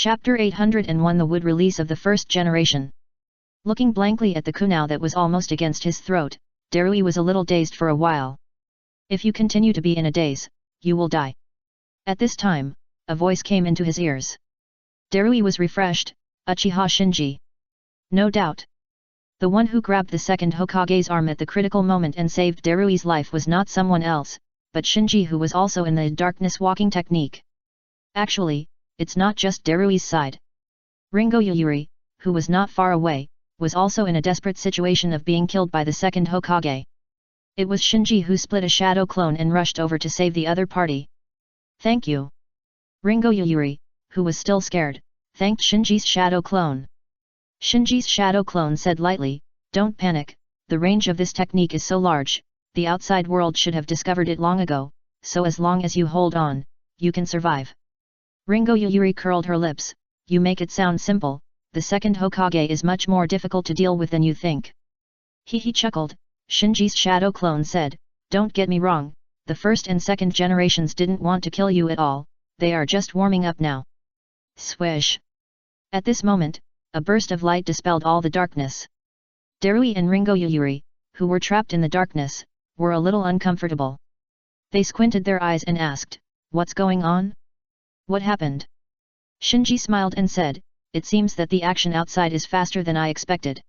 Chapter 801 The Wood Release of the First Generation. Looking blankly at the kunao that was almost against his throat, Darui was a little dazed for a while. If you continue to be in a daze, you will die. At this time, a voice came into his ears. Darui was refreshed. Uchiha Shinji. No doubt. The one who grabbed the second Hokage's arm at the critical moment and saved Darui's life was not someone else, but Shinji, who was also in the darkness walking technique. Actually, it's not just Darui's side. Ringo Yuyuri, who was not far away, was also in a desperate situation of being killed by the second Hokage. It was Shinji who split a shadow clone and rushed over to save the other party. Thank you. Ringo Yuyuri, who was still scared, thanked Shinji's shadow clone. Shinji's shadow clone said lightly, "Don't panic, the range of this technique is so large, the outside world should have discovered it long ago, so as long as you hold on, you can survive." Ringo Yuyuri curled her lips. You make it sound simple, the second Hokage is much more difficult to deal with than you think. He chuckled. Shinji's shadow clone said, "Don't get me wrong, the first and second generations didn't want to kill you at all, they are just warming up now." Swish! At this moment, a burst of light dispelled all the darkness. Darui and Ringo Yuyuri, who were trapped in the darkness, were a little uncomfortable. They squinted their eyes and asked, "What's going on? What happened?" Shinji smiled and said, "It seems that the action outside is faster than I expected."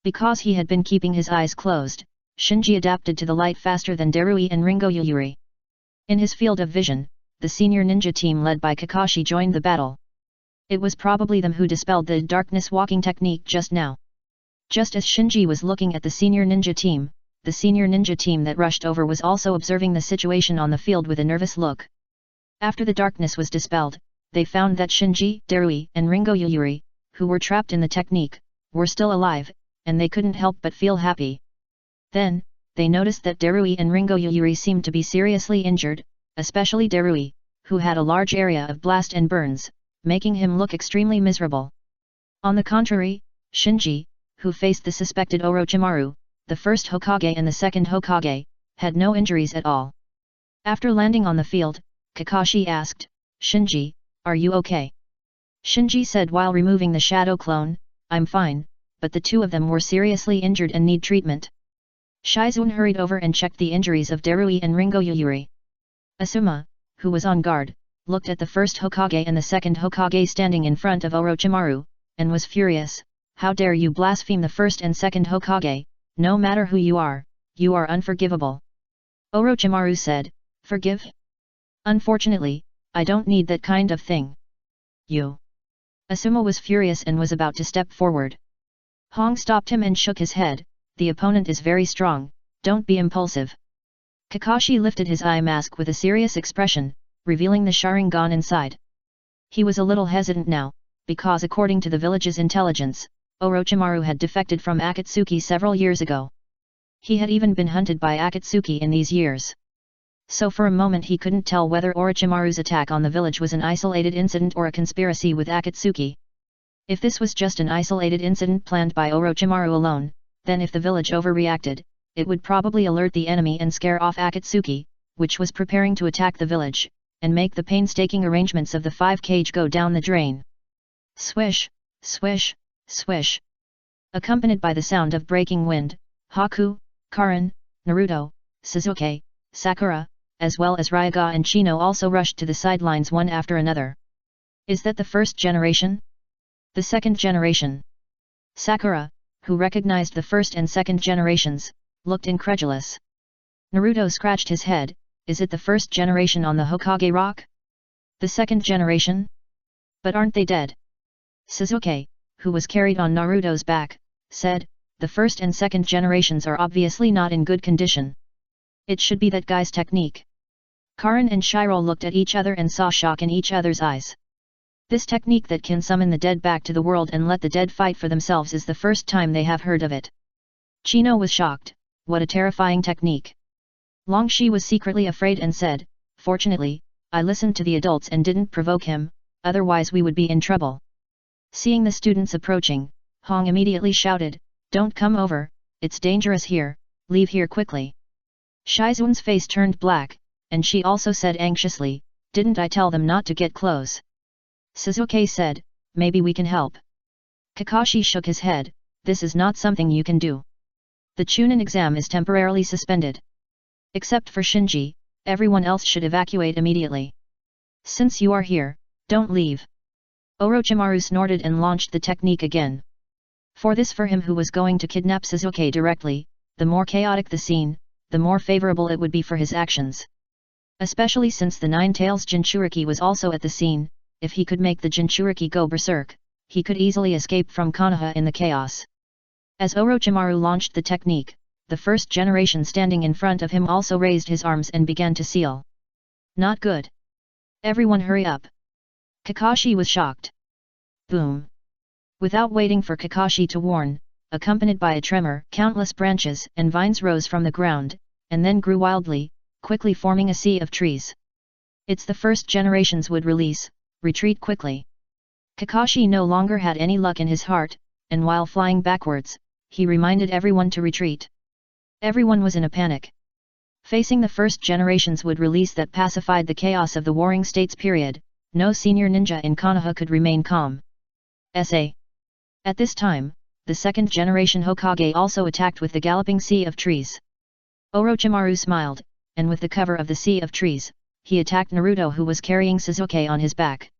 Because he had been keeping his eyes closed, Shinji adapted to the light faster than Darui and Ringo Yuyuri. In his field of vision, the senior ninja team led by Kakashi joined the battle. It was probably them who dispelled the darkness walking technique just now. Just as Shinji was looking at the senior ninja team, the senior ninja team that rushed over was also observing the situation on the field with a nervous look. After the darkness was dispelled, they found that Shinji, Darui, and Ringo Yuyuri, who were trapped in the technique, were still alive, and they couldn't help but feel happy. Then, they noticed that Darui and Ringo Yuyuri seemed to be seriously injured, especially Darui, who had a large area of blast and burns, making him look extremely miserable. On the contrary, Shinji, who faced the suspected Orochimaru, the first Hokage and the second Hokage, had no injuries at all. After landing on the field, Kakashi asked, "Shinji, are you okay?" Shinji said while removing the shadow clone, "I'm fine, but the two of them were seriously injured and need treatment." Shizune hurried over and checked the injuries of Darui and Ringo Yuyuri. Asuma, who was on guard, looked at the first Hokage and the second Hokage standing in front of Orochimaru, and was furious. "How dare you blaspheme the first and second Hokage, no matter who you are unforgivable." Orochimaru said, "Forgive? Unfortunately, I don't need that kind of thing." "You." Asuma was furious and was about to step forward. Hong stopped him and shook his head. "The opponent is very strong, don't be impulsive." Kakashi lifted his eye mask with a serious expression, revealing the Sharingan inside. He was a little hesitant now, because according to the village's intelligence, Orochimaru had defected from Akatsuki several years ago. He had even been hunted by Akatsuki in these years. So for a moment he couldn't tell whether Orochimaru's attack on the village was an isolated incident or a conspiracy with Akatsuki. If this was just an isolated incident planned by Orochimaru alone, then if the village overreacted, it would probably alert the enemy and scare off Akatsuki, which was preparing to attack the village, and make the painstaking arrangements of the 5 cage go down the drain. Swish, swish, swish. Accompanied by the sound of breaking wind, Haku, Karin, Naruto, Sasuke, Sakura, as well as Ryaga and Chino also rushed to the sidelines one after another. "Is that the first generation? The second generation?" Sakura, who recognized the first and second generations, looked incredulous. Naruto scratched his head. "Is it the first generation on the Hokage Rock? The second generation? But aren't they dead?" Sasuke, who was carried on Naruto's back, said, "The first and second generations are obviously not in good condition. It should be that guy's technique." Karin and Shiro looked at each other and saw shock in each other's eyes. This technique that can summon the dead back to the world and let the dead fight for themselves is the first time they have heard of it. Chino was shocked. What a terrifying technique. Longshi was secretly afraid and said, "Fortunately, I listened to the adults and didn't provoke him, otherwise we would be in trouble." Seeing the students approaching, Hong immediately shouted, "Don't come over, it's dangerous here, leave here quickly." Shizune's face turned black, and she also said anxiously, "Didn't I tell them not to get close?" Suzuki said, maybe we can help. Kakashi shook his head, this is not something you can do. The Chunin exam is temporarily suspended. Except for Shinji, everyone else should evacuate immediately. Since you are here, don't leave. Orochimaru snorted and launched the technique again. For him who was going to kidnap Suzuki directly, the more chaotic the scene, the more favorable it would be for his actions. Especially since the Nine-Tails Jinchuriki was also at the scene, if he could make the Jinchuriki go berserk, he could easily escape from Konoha in the chaos. As Orochimaru launched the technique, the first generation standing in front of him also raised his arms and began to seal. Not good. Everyone hurry up. Kakashi was shocked. Boom. Without waiting for Kakashi to warn, accompanied by a tremor, countless branches and vines rose from the ground, and then grew wildly, quickly forming a sea of trees. It's the first generation's wood release, retreat quickly. Kakashi no longer had any luck in his heart, and while flying backwards, he reminded everyone to retreat. Everyone was in a panic. Facing the first generation's wood release that pacified the chaos of the Warring States period, no senior ninja in Konoha could remain calm. At this time, the second generation Hokage also attacked with the galloping sea of trees. Orochimaru smiled, and with the cover of the sea of trees, he attacked Naruto who was carrying Suzuki on his back.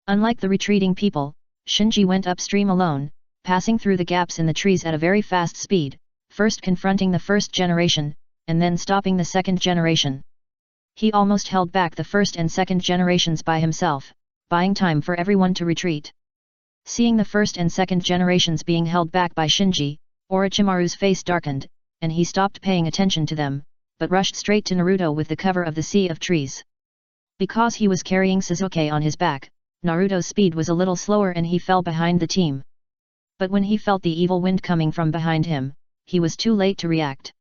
Unlike the retreating people, Shinji went upstream alone, passing through the gaps in the trees at a very fast speed, first confronting the first generation, and then stopping the second generation. He almost held back the first and second generations by himself, buying time for everyone to retreat. Seeing the first and second generations being held back by Shinji, Orochimaru's face darkened, and he stopped paying attention to them, but rushed straight to Naruto with the cover of the sea of trees. Because he was carrying Suzuki on his back, Naruto's speed was a little slower and he fell behind the team. But when he felt the evil wind coming from behind him, he was too late to react.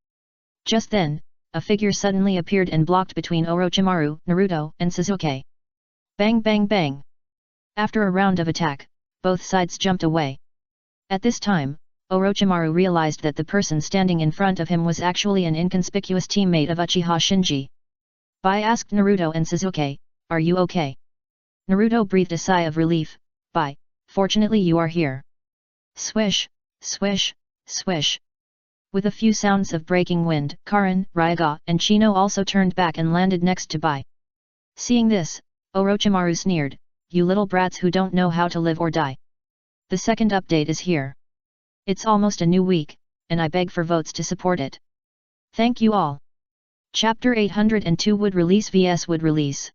Just then, a figure suddenly appeared and blocked between Orochimaru, Naruto, and Suzuki. Bang bang bang! After a round of attack, both sides jumped away. At this time, Orochimaru realized that the person standing in front of him was actually an inconspicuous teammate of Uchiha Shinji. Bai asked Naruto and Suzuki, "Are you okay?" Naruto breathed a sigh of relief, "Bai, fortunately you are here." Swish, swish, swish. With a few sounds of breaking wind, Karin, Ryaga, and Chino also turned back and landed next to Bai. Seeing this, Orochimaru sneered, "You little brats who don't know how to live or die. The second update is here. It's almost a new week, and I beg for votes to support it. Thank you all." Chapter 802 Wood Release vs Wood Release.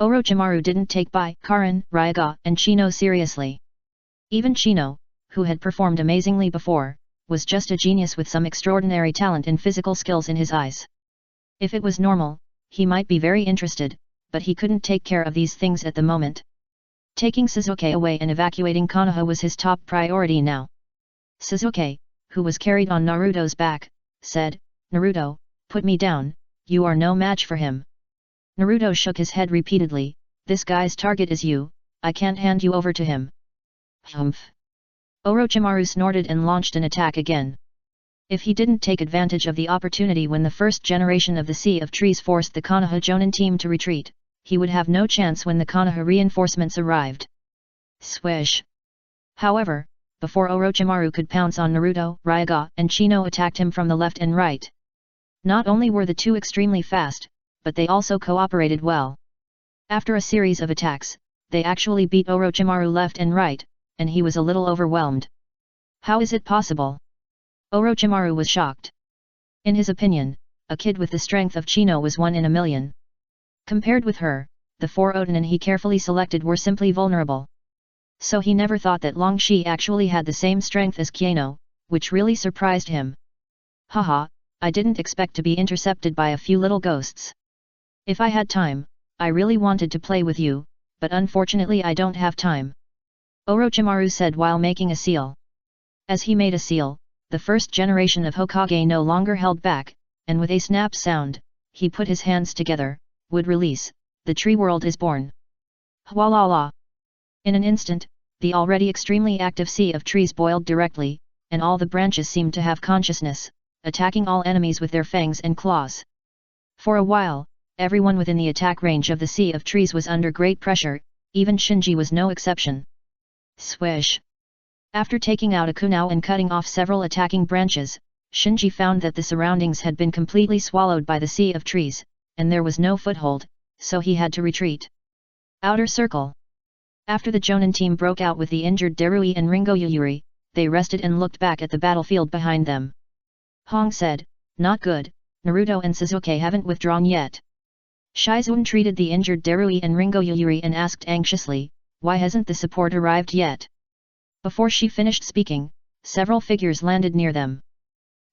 Orochimaru didn't take Bai, Karin, Ryaga, and Chino seriously. Even Chino, who had performed amazingly before, was just a genius with some extraordinary talent and physical skills in his eyes. If it was normal, he might be very interested, but he couldn't take care of these things at the moment. Taking Suzuki away and evacuating Konoha was his top priority now. Suzuki, who was carried on Naruto's back, said, "Naruto, put me down, you are no match for him." Naruto shook his head repeatedly, "This guy's target is you, I can't hand you over to him." Humph. Orochimaru snorted and launched an attack again. If he didn't take advantage of the opportunity when the first generation of the Sea of Trees forced the Konoha Jonin team to retreat, he would have no chance when the Konoha reinforcements arrived. Swish. However, before Orochimaru could pounce on Naruto, Ryaga and Chino attacked him from the left and right. Not only were the two extremely fast, but they also cooperated well. After a series of attacks, they actually beat Orochimaru left and right, and he was a little overwhelmed. How is it possible? Orochimaru was shocked. In his opinion, a kid with the strength of Chino was 1 in a million. Compared with her, the 4 Odanin he carefully selected were simply vulnerable. So he never thought that Longshi actually had the same strength as Kiano, which really surprised him. Haha, I didn't expect to be intercepted by a few little ghosts. If I had time, I really wanted to play with you, but unfortunately I don't have time. Orochimaru said while making a seal. As he made a seal, the first generation of Hokage no longer held back, and with a snap sound, he put his hands together, would release, the tree world is born. Hwalala! In an instant, the already extremely active sea of trees boiled directly, and all the branches seemed to have consciousness, attacking all enemies with their fangs and claws. For a while, everyone within the attack range of the sea of trees was under great pressure, even Shinji was no exception. Swish! After taking out a kunao and cutting off several attacking branches, Shinji found that the surroundings had been completely swallowed by the sea of trees, and there was no foothold, so he had to retreat. Outer Circle. After the Jonin team broke out with the injured Darui and Ringo Yuyuri, they rested and looked back at the battlefield behind them. Hong said, "Not good, Naruto and Sasuke haven't withdrawn yet." Shizune treated the injured Darui and Ringo Yuyuri and asked anxiously, "Why hasn't the support arrived yet?" Before she finished speaking, several figures landed near them.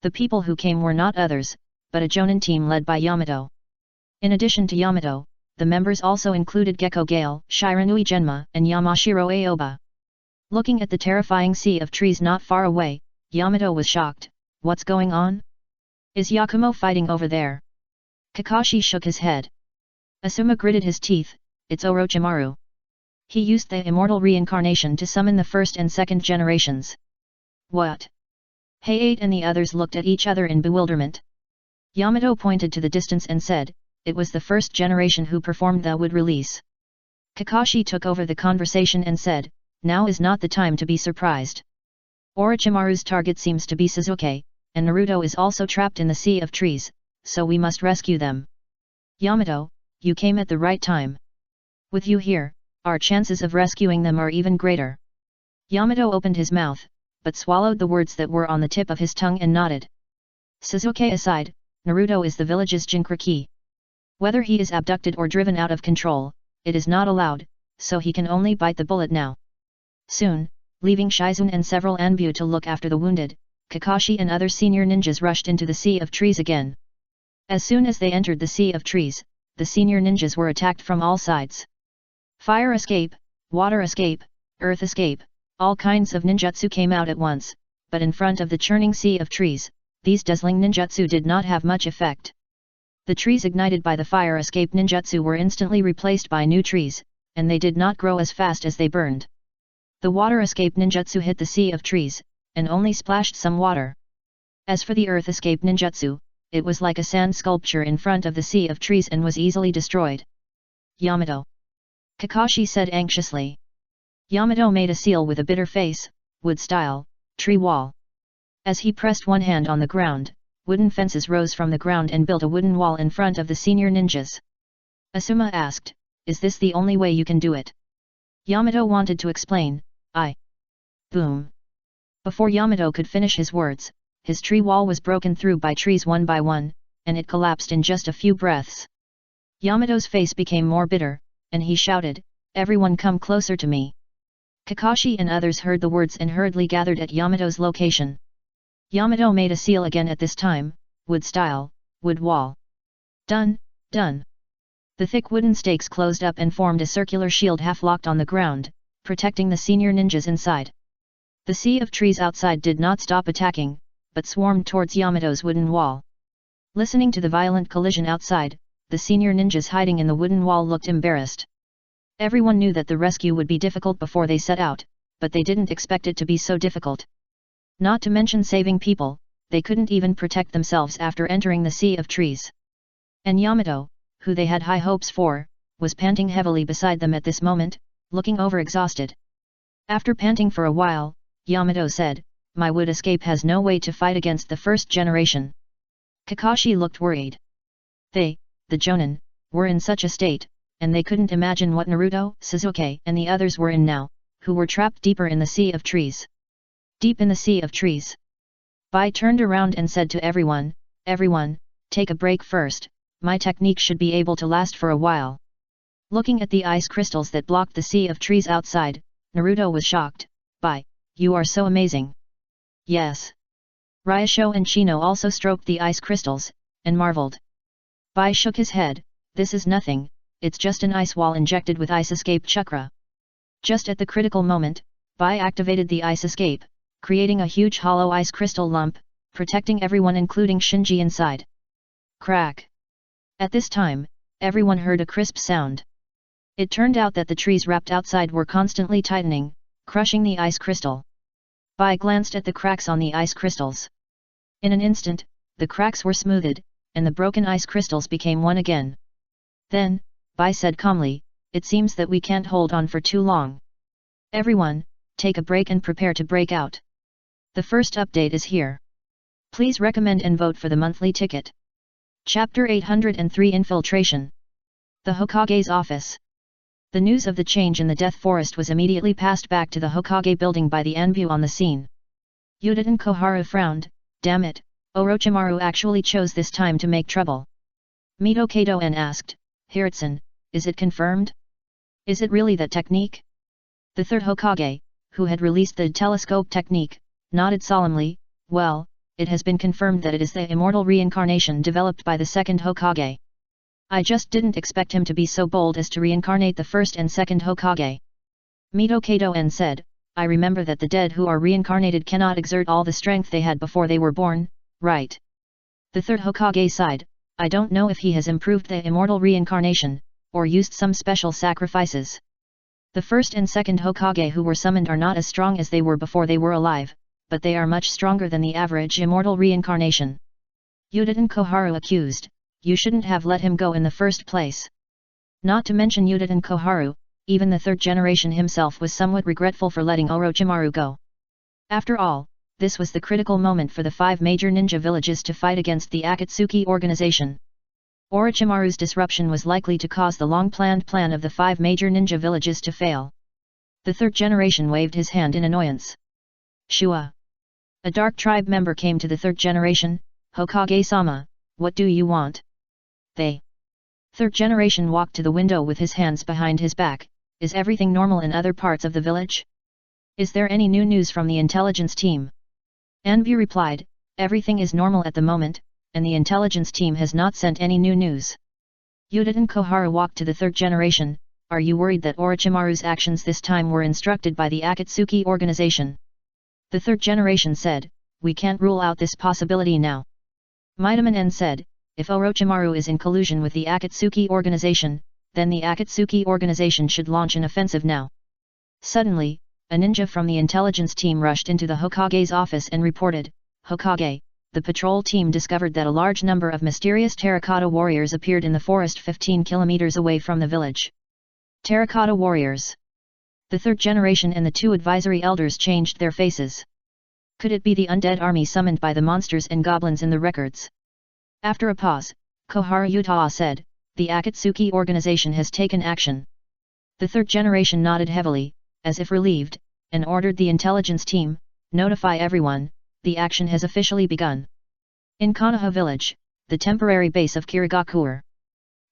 The people who came were not others, but a Jonin team led by Yamato. In addition to Yamato, the members also included Gekko Gale, Shiranui Genma, and Yamashiro Aoba. Looking at the terrifying sea of trees not far away, Yamato was shocked. "What's going on? Is Yakumo fighting over there?" Kakashi shook his head. Asuma gritted his teeth, "It's Orochimaru. He used the immortal reincarnation to summon the first and second generations." "What?" Hayate and the others looked at each other in bewilderment. Yamato pointed to the distance and said, "It was the first generation who performed the wood release." Kakashi took over the conversation and said, "Now is not the time to be surprised. Orochimaru's target seems to be Sasuke, and Naruto is also trapped in the sea of trees, so we must rescue them. Yamato, you came at the right time. With you here, our chances of rescuing them are even greater." Yamato opened his mouth, but swallowed the words that were on the tip of his tongue and nodded. Sasuke aside, Naruto is the village's Jinchuriki. Whether he is abducted or driven out of control, it is not allowed, so he can only bite the bullet now. Soon, leaving Shizune and several Anbu to look after the wounded, Kakashi and other senior ninjas rushed into the sea of trees again. As soon as they entered the sea of trees, the senior ninjas were attacked from all sides. Fire escape, water escape, earth escape, all kinds of ninjutsu came out at once, but in front of the churning sea of trees, these dazzling ninjutsu did not have much effect. The trees ignited by the fire escape ninjutsu were instantly replaced by new trees, and they did not grow as fast as they burned. The water escape ninjutsu hit the sea of trees, and only splashed some water. As for the earth escape ninjutsu, it was like a sand sculpture in front of the sea of trees and was easily destroyed. "Yamato," Kakashi said anxiously. Yamato made a seal with a bitter face, wood style, tree wall. As he pressed one hand on the ground, wooden fences rose from the ground and built a wooden wall in front of the senior ninjas. Asuma asked, "Is this the only way you can do it?" Yamato wanted to explain, Boom. Before Yamato could finish his words, his tree wall was broken through by trees one by one, and it collapsed in just a few breaths. Yamato's face became more bitter, and he shouted, "Everyone come closer to me." Kakashi and others heard the words and hurriedly gathered at Yamato's location. Yamato made a seal again at this time, wood style, wood wall. Done, done. The thick wooden stakes closed up and formed a circular shield half-locked on the ground, protecting the senior ninjas inside. The sea of trees outside did not stop attacking, but swarmed towards Yamato's wooden wall. Listening to the violent collision outside, the senior ninjas hiding in the wooden wall looked embarrassed. Everyone knew that the rescue would be difficult before they set out, but they didn't expect it to be so difficult. Not to mention saving people, they couldn't even protect themselves after entering the sea of trees. And Yamato, who they had high hopes for, was panting heavily beside them at this moment, looking overexhausted. After panting for a while, Yamato said, "My wood escape has no way to fight against the first generation." Kakashi looked worried. They, the Jonin, were in such a state, and they couldn't imagine what Naruto, Sasuke and the others were in now, who were trapped deeper in the sea of trees. Deep in the sea of trees. Bai turned around and said to everyone, "Everyone, take a break first, my technique should be able to last for a while." Looking at the ice crystals that blocked the sea of trees outside, Naruto was shocked. "Bai, you are so amazing." "Yes." Ryusho and Chino also stroked the ice crystals, and marveled. Bai shook his head, "This is nothing, it's just an ice wall injected with ice escape chakra." Just at the critical moment, Bai activated the ice escape, creating a huge hollow ice crystal lump, protecting everyone including Shinji inside. Crack! At this time, everyone heard a crisp sound. It turned out that the trees wrapped outside were constantly tightening, crushing the ice crystal. Bai glanced at the cracks on the ice crystals. In an instant, the cracks were smoothed, and the broken ice crystals became one again. Then, Bai said calmly, it seems that we can't hold on for too long. Everyone, take a break and prepare to break out. The first update is here. Please recommend and vote for the monthly ticket. Chapter 803 Infiltration. The Hokage's office. The news of the change in the Death Forest was immediately passed back to the Hokage building by the Anbu on the scene. Yuditen Koharu frowned. Damn it, Orochimaru actually chose this time to make trouble. Mito Kato-en asked, Hiratsun, is it confirmed? Is it really that technique? The third Hokage, who had released the telescope technique, nodded solemnly. Well, it has been confirmed that it is the immortal reincarnation developed by the second Hokage. I just didn't expect him to be so bold as to reincarnate the first and second Hokage. Mito Kato-en said, I remember that the dead who are reincarnated cannot exert all the strength they had before they were born, right? The third Hokage sighed, I don't know if he has improved the immortal reincarnation, or used some special sacrifices. The first and second Hokage who were summoned are not as strong as they were before they were alive, but they are much stronger than the average immortal reincarnation. Yuditen Koharu accused, you shouldn't have let him go in the first place. Not to mention Yuditen Koharu, even the third generation himself was somewhat regretful for letting Orochimaru go. After all, this was the critical moment for the 5 major ninja villages to fight against the Akatsuki organization. Orochimaru's disruption was likely to cause the long-planned plan of the 5 major ninja villages to fail. The third generation waved his hand in annoyance. Shua. A dark tribe member came to the third generation, Hokage-sama, what do you want? They. Third generation walked to the window with his hands behind his back. Is everything normal in other parts of the village? Is there any new news from the intelligence team? Anbu replied, everything is normal at the moment, and the intelligence team has not sent any new news. Yuditen Koharu walked to the third generation, are you worried that Orochimaru's actions this time were instructed by the Akatsuki organization? The third generation said, we can't rule out this possibility now. Mitaman said, if Orochimaru is in collusion with the Akatsuki organization, then the Akatsuki organization should launch an offensive now. Suddenly, a ninja from the intelligence team rushed into the Hokage's office and reported, Hokage, the patrol team discovered that a large number of mysterious terracotta warriors appeared in the forest 15 kilometers away from the village. Terracotta warriors. The third generation and the 2 advisory elders changed their faces. Could it be the undead army summoned by the monsters and goblins in the records? After a pause, Koharu Uchiha said, the Akatsuki organization has taken action. The third generation nodded heavily, as if relieved, and ordered the intelligence team, notify everyone, the action has officially begun. In Konoha village, the temporary base of Kirigakure.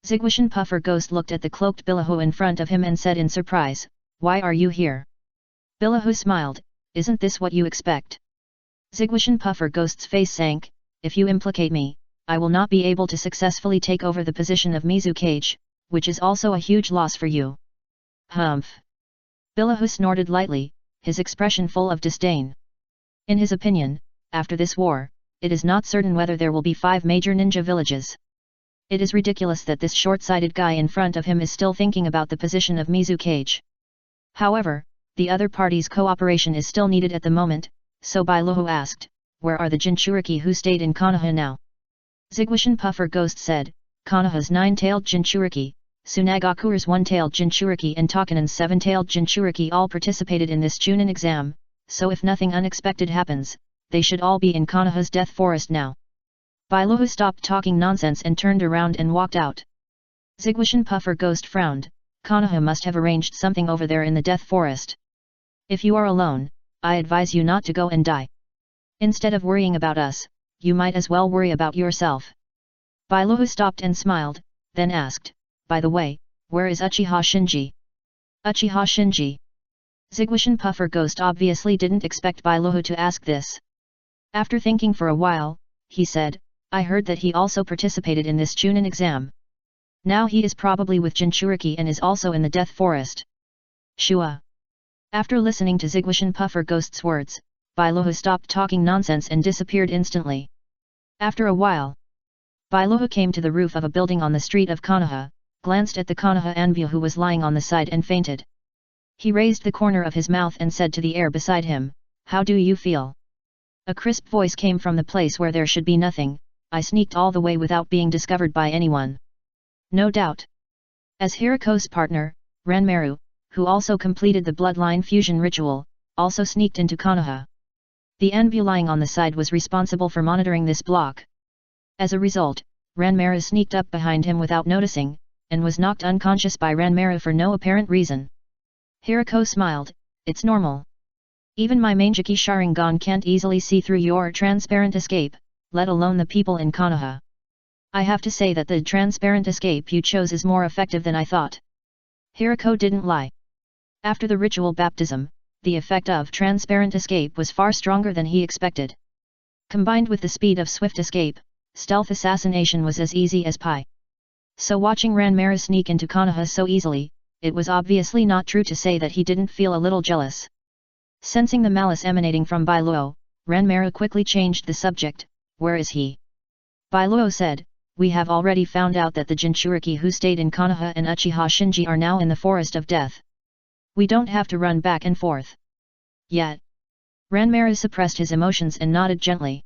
Zigwashin Puffer Ghost looked at the cloaked Billahu in front of him and said in surprise, why are you here? Billahu smiled, isn't this what you expect? Zigwashin Puffer Ghost's face sank, if you implicate me, I will not be able to successfully take over the position of Mizukage, which is also a huge loss for you. Humph. Billahu snorted lightly, his expression full of disdain. In his opinion, after this war, it is not certain whether there will be 5 major ninja villages. It is ridiculous that this short-sighted guy in front of him is still thinking about the position of Mizukage. However, the other party's cooperation is still needed at the moment, so Billahu asked, where are the Jinchuriki who stayed in Konoha now? Zigwashin Puffer Ghost said, Konoha's 9-tailed Jinchuriki, Tsunagakure's 1-tailed Jinchuriki and Takanen's 7-tailed Jinchuriki all participated in this Chunin exam, so if nothing unexpected happens, they should all be in Konoha's Death Forest now. Billahu stopped talking nonsense and turned around and walked out. Zigwashin Puffer Ghost frowned, Konoha must have arranged something over there in the Death Forest. If you are alone, I advise you not to go and die. Instead of worrying about us, you might as well worry about yourself. Billahu stopped and smiled, then asked, by the way, where is Uchiha Shinji? Uchiha Shinji. Zigwashin Puffer Ghost obviously didn't expect Billahu to ask this. After thinking for a while, he said, I heard that he also participated in this Chunin exam. Now he is probably with Jinchuriki and is also in the Death Forest. Shua. After listening to Zigwashin Puffer Ghost's words, Billahu stopped talking nonsense and disappeared instantly. After a while, Billahu came to the roof of a building on the street of Konoha, glanced at the Konoha Anbu who was lying on the side and fainted. He raised the corner of his mouth and said to the air beside him, how do you feel? A crisp voice came from the place where there should be nothing, I sneaked all the way without being discovered by anyone. No doubt. As Hiriko's partner, Ranmaru, who also completed the bloodline fusion ritual, also sneaked into Konoha. The Anbu lying on the side was responsible for monitoring this block. As a result, Ranmaru sneaked up behind him without noticing, and was knocked unconscious by Ranmaru for no apparent reason. Hirako smiled, "It's normal. Even my Mangeki Sharingan can't easily see through your transparent escape, let alone the people in Konoha. I have to say that the transparent escape you chose is more effective than I thought." Hirako didn't lie. After the ritual baptism, the effect of transparent escape was far stronger than he expected. Combined with the speed of swift escape, stealth assassination was as easy as pie. So watching Ranmaru sneak into Konoha so easily, it was obviously not true to say that he didn't feel a little jealous. Sensing the malice emanating from Bailuo, Ranmaru quickly changed the subject. "Where is he?" Bailuo said, "We have already found out that the Jinchuriki who stayed in Konoha and Uchiha Shinji are now in the Forest of Death. We don't have to run back and forth yet." Ranmaru suppressed his emotions and nodded gently.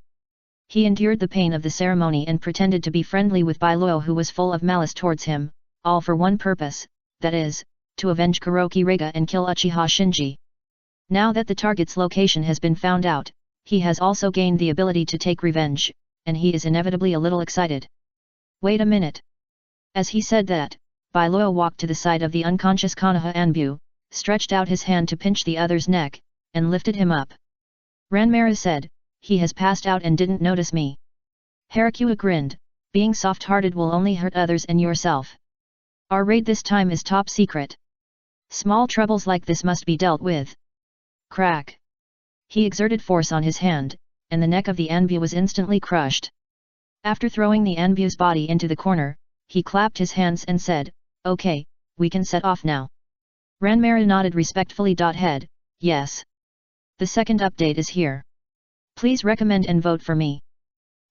He endured the pain of the ceremony and pretended to be friendly with Bailuo, who was full of malice towards him, all for one purpose, that is, to avenge Kuroki Rega and kill Uchiha Shinji. Now that the target's location has been found out, he has also gained the ability to take revenge, and he is inevitably a little excited. "Wait a minute." As he said that, Bailuo walked to the side of the unconscious Konoha Anbu, stretched out his hand to pinch the other's neck, and lifted him up. Ranmaru said, "He has passed out and didn't notice me." Harakua grinned, "Being soft-hearted will only hurt others and yourself. Our raid this time is top secret. Small troubles like this must be dealt with." Crack! He exerted force on his hand, and the neck of the Anbu was instantly crushed. After throwing the Anbu's body into the corner, he clapped his hands and said, "Okay, we can set off now." Ranmaru nodded respectfully. Head, "Yes. The second update is here. Please recommend and vote for me.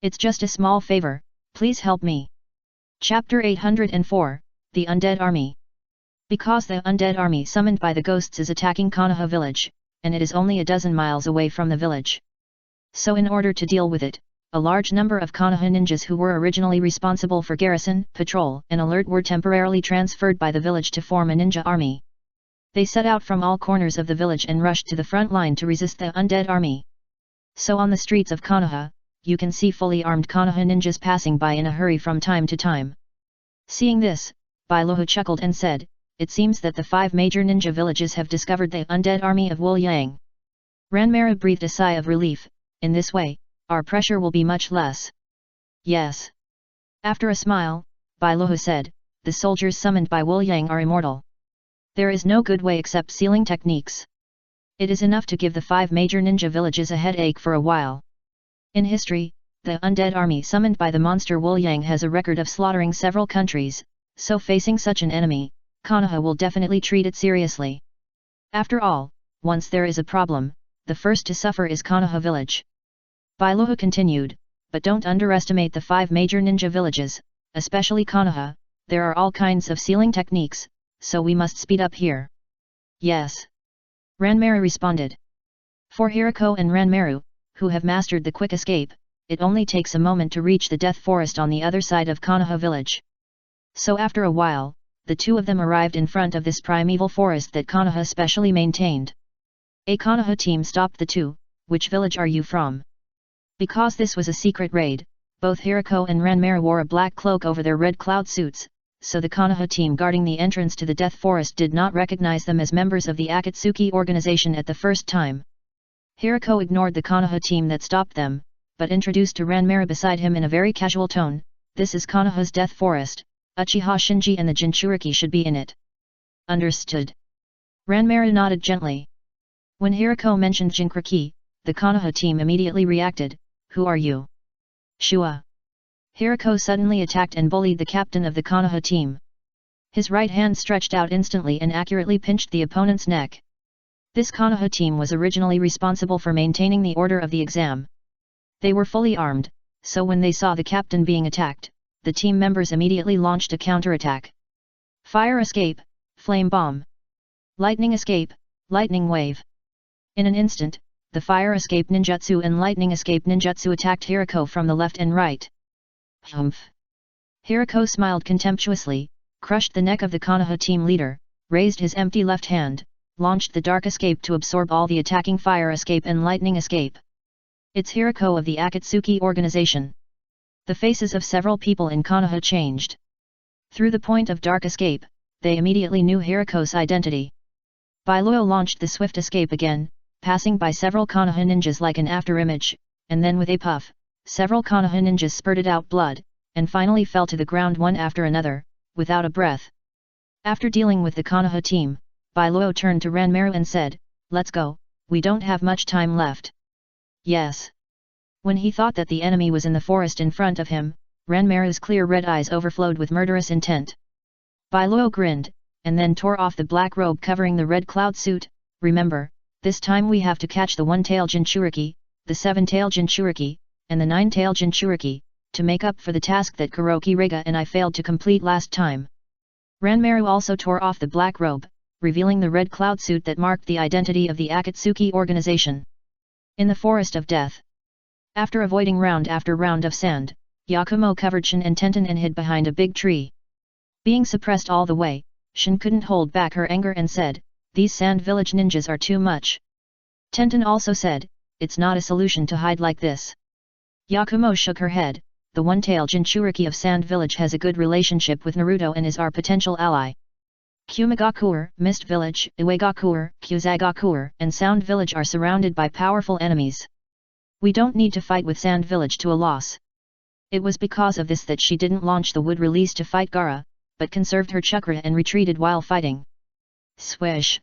It's just a small favor, please help me." Chapter 804, The Undead Army. Because the undead army summoned by the ghosts is attacking Konoha village, and it is only a dozen miles away from the village. So in order to deal with it, a large number of Konoha ninjas who were originally responsible for garrison, patrol, and alert were temporarily transferred by the village to form a ninja army. They set out from all corners of the village and rushed to the front line to resist the undead army. So on the streets of Konoha, you can see fully armed Konoha ninjas passing by in a hurry from time to time. Seeing this, Bailuo chuckled and said, "It seems that the 5 major ninja villages have discovered the undead army of Wuliang." Ranmaru breathed a sigh of relief. "In this way, our pressure will be much less." "Yes." After a smile, Bailuo said, "The soldiers summoned by Wuliang are immortal. There is no good way except sealing techniques. It is enough to give the 5 major ninja villages a headache for a while." In history, the undead army summoned by the monster Wuliang has a record of slaughtering several countries, so facing such an enemy, Konoha will definitely treat it seriously. After all, once there is a problem, the first to suffer is Konoha village. Bailuo continued, "But don't underestimate the 5 major ninja villages, especially Konoha. There are all kinds of sealing techniques, so we must speed up here." "Yes." Ranmaru responded. For Hirako and Ranmaru, who have mastered the quick escape, it only takes a moment to reach the death forest on the other side of Konoha village. So after a while, the two of them arrived in front of this primeval forest that Konoha specially maintained. A Konoha team stopped the two. "Which village are you from?" Because this was a secret raid, both Hirako and Ranmaru wore a black cloak over their red cloud suits, so the Konoha team guarding the entrance to the death forest did not recognize them as members of the Akatsuki organization at the first time. Hirako ignored the Konoha team that stopped them, but introduced to Ranmaru beside him in a very casual tone, "This is Konoha's death forest. Uchiha Shinji and the Jinchuriki should be in it." "Understood." Ranmaru nodded gently. When Hirako mentioned Jinchuriki, the Konoha team immediately reacted, "Who are you?" "Shua." Hirako suddenly attacked and bullied the captain of the Konoha team. His right hand stretched out instantly and accurately pinched the opponent's neck. This Konoha team was originally responsible for maintaining the order of the exam. They were fully armed, so when they saw the captain being attacked, the team members immediately launched a counterattack. Fire escape, flame bomb. Lightning escape, lightning wave. In an instant, the fire escape ninjutsu and lightning escape ninjutsu attacked Hirako from the left and right. Humph! Hirako smiled contemptuously, crushed the neck of the Konoha team leader, raised his empty left hand, launched the dark escape to absorb all the attacking fire escape and lightning escape. It's Hirako of the Akatsuki organization. The faces of several people in Konoha changed. Through the point of dark escape, they immediately knew Hirako's identity. Bailuo launched the swift escape again, passing by several Konoha ninjas like an afterimage, and then with a puff, several Konoha ninjas spurted out blood, and finally fell to the ground one after another, without a breath. After dealing with the Konoha team, Bailuo turned to Ranmaru and said, "Let's go, we don't have much time left." "Yes." When he thought that the enemy was in the forest in front of him, Ranmaru's clear red eyes overflowed with murderous intent. Bailuo grinned, and then tore off the black robe covering the red cloud suit. "Remember, this time we have to catch the one-tail Jinchuriki, the seven-tail Jinchuriki, and the nine-tail Jinchuriki, to make up for the task that Kuroki Rega and I failed to complete last time." Ranmaru also tore off the black robe, revealing the red cloud suit that marked the identity of the Akatsuki organization. In the Forest of Death. After avoiding round after round of sand, Yakumo covered Shin and Tenten and hid behind a big tree. Being suppressed all the way, Shin couldn't hold back her anger and said, "These sand village ninjas are too much." Tenten also said, "It's not a solution to hide like this." Yakumo shook her head. "The one-tail Jinchuriki of Sand Village has a good relationship with Naruto and is our potential ally. Kumagakuer, Mist Village, Iwagakuer, Kyuzagakuer, and Sound Village are surrounded by powerful enemies. We don't need to fight with Sand Village to a loss." It was because of this that she didn't launch the wood release to fight Gaara, but conserved her chakra and retreated while fighting. Swish!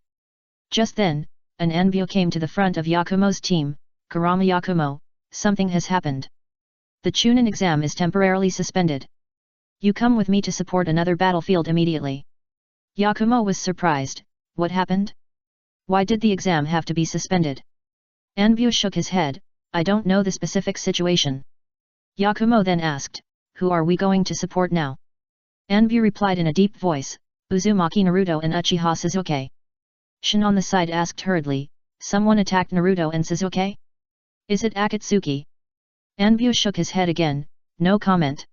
Just then, an Anbyo came to the front of Yakumo's team. "Kurama Yakumo, something has happened. The Chunin exam is temporarily suspended. You come with me to support another battlefield immediately." Yakumo was surprised. What happened? Why did the exam have to be suspended? Anbyo shook his head. "I don't know the specific situation." Yakumo then asked, "Who are we going to support now?" Anbyo replied in a deep voice, "Uzumaki Naruto and Uchiha Sasuke." Shin on the side asked hurriedly, "Someone attacked Naruto and Sasuke? Is it Akatsuki?" Anbyo shook his head again, no comment.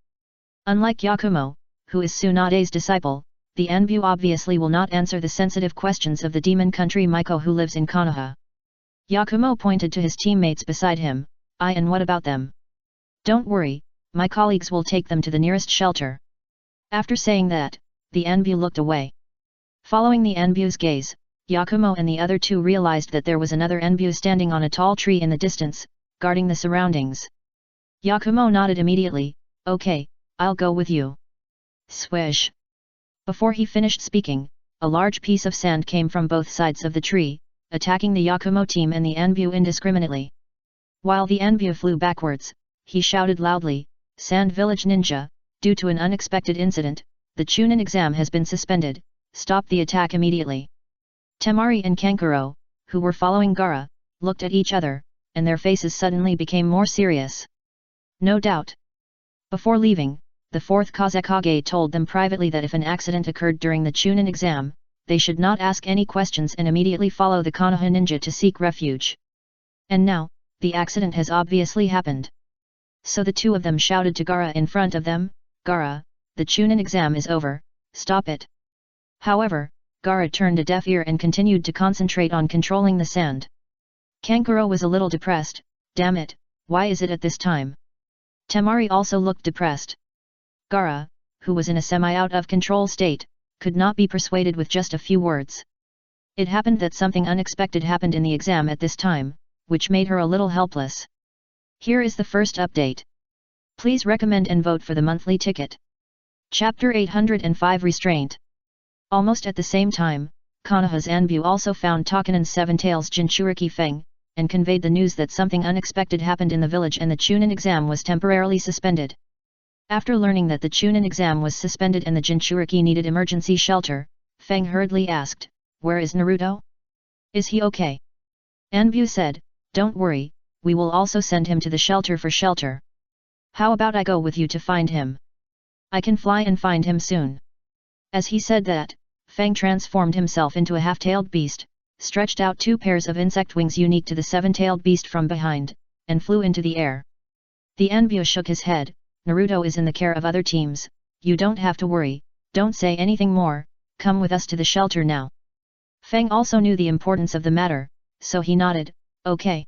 Unlike Yakumo, who is Tsunade's disciple, the Anbyo obviously will not answer the sensitive questions of the demon country Maiko who lives in Konoha. Yakumo pointed to his teammates beside him. And what about them?" "Don't worry, my colleagues will take them to the nearest shelter." After saying that, the Anbyo looked away. Following the Anbyo's gaze, Yakumo and the other two realized that there was another Anbyo standing on a tall tree in the distance, guarding the surroundings. Yakumo nodded immediately. "Okay, I'll go with you." Swish! Before he finished speaking, a large piece of sand came from both sides of the tree, attacking the Yakumo team and the Anbyo indiscriminately. While the Anbyo flew backwards, he shouted loudly, "Sand Village Ninja, due to an unexpected incident, the Chunin exam has been suspended, stop the attack immediately." Temari and Kankuro, who were following Gaara, looked at each other, and their faces suddenly became more serious. No doubt. Before leaving, the fourth Kazekage told them privately that if an accident occurred during the Chunin exam, they should not ask any questions and immediately follow the Konoha ninja to seek refuge. And now, the accident has obviously happened. So the two of them shouted to Gaara in front of them, "Gaara, the Chunin exam is over, stop it." However, Gaara turned a deaf ear and continued to concentrate on controlling the sand. Kankuro was a little depressed. "Damn it, why is it at this time?" Temari also looked depressed. Gaara, who was in a semi-out-of-control state, could not be persuaded with just a few words. It happened that something unexpected happened in the exam at this time, which made her a little helpless. Here is the first update. Please recommend and vote for the monthly ticket. Chapter 805 Restraint. Almost at the same time, Konoha's Anbyo also found Takanen's Seven Tails Jinchuriki Feng, and conveyed the news that something unexpected happened in the village and the Chunin exam was temporarily suspended. After learning that the Chunin exam was suspended and the Jinchuriki needed emergency shelter, Feng hurriedly asked, "Where is Naruto? Is he okay?" Anbyo said, "Don't worry, we will also send him to the shelter for shelter. How about I go with you to find him? I can fly and find him soon." As he said that, Feng transformed himself into a half-tailed beast, stretched out two pairs of insect wings unique to the seven-tailed beast from behind, and flew into the air. The Anbyo shook his head. "Naruto is in the care of other teams, you don't have to worry, don't say anything more, come with us to the shelter now. Feng also knew the importance of the matter, so he nodded, okay.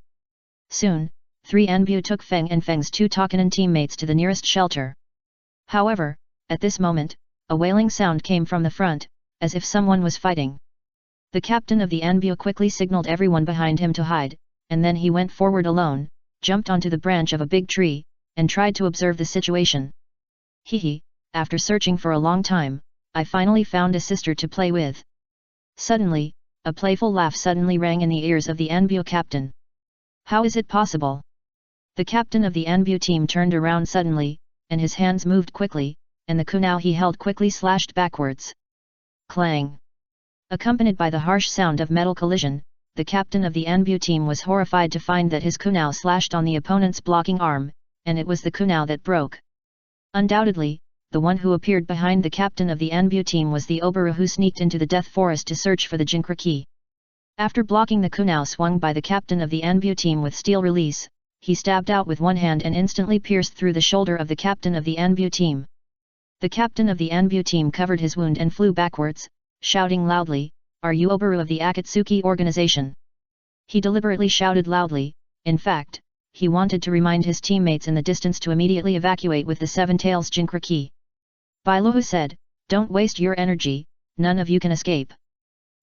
Soon, 3 Anbu took Feng and Feng's 2 Takanan teammates to the nearest shelter. However, at this moment, a wailing sound came from the front, as if someone was fighting. The captain of the Anbu quickly signaled everyone behind him to hide, and then he went forward alone, jumped onto the branch of a big tree, and tried to observe the situation. Hehe, after searching for a long time, I finally found a sister to play with. Suddenly, a playful laugh suddenly rang in the ears of the Anbu captain. How is it possible? The captain of the Anbu team turned around suddenly, and his hands moved quickly, and the kunao he held quickly slashed backwards. Clang! Accompanied by the harsh sound of metal collision, the captain of the Anbu team was horrified to find that his kunao slashed on the opponent's blocking arm, and it was the kunao that broke. Undoubtedly, the one who appeared behind the captain of the Anbu team was the Obara who sneaked into the death forest to search for the Jinkra key. After blocking the kunao swung by the captain of the Anbu team with steel release, he stabbed out with one hand and instantly pierced through the shoulder of the captain of the Anbu team. The captain of the Anbu team covered his wound and flew backwards, shouting loudly, "Are you Obaru of the Akatsuki organization?" He deliberately shouted loudly, in fact, he wanted to remind his teammates in the distance to immediately evacuate with the Seven Tails Jinkra key. Bailuhu said, "Don't waste your energy, none of you can escape."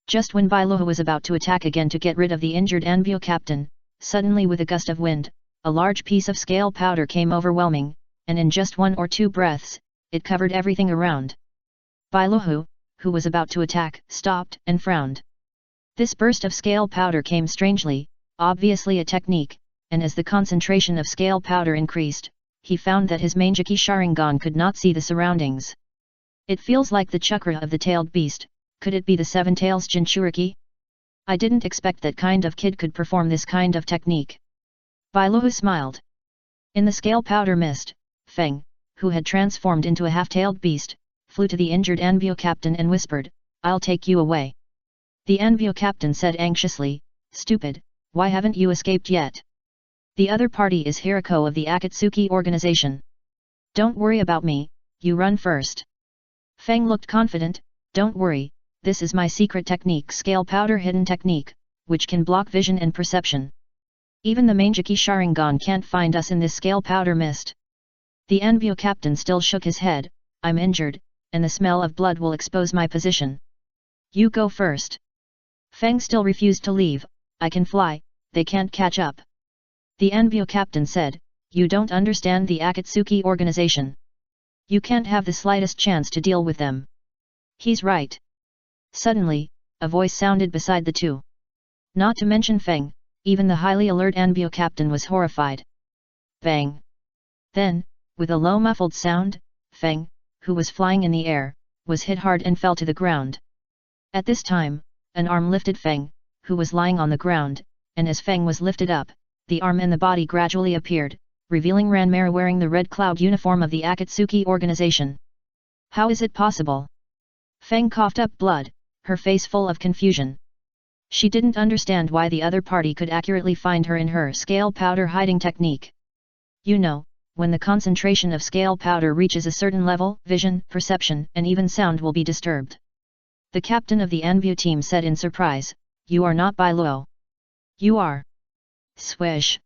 Just when Bailuhu was about to attack again to get rid of the injured Anbu captain, suddenly with a gust of wind, a large piece of scale powder came overwhelming, and in just 1 or 2 breaths, it covered everything around. Bailuhu, who was about to attack, stopped and frowned. This burst of scale powder came strangely, obviously a technique, and as the concentration of scale powder increased, he found that his Manjiki Sharingan could not see the surroundings. It feels like the chakra of the tailed beast, could it be the Seven Tails Jinchuriki? I didn't expect that kind of kid could perform this kind of technique. Bailuhu smiled. In the scale powder mist, Feng, who had transformed into a half-tailed beast, flew to the injured Anbu captain and whispered, "I'll take you away." The Anbu captain said anxiously, "Stupid, why haven't you escaped yet? The other party is Hirako of the Akatsuki organization. Don't worry about me, you run first." Feng looked confident, "Don't worry, this is my secret technique, scale powder hidden technique, which can block vision and perception. Even the Manjiki Sharingan can't find us in this scale powder mist." The Anbu captain still shook his head, "I'm injured, and the smell of blood will expose my position. You go first." Feng still refused to leave, "I can fly, they can't catch up." The Anbu captain said, "You don't understand the Akatsuki organization. You can't have the slightest chance to deal with them." "He's right." Suddenly, a voice sounded beside the two. Not to mention Feng, even the highly alert Anbu captain was horrified. Bang! Then, with a low muffled sound, Feng, who was flying in the air, was hit hard and fell to the ground. At this time, an arm lifted Feng, who was lying on the ground, and as Feng was lifted up, the arm and the body gradually appeared, revealing Ranmare wearing the red cloud uniform of the Akatsuki organization. "How is it possible?" Feng coughed up blood, her face full of confusion. She didn't understand why the other party could accurately find her in her scale powder hiding technique. You know, when the concentration of scale powder reaches a certain level, vision, perception, and even sound will be disturbed. The captain of the Anbu team said in surprise, "You are not Bailuo." "You are." Swish!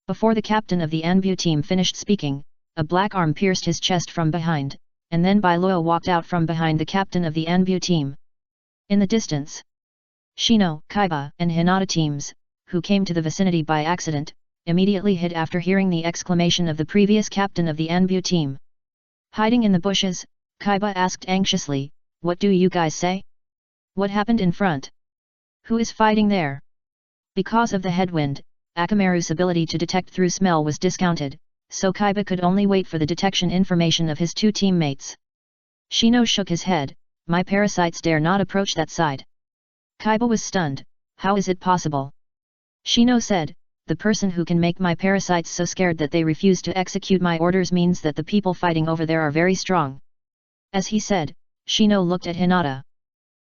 Before the captain of the Anbu team finished speaking, a black arm pierced his chest from behind, and then Bailuo walked out from behind the captain of the Anbu team. In the distance, Shino, Kaiba, and Hinata teams, who came to the vicinity by accident, immediately hid after hearing the exclamation of the previous captain of the Anbu team. Hiding in the bushes, Kaiba asked anxiously, "What do you guys say? What happened in front? Who is fighting there?" Because of the headwind, Akamaru's ability to detect through smell was discounted, so Kaiba could only wait for the detection information of his 2 teammates. Shino shook his head, "My parasites dare not approach that side." Kaiba was stunned, "How is it possible?" Shino said, "The person who can make my parasites so scared that they refuse to execute my orders means that the people fighting over there are very strong." As he said, Shino looked at Hinata.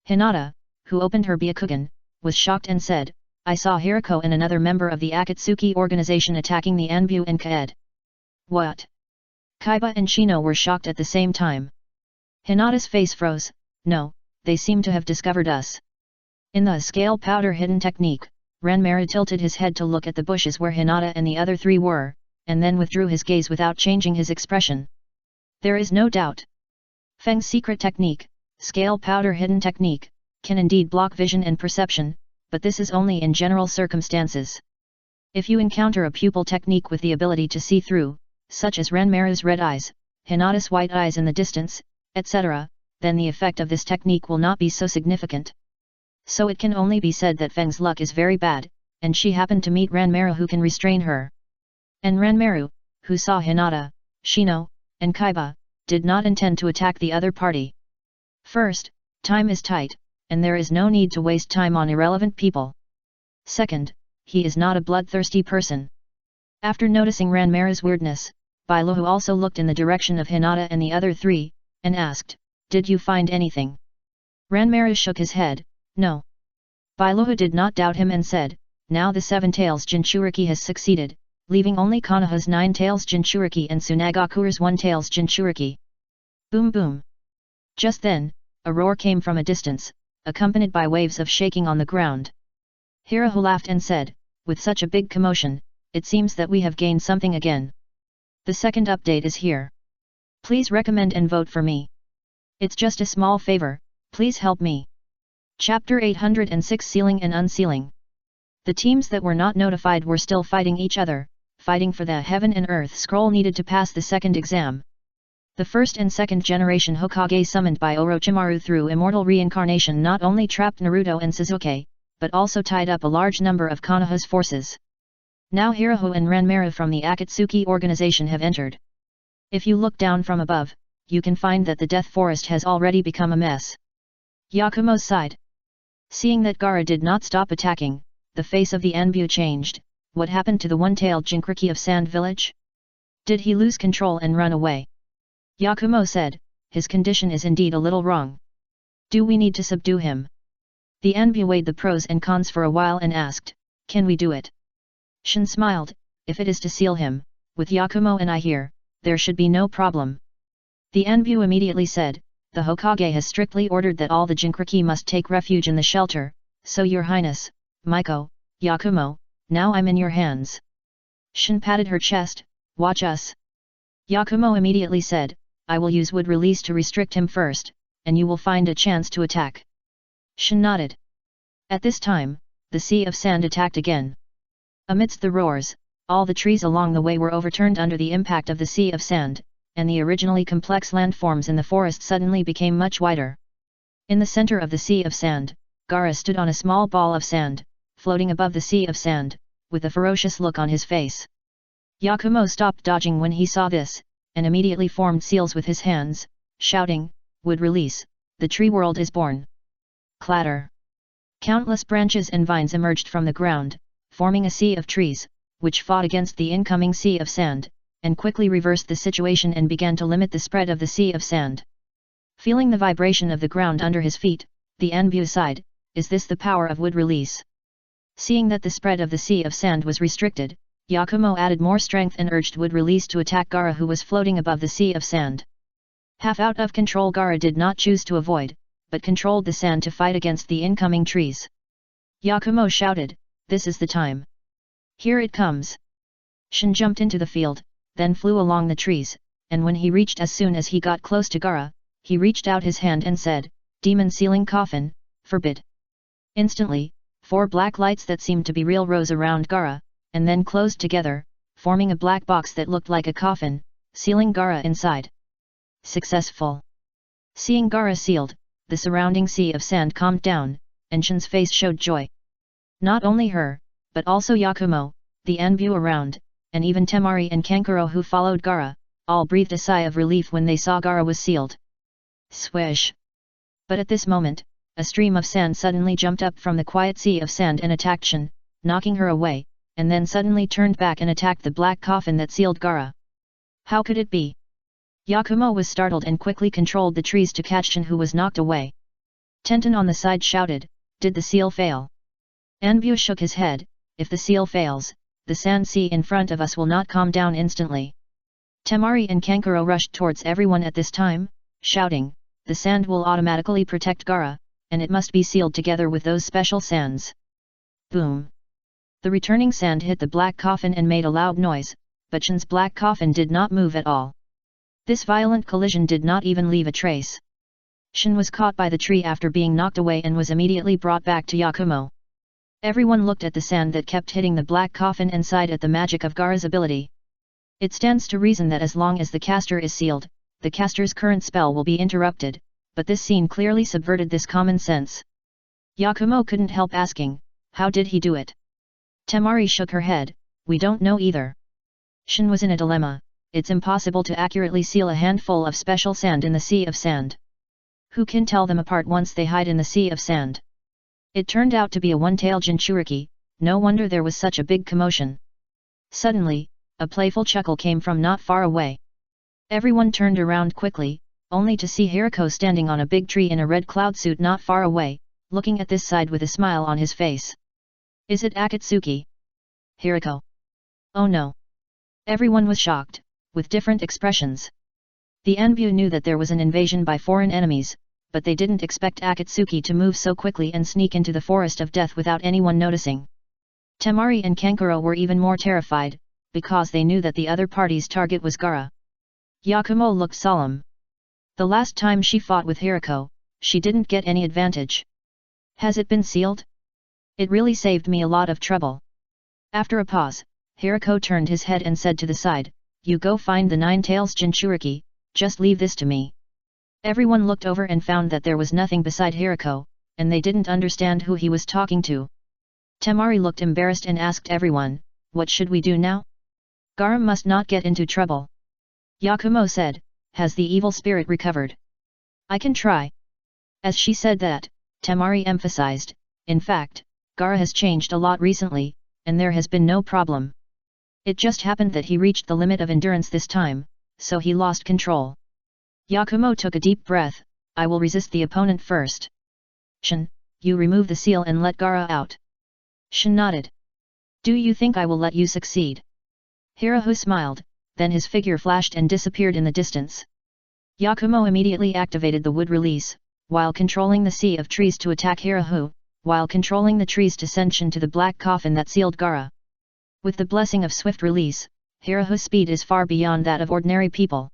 Hinata, who opened her Byakugan, was shocked and said, "I saw Hirako and another member of the Akatsuki organization attacking the Anbu and Kaed." What? Kaiba and Shino were shocked at the same time. Hinata's face froze, "No, they seem to have discovered us. In the scale powder hidden technique, Ranmara tilted his head to look at the bushes where Hinata and the other three were, and then withdrew his gaze without changing his expression. There is no doubt. Feng's secret technique, scale powder hidden technique, can indeed block vision and perception, but this is only in general circumstances. If you encounter a pupil technique with the ability to see through, such as Ranmara's red eyes, Hinata's white eyes in the distance, etc., then the effect of this technique will not be so significant. So it can only be said that Feng's luck is very bad, and she happened to meet Ranmara who can restrain her. And Ranmaru, who saw Hinata, Shino, and Kaiba, did not intend to attack the other party. First, time is tight, and there is no need to waste time on irrelevant people. Second, he is not a bloodthirsty person. After noticing Ranmara's weirdness, Bailuhu also looked in the direction of Hinata and the other three, and asked, "Did you find anything?" Ranmara shook his head, "No." Bailuhu did not doubt him and said, "Now the 7 Tails Jinchuriki has succeeded, leaving only Konoha's 9 Tails Jinchuriki and Tsunagakure's 1 Tails Jinchuriki." Boom boom. Just then, a roar came from a distance, accompanied by waves of shaking on the ground. Hirahu laughed and said, "With such a big commotion, it seems that we have gained something again. The second update is here. Please recommend and vote for me. It's just a small favor, please help me." Chapter 806 Sealing and Unsealing. The teams that were not notified were still fighting each other, fighting for the Heaven and Earth scroll needed to pass the second exam. The first and second generation Hokage summoned by Orochimaru through immortal reincarnation not only trapped Naruto and Sasuke, but also tied up a large number of Konoha's forces. Now Hirahu and Ranmara from the Akatsuki organization have entered. If you look down from above, you can find that the Death Forest has already become a mess. Yakumo sighed. Seeing that Gaara did not stop attacking, the face of the Anbu changed. What happened to the one-tailed Jinchuriki of Sand Village? Did he lose control and run away? Yakumo said, "His condition is indeed a little wrong. Do we need to subdue him?" The Anbu weighed the pros and cons for a while and asked, "Can we do it?" Shin smiled, "If it is to seal him, with Yakumo and I here, there should be no problem." The Anbu immediately said, "The Hokage has strictly ordered that all the Jinchuriki must take refuge in the shelter, so Your Highness, Maiko, Yakumo, now I'm in your hands." Shin patted her chest, "Watch us." Yakumo immediately said, "I will use wood release to restrict him first, and you will find a chance to attack." Shin nodded. At this time, the Sea of Sand attacked again. Amidst the roars, all the trees along the way were overturned under the impact of the Sea of Sand, and the originally complex landforms in the forest suddenly became much wider. In the center of the Sea of Sand, Gaara stood on a small ball of sand, floating above the Sea of Sand, with a ferocious look on his face. Yakumo stopped dodging when he saw this, and immediately formed seals with his hands, shouting, "Wood release, the tree world is born." Clatter! Countless branches and vines emerged from the ground, forming a sea of trees, which fought against the incoming Sea of Sand, and quickly reversed the situation and began to limit the spread of the Sea of Sand. Feeling the vibration of the ground under his feet, the Anbu sighed, "Is this the power of wood release?" Seeing that the spread of the Sea of Sand was restricted, Yakumo added more strength and urged wood release to attack Gaara who was floating above the Sea of Sand. Half out of control, Gaara did not choose to avoid, but controlled the sand to fight against the incoming trees. Yakumo shouted, "This is the time. Here it comes." Shin jumped into the field, then flew along the trees, and when he reached as soon as he got close to Gaara, he reached out his hand and said, "Demon sealing coffin, forbid." Instantly, 4 black lights that seemed to be real rose around Gaara, and then closed together, forming a black box that looked like a coffin, sealing Gaara inside. Successful. Seeing Gaara sealed, the surrounding Sea of Sand calmed down, and Shin's face showed joy. Not only her, but also Yakumo, the Anbu around, and even Temari and Kankuro who followed Gaara, all breathed a sigh of relief when they saw Gaara was sealed. Swish! But at this moment, a stream of sand suddenly jumped up from the quiet Sea of Sand and attacked Shin, knocking her away, and then suddenly turned back and attacked the black coffin that sealed Gaara. How could it be? Yakumo was startled and quickly controlled the trees to catch Shin who was knocked away. Tenten on the side shouted, "Did the seal fail?" Anbu shook his head, "If the seal fails, the sand sea in front of us will not calm down instantly." Temari and Kankuro rushed towards everyone at this time, shouting, the sand will automatically protect Gaara, and it must be sealed together with those special sands. Boom! The returning sand hit the black coffin and made a loud noise, but Shin's black coffin did not move at all. This violent collision did not even leave a trace. Shin was caught by the tree after being knocked away and was immediately brought back to Yakumo. Everyone looked at the sand that kept hitting the black coffin and sighed at the magic of Gaara's ability. It stands to reason that as long as the caster is sealed, the caster's current spell will be interrupted, but this scene clearly subverted this common sense. Yakumo couldn't help asking, how did he do it? Temari shook her head, we don't know either. Shin was in a dilemma. It's impossible to accurately seal a handful of special sand in the sea of sand. Who can tell them apart once they hide in the sea of sand? It turned out to be a one-tailed Jinchuriki, no wonder there was such a big commotion. Suddenly, a playful chuckle came from not far away. Everyone turned around quickly, only to see Hirako standing on a big tree in a red cloud suit not far away, looking at this side with a smile on his face. Is it Akatsuki? Hirako? Oh no! Everyone was shocked, with different expressions. The Anbu knew that there was an invasion by foreign enemies, but they didn't expect Akatsuki to move so quickly and sneak into the forest of death without anyone noticing. Temari and Kankuro were even more terrified, because they knew that the other party's target was Gaara. Yakumo looked solemn. The last time she fought with Hirako, she didn't get any advantage. Has it been sealed? It really saved me a lot of trouble. After a pause, Hirako turned his head and said to the side, you go find the Nine Tails Jinchuriki, just leave this to me. Everyone looked over and found that there was nothing beside Hirako, and they didn't understand who he was talking to. Temari looked embarrassed and asked everyone, what should we do now? Gaara must not get into trouble. Yakumo said, has the evil spirit recovered? I can try. As she said that, Temari emphasized, in fact, Gaara has changed a lot recently, and there has been no problem. It just happened that he reached the limit of endurance this time, so he lost control. Yakumo took a deep breath, I will resist the opponent first. Shin, you remove the seal and let Gaara out. Shin nodded. Do you think I will let you succeed? Hirahu smiled, then his figure flashed and disappeared in the distance. Yakumo immediately activated the wood release, while controlling the sea of trees to attack Hirahu, while controlling the trees to send Shin to the black coffin that sealed Gaara. With the blessing of swift release, Hirahu's speed is far beyond that of ordinary people.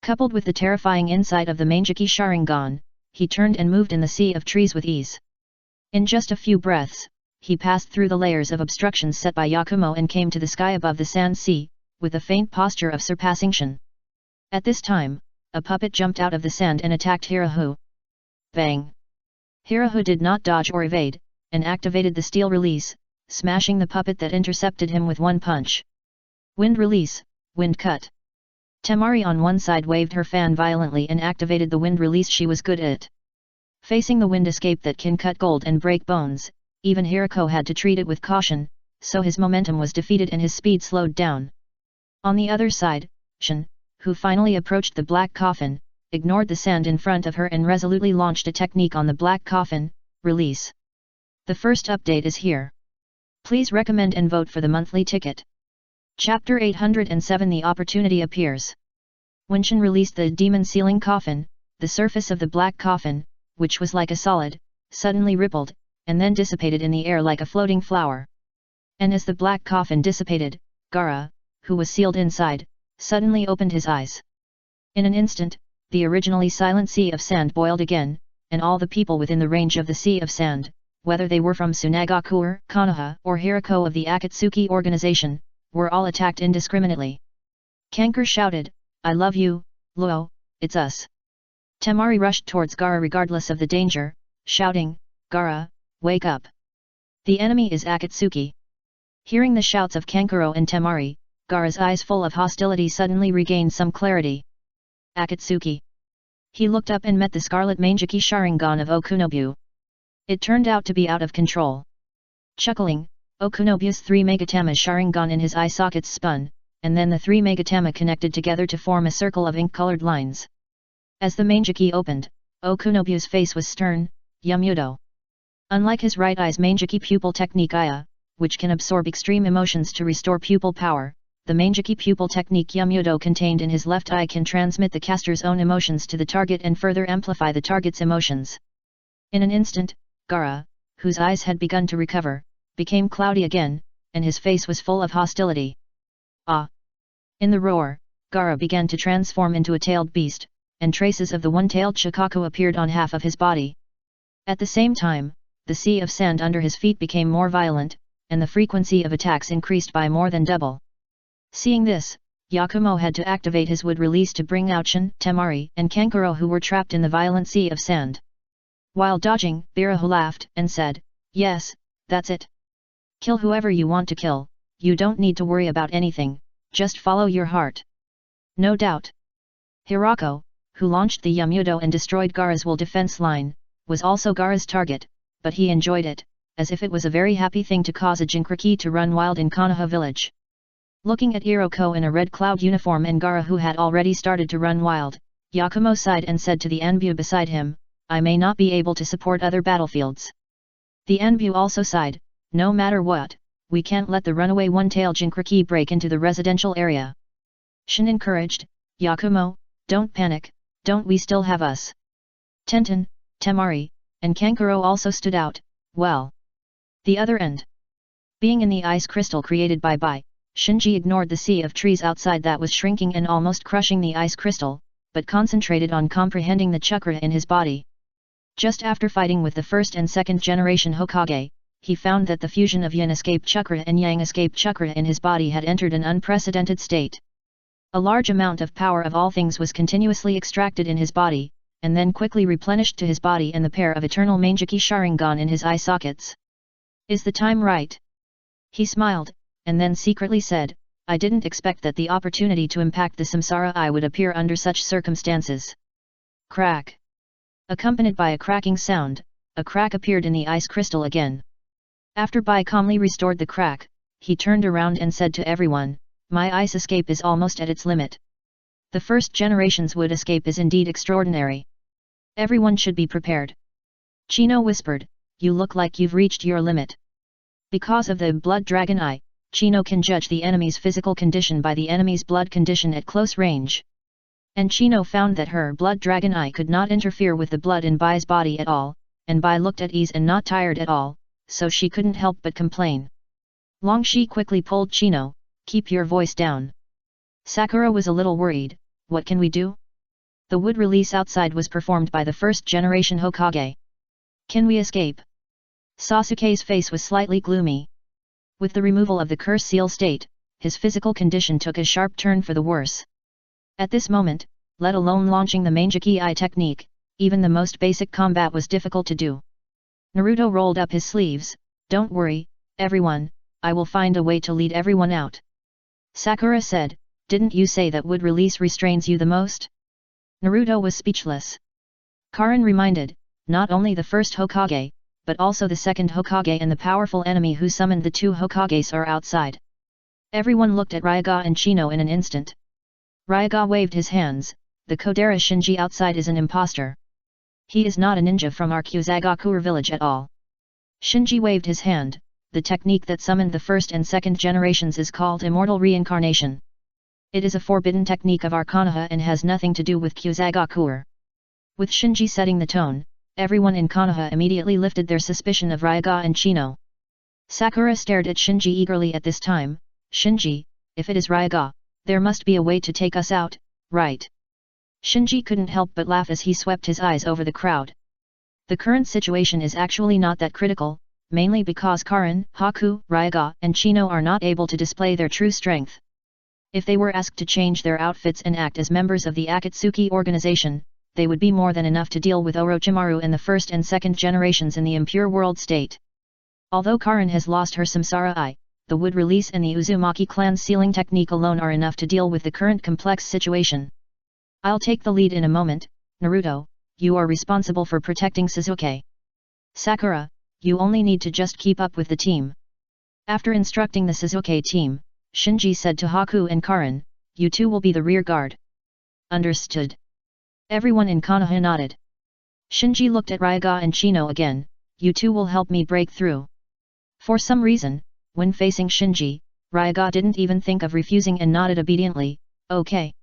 Coupled with the terrifying insight of the Mangeki Sharingan, he turned and moved in the sea of trees with ease. In just a few breaths, he passed through the layers of obstructions set by Yakumo and came to the sky above the sand sea, with a faint posture of surpassing Shin. At this time, a puppet jumped out of the sand and attacked Hirahu. Bang! Hirahu did not dodge or evade, and activated the steel release, smashing the puppet that intercepted him with one punch. Wind release, wind cut. Temari on one side waved her fan violently and activated the wind release she was good at. Facing the wind escape that can cut gold and break bones, even Hirako had to treat it with caution, so his momentum was defeated and his speed slowed down. On the other side, Shin, who finally approached the black coffin, ignored the sand in front of her and resolutely launched a technique on the black coffin, release. The first update is here. Please recommend and vote for the monthly ticket. Chapter 807 The Opportunity Appears. When Shin released the demon sealing coffin, the surface of the black coffin, which was like a solid, suddenly rippled, and then dissipated in the air like a floating flower. And as the black coffin dissipated, Gaara, who was sealed inside, suddenly opened his eyes. In an instant, the originally silent sea of sand boiled again, and all the people within the range of the sea of sand, whether they were from Tsunagakuer, Konoha, or Hirako of the Akatsuki organization, were all attacked indiscriminately. Kanker shouted, I love you, Luo, it's us. Temari rushed towards Gaara regardless of the danger, shouting, Gaara, wake up. The enemy is Akatsuki. Hearing the shouts of Kankuro and Temari, Gaara's eyes full of hostility suddenly regained some clarity. Akatsuki. He looked up and met the scarlet Mangeki Sharingan of Okunobu. It turned out to be out of control. Chuckling, Okunobu's 3 Megatama Sharingan in his eye sockets spun, and then the 3 Megatama connected together to form a circle of ink-colored lines. As the Mangeki opened, Okunobu's face was stern, Yumudo. Unlike his right eye's Mangeki pupil technique Aya, which can absorb extreme emotions to restore pupil power, the Manjiki pupil technique Yumyodo contained in his left eye can transmit the caster's own emotions to the target and further amplify the target's emotions. In an instant, Gaara, whose eyes had begun to recover, became cloudy again, and his face was full of hostility. Ah! In the roar, Gaara began to transform into a tailed beast, and traces of the one-tailed Shikaku appeared on half of his body. At the same time, the sea of sand under his feet became more violent, and the frequency of attacks increased by more than double. Seeing this, Yakumo had to activate his wood release to bring out Shin, Temari, and Kankuro, who were trapped in the violent sea of sand. While dodging, Birahu laughed, and said, "Yes, that's it. Kill whoever you want to kill, you don't need to worry about anything, just follow your heart." No doubt. Hirako, who launched the Yumyodo and destroyed Gaara's wool defense line, was also Gaara's target, but he enjoyed it, as if it was a very happy thing to cause a Jinkriki to run wild in Konoha village. Looking at Iroko in a red cloud uniform and Gaara, who had already started to run wild, Yakumo sighed and said to the Anbu beside him, "I may not be able to support other battlefields." The Anbu also sighed, "No matter what, we can't let the runaway one-tailed Jinkriki break into the residential area." Shin encouraged, "Yakumo, don't panic, don't we still have us?" Tenten, Temari, and Kankuro also stood out, "Well. The other end." Being in the ice crystal created by Bai, Shinji ignored the sea of trees outside that was shrinking and almost crushing the ice crystal, but concentrated on comprehending the chakra in his body. Just after fighting with the first and second generation Hokage, he found that the fusion of Yin escape chakra and Yang escape chakra in his body had entered an unprecedented state. A large amount of power of all things was continuously extracted in his body, and then quickly replenished to his body and the pair of eternal Manjiki Sharingan in his eye sockets. "Is the time right?" He smiled, and then secretly said, "I didn't expect that the opportunity to impact the Samsara Eye would appear under such circumstances." Crack! Accompanied by a cracking sound, a crack appeared in the ice crystal again. After Bai calmly restored the crack, he turned around and said to everyone, "My ice escape is almost at its limit. The first generation's wood escape is indeed extraordinary. Everyone should be prepared." Chino whispered, "You look like you've reached your limit." Because of the blood dragon eye, Chino can judge the enemy's physical condition by the enemy's blood condition at close range. And Chino found that her blood dragon eye could not interfere with the blood in Bai's body at all, and Bai looked at ease and not tired at all, so she couldn't help but complain. Longshi quickly pulled Chino, "Keep your voice down." Sakura was a little worried, "What can we do?" The wood release outside was performed by the first generation Hokage. "Can we escape?" Sasuke's face was slightly gloomy. With the removal of the curse seal state, his physical condition took a sharp turn for the worse. At this moment, let alone launching the Manjiki Eye technique, even the most basic combat was difficult to do. Naruto rolled up his sleeves, "Don't worry, everyone, I will find a way to lead everyone out." Sakura said, "Didn't you say that wood release restrains you the most?" Naruto was speechless. Karin reminded, "Not only the first Hokage, but also the second Hokage and the powerful enemy who summoned the two Hokages are outside." Everyone looked at Ryaga and Chino in an instant. Ryaga waved his hands, "The Kodera Shinji outside is an impostor. He is not a ninja from our Kyuzagakuer village at all." Shinji waved his hand, "The technique that summoned the first and second generations is called immortal reincarnation. It is a forbidden technique of our Konoha and has nothing to do with Kyuzagakuer." With Shinji setting the tone, everyone in Konoha immediately lifted their suspicion of Ryaga and Chino. Sakura stared at Shinji eagerly at this time, "Shinji, if it is Ryaga, there must be a way to take us out, right?" Shinji couldn't help but laugh as he swept his eyes over the crowd. The current situation is actually not that critical, mainly because Karin, Haku, Ryaga, and Chino are not able to display their true strength. If they were asked to change their outfits and act as members of the Akatsuki organization, they would be more than enough to deal with Orochimaru and the first and second generations in the impure world state. Although Karin has lost her Samsara Eye, the wood release and the Uzumaki clan's sealing technique alone are enough to deal with the current complex situation. "I'll take the lead in a moment, Naruto, you are responsible for protecting Sasuke. Sakura, you only need to just keep up with the team." After instructing the Sasuke team, Shinji said to Haku and Karin, "You two will be the rear guard." "Understood." Everyone in Konoha nodded. Shinji looked at Ryaga and Chino again, "You two will help me break through." For some reason, when facing Shinji, Ryoga didn't even think of refusing and nodded obediently, okay.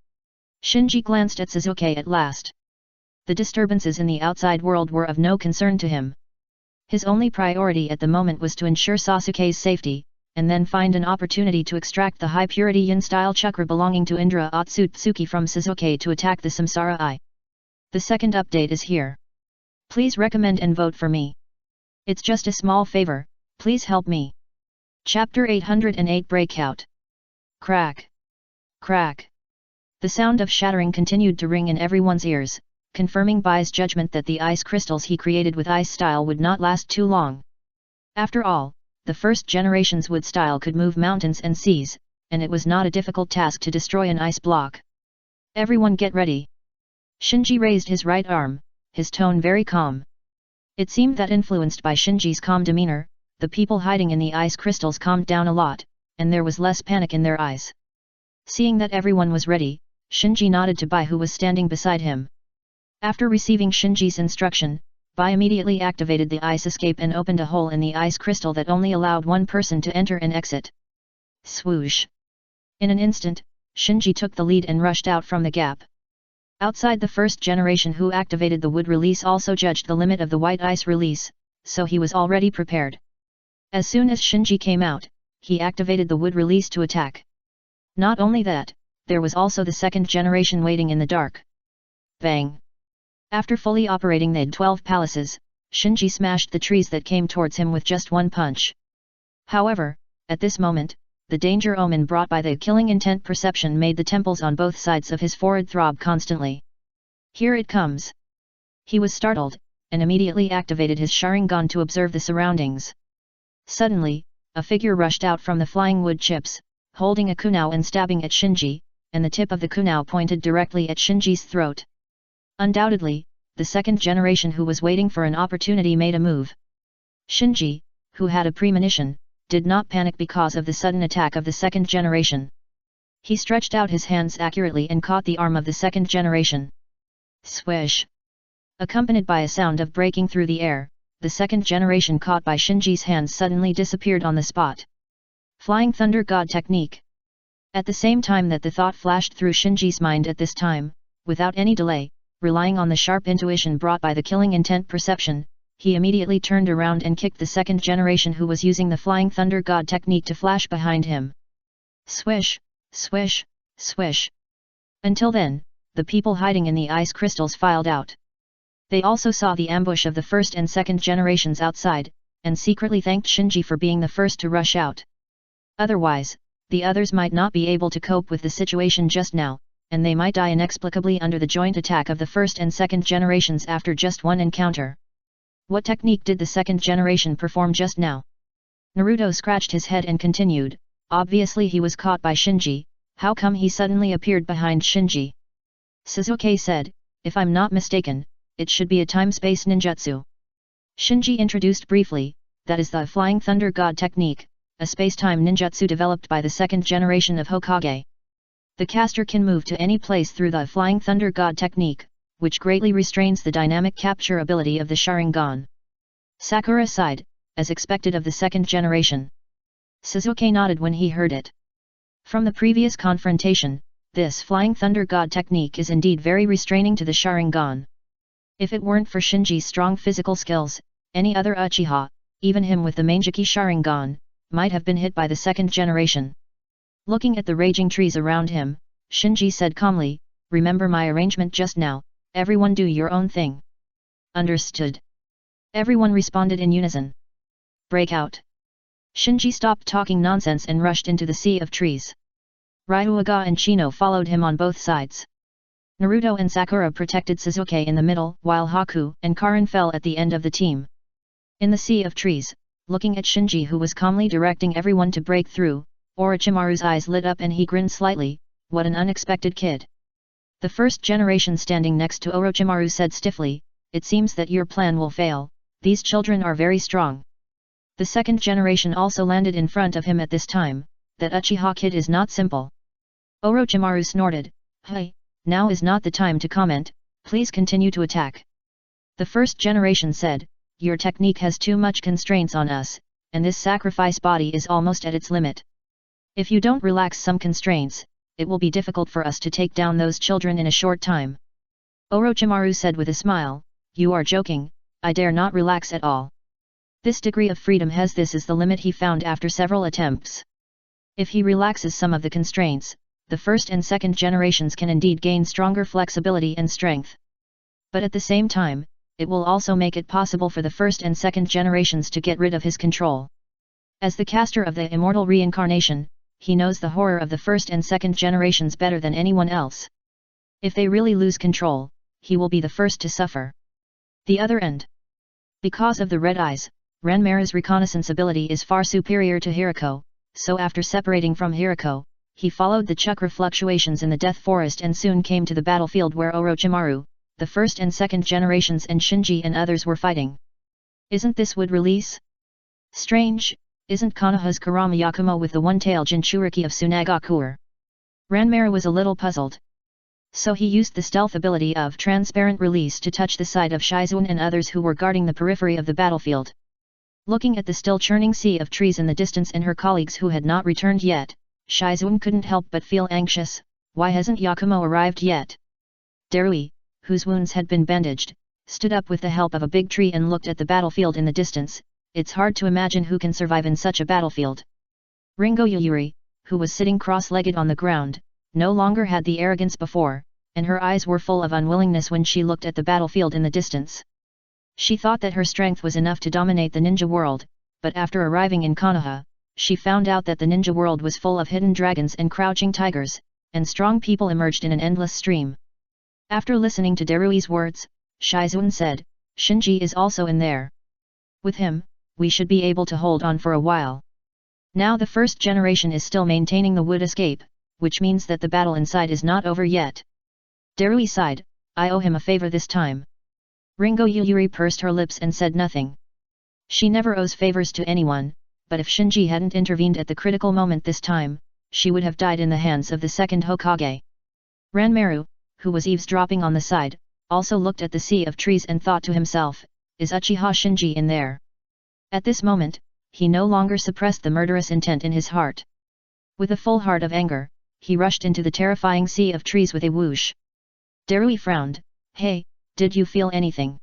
Shinji glanced at Sasuke at last. The disturbances in the outside world were of no concern to him. His only priority at the moment was to ensure Sasuke's safety, and then find an opportunity to extract the high-purity yin-style chakra belonging to Indra Otsutsuki from Sasuke to attack the Samsara Eye. The second update is here. Please recommend and vote for me. It's just a small favor, please help me. Chapter 808 Breakout. Crack. Crack. The sound of shattering continued to ring in everyone's ears, confirming Bai's judgment that the ice crystals he created with ice style would not last too long. After all, the first generation's wood style could move mountains and seas, and it was not a difficult task to destroy an ice block. Everyone get ready. Shinji raised his right arm, his tone very calm. It seemed that influenced by Shinji's calm demeanor, the people hiding in the ice crystals calmed down a lot, and there was less panic in their eyes. Seeing that everyone was ready, Shinji nodded to Bai who was standing beside him. After receiving Shinji's instruction, Bai immediately activated the ice escape and opened a hole in the ice crystal that only allowed one person to enter and exit. Swoosh! In an instant, Shinji took the lead and rushed out from the gap. Outside, the first generation who activated the wood release also judged the limit of the white ice release, so he was already prepared. As soon as Shinji came out, he activated the wood release to attack. Not only that, there was also the second generation waiting in the dark. Bang! After fully operating the 12 palaces, Shinji smashed the trees that came towards him with just one punch. However, at this moment, the danger omen brought by the killing intent perception made the temples on both sides of his forehead throb constantly. Here it comes! He was startled, and immediately activated his Sharingan to observe the surroundings. Suddenly, a figure rushed out from the flying wood chips, holding a kunai and stabbing at Shinji, and the tip of the kunai pointed directly at Shinji's throat. Undoubtedly, the second generation who was waiting for an opportunity made a move. Shinji, who had a premonition, did not panic because of the sudden attack of the second generation. He stretched out his hands accurately and caught the arm of the second generation. Swish! Accompanied by a sound of breaking through the air, the second generation caught by Shinji's hands suddenly disappeared on the spot. Flying Thunder God Technique. At the same time that the thought flashed through Shinji's mind at this time, without any delay, relying on the sharp intuition brought by the killing intent perception, he immediately turned around and kicked the second generation who was using the Flying Thunder God technique to flash behind him. Swish, swish, swish. Until then, the people hiding in the ice crystals filed out. They also saw the ambush of the first and second generations outside, and secretly thanked Shinji for being the first to rush out. Otherwise, the others might not be able to cope with the situation just now, and they might die inexplicably under the joint attack of the first and second generations after just one encounter. What technique did the second generation perform just now? Naruto scratched his head and continued, obviously he was caught by Shinji, how come he suddenly appeared behind Shinji? Sasuke said, if I'm not mistaken, it should be a time-space ninjutsu. Shinji introduced briefly, that is the Flying Thunder God technique, a space-time ninjutsu developed by the second generation of Hokage. The caster can move to any place through the Flying Thunder God technique, which greatly restrains the dynamic capture ability of the Sharingan. Sakura sighed, as expected of the second generation. Sasuke nodded when he heard it. From the previous confrontation, this Flying Thunder God technique is indeed very restraining to the Sharingan. If it weren't for Shinji's strong physical skills, any other Uchiha, even him with the Manjiki Sharingan, might have been hit by the second generation. Looking at the raging trees around him, Shinji said calmly, remember my arrangement just now, everyone do your own thing. Understood. Everyone responded in unison. Breakout. Shinji stopped talking nonsense and rushed into the sea of trees. Ryuga and Chino followed him on both sides. Naruto and Sakura protected Sasuke in the middle, while Haku and Karin fell at the end of the team. In the sea of trees, looking at Shinji who was calmly directing everyone to break through, Orochimaru's eyes lit up and he grinned slightly, what an unexpected kid. The first generation standing next to Orochimaru said stiffly, it seems that your plan will fail, these children are very strong. The second generation also landed in front of him at this time, that Uchiha kid is not simple. Orochimaru snorted, hey, now is not the time to comment, please continue to attack. The first generation said, your technique has too much constraints on us, and this sacrifice body is almost at its limit. If you don't relax some constraints, it will be difficult for us to take down those children in a short time. Orochimaru said with a smile, "You are joking, I dare not relax at all." This degree of freedom has this is the limit he found after several attempts. If he relaxes some of the constraints, the first and second generations can indeed gain stronger flexibility and strength. But at the same time, it will also make it possible for the first and second generations to get rid of his control. As the caster of the immortal reincarnation, he knows the horror of the first and second generations better than anyone else. If they really lose control, he will be the first to suffer. The other end. Because of the red eyes, Ranmara's reconnaissance ability is far superior to Hirako, so after separating from Hirako, he followed the chakra fluctuations in the Death Forest and soon came to the battlefield where Orochimaru, the first and second generations and Shinji and others were fighting. Isn't this wood release? Strange, isn't Konoha's Kurama Yakumo with the one-tail Jinchuriki of Tsunagakuer? Ranmara was a little puzzled. So he used the stealth ability of transparent release to touch the side of Shizuan and others who were guarding the periphery of the battlefield. Looking at the still churning sea of trees in the distance and her colleagues who had not returned yet, Shizuan couldn't help but feel anxious. Why hasn't Yakumo arrived yet? Darui, whose wounds had been bandaged, stood up with the help of a big tree and looked at the battlefield in the distance. It's hard to imagine who can survive in such a battlefield. Ringo Yuyuri, who was sitting cross-legged on the ground, no longer had the arrogance before, and her eyes were full of unwillingness when she looked at the battlefield in the distance. She thought that her strength was enough to dominate the ninja world, but after arriving in Konoha, she found out that the ninja world was full of hidden dragons and crouching tigers, and strong people emerged in an endless stream. After listening to Darui's words, Shizuan said, "Shinji is also in there. With him, we should be able to hold on for a while." Now the first generation is still maintaining the wood escape, which means that the battle inside is not over yet. Darui sighed, "I owe him a favor this time." Ringo Yuyuri pursed her lips and said nothing. She never owes favors to anyone, but if Shinji hadn't intervened at the critical moment this time, she would have died in the hands of the second Hokage. Ranmaru, who was eavesdropping on the side, also looked at the sea of trees and thought to himself, "Is Uchiha Shinji in there?" At this moment, he no longer suppressed the murderous intent in his heart. With a full heart of anger, he rushed into the terrifying sea of trees with a whoosh. Darui frowned, "Hey, did you feel anything?"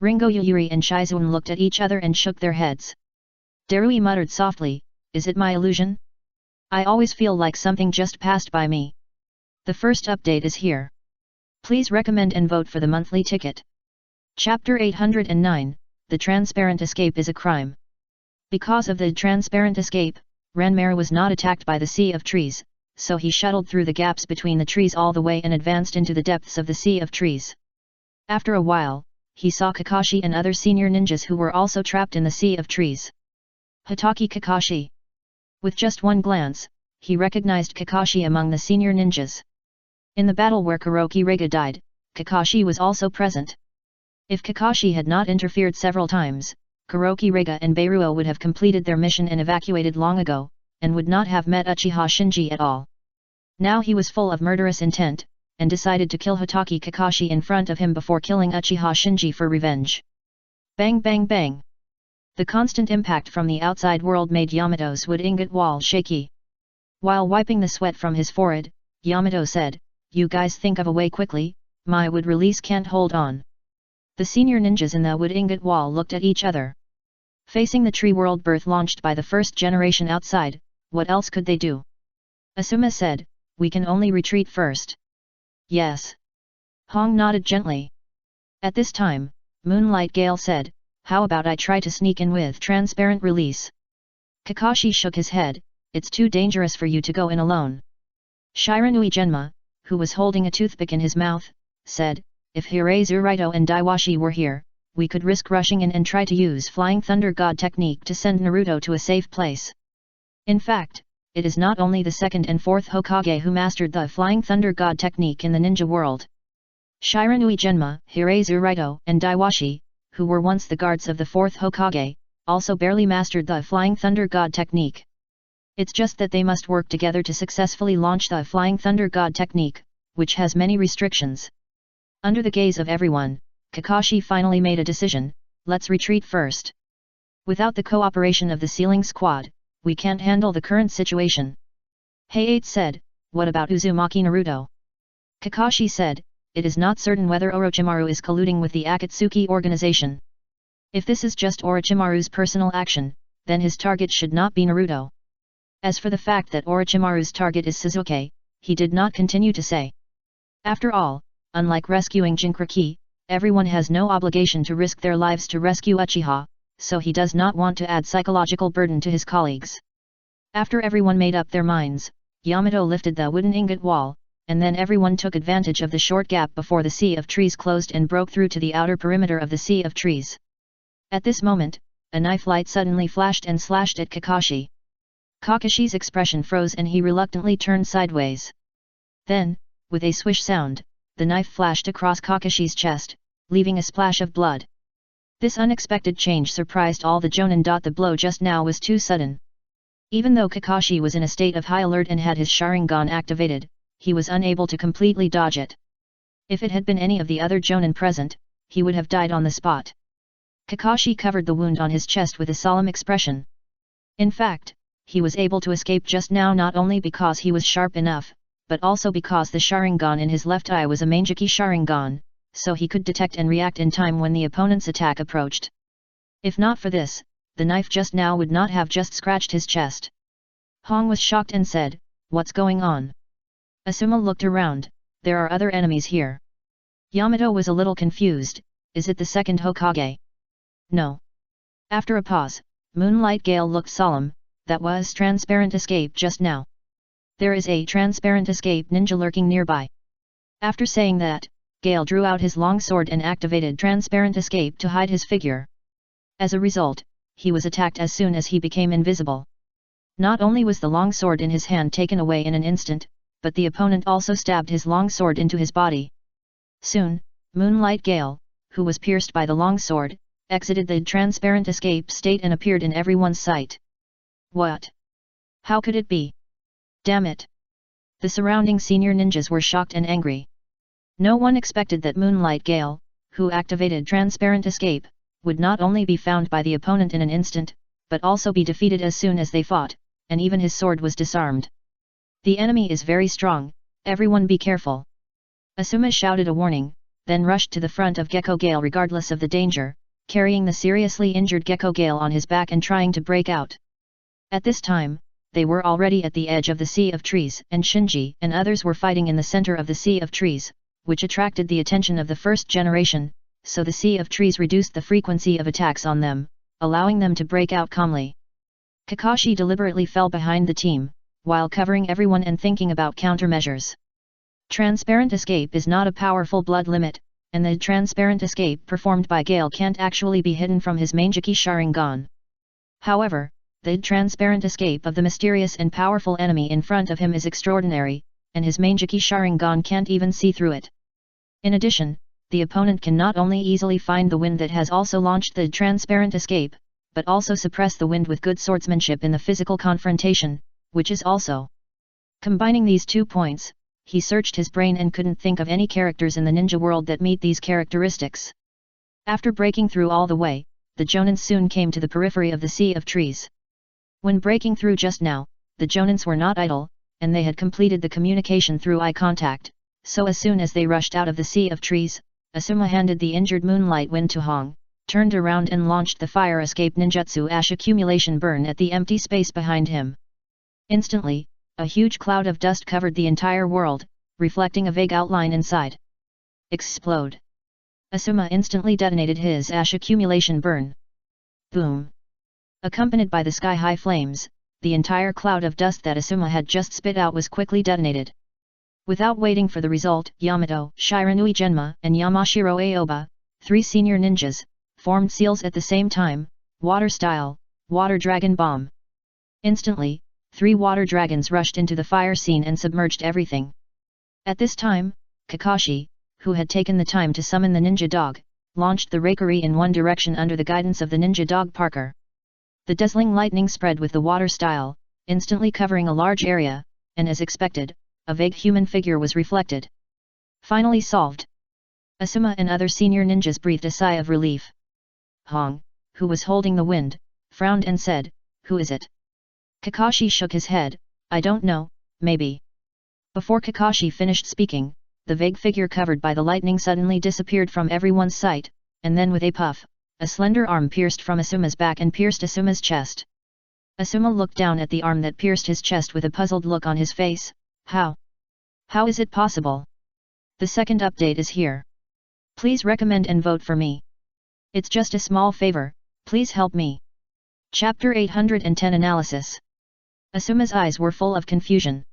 Ringo Yuyuri and Shizuan looked at each other and shook their heads. Darui muttered softly, "Is it my illusion? I always feel like something just passed by me." The first update is here. Please recommend and vote for the monthly ticket. Chapter 809, The Transparent Escape is a Crime. Because of the transparent escape, Ranmara was not attacked by the sea of trees, so he shuttled through the gaps between the trees all the way and advanced into the depths of the sea of trees. After a while, he saw Kakashi and other senior ninjas who were also trapped in the sea of trees. Hatake Kakashi. With just one glance, he recognized Kakashi among the senior ninjas. In the battle where Kuroki Rega died, Kakashi was also present. If Kakashi had not interfered several times, Kuroki Rega and Beiruo would have completed their mission and evacuated long ago, and would not have met Uchiha Shinji at all. Now he was full of murderous intent, and decided to kill Hatake Kakashi in front of him before killing Uchiha Shinji for revenge. Bang bang bang! The constant impact from the outside world made Yamato's wood ingot wall shaky. While wiping the sweat from his forehead, Yamato said, "You guys think of a way quickly, my wood release can't hold on." The senior ninjas in the wood ingot wall looked at each other. Facing the tree world birth launched by the first generation outside, what else could they do? Asuma said, "We can only retreat first." "Yes." Hong nodded gently. At this time, Moonlight Gale said, "How about I try to sneak in with transparent release?" Kakashi shook his head, "It's too dangerous for you to go in alone." Shiranui Genma, who was holding a toothpick in his mouth, said, "If Hirei and Daiwashi were here, we could risk rushing in and try to use Flying Thunder God technique to send Naruto to a safe place. In fact, it is not only the second and fourth Hokage who mastered the Flying Thunder God technique in the ninja world. Shiranui Genma, Hirei and Daiwashi, who were once the guards of the fourth Hokage, also barely mastered the Flying Thunder God technique. It's just that they must work together to successfully launch the Flying Thunder God technique, which has many restrictions. Under the gaze of everyone, Kakashi finally made a decision, "Let's retreat first. Without the cooperation of the Sealing Squad, we can't handle the current situation." Heiate said, "What about Uzumaki Naruto?" Kakashi said, "It is not certain whether Orochimaru is colluding with the Akatsuki organization. If this is just Orochimaru's personal action, then his target should not be Naruto. As for the fact that Orochimaru's target is Sasuke," he did not continue to say. After all, unlike rescuing Jinchuriki, everyone has no obligation to risk their lives to rescue Uchiha, so he does not want to add psychological burden to his colleagues. After everyone made up their minds, Yamato lifted the wooden ingot wall, and then everyone took advantage of the short gap before the sea of trees closed and broke through to the outer perimeter of the sea of trees. At this moment, a knife light suddenly flashed and slashed at Kakashi. Kakashi's expression froze and he reluctantly turned sideways. Then, with a swish sound, the knife flashed across Kakashi's chest, leaving a splash of blood. This unexpected change surprised all the Jonin. The blow just now was too sudden. Even though Kakashi was in a state of high alert and had his Sharingan activated, he was unable to completely dodge it. If it had been any of the other Jonin present, he would have died on the spot. Kakashi covered the wound on his chest with a solemn expression. In fact, he was able to escape just now not only because he was sharp enough, but also because the Sharingan in his left eye was a Mangeki Sharingan, so he could detect and react in time when the opponent's attack approached. If not for this, the knife just now would not have just scratched his chest. Hong was shocked and said, "What's going on?" Asuma looked around, "There are other enemies here." Yamato was a little confused, "Is it the second Hokage?" "No." After a pause, Moonlight Gale looked solemn, "That was Transparent Escape just now. There is a Transparent Escape ninja lurking nearby." After saying that, Gale drew out his long sword and activated Transparent Escape to hide his figure. As a result, he was attacked as soon as he became invisible. Not only was the long sword in his hand taken away in an instant, but the opponent also stabbed his long sword into his body. Soon, Moonlight Gale, who was pierced by the long sword, exited the Transparent Escape state and appeared in everyone's sight. What? How could it be? Damn it! The surrounding senior ninjas were shocked and angry. No one expected that Moonlight Gale, who activated Transparent Escape, would not only be found by the opponent in an instant, but also be defeated as soon as they fought, and even his sword was disarmed. "The enemy is very strong, everyone be careful." Asuma shouted a warning, then rushed to the front of Gecko Gale regardless of the danger, carrying the seriously injured Gecko Gale on his back and trying to break out. At this time, they were already at the edge of the Sea of Trees and Shinji and others were fighting in the center of the Sea of Trees, which attracted the attention of the first generation, so the Sea of Trees reduced the frequency of attacks on them, allowing them to break out calmly. Kakashi deliberately fell behind the team, while covering everyone and thinking about countermeasures. Transparent Escape is not a powerful blood limit, and the Transparent Escape performed by Gale can't actually be hidden from his Mangeki Sharingan. However, the Transparent Escape of the mysterious and powerful enemy in front of him is extraordinary, and his Mangeki Sharingan can't even see through it. In addition, the opponent can not only easily find the wind that has also launched the Transparent Escape, but also suppress the wind with good swordsmanship in the physical confrontation, which is also. Combining these 2 points, he searched his brain and couldn't think of any characters in the ninja world that meet these characteristics. After breaking through all the way, the Jonins soon came to the periphery of the Sea of Trees. When breaking through just now, the Jonins were not idle, and they had completed the communication through eye contact, so as soon as they rushed out of the Sea of Trees, Asuma handed the injured Moonlight Wind to Hong, turned around and launched the Fire Escape Ninjutsu Ash Accumulation Burn at the empty space behind him. Instantly, a huge cloud of dust covered the entire world, reflecting a vague outline inside. Explode! Asuma instantly detonated his Ash Accumulation Burn. Boom! Accompanied by the sky-high flames, the entire cloud of dust that Asuma had just spit out was quickly detonated. Without waiting for the result, Yamato, Shiranui Genma, and Yamashiro Aoba, 3 senior ninjas, formed seals at the same time, water style, Water Dragon Bomb. Instantly, 3 water dragons rushed into the fire scene and submerged everything. At this time, Kakashi, who had taken the time to summon the ninja dog, launched the Reikari in one direction under the guidance of the ninja dog Parker. The dazzling lightning spread with the water style, instantly covering a large area, and as expected, a vague human figure was reflected. Finally solved. Asuma and other senior ninjas breathed a sigh of relief. Hong, who was holding the wind, frowned and said, "Who is it?" Kakashi shook his head, "I don't know, maybe. Before Kakashi finished speaking, the vague figure covered by the lightning suddenly disappeared from everyone's sight, and then with a puff, a slender arm pierced from Asuma's back and pierced Asuma's chest. Asuma looked down at the arm that pierced his chest with a puzzled look on his face. How? How is it possible? The second update is here. Please recommend and vote for me. It's just a small favor, please help me. Chapter 810 Analysis. Asuma's eyes were full of confusion.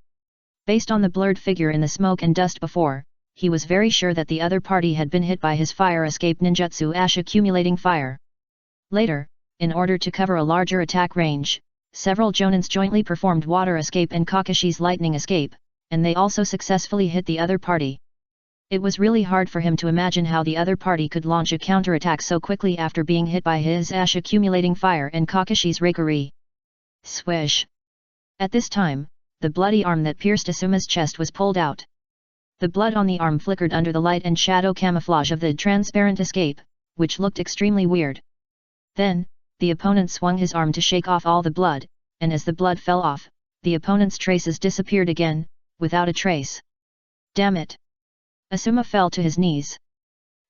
Based on the blurred figure in the smoke and dust before, he was very sure that the other party had been hit by his fire escape ninjutsu ash accumulating fire. Later, in order to cover a larger attack range, several jonins jointly performed water escape and Kakashi's lightning escape, and they also successfully hit the other party. It was really hard for him to imagine how the other party could launch a counterattack so quickly after being hit by his ash accumulating fire and Kakashi's rakery. Swish! At this time, the bloody arm that pierced Asuma's chest was pulled out. The blood on the arm flickered under the light and shadow camouflage of the transparent escape, which looked extremely weird. Then, the opponent swung his arm to shake off all the blood, and as the blood fell off, the opponent's traces disappeared again, without a trace. Damn it! Asuma fell to his knees.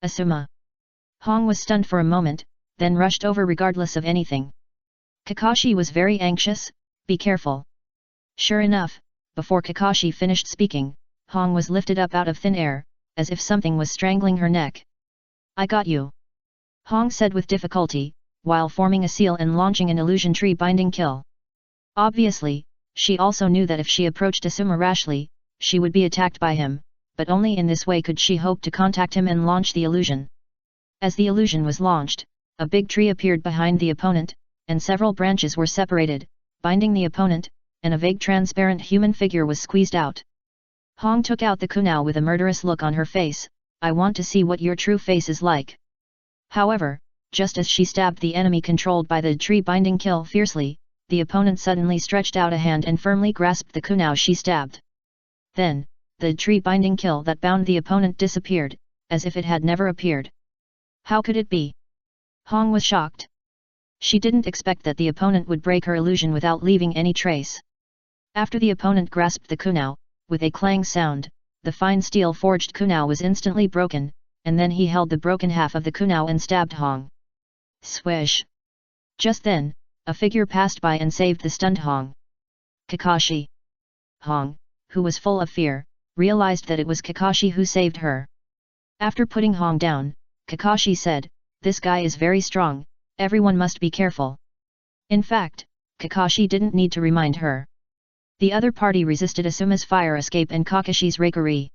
Asuma! Hong was stunned for a moment, then rushed over regardless of anything. Kakashi was very anxious, be careful. Sure enough, before Kakashi finished speaking, Hong was lifted up out of thin air, as if something was strangling her neck. I got you. Hong said with difficulty, while forming a seal and launching an illusion tree binding kill. Obviously, she also knew that if she approached Asuma rashly, she would be attacked by him, but only in this way could she hope to contact him and launch the illusion. As the illusion was launched, a big tree appeared behind the opponent, and several branches were separated, binding the opponent, and a vague transparent human figure was squeezed out. Hong took out the kunai with a murderous look on her face. I want to see what your true face is like. However, just as she stabbed the enemy controlled by the tree binding kill fiercely, the opponent suddenly stretched out a hand and firmly grasped the kunai she stabbed. Then, the tree binding kill that bound the opponent disappeared, as if it had never appeared. How could it be? Hong was shocked. She didn't expect that the opponent would break her illusion without leaving any trace. After the opponent grasped the kunai, with a clang sound, the fine steel-forged kunai was instantly broken, and then he held the broken half of the kunai and stabbed Hong. Swish! Just then, a figure passed by and saved the stunned Hong. Kakashi! Hong, who was full of fear, realized that it was Kakashi who saved her. After putting Hong down, Kakashi said, "This guy is very strong, everyone must be careful." In fact, Kakashi didn't need to remind her. The other party resisted Asuma's fire escape and Kakashi's rakery.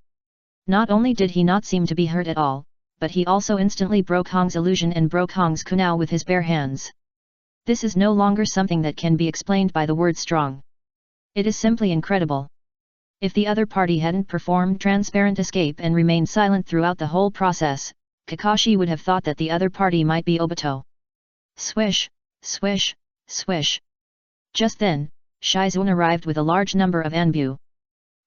Not only did he not seem to be hurt at all, but he also instantly broke Hong's illusion and broke Hong's kunai with his bare hands. This is no longer something that can be explained by the word strong. It is simply incredible. If the other party hadn't performed transparent escape and remained silent throughout the whole process, Kakashi would have thought that the other party might be Obito. Swish, swish, swish. Just then, Shizune arrived with a large number of Anbu.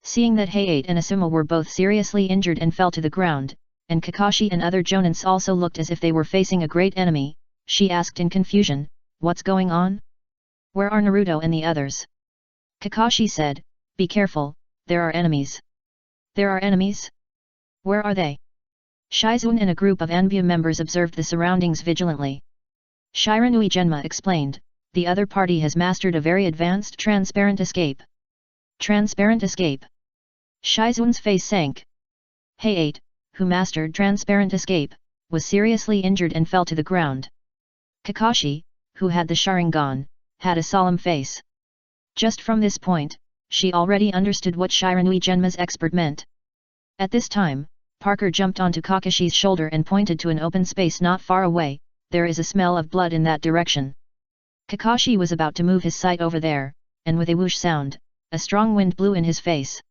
Seeing that Hayate and Asuma were both seriously injured and fell to the ground, and Kakashi and other jonins also looked as if they were facing a great enemy, she asked in confusion, "What's going on? Where are Naruto and the others?" Kakashi said, "Be careful, there are enemies." "There are enemies? Where are they?" Shizune and a group of Anbu members observed the surroundings vigilantly. Shiranui Genma explained, "The other party has mastered a very advanced transparent escape." Transparent escape? Shizune's face sank. Hayate, who mastered transparent escape, was seriously injured and fell to the ground. Kakashi, who had the Sharingan, had a solemn face. Just from this point, she already understood what Shiranui Genma's expert meant. At this time, Parker jumped onto Kakashi's shoulder and pointed to an open space not far away. "There is a smell of blood in that direction." Kakashi was about to move his sight over there, and with a whoosh sound, a strong wind blew in his face.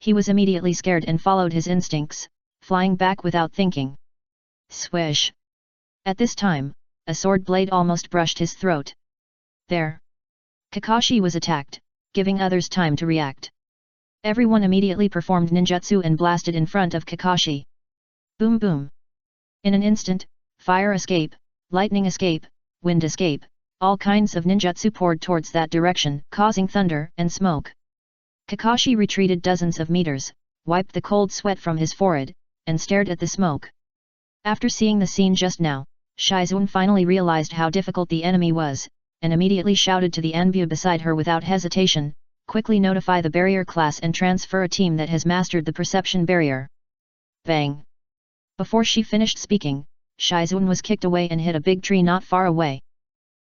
He was immediately scared and followed his instincts, flying back without thinking. Swish! At this time, a sword blade almost brushed his throat. There! Kakashi was attacked, giving others time to react. Everyone immediately performed ninjutsu and blasted in front of Kakashi. Boom boom! In an instant, fire escape, lightning escape, wind escape, all kinds of ninjutsu poured towards that direction, causing thunder and smoke. Kakashi retreated dozens of meters, wiped the cold sweat from his forehead, and stared at the smoke. After seeing the scene just now, Shizune finally realized how difficult the enemy was, and immediately shouted to the Anbu beside her without hesitation, "Quickly notify the barrier class and transfer a team that has mastered the perception barrier." Bang! Before she finished speaking, Shizune was kicked away and hit a big tree not far away.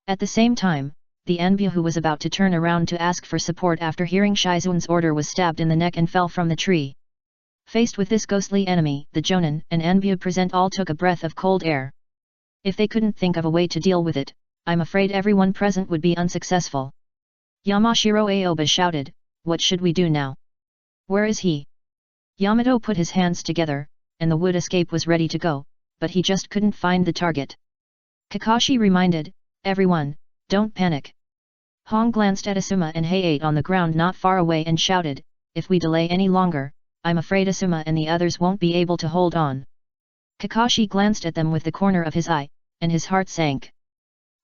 At the same time, the Anbu who was about to turn around to ask for support after hearing Shizune's order was stabbed in the neck and fell from the tree. Faced with this ghostly enemy, the Jonin and Anbu present all took a breath of cold air. If they couldn't think of a way to deal with it, I'm afraid everyone present would be unsuccessful. Yamashiro Aoba shouted, "What should we do now? Where is he?" Yamato put his hands together, and the wood escape was ready to go, but he just couldn't find the target. Kakashi reminded, "Everyone, don't panic." Hong glanced at Asuma and Hayate on the ground not far away and shouted, "If we delay any longer, I'm afraid Asuma and the others won't be able to hold on." Kakashi glanced at them with the corner of his eye, and his heart sank.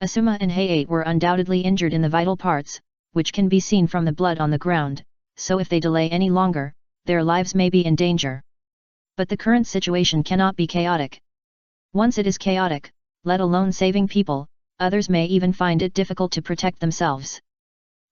Asuma and Hayate were undoubtedly injured in the vital parts, which can be seen from the blood on the ground, so if they delay any longer, their lives may be in danger. But the current situation cannot be chaotic. Once it is chaotic, let alone saving people, others may even find it difficult to protect themselves.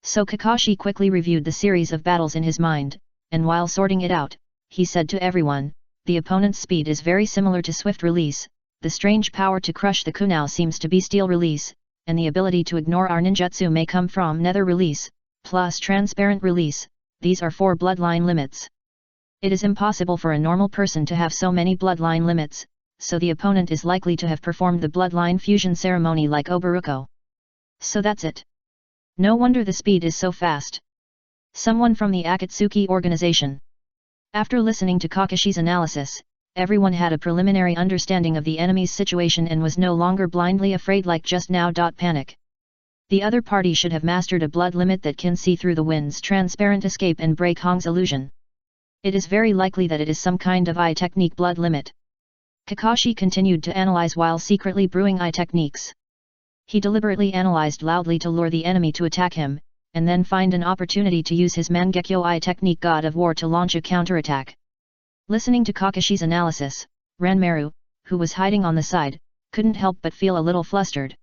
So Kakashi quickly reviewed the series of battles in his mind, and while sorting it out, he said to everyone, "The opponent's speed is very similar to swift release, the strange power to crush the kunao seems to be steel release, and the ability to ignore our ninjutsu may come from nether release, plus transparent release, these are 4 bloodline limits. It is impossible for a normal person to have so many bloodline limits, so the opponent is likely to have performed the bloodline fusion ceremony like Obaruko. So that's it. No wonder the speed is so fast." Someone from the Akatsuki organization. After listening to Kakashi's analysis, everyone had a preliminary understanding of the enemy's situation and was no longer blindly afraid like just now. Panic. The other party should have mastered a blood limit that can see through the wind's transparent escape and break Hong's illusion. It is very likely that it is some kind of eye technique blood limit. Kakashi continued to analyze while secretly brewing eye techniques. He deliberately analyzed loudly to lure the enemy to attack him, and then find an opportunity to use his Mangekyo eye technique God of War to launch a counterattack. Listening to Kakashi's analysis, Ranmaru, who was hiding on the side, couldn't help but feel a little flustered.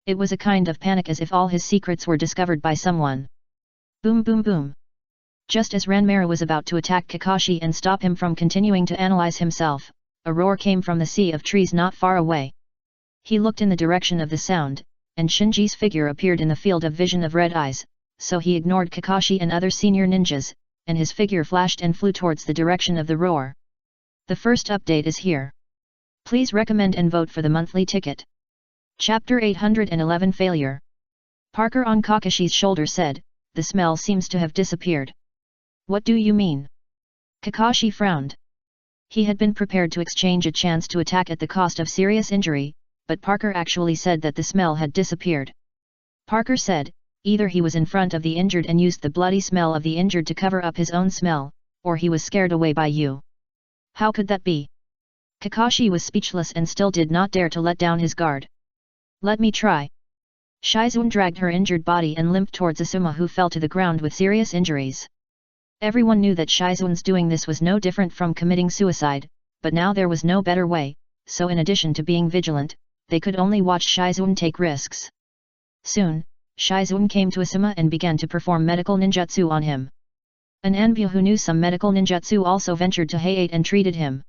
It was a kind of panic as if all his secrets were discovered by someone. Boom boom boom. Just as Ranmaru was about to attack Kakashi and stop him from continuing to analyze himself, a roar came from the sea of trees not far away. He looked in the direction of the sound, and Shinji's figure appeared in the field of vision of red eyes, so he ignored Kakashi and other senior ninjas, and his figure flashed and flew towards the direction of the roar. The first update is here. Please recommend and vote for the monthly ticket. Chapter 811 Failure. Parker on Kakashi's shoulder said, "The smell seems to have disappeared." "What do you mean?" Kakashi frowned. He had been prepared to exchange a chance to attack at the cost of serious injury, but Parker actually said that the smell had disappeared. Parker said, either he was in front of the injured and used the bloody smell of the injured to cover up his own smell, or he was scared away by you. How could that be? Kakashi was speechless and still did not dare to let down his guard. "Let me try." Shizune dragged her injured body and limped towards Asuma, who fell to the ground with serious injuries. Everyone knew that Shizune's doing this was no different from committing suicide, but now there was no better way, so in addition to being vigilant, they could only watch Shizune take risks. Soon, Shizune came to Asuma and began to perform medical ninjutsu on him. An Anbu who knew some medical ninjutsu also ventured to Hayate and treated him.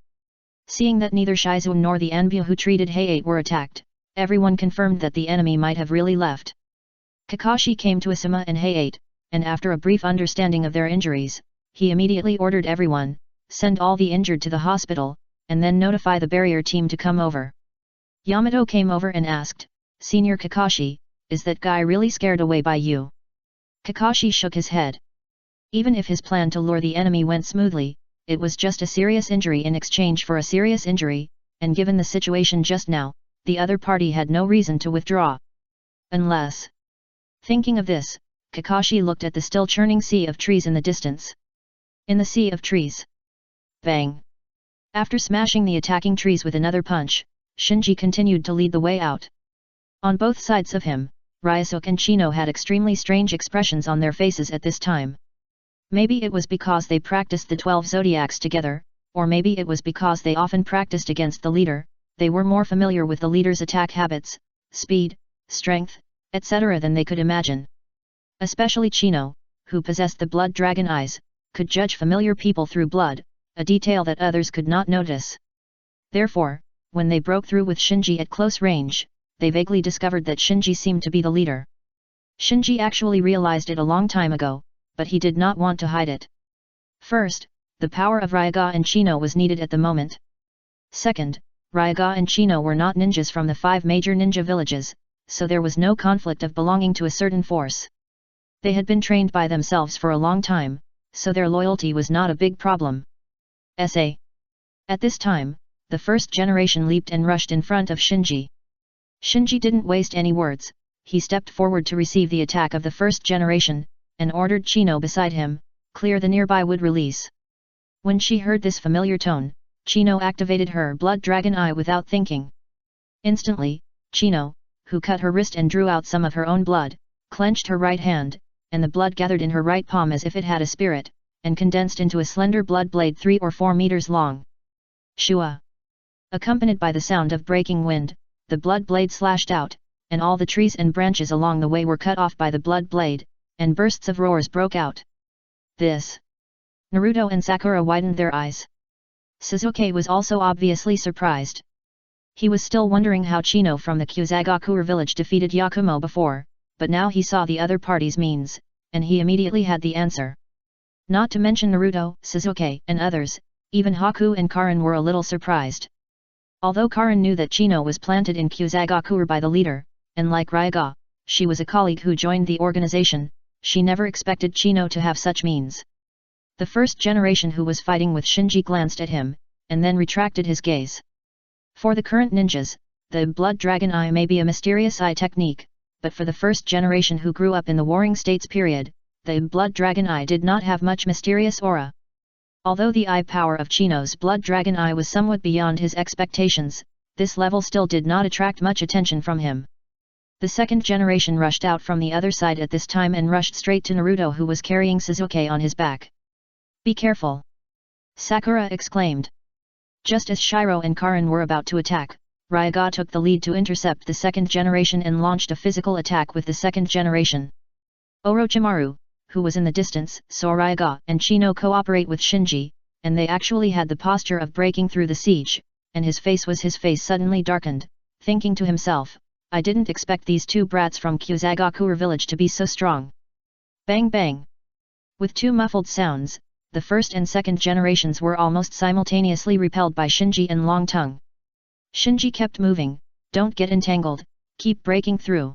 Seeing that neither Shizune nor the Anbu who treated Hayate were attacked, everyone confirmed that the enemy might have really left. Kakashi came to Asuma and Hayate, and after a brief understanding of their injuries, he immediately ordered everyone, send all the injured to the hospital, and then notify the barrier team to come over. Yamato came over and asked, "Senior Kakashi, is that guy really scared away by you?" Kakashi shook his head. Even if his plan to lure the enemy went smoothly, it was just a serious injury in exchange for a serious injury, and given the situation just now, the other party had no reason to withdraw. Unless... Thinking of this, Kakashi looked at the still churning sea of trees in the distance. In the sea of trees. Bang! After smashing the attacking trees with another punch, Shinji continued to lead the way out. On both sides of him, Ryusuke and Chino had extremely strange expressions on their faces at this time. Maybe it was because they practiced the 12 zodiacs together, or maybe it was because they often practiced against the leader. They were more familiar with the leader's attack habits, speed, strength, etc. than they could imagine. Especially Chino, who possessed the blood dragon eyes, could judge familiar people through blood, a detail that others could not notice. Therefore, when they broke through with Shinji at close range, they vaguely discovered that Shinji seemed to be the leader. Shinji actually realized it a long time ago, but he did not want to hide it. First, the power of Ryaga and Chino was needed at the moment. Second, Ryaga and Chino were not ninjas from the 5 major ninja villages, so there was no conflict of belonging to a certain force. They had been trained by themselves for a long time, so their loyalty was not a big problem. S.A. At this time, the first generation leaped and rushed in front of Shinji. Shinji didn't waste any words, he stepped forward to receive the attack of the first generation, and ordered Chino beside him, clear the nearby wood release. When she heard this familiar tone, Chino activated her blood dragon eye without thinking. Instantly, Chino, who cut her wrist and drew out some of her own blood, clenched her right hand, and the blood gathered in her right palm as if it had a spirit, and condensed into a slender blood blade 3 or 4 meters long. Shua! Accompanied by the sound of breaking wind, the blood blade slashed out, and all the trees and branches along the way were cut off by the blood blade, and bursts of roars broke out. This! Naruto and Sakura widened their eyes. Sasuke was also obviously surprised. He was still wondering how Chino from the Kyuzagakure village defeated Yakumo before, but now he saw the other party's means, and he immediately had the answer. Not to mention Naruto, Sasuke, and others, even Haku and Karin were a little surprised. Although Karin knew that Chino was planted in Kyuzagakure by the leader, and like Ryaga, she was a colleague who joined the organization, she never expected Chino to have such means. The first generation who was fighting with Shinji glanced at him, and then retracted his gaze. For the current ninjas, the blood dragon eye may be a mysterious eye technique, but for the first generation who grew up in the Warring States period, the blood dragon eye did not have much mysterious aura. Although the eye power of Chino's blood dragon eye was somewhat beyond his expectations, this level still did not attract much attention from him. The second generation rushed out from the other side at this time and rushed straight to Naruto, who was carrying Sasuke on his back. "Be careful!" Sakura exclaimed. Just as Shiro and Karin were about to attack, Ryaga took the lead to intercept the second generation and launched a physical attack with the second generation. Orochimaru, who was in the distance, saw Ryaga and Chino cooperate with Shinji, and they actually had the posture of breaking through the siege, and his face suddenly darkened, thinking to himself, "I didn't expect these two brats from Kyuzagakure village to be so strong." Bang bang! With two muffled sounds, the first and second generations were almost simultaneously repelled by Shinji and Long Tongue. Shinji kept moving, "Don't get entangled, keep breaking through.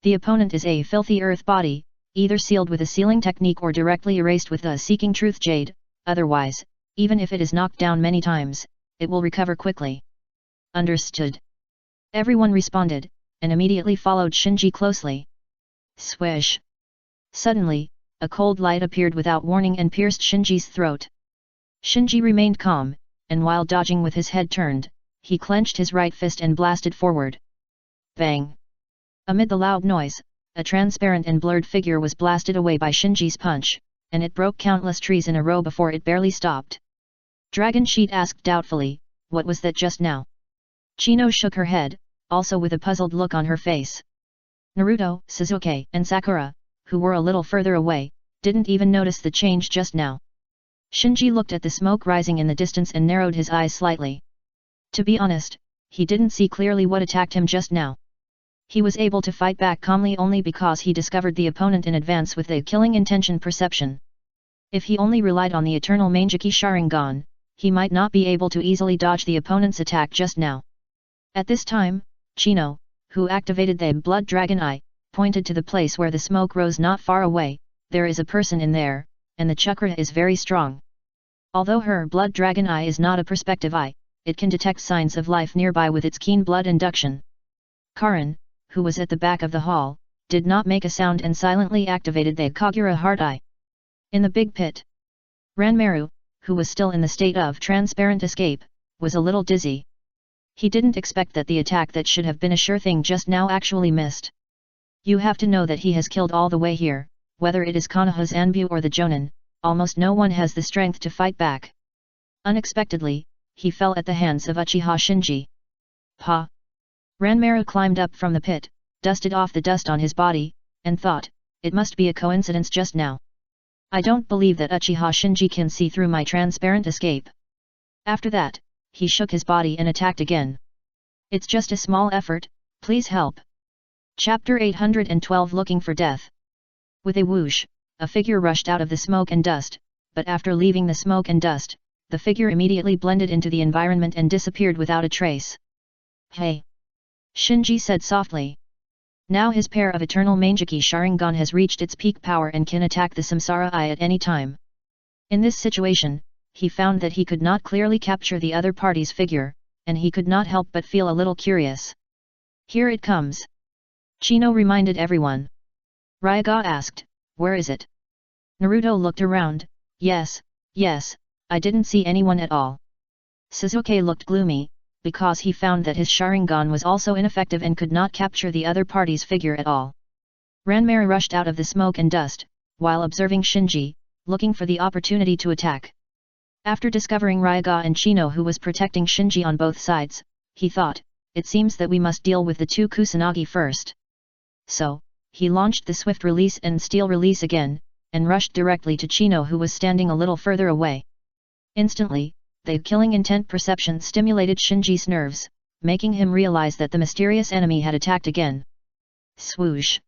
The opponent is a filthy earth body, either sealed with a sealing technique or directly erased with the Seeking Truth Jade, otherwise, even if it is knocked down many times, it will recover quickly." "Understood." Everyone responded, and immediately followed Shinji closely. Swish! Suddenly, a cold light appeared without warning and pierced Shinji's throat. Shinji remained calm, and while dodging with his head turned, he clenched his right fist and blasted forward. Bang! Amid the loud noise, a transparent and blurred figure was blasted away by Shinji's punch, and it broke countless trees in a row before it barely stopped. Dragon Sheet asked doubtfully, "What was that just now?" Chino shook her head, also with a puzzled look on her face. Naruto, Sasuke, and Sakura, who were a little further away, didn't even notice the change just now. Shinji looked at the smoke rising in the distance and narrowed his eyes slightly. To be honest, he didn't see clearly what attacked him just now. He was able to fight back calmly only because he discovered the opponent in advance with a killing intention perception. If he only relied on the eternal Mangeki Sharingan, he might not be able to easily dodge the opponent's attack just now. At this time, Chino, who activated the blood dragon eye, pointed to the place where the smoke rose not far away. "There is a person in there, and the chakra is very strong." Although her blood dragon eye is not a perspective eye, it can detect signs of life nearby with its keen blood induction. Karin, who was at the back of the hall, did not make a sound and silently activated the Kagura heart eye. In the big pit, Ranmaru, who was still in the state of transparent escape, was a little dizzy. He didn't expect that the attack that should have been a sure thing just now actually missed. "You have to know that he has killed all the way here, whether it is Konoha's Anbu or the Jonin, almost no one has the strength to fight back. Unexpectedly, he fell at the hands of Uchiha Shinji. Pa! Ranmaru climbed up from the pit, dusted off the dust on his body, and thought, it must be a coincidence just now. I don't believe that Uchiha Shinji can see through my transparent escape. After that, he shook his body and attacked again. It's just a small effort, please help. Chapter 812 Looking for Death. With a whoosh, a figure rushed out of the smoke and dust, but after leaving the smoke and dust, the figure immediately blended into the environment and disappeared without a trace. Hey! Shinji said softly. Now his pair of Eternal Mangeki Sharingan has reached its peak power and can attack the Samsara Eye at any time. In this situation, he found that he could not clearly capture the other party's figure, and he could not help but feel a little curious. Here it comes. Chino reminded everyone. Ryaga asked, where is it? Naruto looked around, yes, I didn't see anyone at all. Sasuke looked gloomy, because he found that his Sharingan was also ineffective and could not capture the other party's figure at all. Ranmaru rushed out of the smoke and dust, while observing Shinji, looking for the opportunity to attack. After discovering Ryaga and Chino who was protecting Shinji on both sides, he thought, it seems that we must deal with the two Kusanagi first. So, he launched the swift release and steel release again, and rushed directly to Chino who was standing a little further away. Instantly, the killing intent perception stimulated Shinji's nerves, making him realize that the mysterious enemy had attacked again. Swoosh!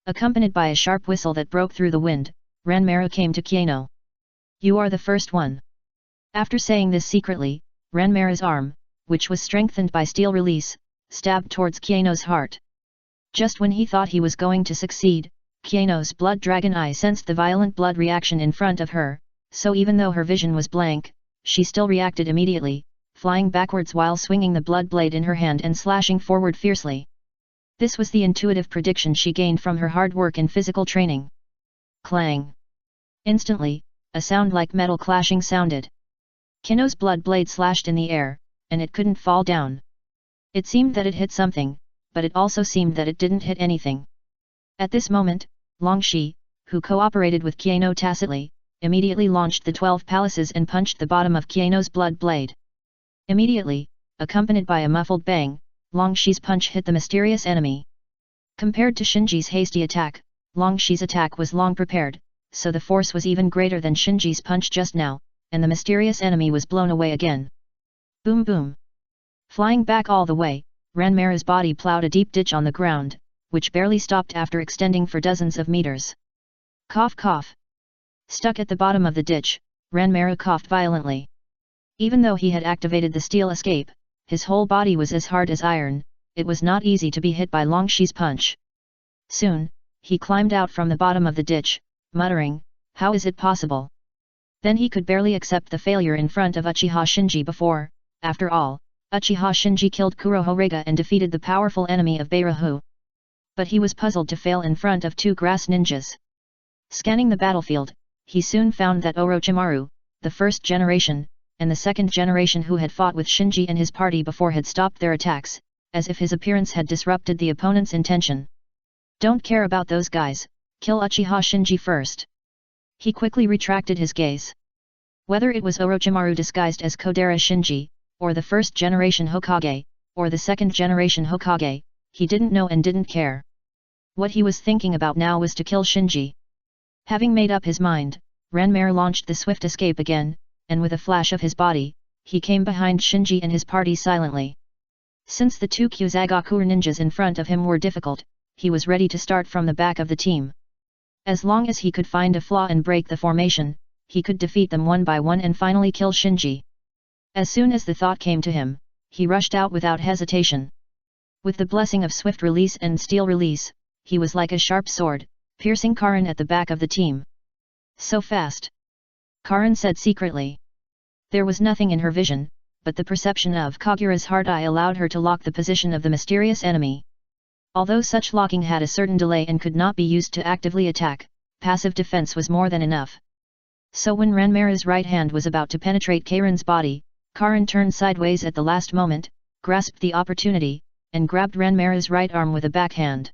Accompanied by a sharp whistle that broke through the wind, Ranmaru came to Kiano. You are the first one. After saying this secretly, Ranmaru's arm, which was strengthened by steel release, stabbed towards Kiano's heart. Just when he thought he was going to succeed, Kiano's blood dragon eye sensed the violent blood reaction in front of her, so even though her vision was blank, she still reacted immediately, flying backwards while swinging the blood blade in her hand and slashing forward fiercely. This was the intuitive prediction she gained from her hard work in physical training. Clang! Instantly, a sound like metal clashing sounded. Kiano's blood blade slashed in the air, and it couldn't fall down. It seemed that it hit something, but it also seemed that it didn't hit anything. At this moment, Longshi, who cooperated with Kiano tacitly, immediately launched the 12 palaces and punched the bottom of Kiano's blood blade. Immediately, accompanied by a muffled bang, Longshi's punch hit the mysterious enemy. Compared to Shinji's hasty attack, Longshi's attack was long prepared, so the force was even greater than Shinji's punch just now, and the mysterious enemy was blown away again. Boom boom! Flying back all the way, Ranmaru's body plowed a deep ditch on the ground, which barely stopped after extending for dozens of meters. Cough cough! Stuck at the bottom of the ditch, Ranmaru coughed violently. Even though he had activated the steel escape, his whole body was as hard as iron, it was not easy to be hit by Longshi's punch. Soon, he climbed out from the bottom of the ditch, muttering, how is it possible? Then he could barely accept the failure in front of Uchiha Shinji before, after all, Uchiha Shinji killed Kurohorega and defeated the powerful enemy of Beirahu. But he was puzzled to fail in front of two grass ninjas. Scanning the battlefield, he soon found that Orochimaru, the first generation, and the second generation who had fought with Shinji and his party before had stopped their attacks, as if his appearance had disrupted the opponent's intention. Don't care about those guys, kill Uchiha Shinji first. He quickly retracted his gaze. Whether it was Orochimaru disguised as Kodera Shinji, or the first generation Hokage, or the second generation Hokage, he didn't know and didn't care. What he was thinking about now was to kill Shinji. Having made up his mind, Ranmaru launched the swift escape again, and with a flash of his body, he came behind Shinji and his party silently. Since the two Kyuzagaku ninjas in front of him were difficult, he was ready to start from the back of the team. As long as he could find a flaw and break the formation, he could defeat them one by one and finally kill Shinji. As soon as the thought came to him, he rushed out without hesitation. With the blessing of swift release and steel release, he was like a sharp sword, piercing Karin at the back of the team. So fast! Karin said secretly. There was nothing in her vision, but the perception of Kagura's heart eye allowed her to lock the position of the mysterious enemy. Although such locking had a certain delay and could not be used to actively attack, passive defense was more than enough. So when Ranmaru's right hand was about to penetrate Karin's body, Karin turned sideways at the last moment, grasped the opportunity, and grabbed Ranmaru's right arm with a backhand.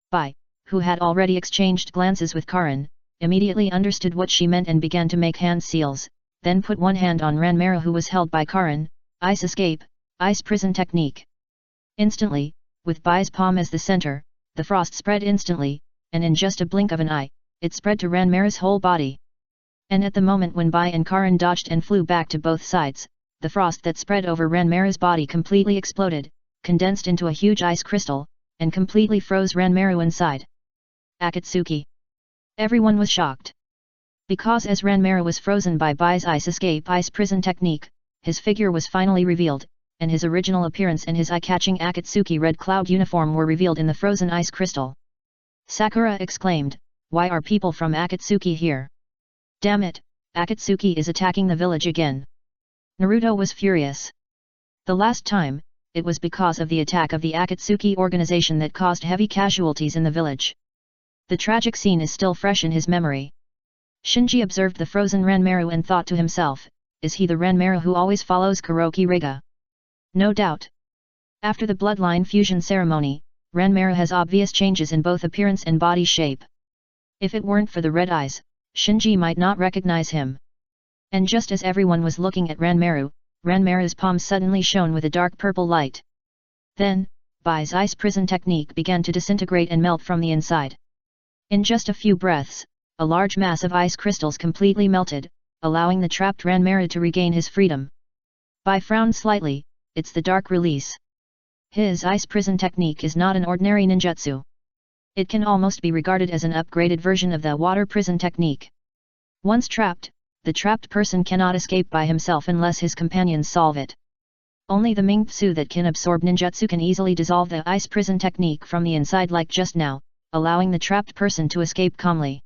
Bai, who had already exchanged glances with Karin, immediately understood what she meant and began to make hand seals, then put one hand on Ranmira who was held by Karan, ice escape, ice prison technique. Instantly, with Bai's palm as the center, the frost spread instantly, and in just a blink of an eye, it spread to Ranmira's whole body. And at the moment when Bai and Karan dodged and flew back to both sides, the frost that spread over Ranmira's body completely exploded, condensed into a huge ice crystal, and completely froze Ranmira inside. Akatsuki. Everyone was shocked. Because as Ranmira was frozen by Bai's ice escape ice prison technique, his figure was finally revealed, and his original appearance and his eye-catching Akatsuki red cloud uniform were revealed in the frozen ice crystal. Sakura exclaimed, "Why are people from Akatsuki here? Damn it, Akatsuki is attacking the village again." Naruto was furious. The last time, it was because of the attack of the Akatsuki organization that caused heavy casualties in the village. The tragic scene is still fresh in his memory. Shinji observed the frozen Ranmaru and thought to himself, is he the Ranmaru who always follows Kuroki Riga? No doubt. After the bloodline fusion ceremony, Ranmaru has obvious changes in both appearance and body shape. If it weren't for the red eyes, Shinji might not recognize him. And just as everyone was looking at Ranmaru, Ranmaru's palm suddenly shone with a dark purple light. Then, Bai's ice prison technique began to disintegrate and melt from the inside. In just a few breaths, a large mass of ice crystals completely melted, allowing the trapped Ranmaru to regain his freedom. Bai frowned slightly, it's the dark release. His ice prison technique is not an ordinary ninjutsu. It can almost be regarded as an upgraded version of the water prison technique. Once trapped, the trapped person cannot escape by himself unless his companions solve it. Only the Mingtsu that can absorb ninjutsu can easily dissolve the ice prison technique from the inside like just now, allowing the trapped person to escape calmly.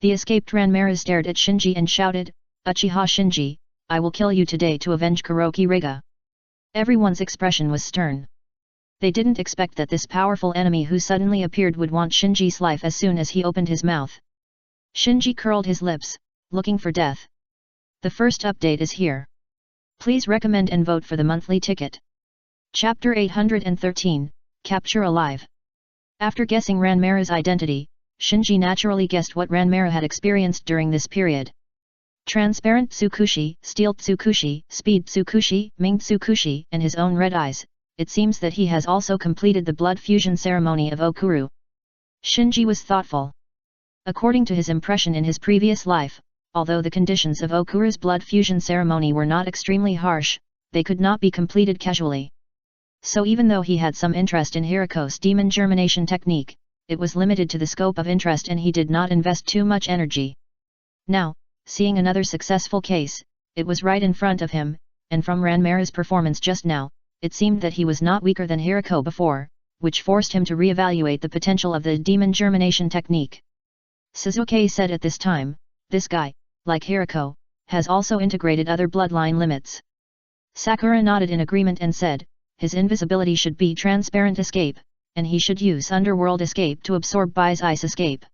The escaped Ranmaru stared at Shinji and shouted, "Uchiha Shinji, I will kill you today to avenge Kuroki Riga." Everyone's expression was stern. They didn't expect that this powerful enemy who suddenly appeared would want Shinji's life as soon as he opened his mouth. Shinji curled his lips, looking for death. The first update is here. Please recommend and vote for the monthly ticket. Chapter 813, Capture Alive. After guessing Ranmaru's identity, Shinji naturally guessed what Ranmaru had experienced during this period. Transparent Tsukushi, Steel Tsukushi, Speed Tsukushi, Ming Tsukushi, and his own red eyes, it seems that he has also completed the blood fusion ceremony of Okuru. Shinji was thoughtful. According to his impression in his previous life, although the conditions of Okuru's blood fusion ceremony were not extremely harsh, they could not be completed casually. So even though he had some interest in Hiriko's demon germination technique, it was limited to the scope of interest and he did not invest too much energy. Now, seeing another successful case, it was right in front of him, and from Ranmaru's performance just now, it seemed that he was not weaker than Hiriko before, which forced him to re-evaluate the potential of the demon germination technique. Suzuki said at this time, this guy, like Hiriko, has also integrated other bloodline limits. Sakura nodded in agreement and said, his invisibility should be transparent escape, and he should use underworld escape to absorb Bai's ice escape.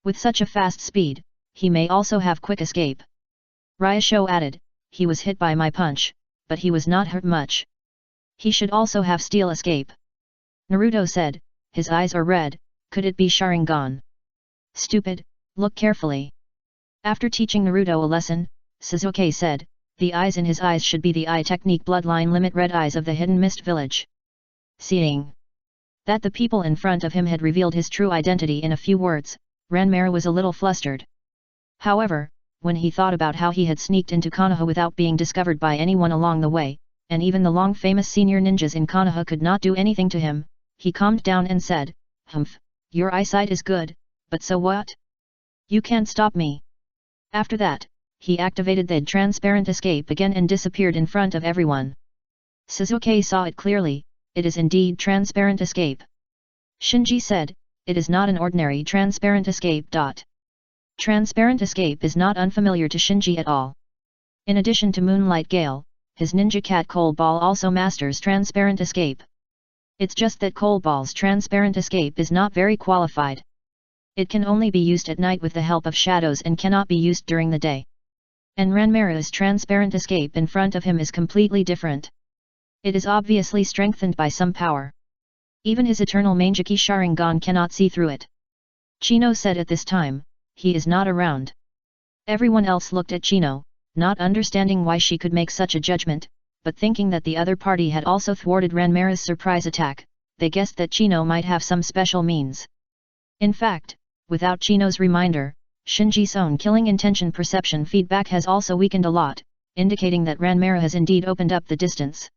With such a fast speed, he may also have quick escape. Ryosho added, he was hit by my punch, but he was not hurt much. He should also have steel escape. Naruto said, his eyes are red, could it be Sharingan? Stupid, look carefully. After teaching Naruto a lesson, Suzuki said, the eyes in his eyes should be the eye technique bloodline limit red eyes of the hidden mist village. Seeing that the people in front of him had revealed his true identity in a few words, Ranmaru was a little flustered. However, when he thought about how he had sneaked into Konoha without being discovered by anyone along the way, and even the long-famous senior ninjas in Konoha could not do anything to him, he calmed down and said, "Humph, your eyesight is good, but so what? You can't stop me." After that, he activated the transparent escape again and disappeared in front of everyone. Suzuki saw it clearly, it is indeed transparent escape. Shinji said, it is not an ordinary transparent escape. Transparent escape is not unfamiliar to Shinji at all. In addition to Moonlight Gale, his ninja cat Coal Ball also masters transparent escape. It's just that Coal Ball's transparent escape is not very qualified. It can only be used at night with the help of shadows and cannot be used during the day. And Ranmaru's transparent escape in front of him is completely different. It is obviously strengthened by some power. Even his eternal Mangeki Sharingan cannot see through it. Chino said at this time, he is not around. Everyone else looked at Chino, not understanding why she could make such a judgment, but thinking that the other party had also thwarted Ranmara's surprise attack, they guessed that Chino might have some special means. In fact, without Chino's reminder, Shinji's own killing intention perception feedback has also weakened a lot, indicating that Ranmara has indeed opened up the distance.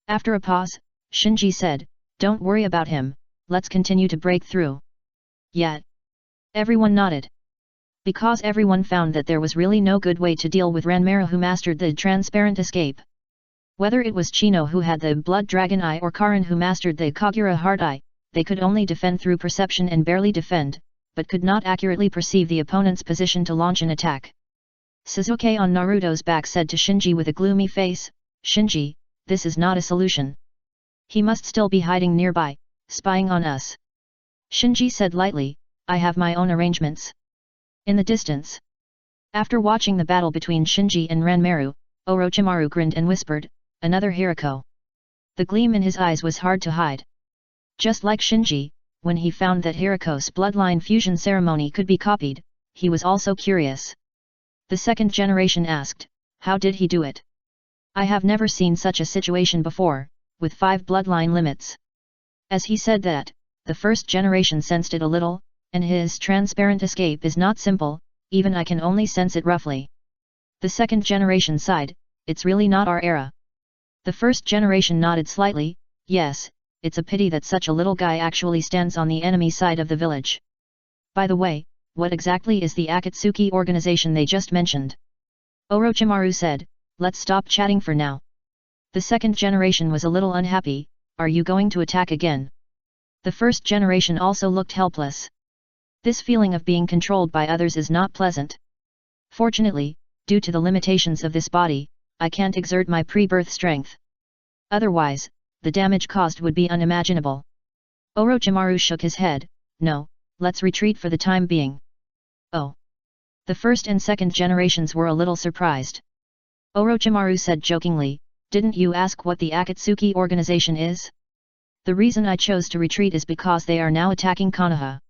After a pause, Shinji said, "Don't worry about him, let's continue to break through." Yet, everyone nodded. Because everyone found that there was really no good way to deal with Ranmara who mastered the transparent escape. Whether it was Chino who had the Blood Dragon Eye or Karin who mastered the Kagura Heart Eye, they could only defend through perception and barely defend, but could not accurately perceive the opponent's position to launch an attack. Sasuke on Naruto's back said to Shinji with a gloomy face, "Shinji, this is not a solution. He must still be hiding nearby, spying on us." Shinji said lightly, "I have my own arrangements." In the distance. After watching the battle between Shinji and Ranmaru, Orochimaru grinned and whispered, "Another Hiriko." The gleam in his eyes was hard to hide. Just like Shinji, when he found that Hiriko's bloodline fusion ceremony could be copied, he was also curious. The second generation asked, "How did he do it? I have never seen such a situation before, with 5 bloodline limits." As he said that, the first generation sensed it a little, and his transparent escape is not simple, even I can only sense it roughly. The second generation sighed, "It's really not our era." The first generation nodded slightly, "Yes, it's a pity that such a little guy actually stands on the enemy side of the village. By the way, what exactly is the Akatsuki organization they just mentioned?" Orochimaru said, "Let's stop chatting for now." The second generation was a little unhappy, "Are you going to attack again?" The first generation also looked helpless. This feeling of being controlled by others is not pleasant. Fortunately, due to the limitations of this body, I can't exert my pre-birth strength. Otherwise, the damage caused would be unimaginable. Orochimaru shook his head, "No, let's retreat for the time being." "Oh." The first and second generations were a little surprised. Orochimaru said jokingly, "Didn't you ask what the Akatsuki organization is?" "The reason I chose to retreat is because they are now attacking Konoha.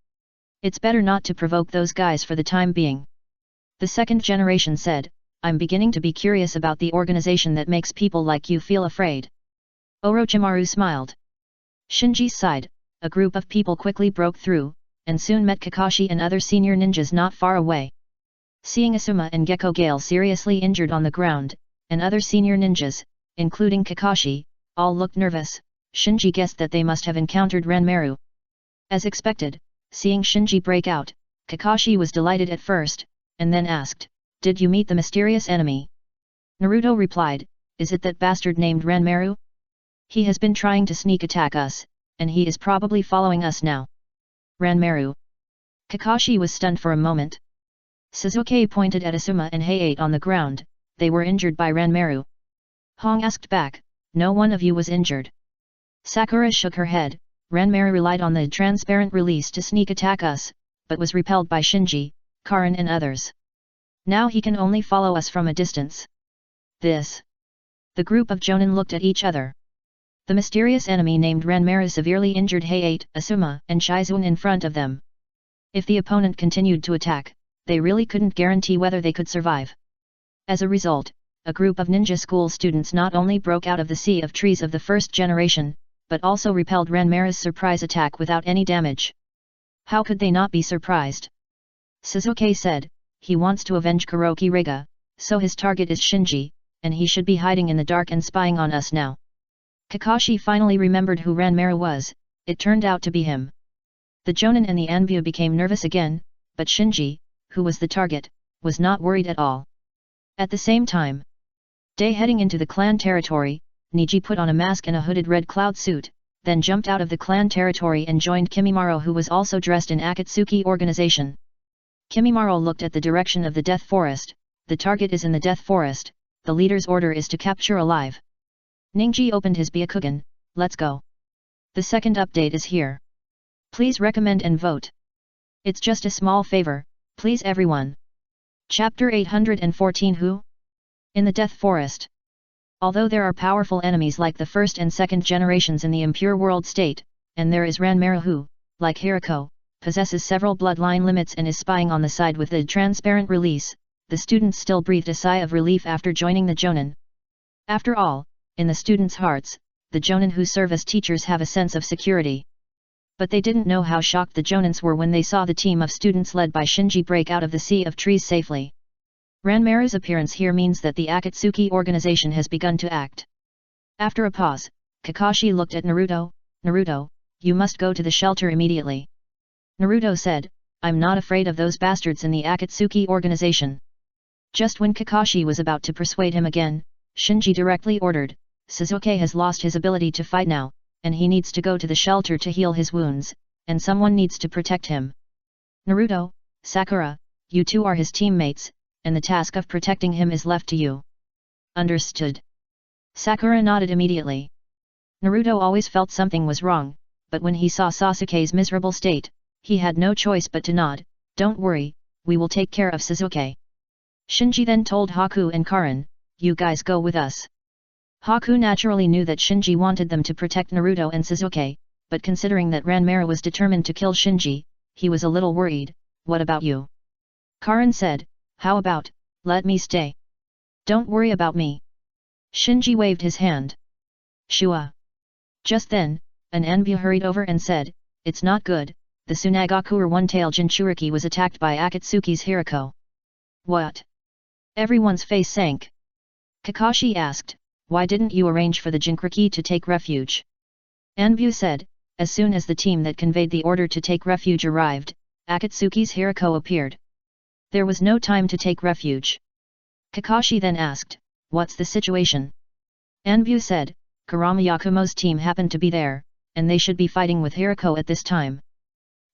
It's better not to provoke those guys for the time being." The second generation said, "I'm beginning to be curious about the organization that makes people like you feel afraid." Orochimaru smiled. Shinji sighed, a group of people quickly broke through, and soon met Kakashi and other senior ninjas not far away. Seeing Asuma and Gecko Gale seriously injured on the ground, and other senior ninjas, including Kakashi, all looked nervous, Shinji guessed that they must have encountered Ranmaru. As expected, seeing Shinji break out, Kakashi was delighted at first, and then asked, "Did you meet the mysterious enemy?" Naruto replied, "Is it that bastard named Ranmaru? He has been trying to sneak attack us, and he is probably following us now." Ranmaru. Kakashi was stunned for a moment. Sasuke pointed at Asuma and Hayate on the ground, "They were injured by Ranmaru." Hong asked back, "No one of you was injured." Sakura shook her head, "Ranmaru relied on the transparent release to sneak attack us, but was repelled by Shinji, Karin and others. Now he can only follow us from a distance." This. The group of Jonin looked at each other. The mysterious enemy named Ranmaru severely injured Hayate, Asuma and Shizune in front of them. If the opponent continued to attack, they really couldn't guarantee whether they could survive. As a result, a group of ninja school students not only broke out of the sea of trees of the first generation, but also repelled Ranmaru's surprise attack without any damage. How could they not be surprised? Sasuke said, "He wants to avenge Kuroki Rega, so his target is Shinji, and he should be hiding in the dark and spying on us now." Kakashi finally remembered who Ranmaru was, it turned out to be him. The Jonin and the Anbu became nervous again, but Shinji, who was the target, was not worried at all. At the same time, day heading into the clan territory, Niji put on a mask and a hooded red cloud suit, then jumped out of the clan territory and joined Kimimaro, who was also dressed in Akatsuki organization. Kimimaro looked at the direction of the Death Forest. "The target is in the Death Forest, the leader's order is to capture alive." Ningji opened his Byakugan, "Let's go. The second update is here. Please recommend and vote. It's just a small favor, please everyone." Chapter 814 Who? In the Death Forest. Although there are powerful enemies like the first and second generations in the impure world state, and there is Ranmaru who, like Hiriko, possesses several bloodline limits and is spying on the side with the transparent release, the students still breathed a sigh of relief after joining the Jonin. After all, in the students' hearts, the Jonin who serve as teachers have a sense of security. But they didn't know how shocked the Jonins were when they saw the team of students led by Shinji break out of the sea of trees safely. Ranmaru's appearance here means that the Akatsuki organization has begun to act. After a pause, Kakashi looked at Naruto. Naruto, you must go to the shelter immediately. Naruto said, I'm not afraid of those bastards in the Akatsuki organization. Just when Kakashi was about to persuade him again, Shinji directly ordered, Sasuke has lost his ability to fight now, and he needs to go to the shelter to heal his wounds, and someone needs to protect him. Naruto, Sakura, you two are his teammates, and the task of protecting him is left to you. Understood. Sakura nodded immediately. Naruto always felt something was wrong, but when he saw Sasuke's miserable state, he had no choice but to nod. Don't worry, we will take care of Sasuke. Shinji then told Haku and Karin, you guys go with us. Haku naturally knew that Shinji wanted them to protect Naruto and Sasuke, but considering that Ranmaru was determined to kill Shinji, he was a little worried. What about you? Karin said, how about, let me stay. Don't worry about me. Shinji waved his hand. Shua. Just then, an Anbu hurried over and said, it's not good, the Tsunagakure one-tail Jinchuriki was attacked by Akatsuki's Hirako. What? Everyone's face sank. Kakashi asked, why didn't you arrange for the Jinchuriki to take refuge? Anbu said, as soon as the team that conveyed the order to take refuge arrived, Akatsuki's Hirako appeared. There was no time to take refuge. Kakashi then asked, what's the situation? Anbu said, Kurama Yakumo's team happened to be there, and they should be fighting with Hirako at this time.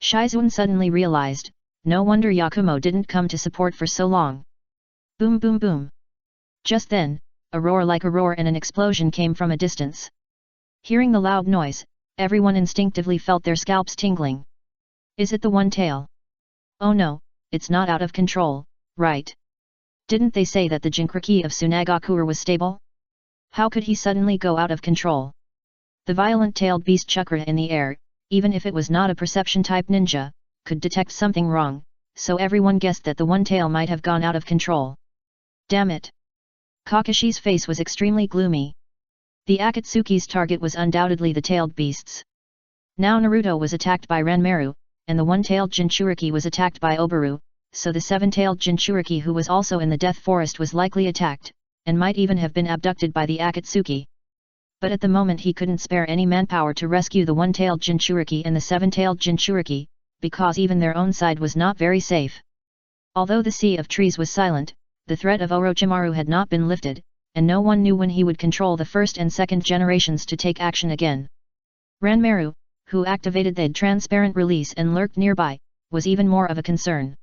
Shizune suddenly realized, no wonder Yakumo didn't come to support for so long. Boom boom boom. Just then, a roar like a roar and an explosion came from a distance. Hearing the loud noise, everyone instinctively felt their scalps tingling. Is it the one tail? Oh no, it's not out of control, right? Didn't they say that the Jinchuriki of Tsunagakure was stable? How could he suddenly go out of control? The violent-tailed beast Chakra in the air, even if it was not a perception-type ninja, could detect something wrong, so everyone guessed that the one tail might have gone out of control. Damn it! Kakashi's face was extremely gloomy. The Akatsuki's target was undoubtedly the tailed beasts. Now Naruto was attacked by Ranmaru, and the one-tailed Jinchuriki was attacked by Obaru, so the seven-tailed Jinchuriki who was also in the Death Forest was likely attacked, and might even have been abducted by the Akatsuki. But at the moment he couldn't spare any manpower to rescue the one-tailed Jinchuriki and the seven-tailed Jinchuriki, because even their own side was not very safe. Although the sea of trees was silent, the threat of Orochimaru had not been lifted, and no one knew when he would control the first and second generations to take action again. Ranmaru, who activated the transparent release and lurked nearby, was even more of a concern.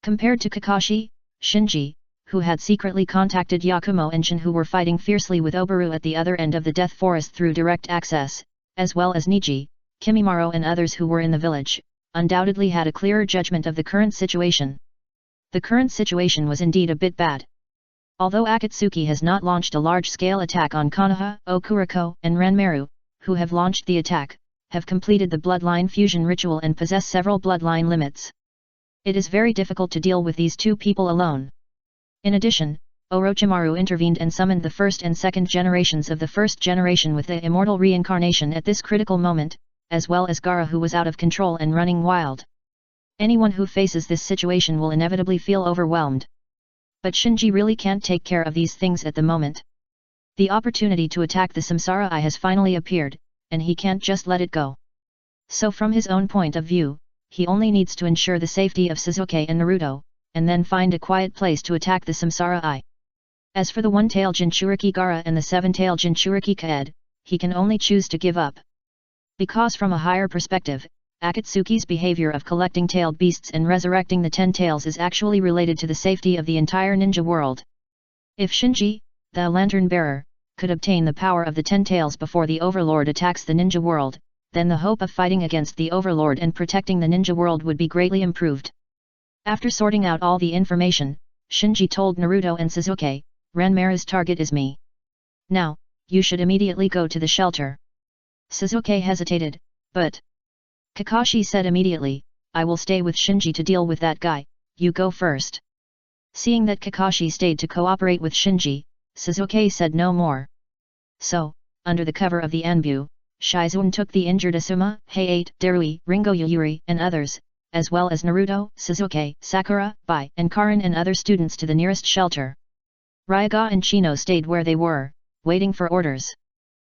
Compared to Kakashi, Shinji, who had secretly contacted Yakumo and Shin who were fighting fiercely with Obaru at the other end of the Death Forest through direct access, as well as Niji, Kimimaro and others who were in the village, undoubtedly had a clearer judgment of the current situation. The current situation was indeed a bit bad. Although Akatsuki has not launched a large-scale attack on Konoha, Okuriko, and Ranmaru, who have launched the attack, have completed the bloodline fusion ritual and possess several bloodline limits. It is very difficult to deal with these two people alone. In addition, Orochimaru intervened and summoned the first and second generations of the first generation with the immortal reincarnation at this critical moment, as well as Gaara who was out of control and running wild. Anyone who faces this situation will inevitably feel overwhelmed. But Shinji really can't take care of these things at the moment. The opportunity to attack the Samsara Eye has finally appeared, and he can't just let it go. So from his own point of view, he only needs to ensure the safety of Sasuke and Naruto, and then find a quiet place to attack the Samsara Eye. As for the one-tailed Jinchuriki Gaara and the seven-tailed Jinchuriki Kaed, he can only choose to give up. Because from a higher perspective, Akatsuki's behavior of collecting tailed beasts and resurrecting the 10 tails is actually related to the safety of the entire ninja world. If Shinji, the lantern bearer, could obtain the power of the 10 tails before the Overlord attacks the ninja world, then the hope of fighting against the Overlord and protecting the ninja world would be greatly improved. After sorting out all the information, Shinji told Naruto and Sasuke, Ranmaru's target is me. Now, you should immediately go to the shelter. Sasuke hesitated, but Kakashi said immediately, I will stay with Shinji to deal with that guy, you go first. Seeing that Kakashi stayed to cooperate with Shinji, Sasuke said no more. So, under the cover of the Anbu, Shizune took the injured Asuma, Heiei, Darui, Ringo Yuyuri and others, as well as Naruto, Sasuke, Sakura, Bai and Karin and other students to the nearest shelter. Ryaga and Chino stayed where they were, waiting for orders.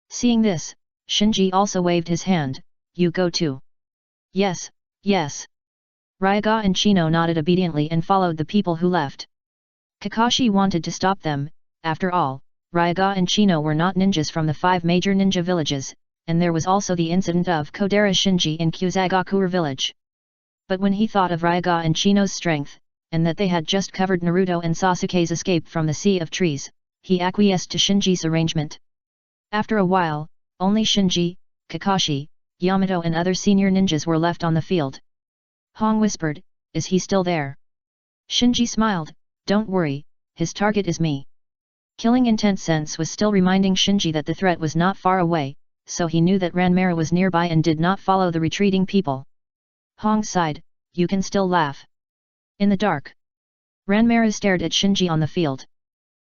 Seeing this, Shinji also waved his hand, you go too. Yes, yes. Ryaga and Chino nodded obediently and followed the people who left. Kakashi wanted to stop them, after all, Ryaga and Chino were not ninjas from the 5 major ninja villages, and there was also the incident of Kodera Shinji in Kusagakure village. But when he thought of Ryaga and Chino's strength, and that they had just covered Naruto and Sasuke's escape from the Sea of Trees, he acquiesced to Shinji's arrangement. After a while, only Shinji, Kakashi, Yamato and other senior ninjas were left on the field. Hong whispered, is he still there? Shinji smiled, don't worry, his target is me. Killing Intense Sense was still reminding Shinji that the threat was not far away, so he knew that Ranmaru was nearby and did not follow the retreating people. Hong sighed, you can still laugh. In the dark, Ranmaru stared at Shinji on the field.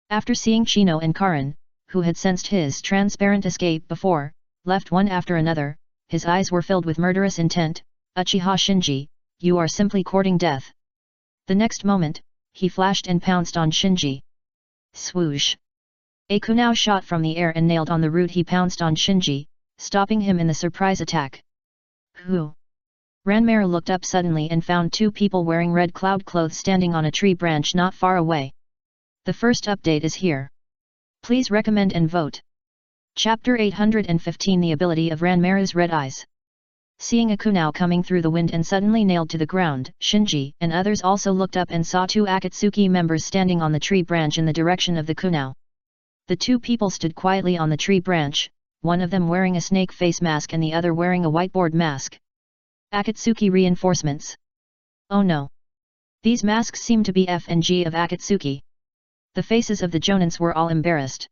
After seeing Chino and Karin, who had sensed his transparent escape before, left one after another, his eyes were filled with murderous intent. Uchiha Shinji, you are simply courting death. The next moment, he flashed and pounced on Shinji. Swoosh! A kunao shot from the air and nailed on the root. He pounced on Shinji, stopping him in the surprise attack. Who? Ranmaru looked up suddenly and found 2 people wearing red cloud clothes standing on a tree branch not far away. The first update is here. Please recommend and vote. Chapter 815 The Ability of Ranmaru's Red Eyes. Seeing a kunao coming through the wind and suddenly nailed to the ground, Shinji and others also looked up and saw 2 Akatsuki members standing on the tree branch in the direction of the kunao. The 2 people stood quietly on the tree branch, one of them wearing a snake face mask and the other wearing a whiteboard mask. Akatsuki reinforcements. Oh no! These masks seem to be FNG of Akatsuki. The faces of the Jonins were all embarrassed.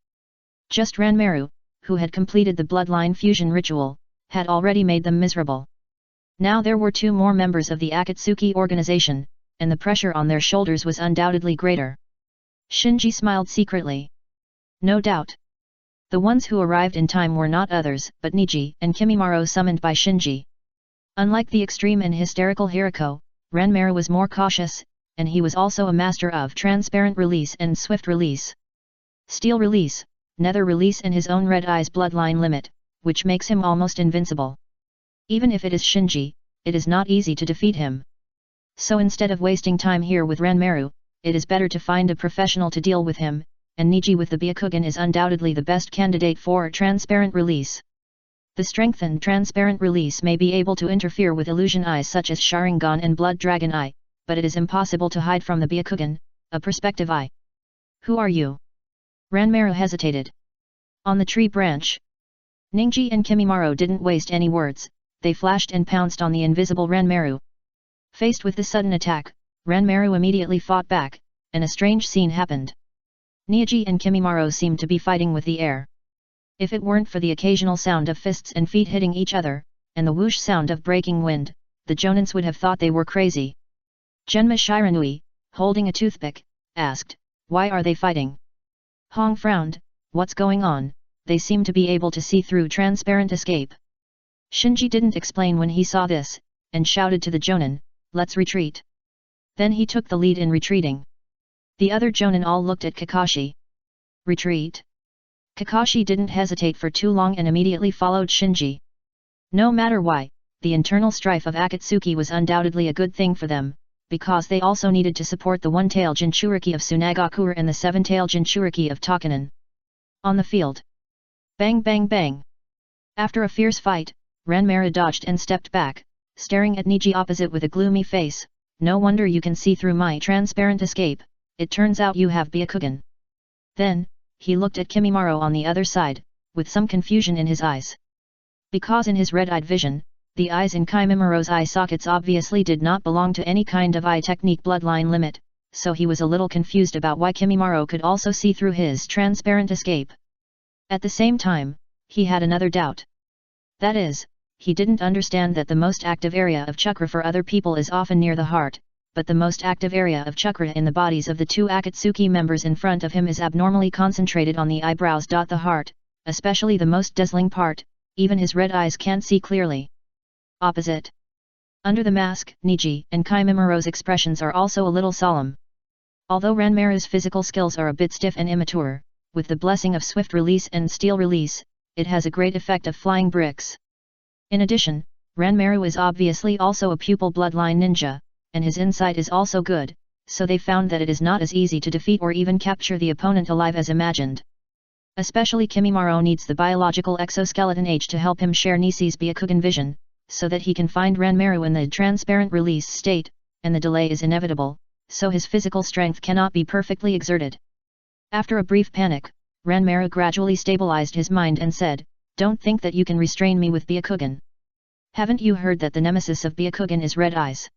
Just Ranmaru, who had completed the bloodline fusion ritual, had already made them miserable. Now there were 2 more members of the Akatsuki organization, and the pressure on their shoulders was undoubtedly greater. Shinji smiled secretly. No doubt. The ones who arrived in time were not others but Niji and Kimimaro summoned by Shinji. Unlike the extreme and hysterical Hiriko, Ranmaru was more cautious, and he was also a master of transparent release and swift release. Steel release, nether release and his own red eyes bloodline limit, which makes him almost invincible. Even if it is Shinji, it is not easy to defeat him. So instead of wasting time here with Ranmaru, it is better to find a professional to deal with him, and Niji with the Byakugan is undoubtedly the best candidate for transparent release. The strengthened transparent release may be able to interfere with illusion eyes such as Sharingan and Blood Dragon Eye, but it is impossible to hide from the Byakugan, a perspective eye. Who are you? Ranmaru hesitated. On the tree branch. Ningji and Kimimaro didn't waste any words, they flashed and pounced on the invisible Ranmaru. Faced with the sudden attack, Ranmaru immediately fought back, and a strange scene happened. Niji and Kimimaro seemed to be fighting with the air. If it weren't for the occasional sound of fists and feet hitting each other, and the whoosh sound of breaking wind, the Jonins would have thought they were crazy. Genma Shiranui, holding a toothpick, asked, why are they fighting? Hong frowned, what's going on? They seem to be able to see through transparent escape. Shinji didn't explain when he saw this, and shouted to the Jonin, let's retreat. Then he took the lead in retreating. The other Jonin all looked at Kakashi. Retreat? Kakashi didn't hesitate for too long and immediately followed Shinji. No matter why, the internal strife of Akatsuki was undoubtedly a good thing for them, because they also needed to support the one-tail Jinchuriki of Tsunagakure and the seven-tail Jinchuriki of Tokunin. On the field. Bang bang bang. After a fierce fight, Ranmaru dodged and stepped back, staring at Niji opposite with a gloomy face. No wonder you can see through my transparent escape, it turns out you have Byakugan. Then, he looked at Kimimaro on the other side, with some confusion in his eyes. Because in his red-eyed vision, the eyes in Kimimaro's eye sockets obviously did not belong to any kind of eye technique bloodline limit, so he was a little confused about why Kimimaro could also see through his transparent escape. At the same time, he had another doubt. That is, he didn't understand that the most active area of chakra for other people is often near the heart, but the most active area of chakra in the bodies of the two Akatsuki members in front of him is abnormally concentrated on the eyebrows. The heart, especially the most dazzling part, even his red eyes can't see clearly. Opposite. Under the mask, Niji and Kimimura's expressions are also a little solemn. Although Ranmaru's physical skills are a bit stiff and immature, with the blessing of swift release and steel release, it has a great effect of flying bricks. In addition, Ranmaru is obviously also a pupil bloodline ninja, and his insight is also good, so they found that it is not as easy to defeat or even capture the opponent alive as imagined. Especially Kimimaro needs the biological exoskeleton H to help him share Nishi's Byakugan vision, so that he can find Ranmaru in the transparent release state, and the delay is inevitable, so his physical strength cannot be perfectly exerted. After a brief panic, Ranmaru gradually stabilized his mind and said, "Don't think that you can restrain me with Byakugan. Haven't you heard that the nemesis of Byakugan is red eyes?"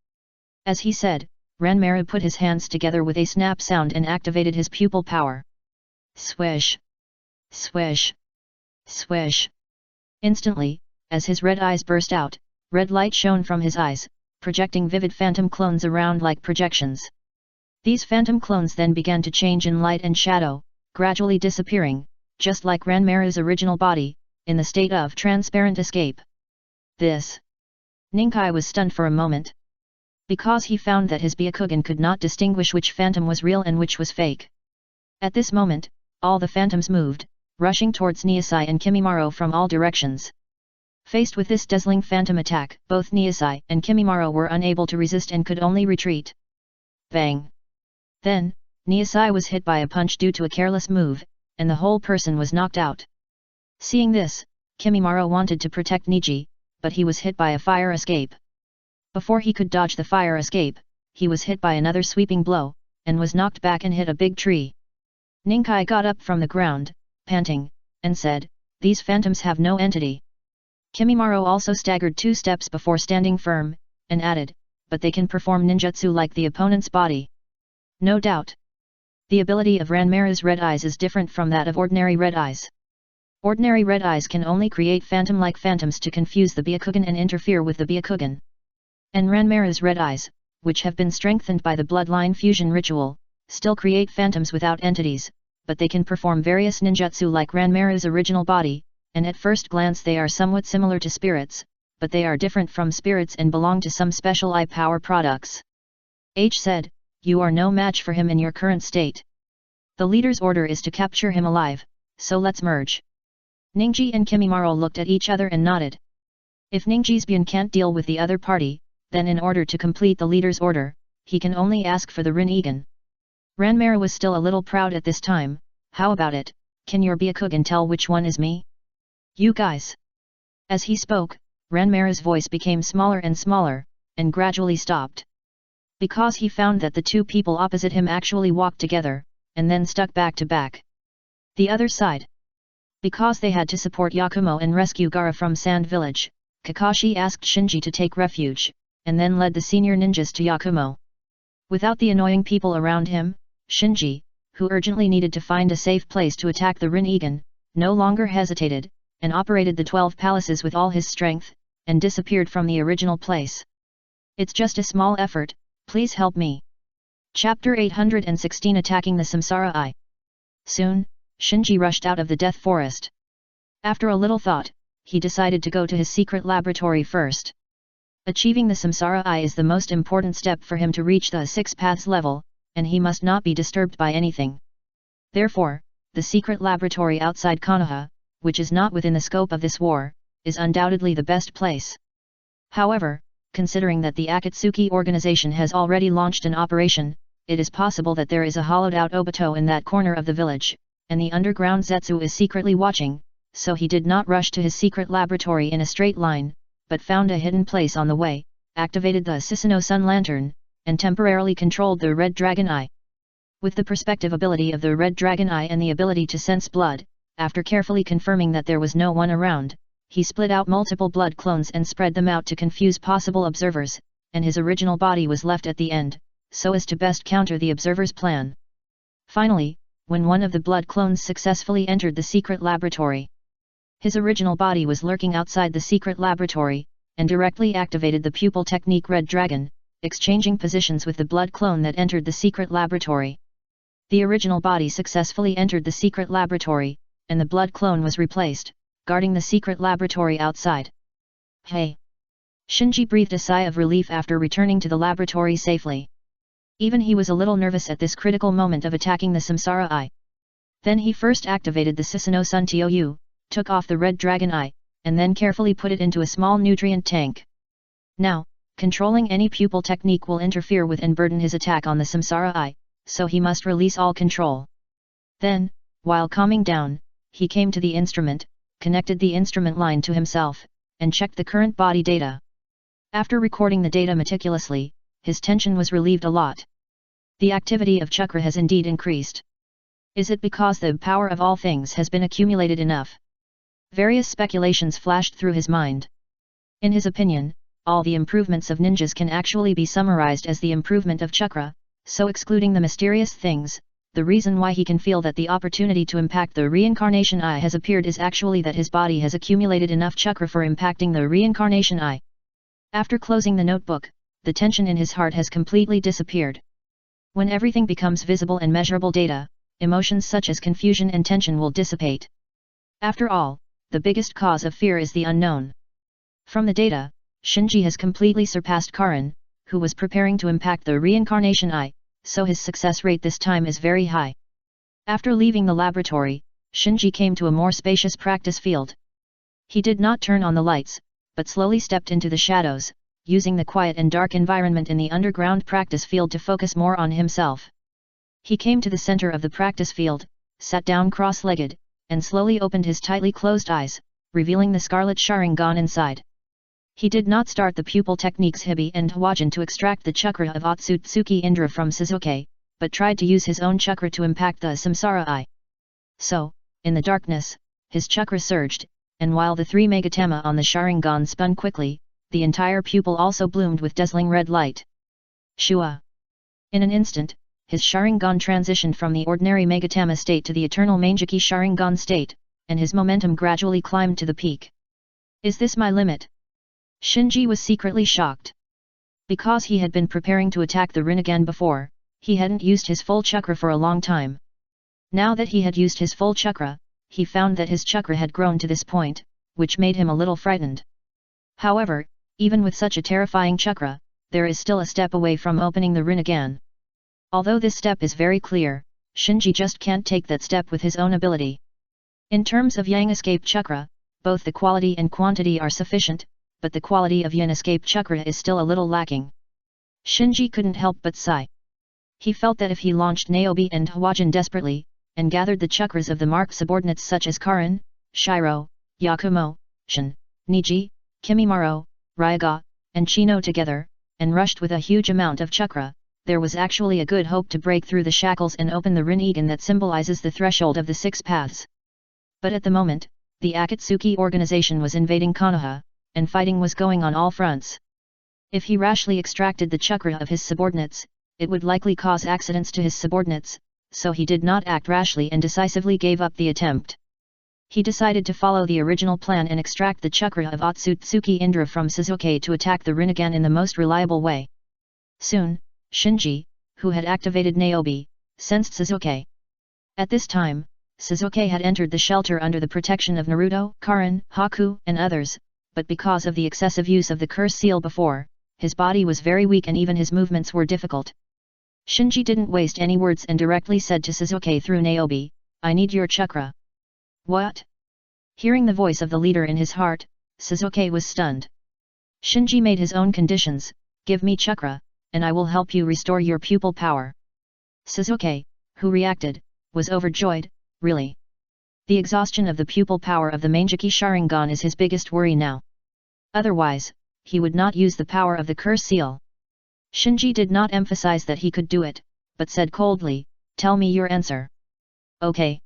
As he said, Ranmaru put his hands together with a snap sound and activated his pupil power. Swish! Swish! Swish! Instantly, as his red eyes burst out, red light shone from his eyes, projecting vivid phantom clones around like projections. These phantom clones then began to change in light and shadow, gradually disappearing, just like Ranmaru's original body, in the state of transparent escape. This. Ninkai was stunned for a moment. Because he found that his Byakugan could not distinguish which phantom was real and which was fake. At this moment, all the phantoms moved, rushing towards Niasai and Kimimaro from all directions. Faced with this dazzling phantom attack, both Niasai and Kimimaro were unable to resist and could only retreat. Bang! Then, Niasai was hit by a punch due to a careless move, and the whole person was knocked out. Seeing this, Kimimaro wanted to protect Niji, but he was hit by a fire escape. Before he could dodge the fire escape, he was hit by another sweeping blow, and was knocked back and hit a big tree. Ninkai got up from the ground, panting, and said, "These phantoms have no entity." Kimimaro also staggered 2 steps before standing firm, and added, "But they can perform ninjutsu like the opponent's body." No doubt. The ability of Ranmaru's red eyes is different from that of ordinary red eyes. Ordinary red eyes can only create phantom-like phantoms to confuse the Byakugan and interfere with the Byakugan. And Ranmaru's red eyes, which have been strengthened by the bloodline fusion ritual, still create phantoms without entities, but they can perform various ninjutsu like Ranmaru's original body, and at first glance they are somewhat similar to spirits, but they are different from spirits and belong to some special eye power products. H said, "You are no match for him in your current state. The leader's order is to capture him alive, so let's merge." Ningji and Kimimaro looked at each other and nodded. If Ningji's Byan can't deal with the other party, then in order to complete the leader's order, he can only ask for the Rinnegan. Ranmaru was still a little proud at this time. "How about it, can your Byakugan tell which one is me? You guys." As he spoke, Ranmaru's voice became smaller and smaller, and gradually stopped. Because he found that the two people opposite him actually walked together, and then stuck back to back. The other side. Because they had to support Yakumo and rescue Gaara from Sand Village, Kakashi asked Shinji to take refuge, and then led the senior ninjas to Yakumo. Without the annoying people around him, Shinji, who urgently needed to find a safe place to attack the Rinnegan, no longer hesitated, and operated the 12 palaces with all his strength, and disappeared from the original place. "It's just a small effort, please help me." Chapter 816 Attacking the Samsara Eye. Soon, Shinji rushed out of the Death Forest. After a little thought, he decided to go to his secret laboratory first. Achieving the Samsara Eye is the most important step for him to reach the 6 paths level, and he must not be disturbed by anything. Therefore, the secret laboratory outside Konoha, which is not within the scope of this war, is undoubtedly the best place. However, considering that the Akatsuki organization has already launched an operation, it is possible that there is a hollowed-out Obito in that corner of the village, and the underground Zetsu is secretly watching, so he did not rush to his secret laboratory in a straight line, but found a hidden place on the way, activated the Susanoo Sun Lantern, and temporarily controlled the Red Dragon Eye. With the perspective ability of the Red Dragon Eye and the ability to sense blood, after carefully confirming that there was no one around, he split out multiple blood clones and spread them out to confuse possible observers, and his original body was left at the end, so as to best counter the observer's plan. Finally, when one of the blood clones successfully entered the secret laboratory, His original body was lurking outside the secret laboratory, and directly activated the pupil technique Red Dragon, exchanging positions with the blood clone that entered the secret laboratory. The original body successfully entered the secret laboratory, and the blood clone was replaced, guarding the secret laboratory outside. Hey! Shinji breathed a sigh of relief after returning to the laboratory safely. Even he was a little nervous at this critical moment of attacking the Samsara Eye. Then he first activated the Susanoo Sun Tou, took off the Red Dragon Eye, and then carefully put it into a small nutrient tank. Now, controlling any pupil technique will interfere with and burden his attack on the Samsara Eye, so he must release all control. Then, while calming down, he came to the instrument, connected the instrument line to himself, and checked the current body data. After recording the data meticulously, his tension was relieved a lot. The activity of chakra has indeed increased. Is it because the power of all things has been accumulated enough? Various speculations flashed through his mind. In his opinion, all the improvements of ninjas can actually be summarized as the improvement of chakra, so excluding the mysterious things, the reason why he can feel that the opportunity to impact the reincarnation eye has appeared is actually that his body has accumulated enough chakra for impacting the reincarnation eye. After closing the notebook, the tension in his heart has completely disappeared. When everything becomes visible and measurable data, emotions such as confusion and tension will dissipate. After all, the biggest cause of fear is the unknown. From the data, Shinji has completely surpassed Karin, who was preparing to impact the reincarnation eye, so his success rate this time is very high. After leaving the laboratory, Shinji came to a more spacious practice field. He did not turn on the lights, but slowly stepped into the shadows, using the quiet and dark environment in the underground practice field to focus more on himself. He came to the center of the practice field, sat down cross-legged, and slowly opened his tightly closed eyes, revealing the scarlet Sharingan inside. He did not start the pupil techniques Hibi and Hwajin to extract the chakra of Otsutsuki Indra from Suzuki, but tried to use his own chakra to impact the Samsara Eye. So, in the darkness, his chakra surged, and while the three Megatama on the Sharingan spun quickly, the entire pupil also bloomed with dazzling red light. Shua! In an instant, his Sharingan transitioned from the ordinary Megatama state to the eternal Mangeki Sharingan state, and his momentum gradually climbed to the peak. Is this my limit? Shinji was secretly shocked. Because he had been preparing to attack the Rinnegan before, he hadn't used his full chakra for a long time. Now that he had used his full chakra, he found that his chakra had grown to this point, which made him a little frightened. However, even with such a terrifying chakra, there is still a step away from opening the Rinnegan. Although this step is very clear, Shinji just can't take that step with his own ability. In terms of Yang escape chakra, both the quality and quantity are sufficient, but the quality of Yin escape chakra is still a little lacking. Shinji couldn't help but sigh. He felt that if he launched Niobe and Hwajin desperately, and gathered the chakras of the marked subordinates such as Karin, Shiro, Yakumo, Shin, Niji, Kimimaro, Ryaga, and Chino together, and rushed with a huge amount of chakra, there was actually a good hope to break through the shackles and open the Rinnegan that symbolizes the threshold of the six paths. But at the moment, the Akatsuki organization was invading Konoha, and fighting was going on all fronts. If he rashly extracted the chakra of his subordinates, it would likely cause accidents to his subordinates, so he did not act rashly and decisively gave up the attempt. He decided to follow the original plan and extract the chakra of Otsutsuki Indra from Suzuki to attack the Rinnegan in the most reliable way. Soon, Shinji, who had activated Niobe, sensed Suzuki. At this time, Suzuki had entered the shelter under the protection of Naruto, Karin, Haku, and others, but because of the excessive use of the curse seal before, his body was very weak and even his movements were difficult. Shinji didn't waste any words and directly said to Suzuki through Niobe, "I need your chakra." What? Hearing the voice of the leader in his heart, Suzuki was stunned. Shinji made his own conditions, "Give me chakra, and I will help you restore your pupil power." Suzuki, who reacted, was overjoyed, "Really? The exhaustion of the pupil power of the Mangeki Sharingan is his biggest worry now. Otherwise, he would not use the power of the curse seal." Shinji did not emphasize that he could do it, but said coldly, "Tell me your answer." "Okay."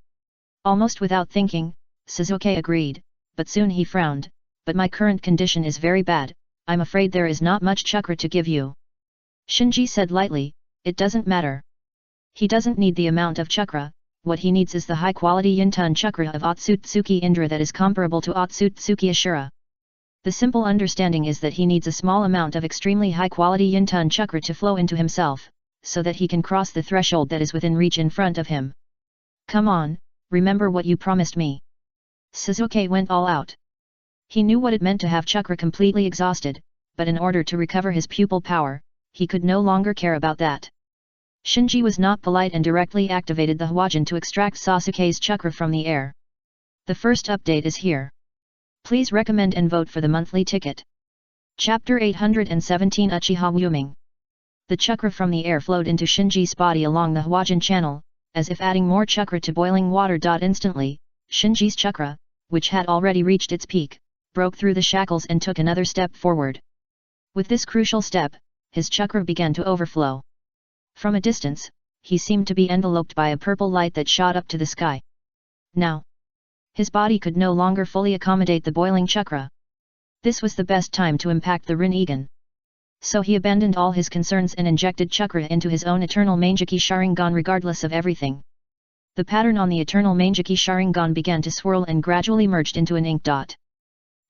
Almost without thinking, Suzuki agreed, but soon he frowned, "But my current condition is very bad, I'm afraid there is not much chakra to give you." Shinji said lightly, "It doesn't matter. He doesn't need the amount of chakra, what he needs is the high-quality Yintun chakra of Otsutsuki Indra that is comparable to Otsutsuki Ashura. The simple understanding is that he needs a small amount of extremely high-quality Yintun chakra to flow into himself, so that he can cross the threshold that is within reach in front of him. Come on, remember what you promised me. Suzuki went all out. He knew what it meant to have chakra completely exhausted, but in order to recover his pupil power, he could no longer care about that. Shinji was not polite and directly activated the Hwajin to extract Sasuke's chakra from the air. The first update is here. Please recommend and vote for the monthly ticket. Chapter 817 Uchiha Wuming. The chakra from the air flowed into Shinji's body along the Hwajin channel, as if adding more chakra to boiling water. Instantly, Shinji's chakra, which had already reached its peak, broke through the shackles and took another step forward. With this crucial step, his chakra began to overflow. From a distance, he seemed to be enveloped by a purple light that shot up to the sky. Now, his body could no longer fully accommodate the boiling chakra. This was the best time to impact the Rinnegan. So he abandoned all his concerns and injected chakra into his own eternal Mangeki Sharingan regardless of everything. The pattern on the eternal Mangeki Sharingan began to swirl and gradually merged into an ink dot.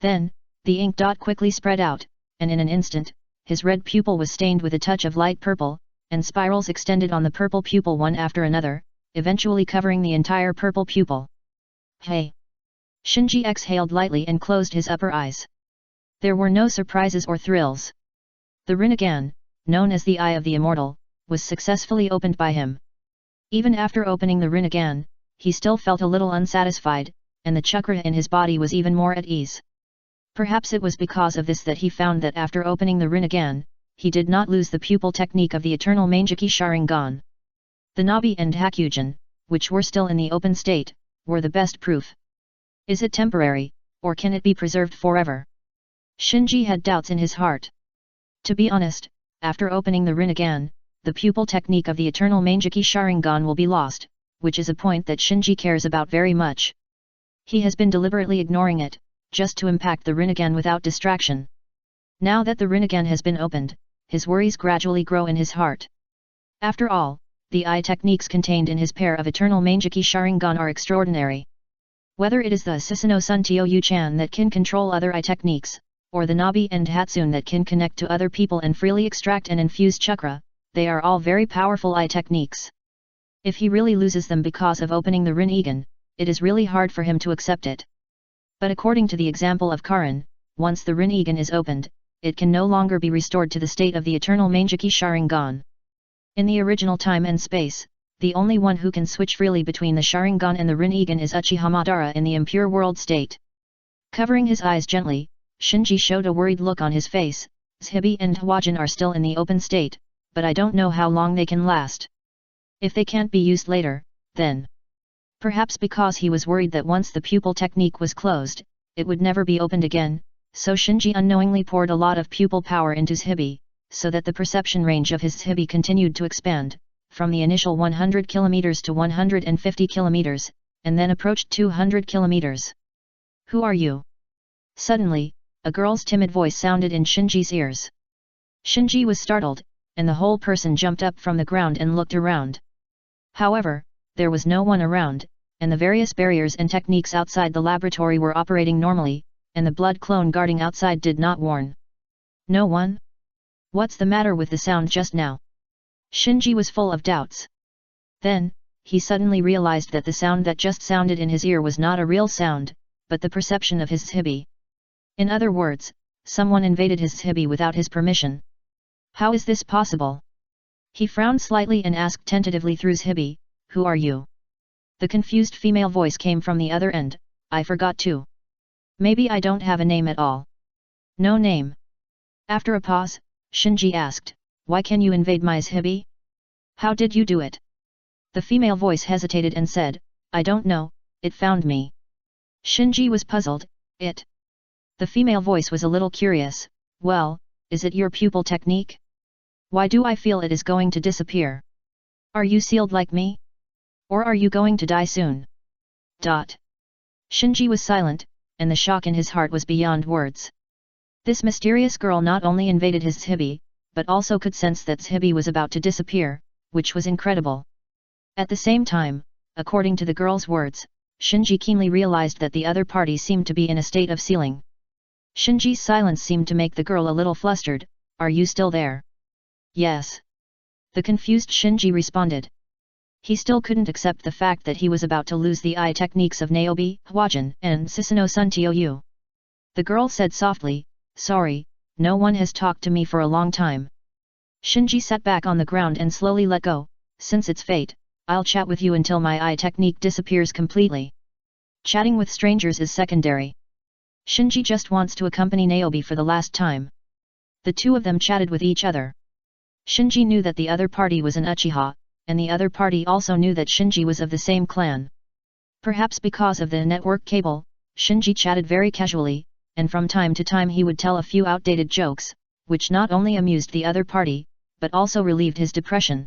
Then, the ink dot quickly spread out, and in an instant, his red pupil was stained with a touch of light purple, and spirals extended on the purple pupil one after another, eventually covering the entire purple pupil. Hey! Shinji exhaled lightly and closed his upper eyes. There were no surprises or thrills. The Rinnegan, known as the Eye of the Immortal, was successfully opened by him. Even after opening the Rinnegan, he still felt a little unsatisfied, and the chakra in his body was even more at ease. Perhaps it was because of this that he found that after opening the Rinnegan, he did not lose the pupil technique of the eternal Mangeki Sharingan. The Nabi and Hakujin, which were still in the open state, were the best proof. Is it temporary, or can it be preserved forever? Shinji had doubts in his heart. To be honest, after opening the Rinnegan, the pupil technique of the eternal Mangeki Sharingan will be lost, which is a point that Shinji cares about very much. He has been deliberately ignoring it, just to impact the Rinnegan without distraction. Now that the Rinnegan has been opened, his worries gradually grow in his heart. After all, the eye techniques contained in his pair of eternal Mangeki Sharingan are extraordinary. Whether it is the Susanoo Sun Tio-Yu-chan that can control other eye techniques, or the Nabi and Hatsune that can connect to other people and freely extract and infuse chakra, they are all very powerful eye techniques. If he really loses them because of opening the Rinnegan, it is really hard for him to accept it. But according to the example of Karin, once the Rinnegan is opened, it can no longer be restored to the state of the eternal Mangeki Sharingan. In the original time and space, the only one who can switch freely between the Sharingan and the Rinnegan is Uchiha Madara in the impure world state. Covering his eyes gently, Shinji showed a worried look on his face. Zhibi and Hwajin are still in the open state, but I don't know how long they can last. If they can't be used later, then... Perhaps because he was worried that once the pupil technique was closed, it would never be opened again, so Shinji unknowingly poured a lot of pupil power into Zhibi, so that the perception range of his Zhibi continued to expand, from the initial 100 km to 150 km, and then approached 200 km. Who are you? Suddenly, a girl's timid voice sounded in Shinji's ears. Shinji was startled, and the whole person jumped up from the ground and looked around. However, there was no one around, and the various barriers and techniques outside the laboratory were operating normally, and the blood clone guarding outside did not warn. No one? What's the matter with the sound just now? Shinji was full of doubts. Then, he suddenly realized that the sound that just sounded in his ear was not a real sound, but the perception of his Zhibi. In other words, someone invaded his Zhibi without his permission. How is this possible? He frowned slightly and asked tentatively through Zhibi, "Who are you?" The confused female voice came from the other end, "I forgot to. Maybe I don't have a name at all." "No name." After a pause, Shinji asked, "Why can you invade my Zhibi? How did you do it?" The female voice hesitated and said, "I don't know, it found me." Shinji was puzzled. It? The female voice was a little curious. "Well, is it your pupil technique? Why do I feel it is going to disappear? Are you sealed like me? Or are you going to die soon?" Shinji was silent, and the shock in his heart was beyond words. This mysterious girl not only invaded his Zhibi, but also could sense that Zhibi was about to disappear, which was incredible. At the same time, according to the girl's words, Shinji keenly realized that the other party seemed to be in a state of sealing. Shinji's silence seemed to make the girl a little flustered. Are you still there? Yes. The confused Shinji responded. He still couldn't accept the fact that he was about to lose the eye techniques of Niobe, Hwajin, and Susanoo-sun Tou. The girl said softly, sorry, no one has talked to me for a long time. Shinji sat back on the ground and slowly let go. Since it's fate, I'll chat with you until my eye technique disappears completely. Chatting with strangers is secondary. Shinji just wants to accompany Niobe for the last time. The two of them chatted with each other. Shinji knew that the other party was an Uchiha, and the other party also knew that Shinji was of the same clan. Perhaps because of the network cable, Shinji chatted very casually, and from time to time he would tell a few outdated jokes, which not only amused the other party, but also relieved his depression.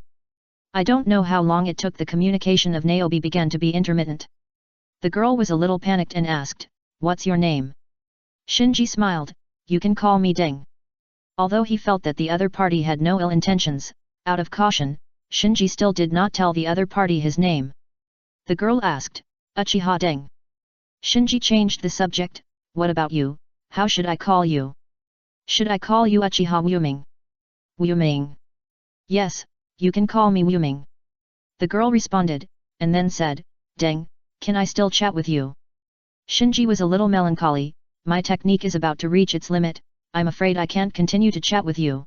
I don't know how long it took. The communication of Niobe began to be intermittent. The girl was a little panicked and asked, "What's your name?" Shinji smiled, "You can call me Deng." Although he felt that the other party had no ill intentions, out of caution, Shinji still did not tell the other party his name. The girl asked, "Uchiha Deng." Shinji changed the subject, "What about you, how should I call you?" "Should I call you Uchiha Wuming?" "Wuming." "Yes, you can call me Wuming." The girl responded, and then said, "Deng, can I still chat with you?" Shinji was a little melancholy, "My technique is about to reach its limit, I'm afraid I can't continue to chat with you."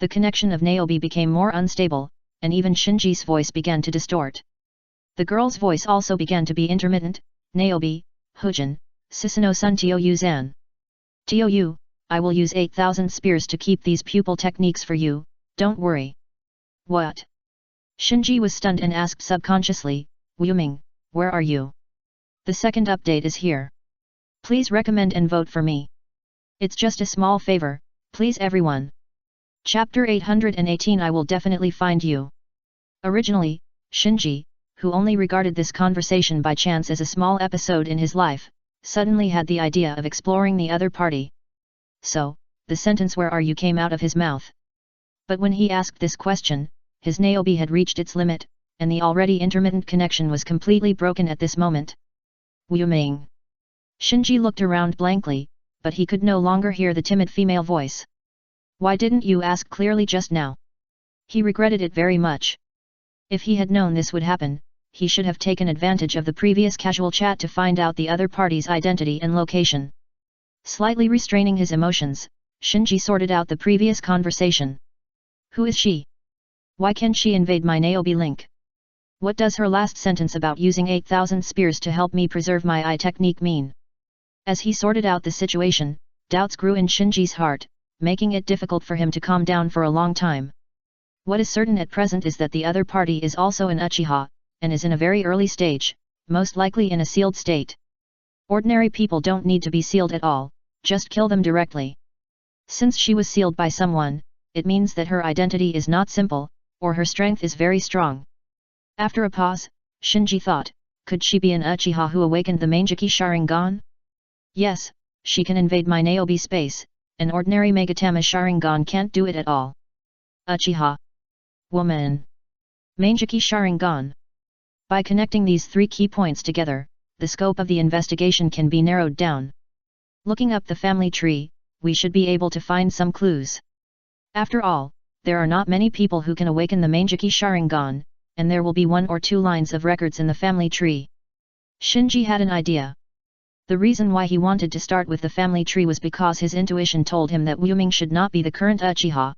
The connection of Niobe became more unstable, and even Shinji's voice began to distort. The girl's voice also began to be intermittent, "Niobe, Hujin, Susanoo-sun Tou-zan. Tou, I will use 8,000 spears to keep these pupil techniques for you, don't worry." "What?" Shinji was stunned and asked subconsciously, "Wuming, where are you? The second update is here. Please recommend and vote for me. It's just a small favor, please everyone." Chapter 818 I will definitely find you. Originally, Shinji, who only regarded this conversation by chance as a small episode in his life, suddenly had the idea of exploring the other party. So, the sentence "where are you" came out of his mouth. But when he asked this question, his Niobe had reached its limit, and the already intermittent connection was completely broken at this moment. "Wuming." Shinji looked around blankly, but he could no longer hear the timid female voice. "Why didn't you ask clearly just now?" He regretted it very much. If he had known this would happen, he should have taken advantage of the previous casual chat to find out the other party's identity and location. Slightly restraining his emotions, Shinji sorted out the previous conversation. "Who is she? Why can she invade my Niobe link? What does her last sentence about using 8,000 spears to help me preserve my eye technique mean?" As he sorted out the situation, doubts grew in Shinji's heart, making it difficult for him to calm down for a long time. What is certain at present is that the other party is also an Uchiha, and is in a very early stage, most likely in a sealed state. Ordinary people don't need to be sealed at all, just kill them directly. Since she was sealed by someone, it means that her identity is not simple, or her strength is very strong. After a pause, Shinji thought, could she be an Uchiha who awakened the Mangeki Sharingan? Yes, she can invade my Niobe space, an ordinary Megatama Sharingan can't do it at all. Uchiha. Woman. Mangeki Sharingan. By connecting these three key points together, the scope of the investigation can be narrowed down. Looking up the family tree, we should be able to find some clues. After all, there are not many people who can awaken the Mangeki Sharingan, and there will be 1 or 2 lines of records in the family tree. Shinji had an idea. The reason why he wanted to start with the family tree was because his intuition told him that Wuming should not be the current Uchiha.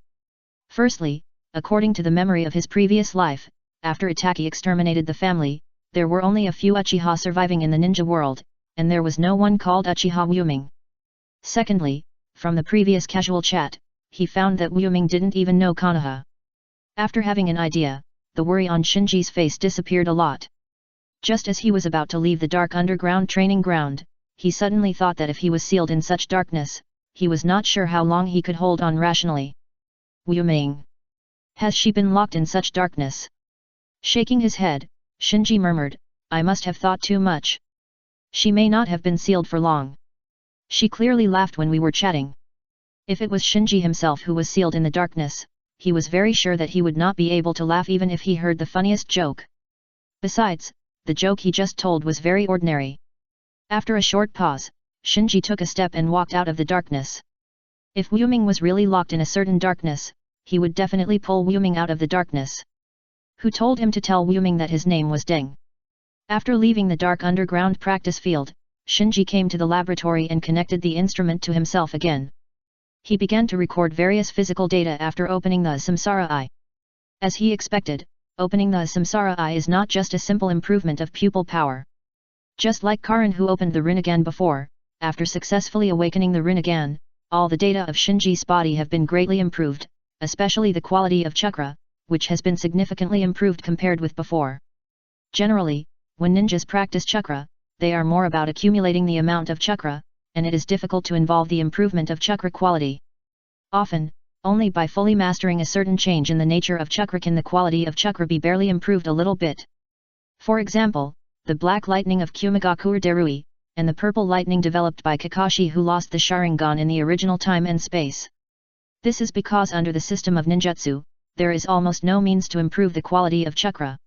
Firstly, according to the memory of his previous life, after Itaki exterminated the family, there were only a few Uchiha surviving in the ninja world, and there was no one called Uchiha Wuming. Secondly, from the previous casual chat, he found that Wuming didn't even know Konoha. After having an idea, the worry on Shinji's face disappeared a lot. Just as he was about to leave the dark underground training ground, he suddenly thought that if he was sealed in such darkness, he was not sure how long he could hold on rationally. Wuming. Has she been locked in such darkness? Shaking his head, Shinji murmured, I must have thought too much. She may not have been sealed for long. She clearly laughed when we were chatting. If it was Shinji himself who was sealed in the darkness, he was very sure that he would not be able to laugh even if he heard the funniest joke. Besides, the joke he just told was very ordinary. After a short pause, Shinji took a step and walked out of the darkness. If Wu Ming was really locked in a certain darkness, he would definitely pull Wu Ming out of the darkness. Who told him to tell Wu Ming that his name was Deng? After leaving the dark underground practice field, Shinji came to the laboratory and connected the instrument to himself again. He began to record various physical data after opening the Samsara Eye. As he expected, opening the Samsara Eye is not just a simple improvement of pupil power. Just like Karin who opened the Rinnegan before, after successfully awakening the Rinnegan, all the data of Shinji's body have been greatly improved, especially the quality of chakra, which has been significantly improved compared with before. Generally, when ninjas practice chakra, they are more about accumulating the amount of chakra, and it is difficult to involve the improvement of chakra quality. Often, only by fully mastering a certain change in the nature of chakra can the quality of chakra be barely improved a little bit. For example, the black lightning of Kumigaku Darui, and the purple lightning developed by Kakashi who lost the Sharingan in the original time and space. This is because under the system of ninjutsu, there is almost no means to improve the quality of chakra.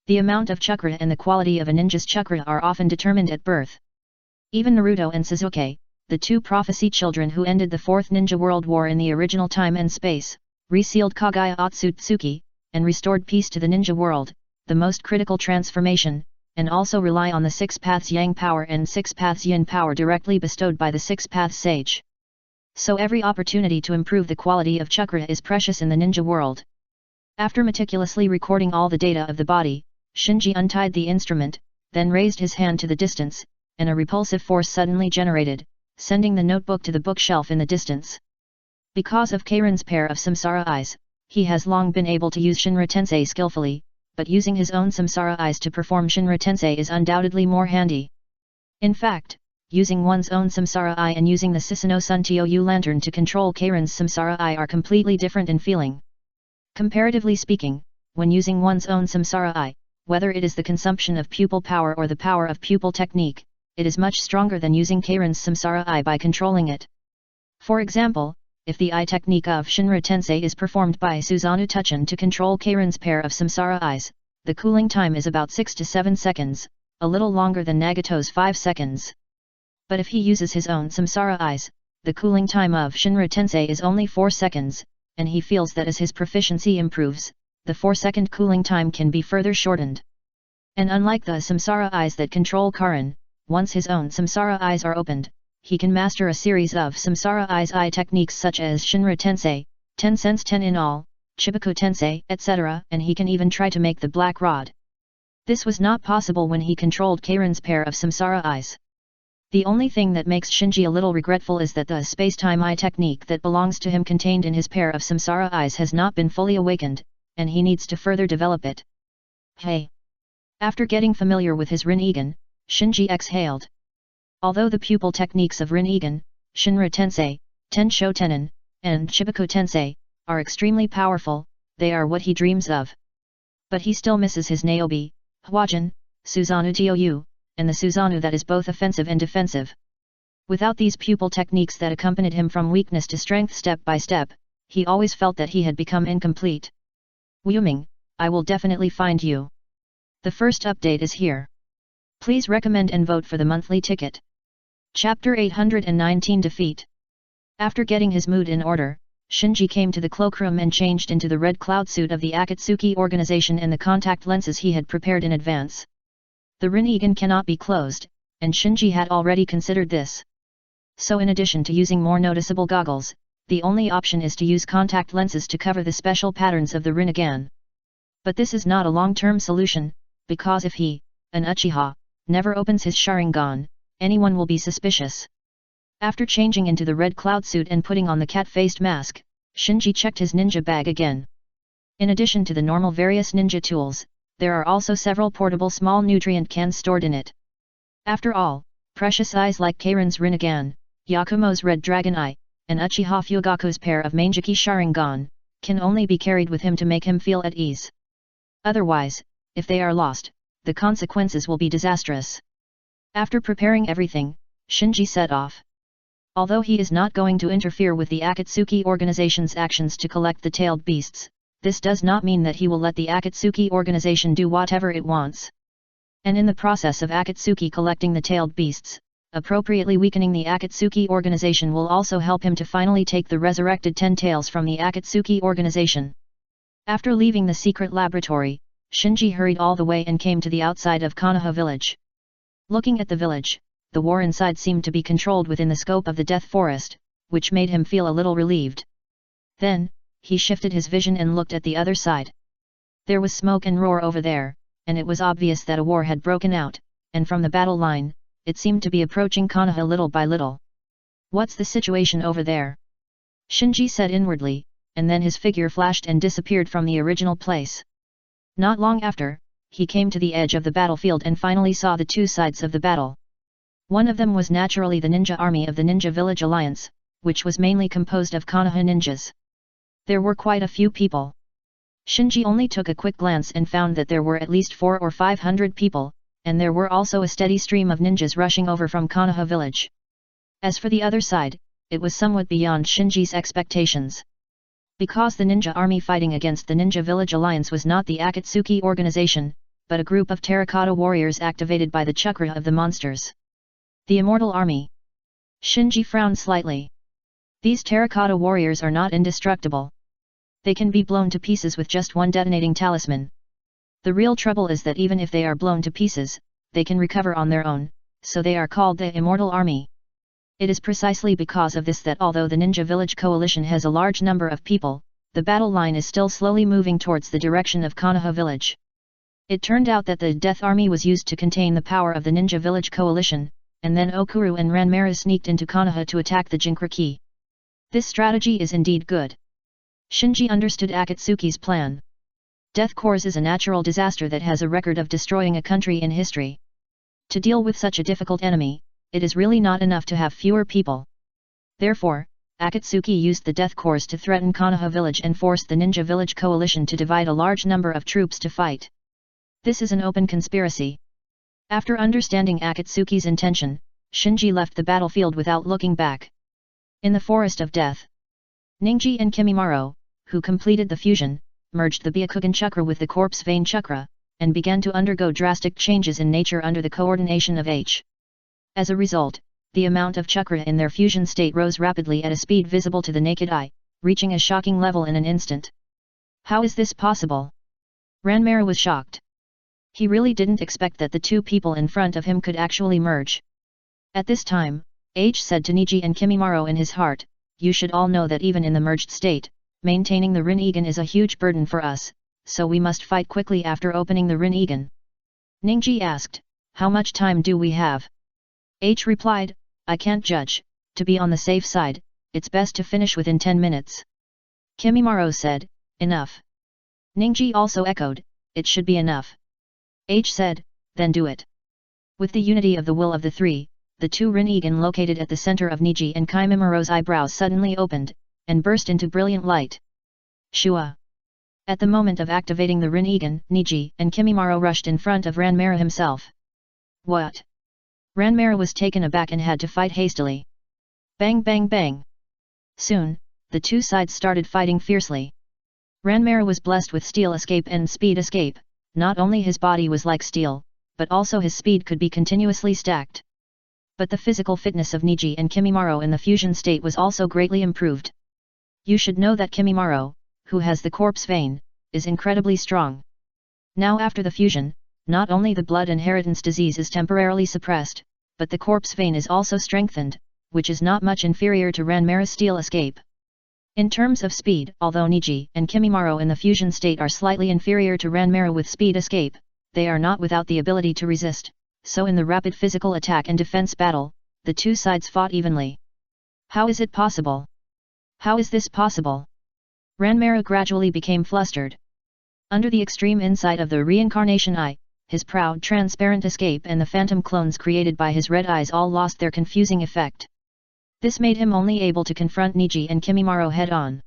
The amount of chakra and the quality of a ninja's chakra are often determined at birth. Even Naruto and Sasuke, the two prophecy children who ended the Fourth Ninja World War in the original time and space, resealed Kagaya Otsutsuki, and restored peace to the ninja world, the most critical transformation, and also rely on the Six Paths Yang power and Six Paths Yin power directly bestowed by the Six Paths Sage. So every opportunity to improve the quality of chakra is precious in the ninja world. After meticulously recording all the data of the body, Shinji untied the instrument, then raised his hand to the distance, and a repulsive force suddenly generated, sending the notebook to the bookshelf in the distance. Because of Karen's pair of Samsara eyes, he has long been able to use Shinra Tensei skillfully, but using his own Samsara eyes to perform Shinra Tensei is undoubtedly more handy. In fact, using one's own Samsara eye and using the Susanoo Sun Tou lantern to control Karen's Samsara eye are completely different in feeling. Comparatively speaking, when using one's own Samsara eye, whether it is the consumption of pupil power or the power of pupil technique, it is much stronger than using Karen's Samsara eye by controlling it. For example, if the eye technique of Shinra Tensei is performed by Susanoo Tuchin to control Karen's pair of Samsara eyes, the cooling time is about 6 to 7 seconds, a little longer than Nagato's 5 seconds. But if he uses his own Samsara eyes, the cooling time of Shinra Tensei is only 4 seconds, and he feels that as his proficiency improves, the 4-second cooling time can be further shortened. And unlike the Samsara eyes that control Karen, once his own Samsara eyes are opened, he can master a series of Samsara eyes eye techniques such as Shinra Tensei, 10 Sense 10 in all, Chibaku Tensei, etc., and he can even try to make the black rod. This was not possible when he controlled Karen's pair of Samsara eyes. The only thing that makes Shinji a little regretful is that the space-time eye technique that belongs to him contained in his pair of Samsara eyes has not been fully awakened, and he needs to further develop it. Hey! After getting familiar with his Rinnegan, Shinji exhaled. Although the pupil techniques of Rinnegan, Shinra Tensei, Tensho Tenin, and Chibaku Tensei, are extremely powerful, they are what he dreams of. But he still misses his Naobi, Hwajin, Susanoo Tou, and the Susanoo that is both offensive and defensive. Without these pupil techniques that accompanied him from weakness to strength step by step, he always felt that he had become incomplete. Wu Ming, I will definitely find you. The first update is here. Please recommend and vote for the monthly ticket. Chapter 819 Defeat. After getting his mood in order, Shinji came to the cloakroom and changed into the red cloud suit of the Akatsuki organization and the contact lenses he had prepared in advance. The Rinnegan cannot be closed, and Shinji had already considered this. So in addition to using more noticeable goggles, the only option is to use contact lenses to cover the special patterns of the Rinnegan. But this is not a long-term solution, because if he, an Uchiha, never opens his Sharingan, anyone will be suspicious. After changing into the red cloud suit and putting on the cat-faced mask, Shinji checked his ninja bag again. In addition to the normal various ninja tools, there are also several portable small nutrient cans stored in it. After all, precious eyes like Karen's Rinnegan, Yakumo's Red Dragon Eye, and Uchiha Fugaku's pair of Mangeki Sharingan, can only be carried with him to make him feel at ease. Otherwise, if they are lost, the consequences will be disastrous. After preparing everything, Shinji set off. Although he is not going to interfere with the Akatsuki organization's actions to collect the tailed beasts, this does not mean that he will let the Akatsuki organization do whatever it wants. and in the process of Akatsuki collecting the tailed beasts, appropriately weakening the Akatsuki organization will also help him to finally take the resurrected 10 tails from the Akatsuki organization. After leaving the secret laboratory, Shinji hurried all the way and came to the outside of Konoha village. Looking at the village, the war inside seemed to be controlled within the scope of the Death Forest, which made him feel a little relieved. Then, he shifted his vision and looked at the other side. There was smoke and roar over there, and it was obvious that a war had broken out, and from the battle line, it seemed to be approaching Konoha little by little. What's the situation over there? Shinji said inwardly, and then his figure flashed and disappeared from the original place. Not long after, he came to the edge of the battlefield and finally saw the two sides of the battle. One of them was naturally the ninja army of the Ninja Village Alliance, which was mainly composed of Konoha ninjas. There were quite a few people. Shinji only took a quick glance and found that there were at least 400 or 500 people, and there were also a steady stream of ninjas rushing over from Konoha village. As for the other side, it was somewhat beyond Shinji's expectations. Because the ninja army fighting against the Ninja Village Alliance was not the Akatsuki organization, but a group of terracotta warriors activated by the chakra of the monsters. The Immortal Army. Shinji frowned slightly. These terracotta warriors are not indestructible. They can be blown to pieces with just one detonating talisman. The real trouble is that even if they are blown to pieces, they can recover on their own, so they are called the Immortal Army. It is precisely because of this that although the Ninja Village Coalition has a large number of people, the battle line is still slowly moving towards the direction of Konoha village. It turned out that the Death Army was used to contain the power of the Ninja Village Coalition, and then Okuru and Ranmara sneaked into Konoha to attack the Jinchuriki. This strategy is indeed good. Shinji understood Akatsuki's plan. Death Corps is a natural disaster that has a record of destroying a country in history. To deal with such a difficult enemy, it is really not enough to have fewer people. Therefore, Akatsuki used the Death Corps to threaten Konoha village and forced the Ninja Village Coalition to divide a large number of troops to fight. This is an open conspiracy. After understanding Akatsuki's intention, Shinji left the battlefield without looking back. In the Forest of Death, Ningji and Kimimaro, who completed the fusion, merged the Byakugan chakra with the corpse vein chakra, and began to undergo drastic changes in nature under the coordination of H. As a result, the amount of chakra in their fusion state rose rapidly at a speed visible to the naked eye, reaching a shocking level in an instant. How is this possible? Ranmara was shocked. He really didn't expect that the two people in front of him could actually merge. At this time, H said to Niji and Kimimaro in his heart, "You should all know that even in the merged state, maintaining the Rinnegan is a huge burden for us, so we must fight quickly after opening the Rinnegan." Ningji asked, "How much time do we have?" H replied, "I can't judge, to be on the safe side, it's best to finish within 10 minutes. Kimimaro said, "Enough." Ningji also echoed, "It should be enough." H said, "Then do it." With the unity of the will of the three, the two Rinnegan located at the center of Niji and Kimimaro's eyebrows suddenly opened, and burst into brilliant light. Shua! At the moment of activating the Rinnegan, Niji and Kimimaro rushed in front of Ranmara himself. What? Ranmara was taken aback and had to fight hastily. Bang bang bang! Soon, the two sides started fighting fiercely. Ranmara was blessed with steel escape and speed escape. Not only his body was like steel, but also his speed could be continuously stacked. But the physical fitness of Niji and Kimimaro in the fusion state was also greatly improved. You should know that Kimimaro, who has the corpse vein, is incredibly strong. Now after the fusion, not only the blood inheritance disease is temporarily suppressed, but the corpse vein is also strengthened, which is not much inferior to Ranmara's steel escape. In terms of speed, although Niji and Kimimaro in the fusion state are slightly inferior to Ranmara with speed escape, they are not without the ability to resist, so in the rapid physical attack and defense battle, the two sides fought evenly. How is it possible? How is this possible? Ranmara gradually became flustered. Under the extreme insight of the reincarnation eye, his proud transparent escape and the phantom clones created by his red eyes all lost their confusing effect. This made him only able to confront Niji and Kimimaro head-on.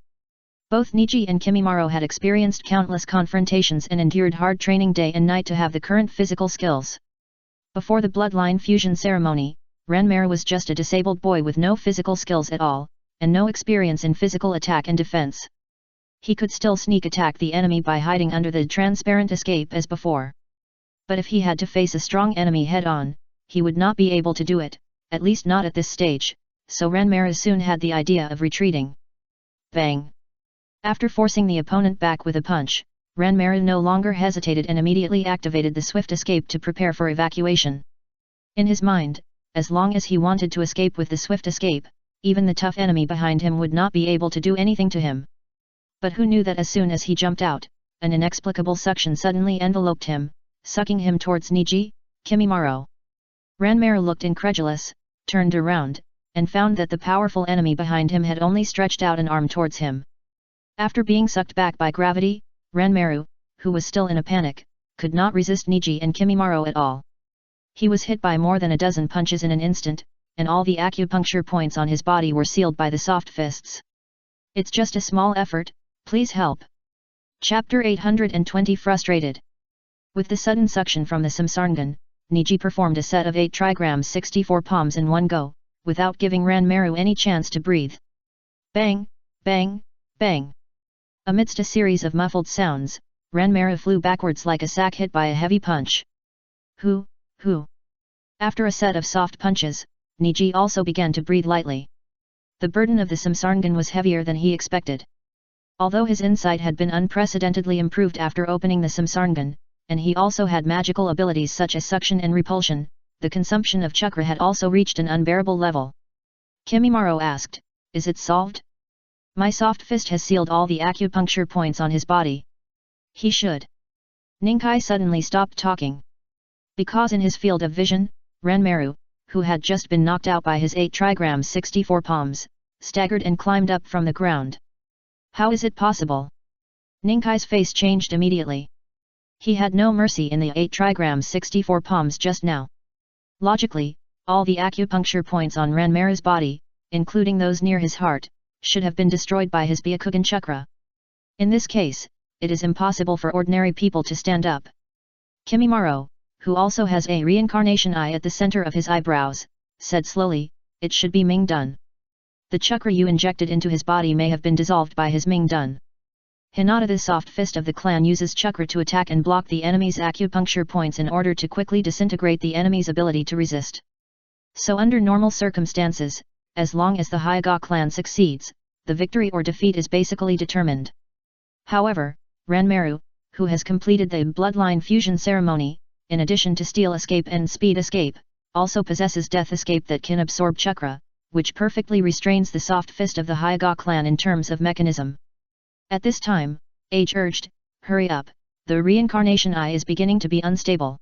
Both Niji and Kimimaro had experienced countless confrontations and endured hard training day and night to have the current physical skills. Before the bloodline fusion ceremony, Ranmara was just a disabled boy with no physical skills at all, and no experience in physical attack and defense. He could still sneak attack the enemy by hiding under the transparent escape as before. But if he had to face a strong enemy head-on, he would not be able to do it, at least not at this stage, so Ranmaru soon had the idea of retreating. Bang! After forcing the opponent back with a punch, Ranmaru no longer hesitated and immediately activated the swift escape to prepare for evacuation. In his mind, as long as he wanted to escape with the swift escape, even the tough enemy behind him would not be able to do anything to him. But who knew that as soon as he jumped out, an inexplicable suction suddenly enveloped him, sucking him towards Niji, Kimimaro. Ranmaru looked incredulous, turned around, and found that the powerful enemy behind him had only stretched out an arm towards him. After being sucked back by gravity, Ranmaru, who was still in a panic, could not resist Niji and Kimimaro at all. He was hit by more than a dozen punches in an instant, and all the acupuncture points on his body were sealed by the soft fists. It's just a small effort, please help. Chapter 820 Frustrated. With the sudden suction from the Samsarngan, Niji performed a set of 8 trigrams 64 palms in one go, without giving Ranmaru any chance to breathe. Bang, bang, bang. Amidst a series of muffled sounds, Ranmaru flew backwards like a sack hit by a heavy punch. Hoo. After a set of soft punches, Niji also began to breathe lightly. The burden of the Samsarngan was heavier than he expected. Although his insight had been unprecedentedly improved after opening the Samsarngan, and he also had magical abilities such as suction and repulsion, the consumption of chakra had also reached an unbearable level. Kimimaro asked, "Is it solved? My soft fist has sealed all the acupuncture points on his body. He should." Ninkai suddenly stopped talking. Because in his field of vision, Ranmaru, who had just been knocked out by his 8 trigrams 64 palms, staggered and climbed up from the ground. How is it possible? Ninkai's face changed immediately. He had no mercy in the 8 trigrams 64 palms just now. Logically, all the acupuncture points on Ranmaru's body, including those near his heart, should have been destroyed by his Byakugan chakra. In this case, it is impossible for ordinary people to stand up. Kimimaro, who also has a reincarnation eye at the center of his eyebrows, said slowly, "It should be Ming done. The chakra you injected into his body may have been dissolved by his Ming done." Hinata, the soft fist of the clan, uses chakra to attack and block the enemy's acupuncture points in order to quickly disintegrate the enemy's ability to resist. So under normal circumstances, as long as the Hyuga clan succeeds, the victory or defeat is basically determined. However, Ranmaru, who has completed the bloodline fusion ceremony, in addition to steel escape and speed escape, also possesses death escape that can absorb chakra, which perfectly restrains the soft fist of the Hyuga clan in terms of mechanism. At this time, Age urged, "Hurry up, the reincarnation eye is beginning to be unstable.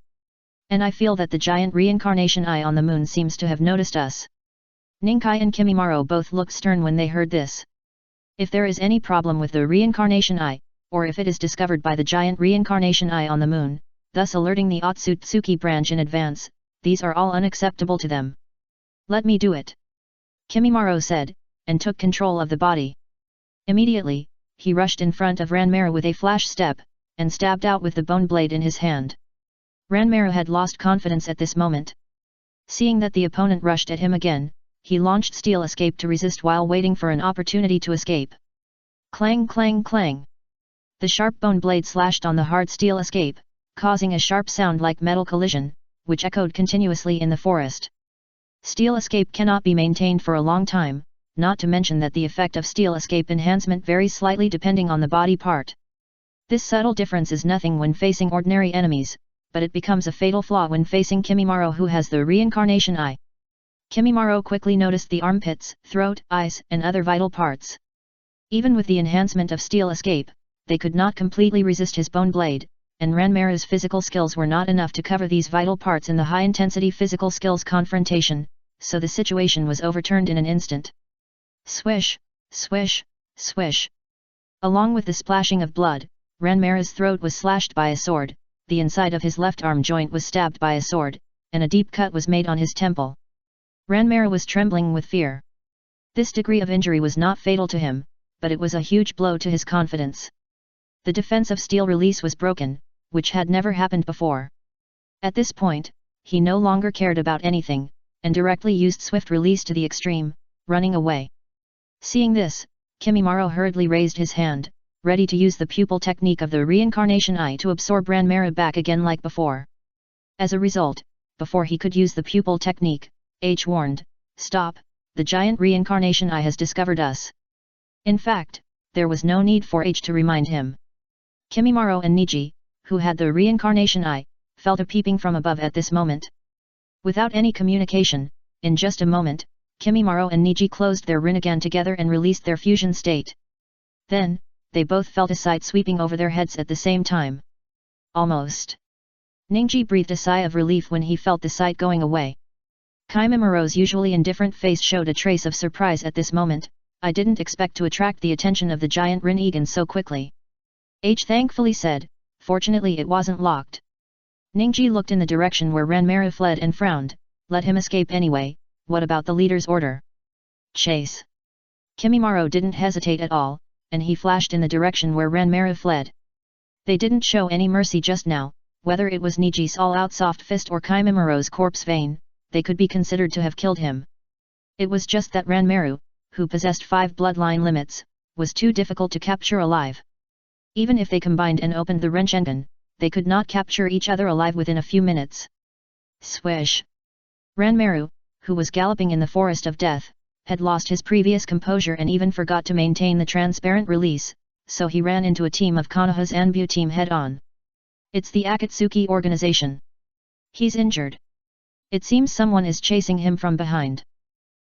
And I feel that the giant reincarnation eye on the moon seems to have noticed us." Ninkai and Kimimaro both looked stern when they heard this. If there is any problem with the reincarnation eye, or if it is discovered by the giant reincarnation eye on the moon, thus alerting the Otsutsuki branch in advance, these are all unacceptable to them. "Let me do it," Kimimaro said, and took control of the body. Immediately, he rushed in front of Ranmaru with a flash step, and stabbed out with the bone blade in his hand. Ranmaru had lost confidence at this moment. Seeing that the opponent rushed at him again, he launched steel escape to resist while waiting for an opportunity to escape. Clang clang clang! The sharp bone blade slashed on the hard steel escape, causing a sharp sound like metal collision, which echoed continuously in the forest. Steel escape cannot be maintained for a long time, not to mention that the effect of steel escape enhancement varies slightly depending on the body part. This subtle difference is nothing when facing ordinary enemies, but it becomes a fatal flaw when facing Kimimaro, who has the reincarnation eye. Kimimaro quickly noticed the armpits, throat, eyes, and other vital parts. Even with the enhancement of steel escape, they could not completely resist his bone blade, and Ranmaru's physical skills were not enough to cover these vital parts in the high-intensity physical skills confrontation, so the situation was overturned in an instant. Swish, swish, swish. Along with the splashing of blood, Ranmaru's throat was slashed by a sword, the inside of his left arm joint was stabbed by a sword, and a deep cut was made on his temple. Ranmaru was trembling with fear. This degree of injury was not fatal to him, but it was a huge blow to his confidence. The defense of steel release was broken, which had never happened before. At this point, he no longer cared about anything, and directly used swift release to the extreme, running away. Seeing this, Kimimaro hurriedly raised his hand, ready to use the pupil technique of the reincarnation eye to absorb Ranmaru back again like before. As a result, before he could use the pupil technique, H warned, "Stop, the giant reincarnation eye has discovered us." In fact, there was no need for H to remind him. Kimimaro and Niji, who had the reincarnation eye, felt a peeping from above at this moment. Without any communication, in just a moment, Kimimaro and Niji closed their Rinnegan together and released their fusion state. Then, they both felt a sight sweeping over their heads at the same time. Almost. Ningji breathed a sigh of relief when he felt the sight going away. Kimimaro's usually indifferent face showed a trace of surprise at this moment. "I didn't expect to attract the attention of the giant Rinnegan so quickly," H thankfully said. "Fortunately it wasn't locked." Ningji looked in the direction where Ranmaru fled and frowned. "Let him escape anyway, what about the leader's order?" "Chase." Kimimaro didn't hesitate at all, and he flashed in the direction where Ranmaru fled. They didn't show any mercy just now, whether it was Niji's all-out soft fist or Kimimaro's corpse vein, they could be considered to have killed him. It was just that Ranmaru, who possessed 5 bloodline limits, was too difficult to capture alive. Even if they combined and opened the Renshengan, they could not capture each other alive within a few minutes. Swish! Ranmaru, who was galloping in the forest of death, had lost his previous composure and even forgot to maintain the transparent release, so he ran into a team of Konoha's Anbu team head-on. "It's the Akatsuki organization. He's injured. It seems someone is chasing him from behind."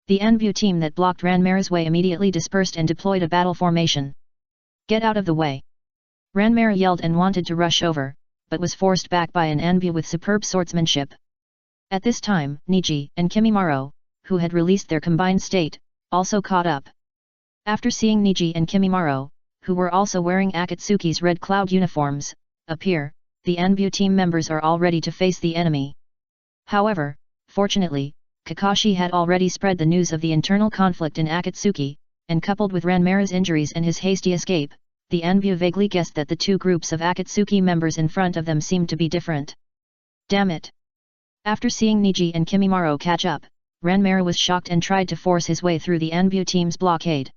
The Anbu team that blocked Ranmaru's way immediately dispersed and deployed a battle formation. "Get out of the way!" Ranmaru yelled and wanted to rush over, but was forced back by an Anbu with superb swordsmanship. At this time, Niji and Kimimaro, who had released their combined state, also caught up. After seeing Niji and Kimimaro, who were also wearing Akatsuki's Red Cloud uniforms, appear, the Anbu team members are all ready to face the enemy. However, fortunately, Kakashi had already spread the news of the internal conflict in Akatsuki, and coupled with Ranmaru's injuries and his hasty escape, the Anbu vaguely guessed that the two groups of Akatsuki members in front of them seemed to be different. Damn it! After seeing Niji and Kimimaro catch up, Ranmaru was shocked and tried to force his way through the Anbu team's blockade.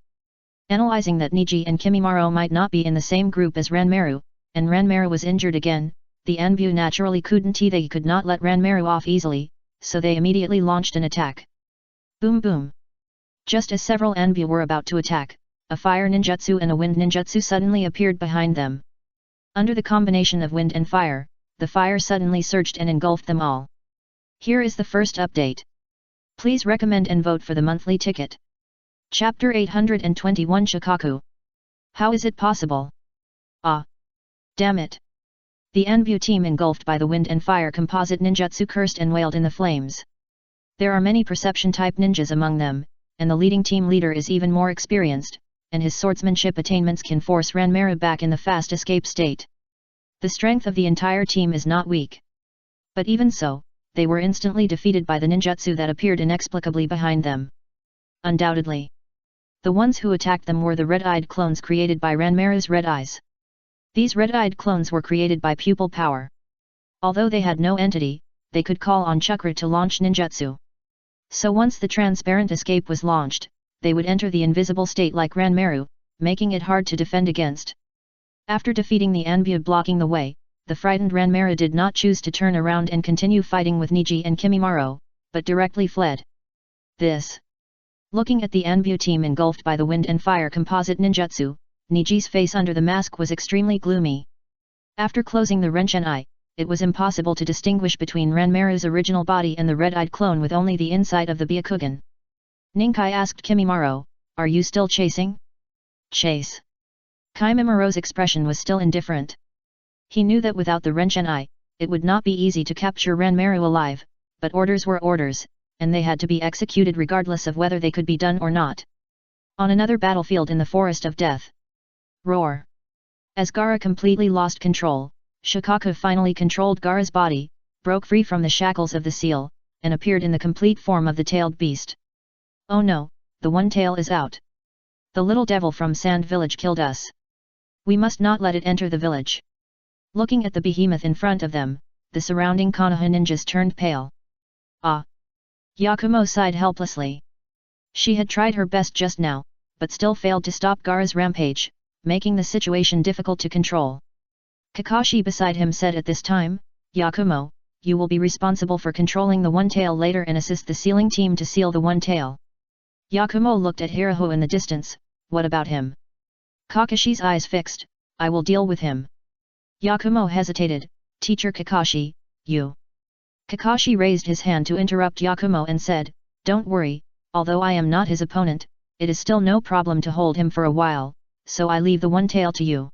Analyzing that Niji and Kimimaro might not be in the same group as Ranmaru, and Ranmaru was injured again, the Anbu naturally they could not let Ranmaru off easily, so they immediately launched an attack. Boom boom! Just as several Anbu were about to attack, a fire ninjutsu and a wind ninjutsu suddenly appeared behind them. Under the combination of wind and fire, the fire suddenly surged and engulfed them all. Here is the first update. Please recommend and vote for the monthly ticket. Chapter 821 Shikaku. How is it possible? Ah! Damn it! The Anbu team engulfed by the wind and fire composite ninjutsu cursed and wailed in the flames. There are many perception-type ninjas among them, and the leading team leader is even more experienced, and his swordsmanship attainments can force Ranmaru back in the fast escape state. The strength of the entire team is not weak. But even so, they were instantly defeated by the ninjutsu that appeared inexplicably behind them. Undoubtedly. The ones who attacked them were the red-eyed clones created by Ranmaru's red eyes. These red-eyed clones were created by pupil power. Although they had no entity, they could call on chakra to launch ninjutsu. So once the transparent escape was launched, they would enter the invisible state like Ranmaru, making it hard to defend against. After defeating the Anbu blocking the way, the frightened Ranmaru did not choose to turn around and continue fighting with Niji and Kimimaro, but directly fled. This. Looking at the Anbu team engulfed by the wind and fire composite ninjutsu, Niji's face under the mask was extremely gloomy. After closing the Renshen eye, it was impossible to distinguish between Ranmaru's original body and the red-eyed clone with only the inside of the Byakugan. Ninkai asked Kimimaro, "Are you still chasing?" "Chase." Kimimaro's expression was still indifferent. He knew that without the Renshen eye, it would not be easy to capture Ranmaru alive, but orders were orders, and they had to be executed regardless of whether they could be done or not. On another battlefield in the Forest of Death. Roar! As Gaara completely lost control, Shikaku finally controlled Gaara's body, broke free from the shackles of the seal, and appeared in the complete form of the tailed beast. "Oh no, the one tail is out. The little devil from Sand Village killed us. We must not let it enter the village." Looking at the behemoth in front of them, the surrounding Konoha ninjas turned pale. "Ah!" Yakumo sighed helplessly. She had tried her best just now, but still failed to stop Gaara's rampage, making the situation difficult to control. Kakashi beside him said at this time, "Yakumo, you will be responsible for controlling the One Tail later and assist the sealing team to seal the One Tail. Yakumo looked at Hiraho in the distance. What about him? Kakashi's eyes fixed. I will deal with him. Yakumo hesitated. Teacher Kakashi, you. Kakashi raised his hand to interrupt Yakumo and said, don't worry, although I am not his opponent, it is still no problem to hold him for a while, so I leave the One Tail to you.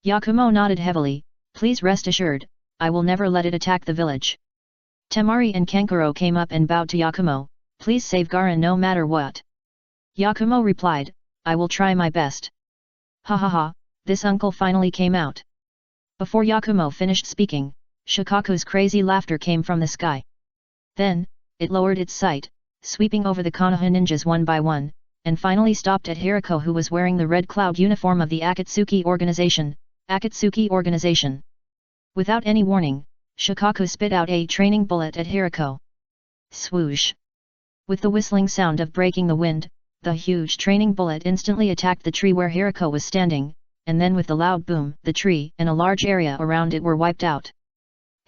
Yakumo nodded heavily. Please rest assured, I will never let it attack the village. Temari and Kankuro came up and bowed to Yakumo. Please save Gaara no matter what. Yakumo replied, I will try my best. Ha ha ha, this uncle finally came out. Before Yakumo finished speaking, Shikaku's crazy laughter came from the sky. Then, it lowered its sight, sweeping over the Konoha ninjas one by one, and finally stopped at Hirako, who was wearing the red cloud uniform of the Akatsuki organization. Akatsuki organization. Without any warning, Shikaku spit out a training bullet at Hirako. Swoosh! With the whistling sound of breaking the wind, the huge training bullet instantly attacked the tree where Hirako was standing, and then with the loud boom, the tree and a large area around it were wiped out.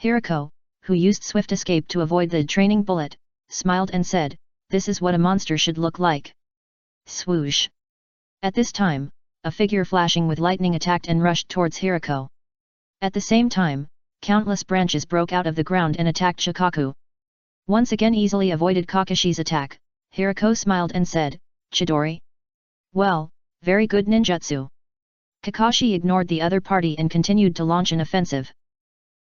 Hirako, who used swift escape to avoid the training bullet, smiled and said, this is what a monster should look like. Swoosh! At this time, a figure flashing with lightning attacked and rushed towards Hirako. At the same time, countless branches broke out of the ground and attacked Shikaku. Once again easily avoided Kakashi's attack, Hirako smiled and said, Chidori? Well, very good ninjutsu. Kakashi ignored the other party and continued to launch an offensive.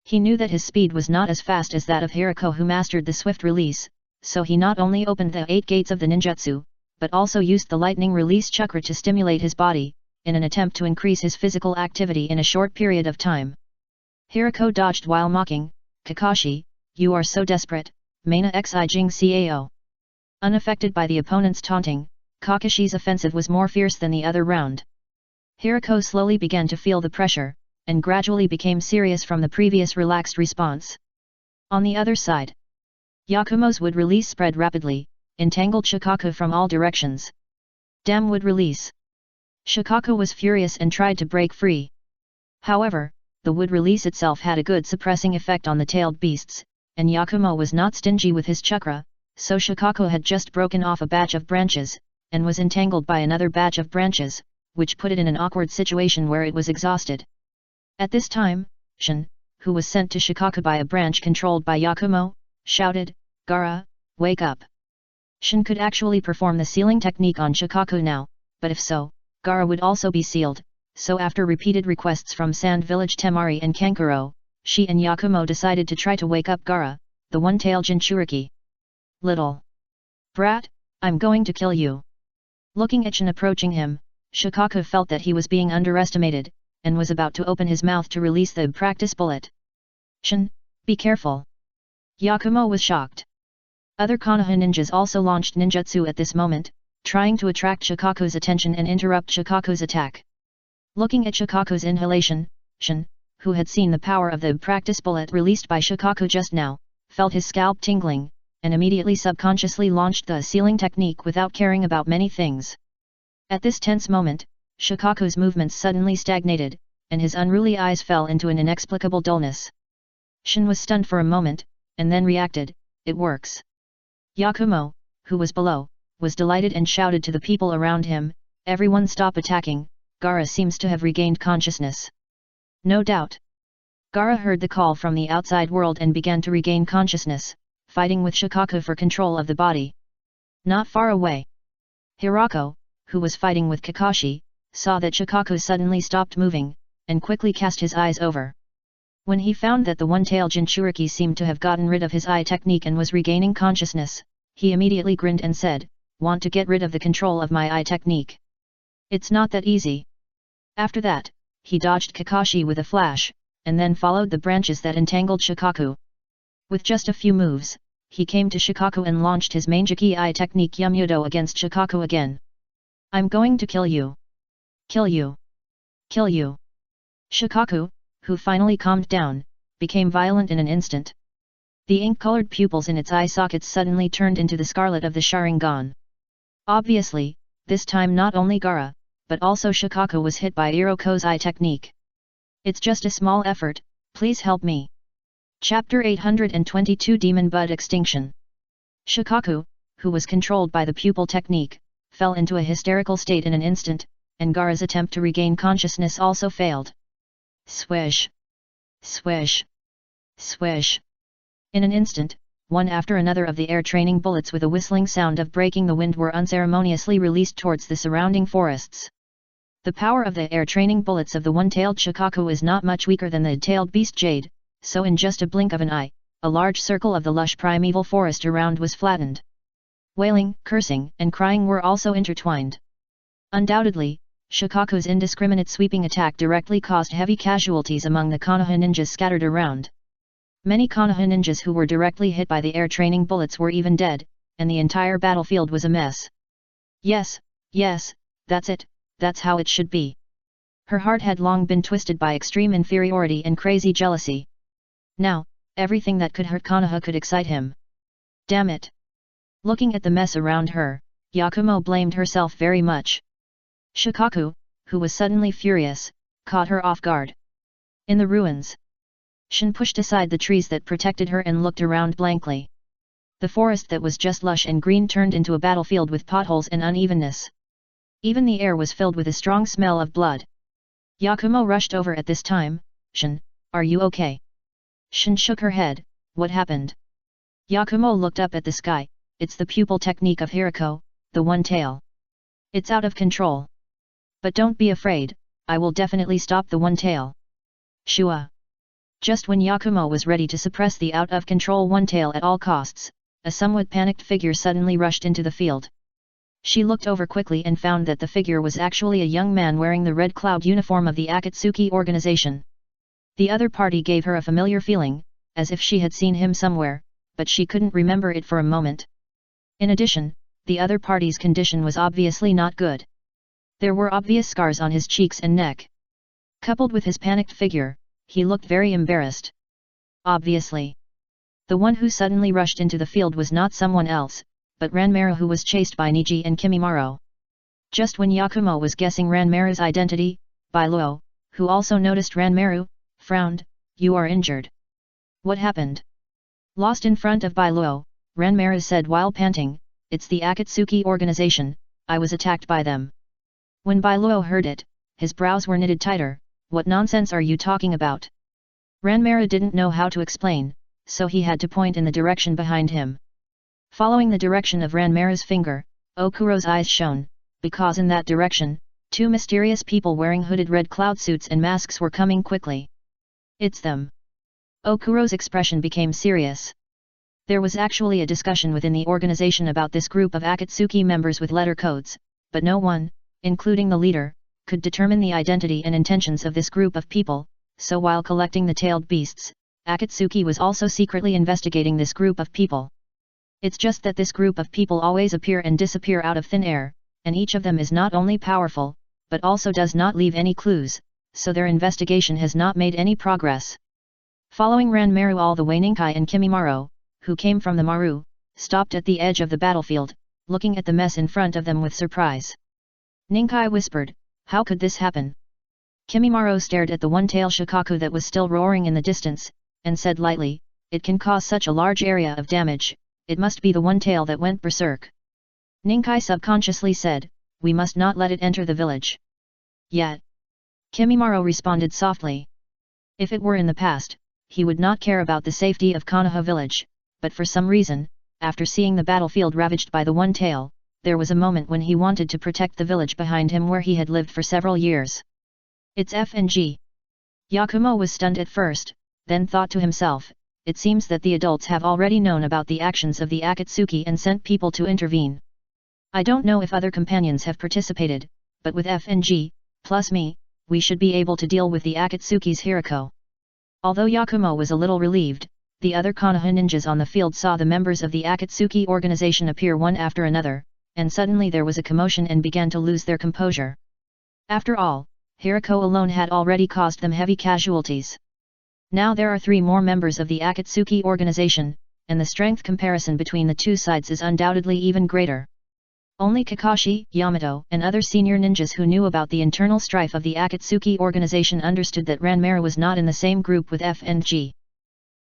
He knew that his speed was not as fast as that of Hirako, who mastered the swift release, so he not only opened the 8 gates of the ninjutsu, but also used the lightning release chakra to stimulate his body, in an attempt to increase his physical activity in a short period of time. Hirako dodged while mocking, Kakashi, you are so desperate, Mana xi jing cao. Unaffected by the opponent's taunting, Kakashi's offensive was more fierce than the other round. Hirako slowly began to feel the pressure, and gradually became serious from the previous relaxed response. On the other side, Yakumo's wood release spread rapidly, entangled Shikaku from all directions. Damn wood release! Shikaku was furious and tried to break free. However, the wood release itself had a good suppressing effect on the tailed beasts, and Yakumo was not stingy with his chakra, so Shikaku had just broken off a batch of branches, and was entangled by another batch of branches, which put it in an awkward situation where it was exhausted. At this time, Shin, who was sent to Shikaku by a branch controlled by Yakumo, shouted, Gaara, wake up! Shin could actually perform the sealing technique on Shikaku now, but if so, Gaara would also be sealed, so after repeated requests from Sand Village Temari and Kankuro, she and Yakumo decided to try to wake up Gaara, the one-tailed Jinchuriki. Little brat, I'm going to kill you. Looking at Shin approaching him, Shikaku felt that he was being underestimated, and was about to open his mouth to release the practice bullet. Shin, be careful. Yakumo was shocked. Other Konoha ninjas also launched ninjutsu at this moment, trying to attract Shikaku's attention and interrupt Shikaku's attack. Looking at Shikaku's inhalation, Shin, who had seen the power of the practice bullet released by Shikaku just now, felt his scalp tingling, and immediately subconsciously launched the sealing technique without caring about many things. At this tense moment, Shikaku's movements suddenly stagnated, and his unruly eyes fell into an inexplicable dullness. Shin was stunned for a moment, and then reacted, it works. Yakumo, who was below, was delighted and shouted to the people around him, everyone stop attacking, Gaara seems to have regained consciousness. No doubt. Gaara heard the call from the outside world and began to regain consciousness, fighting with Shikaku for control of the body. Not far away, Hirako, who was fighting with Kakashi, saw that Shikaku suddenly stopped moving, and quickly cast his eyes over. When he found that the one-tailed Jinchuriki seemed to have gotten rid of his eye technique and was regaining consciousness, he immediately grinned and said, want to get rid of the control of my eye technique? It's not that easy. After that, he dodged Kakashi with a flash, and then followed the branches that entangled Shikaku. With just a few moves, he came to Shikaku and launched his Manjiki eye technique Yumyudo against Shikaku again. I'm going to kill you. Kill you. Kill you. Shikaku, who finally calmed down, became violent in an instant. The ink-colored pupils in its eye sockets suddenly turned into the scarlet of the Sharingan. Obviously, this time not only Gaara, but also Shikaku was hit by Iroko's eye technique. It's just a small effort, please help me. Chapter 822 Demon Bud Extinction. Shikaku, who was controlled by the pupil technique, fell into a hysterical state in an instant, and Gaara's attempt to regain consciousness also failed. Swish! Swish! Swish! In an instant, one after another of the air training bullets with a whistling sound of breaking the wind were unceremoniously released towards the surrounding forests. The power of the air training bullets of the one-tailed Shikaku is not much weaker than the tailed beast Jade, so in just a blink of an eye, a large circle of the lush primeval forest around was flattened. Wailing, cursing, and crying were also intertwined. Undoubtedly, Shikaku's indiscriminate sweeping attack directly caused heavy casualties among the Konoha ninjas scattered around. Many Konoha ninjas who were directly hit by the air training bullets were even dead, and the entire battlefield was a mess. Yes, yes, that's it, that's how it should be. Her heart had long been twisted by extreme inferiority and crazy jealousy. Now, everything that could hurt Konoha could excite him. Damn it! Looking at the mess around her, Yakumo blamed herself very much. Shikaku, who was suddenly furious, caught her off guard. In the ruins, Shin pushed aside the trees that protected her and looked around blankly. The forest that was just lush and green turned into a battlefield with potholes and unevenness. Even the air was filled with a strong smell of blood. Yakumo rushed over at this time. Shin, are you okay? Shin shook her head. What happened? Yakumo looked up at the sky. It's the pupil technique of Hirako, the one tail. It's out of control. But don't be afraid, I will definitely stop the one tail. Shua. Just when Yakumo was ready to suppress the out-of-control one tail at all costs, a somewhat panicked figure suddenly rushed into the field. She looked over quickly and found that the figure was actually a young man wearing the red cloud uniform of the Akatsuki organization. The other party gave her a familiar feeling, as if she had seen him somewhere, but she couldn't remember it for a moment. In addition, the other party's condition was obviously not good. There were obvious scars on his cheeks and neck. Coupled with his panicked figure, he looked very embarrassed. Obviously, the one who suddenly rushed into the field was not someone else, but Ranmaru, who was chased by Niji and Kimimaro. Just when Yakumo was guessing Ranmaru's identity, Bailuo, who also noticed Ranmaru, frowned. You are injured. What happened? Lost in front of Bailuo, Ranmaru said while panting, it's the Akatsuki organization, I was attacked by them. When Bailuo heard it, his brows were knitted tighter. What nonsense are you talking about? Ranmaru didn't know how to explain, so he had to point in the direction behind him. Following the direction of Ranmaru's finger, Okuro's eyes shone, because in that direction, two mysterious people wearing hooded red cloud suits and masks were coming quickly. It's them. Okuro's expression became serious. There was actually a discussion within the organization about this group of Akatsuki members with letter codes, but no one, including the leader, could determine the identity and intentions of this group of people, so while collecting the tailed beasts, Akatsuki was also secretly investigating this group of people. It's just that this group of people always appear and disappear out of thin air, and each of them is not only powerful, but also does not leave any clues, so their investigation has not made any progress. Following Ranmaru, all the way Ninkai and Kimimaro, who came from the Maru, stopped at the edge of the battlefield, looking at the mess in front of them with surprise. Ninkai whispered, how could this happen? Kimimaro stared at the one-tail Shikaku that was still roaring in the distance, and said lightly, it can cause such a large area of damage, it must be the one-tail that went berserk. Ninkai subconsciously said, we must not let it enter the village. Yet. Kimimaro responded softly. If it were in the past, he would not care about the safety of Konoha village, but for some reason, after seeing the battlefield ravaged by the one tail, there was a moment when he wanted to protect the village behind him where he had lived for several years. It's FNG. Yakumo was stunned at first, then thought to himself, it seems that the adults have already known about the actions of the Akatsuki and sent people to intervene. I don't know if other companions have participated, but with FNG, plus me, we should be able to deal with the Akatsuki's Hirako. Although Yakumo was a little relieved, the other Konoha ninjas on the field saw the members of the Akatsuki organization appear one after another, and suddenly there was a commotion and began to lose their composure. After all, Hirako alone had already caused them heavy casualties. Now there are 3 more members of the Akatsuki organization, and the strength comparison between the two sides is undoubtedly even greater. Only Kakashi, Yamato, and other senior ninjas who knew about the internal strife of the Akatsuki organization understood that Ranmaru was not in the same group with FNG.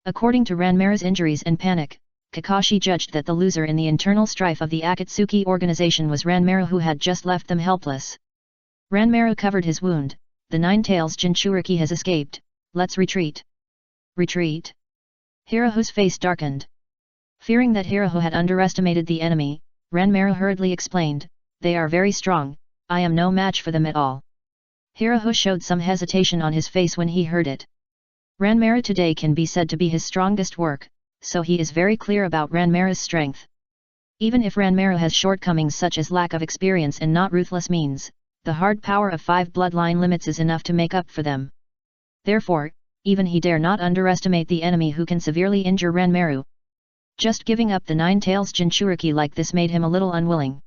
According to Ranmaru's injuries and panic, Kakashi judged that the loser in the internal strife of the Akatsuki organization was Ranmaru, who had just left them helpless. Ranmaru covered his wound. The Nine Tails Jinchuriki has escaped, let's retreat. Retreat? Hiroho's face darkened. Fearing that Hiroho had underestimated the enemy, Ranmaru hurriedly explained, they are very strong, I am no match for them at all. Hiroho showed some hesitation on his face when he heard it. Ranmaru today can be said to be his strongest work, so he is very clear about Ranmaru's strength. Even if Ranmaru has shortcomings such as lack of experience and not ruthless means, the hard power of 5 bloodline limits is enough to make up for them. Therefore, even he dare not underestimate the enemy who can severely injure Ranmaru. Just giving up the Nine Tails Jinchuriki like this made him a little unwilling.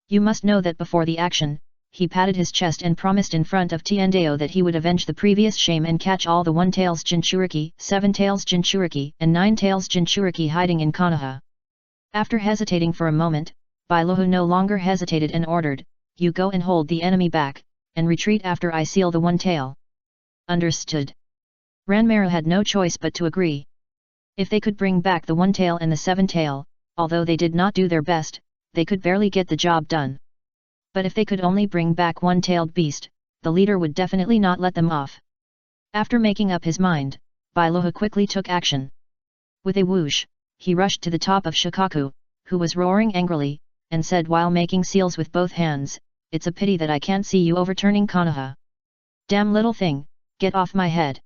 You must know that before the action, he patted his chest and promised in front of Tiendeo that he would avenge the previous shame and catch all the 1 Tails Jinchuriki, 7 Tails Jinchuriki, and 9 Tails Jinchuriki hiding in Konoha. After hesitating for a moment, Bailohu no longer hesitated and ordered, you go and hold the enemy back, and retreat after I seal the 1 tail. Understood. Ranmaru had no choice but to agree. If they could bring back the 1 tail and the 7 tail, although they did not do their best, they could barely get the job done. But if they could only bring back 1-tailed beast, the leader would definitely not let them off. After making up his mind, Bailohu quickly took action. With a whoosh, he rushed to the top of Shikaku, who was roaring angrily, and said while making seals with both hands, it's a pity that I can't see you overturning Konoha. Damn little thing, get off my head.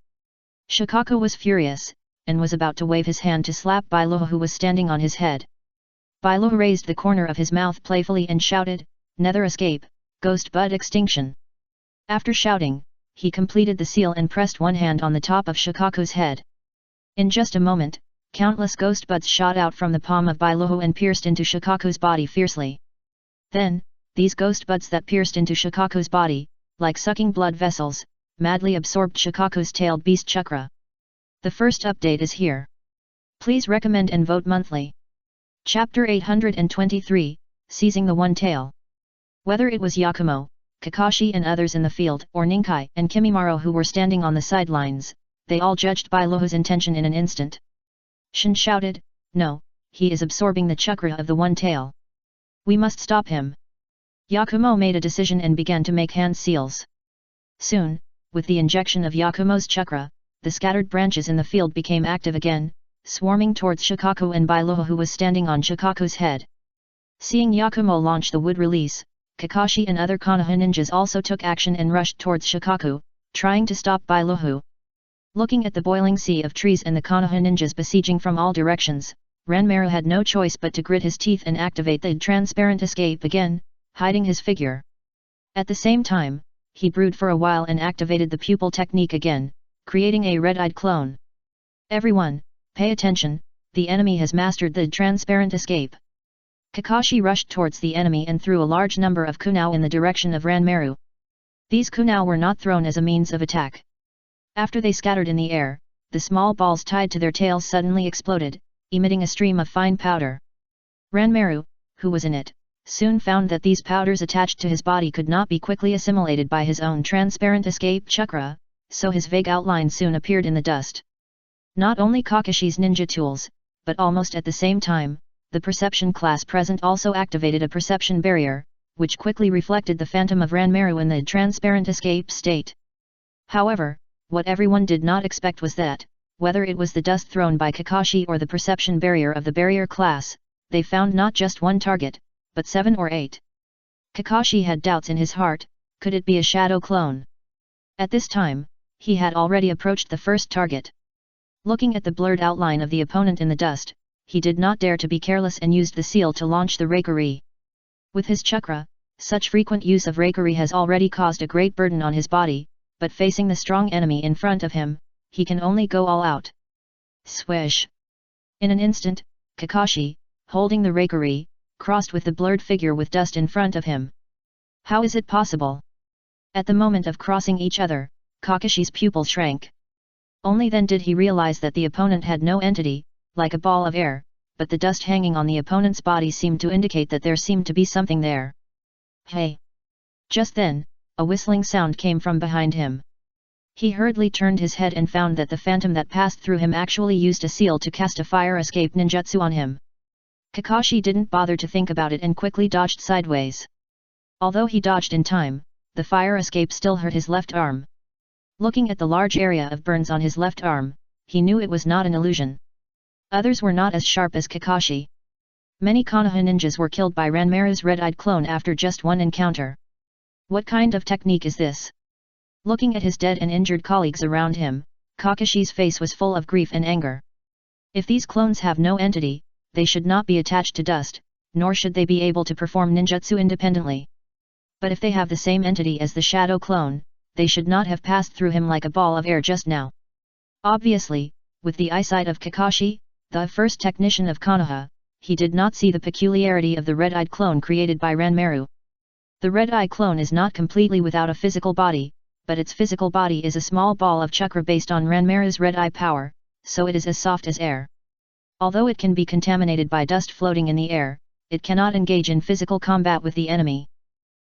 Shikaku was furious, and was about to wave his hand to slap Bailohu, who was standing on his head. Bailohu raised the corner of his mouth playfully and shouted, Nether escape, ghost bud extinction. After shouting, he completed the seal and pressed one hand on the top of Shikaku's head. In just a moment, countless ghost buds shot out from the palm of Bailohu and pierced into Shikaku's body fiercely. Then, these ghost buds that pierced into Shikaku's body, like sucking blood vessels, madly absorbed Shikaku's tailed beast chakra. The first update is here. Please recommend and vote monthly. Chapter 823, Seizing the 1 Tail. Whether it was Yakumo, Kakashi and others in the field, or Ninkai and Kimimaro who were standing on the sidelines, they all judged Bailohu's intention in an instant. Shin shouted, no, he is absorbing the chakra of the 1 tail. We must stop him. Yakumo made a decision and began to make hand seals. Soon, with the injection of Yakumo's chakra, the scattered branches in the field became active again, swarming towards Shikaku and Bailohu, who was standing on Shikaku's head. Seeing Yakumo launch the wood release, Kakashi and other Konoha ninjas also took action and rushed towards Shikaku, trying to stop Bailohu. Looking at the boiling sea of trees and the Konoha ninjas besieging from all directions, Ranmaru had no choice but to grit his teeth and activate the transparent escape again, hiding his figure. At the same time, he brewed for a while and activated the pupil technique again, creating a red-eyed clone. Everyone, pay attention, the enemy has mastered the transparent escape. Kakashi rushed towards the enemy and threw a large number of kunao in the direction of Ranmaru. These kunao were not thrown as a means of attack. After they scattered in the air, the small balls tied to their tails suddenly exploded, emitting a stream of fine powder. Ranmaru, who was in it, soon found that these powders attached to his body could not be quickly assimilated by his own transparent escape chakra, so his vague outline soon appeared in the dust. Not only Kakashi's ninja tools, but almost at the same time, the perception class present also activated a perception barrier, which quickly reflected the phantom of Ranmaru in the transparent escape state. However, what everyone did not expect was that, whether it was the dust thrown by Kakashi or the perception barrier of the barrier class, they found not just one target, but 7 or 8. Kakashi had doubts in his heart, could it be a shadow clone? At this time, he had already approached the first target. Looking at the blurred outline of the opponent in the dust, he did not dare to be careless and used the seal to launch the Reikari. With his chakra, such frequent use of Reikari has already caused a great burden on his body, but facing the strong enemy in front of him, he can only go all out. Swish! In an instant, Kakashi, holding the Reikari, crossed with the blurred figure with dust in front of him. How is it possible? At the moment of crossing each other, Kakashi's pupil shrank. Only then did he realize that the opponent had no entity, like a ball of air, but the dust hanging on the opponent's body seemed to indicate that there seemed to be something there. Hey! Just then, a whistling sound came from behind him. He hurriedly turned his head and found that the phantom that passed through him actually used a seal to cast a fire escape ninjutsu on him. Kakashi didn't bother to think about it and quickly dodged sideways. Although he dodged in time, the fire escape still hurt his left arm. Looking at the large area of burns on his left arm, he knew it was not an illusion. Others were not as sharp as Kakashi. Many Konoha ninjas were killed by Ranmaru's red-eyed clone after just one encounter. What kind of technique is this? Looking at his dead and injured colleagues around him, Kakashi's face was full of grief and anger. If these clones have no entity, they should not be attached to dust, nor should they be able to perform ninjutsu independently. But if they have the same entity as the shadow clone, they should not have passed through him like a ball of air just now. Obviously, with the eyesight of Kakashi, the first technician of Konoha, he did not see the peculiarity of the red-eyed clone created by Ranmaru. The red-eye clone is not completely without a physical body, but its physical body is a small ball of chakra based on Ranmaru's red-eye power, so it is as soft as air. Although it can be contaminated by dust floating in the air, it cannot engage in physical combat with the enemy.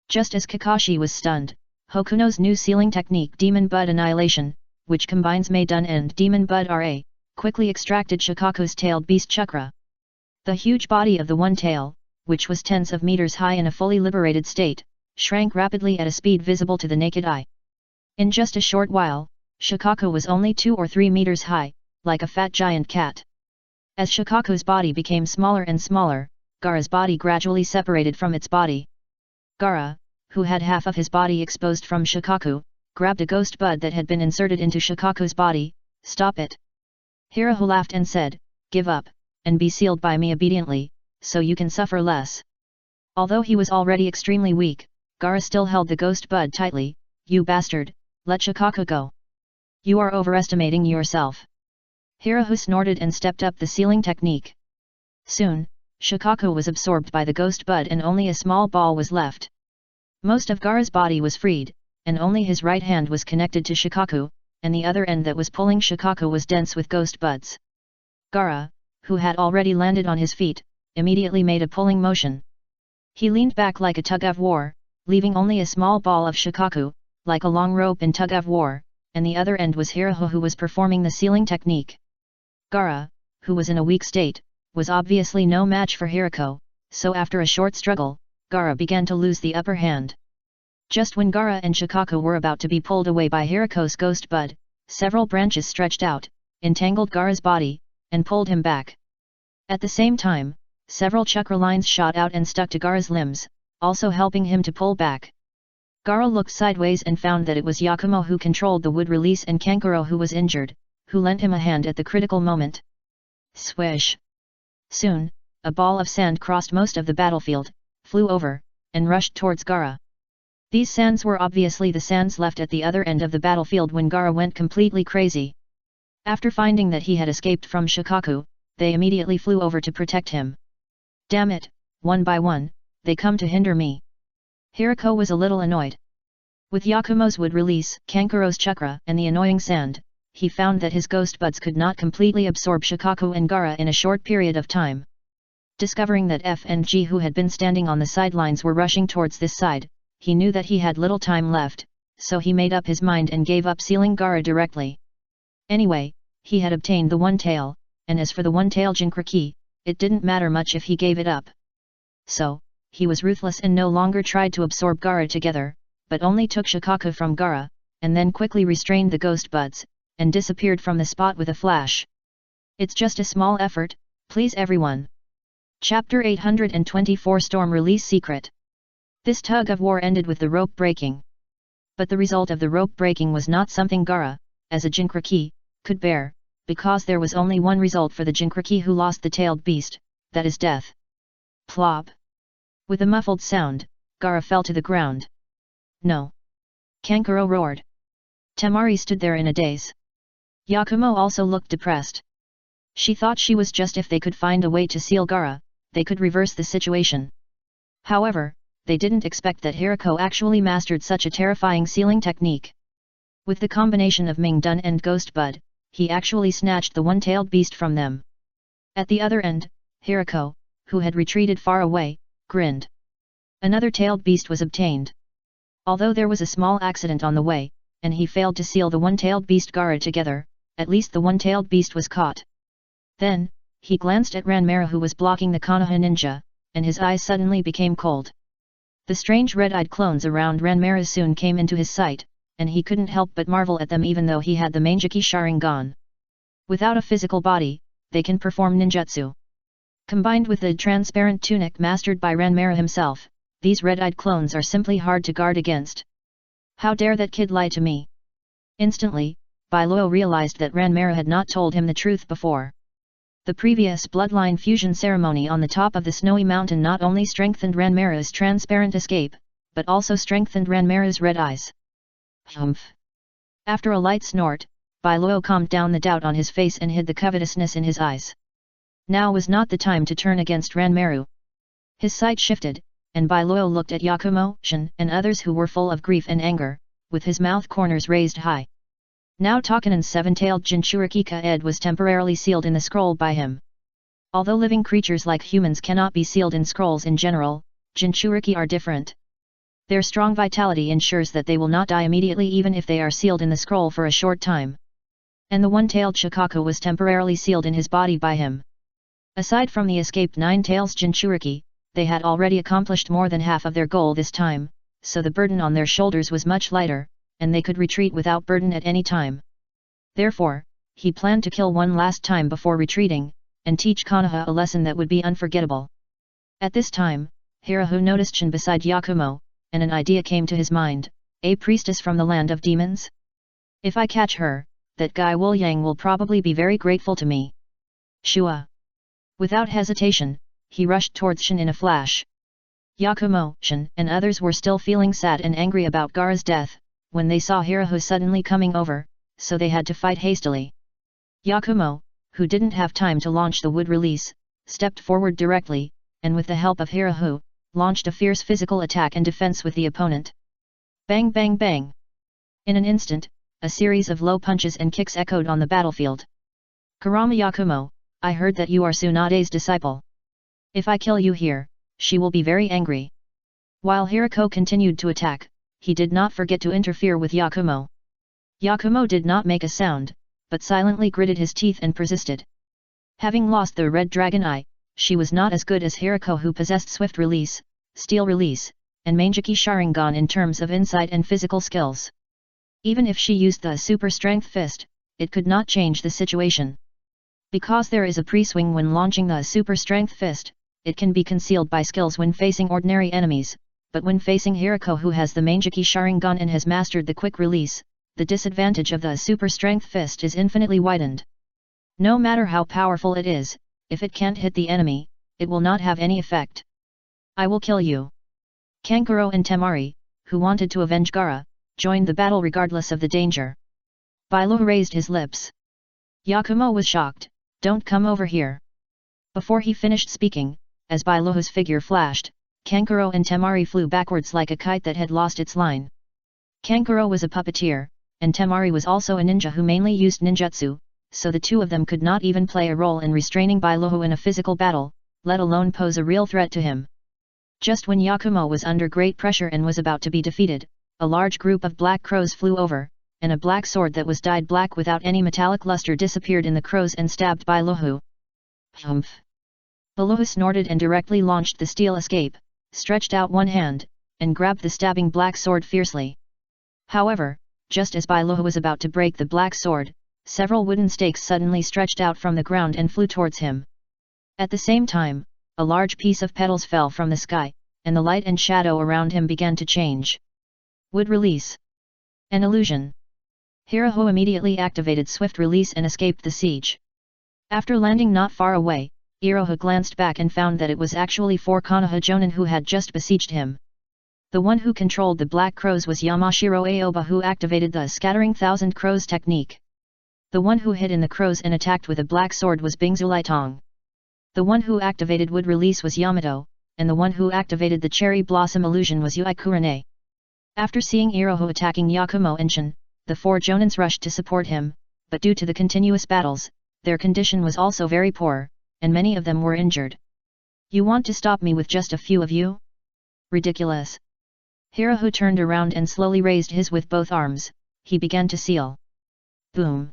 Just as Kakashi was stunned, Hokuno's new sealing technique Demon Bud Annihilation, which combines Maidun and Demon Bud Ra, quickly extracted Shikaku's tailed beast chakra. The huge body of the one tail, which was tens of meters high in a fully liberated state, shrank rapidly at a speed visible to the naked eye. In just a short while, Shikaku was only 2 or 3 meters high, like a fat giant cat. As Shikaku's body became smaller and smaller, Gaara's body gradually separated from its body. Gaara, who had half of his body exposed from Shikaku, grabbed a ghost bud that had been inserted into Shikaku's body. "Stop it!" Hiraho laughed and said, "Give up, and be sealed by me obediently, so you can suffer less." Although he was already extremely weak, Gaara still held the ghost bud tightly. "You bastard, let Shikaku go. You are overestimating yourself." Hiraho snorted and stepped up the sealing technique. Soon, Shikaku was absorbed by the ghost bud and only a small ball was left. Most of Gaara's body was freed, and only his right hand was connected to Shikaku, and the other end that was pulling Shikaku was dense with ghost buds. Gaara, who had already landed on his feet, immediately made a pulling motion. He leaned back like a tug-of-war, leaving only a small ball of Shikaku, like a long rope in tug-of-war, and the other end was Hiraho who was performing the sealing technique. Gaara, who was in a weak state, was obviously no match for Hiraho, so after a short struggle, Gaara began to lose the upper hand. Just when Gaara and Shikaku were about to be pulled away by Hiraho's ghost bud, several branches stretched out, entangled Gaara's body, and pulled him back. At the same time, several chakra lines shot out and stuck to Gaara's limbs, also helping him to pull back. Gaara looked sideways and found that it was Yakumo who controlled the wood release and Kankuro who was injured, who lent him a hand at the critical moment. Swish! Soon, a ball of sand crossed most of the battlefield, flew over, and rushed towards Gaara. These sands were obviously the sands left at the other end of the battlefield when Gaara went completely crazy. After finding that he had escaped from Shikaku, they immediately flew over to protect him. "Damn it, one by one, they come to hinder me." Hiraho was a little annoyed. With Yakumo's wood release, Kankuro's chakra, and the annoying sand, he found that his ghost buds could not completely absorb Shikaku and Gaara in a short period of time. Discovering that F and G who had been standing on the sidelines were rushing towards this side, he knew that he had little time left, so he made up his mind and gave up sealing Gaara directly. Anyway, he had obtained the one tail, and as for the one tail Jinchuriki, it didn't matter much if he gave it up. So, he was ruthless and no longer tried to absorb Gaara together, but only took Shikaku from Gaara, and then quickly restrained the ghost buds, and disappeared from the spot with a flash. It's just a small effort, please everyone. Chapter 824 Storm Release Secret. This tug-of-war ended with the rope breaking. But the result of the rope breaking was not something Gaara, as a Jinchuriki, could bear, because there was only one result for the Jinchuriki who lost the tailed beast, that is death. Plop! With a muffled sound, Gaara fell to the ground. "No!" Kankuro roared. Temari stood there in a daze. Yakumo also looked depressed. She thought she was just if they could find a way to seal Gaara, they could reverse the situation. However, they didn't expect that Hiraho actually mastered such a terrifying sealing technique. With the combination of Ming-Dun and Ghost Bud, he actually snatched the one-tailed beast from them. At the other end, Hiraho, who had retreated far away, grinned. Another tailed beast was obtained. Although there was a small accident on the way, and he failed to seal the one-tailed beast Gaara together. At least the one-tailed beast was caught. Then, he glanced at Ranmara who was blocking the Konoha ninja, and his eyes suddenly became cold. The strange red-eyed clones around Ranmara soon came into his sight, and he couldn't help but marvel at them even though he had the Mangeki Sharingan. Without a physical body, they can perform ninjutsu. Combined with the transparent tunic mastered by Ranmara himself, these red-eyed clones are simply hard to guard against. How dare that kid lie to me? Instantly, Bailuo realized that Ranmara had not told him the truth before. The previous bloodline fusion ceremony on the top of the snowy mountain not only strengthened Ranmara's transparent escape, but also strengthened Ranmara's red eyes. Humph! After a light snort, Bailuo calmed down the doubt on his face and hid the covetousness in his eyes. Now was not the time to turn against Ranmaru. His sight shifted, and Bailuo looked at Yakumo, Shin, and others who were full of grief and anger, with his mouth corners raised high. Now Takanen's seven-tailed Jinchuriki Ka-ed was temporarily sealed in the scroll by him. Although living creatures like humans cannot be sealed in scrolls in general, Jinchuriki are different. Their strong vitality ensures that they will not die immediately even if they are sealed in the scroll for a short time. And the one-tailed Shikaku was temporarily sealed in his body by him. Aside from the escaped nine-tails Jinchuriki, they had already accomplished more than half of their goal this time, so the burden on their shoulders was much lighter, and they could retreat without burden at any time. Therefore, he planned to kill one last time before retreating, and teach Konoha a lesson that would be unforgettable. At this time, Hirahu noticed Shin beside Yakumo, and an idea came to his mind, a priestess from the land of demons? If I catch her, that guy Wuliang will probably be very grateful to me. Shua! Without hesitation, he rushed towards Shin in a flash. Yakumo, Shin, and others were still feeling sad and angry about Gaara's death, when they saw Hirahu suddenly coming over, so they had to fight hastily. Yakumo, who didn't have time to launch the wood release, stepped forward directly, and with the help of Hirahu, launched a fierce physical attack and defense with the opponent. Bang bang bang! In an instant, a series of low punches and kicks echoed on the battlefield. Kurama Yakumo, I heard that you are Tsunade's disciple. If I kill you here, she will be very angry. While Hirako continued to attack, he did not forget to interfere with Yakumo. Yakumo did not make a sound, but silently gritted his teeth and persisted. Having lost the red dragon eye, she was not as good as Hirako who possessed swift release, steel release, and Mangeki Sharingan in terms of insight and physical skills. Even if she used the super strength fist, it could not change the situation. Because there is a pre-swing when launching the super strength fist, it can be concealed by skills when facing ordinary enemies, but when facing Hirako who has the Mangeki Sharingan and has mastered the quick release, the disadvantage of the super strength fist is infinitely widened. No matter how powerful it is, if it can't hit the enemy, it will not have any effect. I will kill you. Kankuro and Temari, who wanted to avenge Gaara, joined the battle regardless of the danger. Bailuo raised his lips. Yakumo was shocked, don't come over here. Before he finished speaking, as Bailuo's figure flashed, Kankuro and Temari flew backwards like a kite that had lost its line. Kankuro was a puppeteer, and Temari was also a ninja who mainly used ninjutsu, so the two of them could not even play a role in restraining Bailuo in a physical battle, let alone pose a real threat to him. Just when Yakumo was under great pressure and was about to be defeated, a large group of black crows flew over, and a black sword that was dyed black without any metallic luster disappeared in the crows and stabbed Bailuo. Humph! Bailuo snorted and directly launched the steel escape, stretched out one hand, and grabbed the stabbing black sword fiercely. However, just as Bailuo was about to break the black sword, several wooden stakes suddenly stretched out from the ground and flew towards him. At the same time, a large piece of petals fell from the sky, and the light and shadow around him began to change. Wood release. An illusion. Hiraho immediately activated swift release and escaped the siege. After landing not far away, Iroha glanced back and found that it was actually 4 Konoha Jonin who had just besieged him. The one who controlled the black crows was Yamashiro Aoba who activated the scattering thousand crows technique. The one who hid in the crows and attacked with a black sword was Bingzu Lietong. The one who activated wood release was Yamato, and the one who activated the cherry blossom illusion was Yui Kurane. After seeing Iroha attacking Yakumo and Shin, the 4 Jonins rushed to support him, but due to the continuous battles, their condition was also very poor, and many of them were injured. You want to stop me with just a few of you? Ridiculous. Hirahu turned around and slowly raised his with both arms. he began to seal. Boom!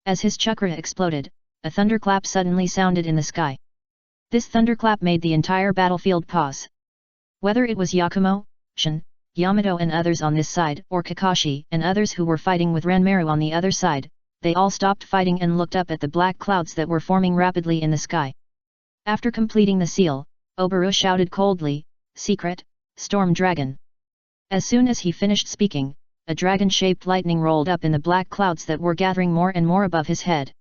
As his chakra exploded, a thunderclap suddenly sounded in the sky. This thunderclap made the entire battlefield pause. Whether it was Yakumo, Shin, Yamato and others on this side, or Kakashi and others who were fighting with Ranmaru on the other side, they all stopped fighting and looked up at the black clouds that were forming rapidly in the sky. After completing the seal, Oburu shouted coldly, "Secret, Storm Dragon!" As soon as he finished speaking, a dragon-shaped lightning rolled up in the black clouds that were gathering more and more above his head.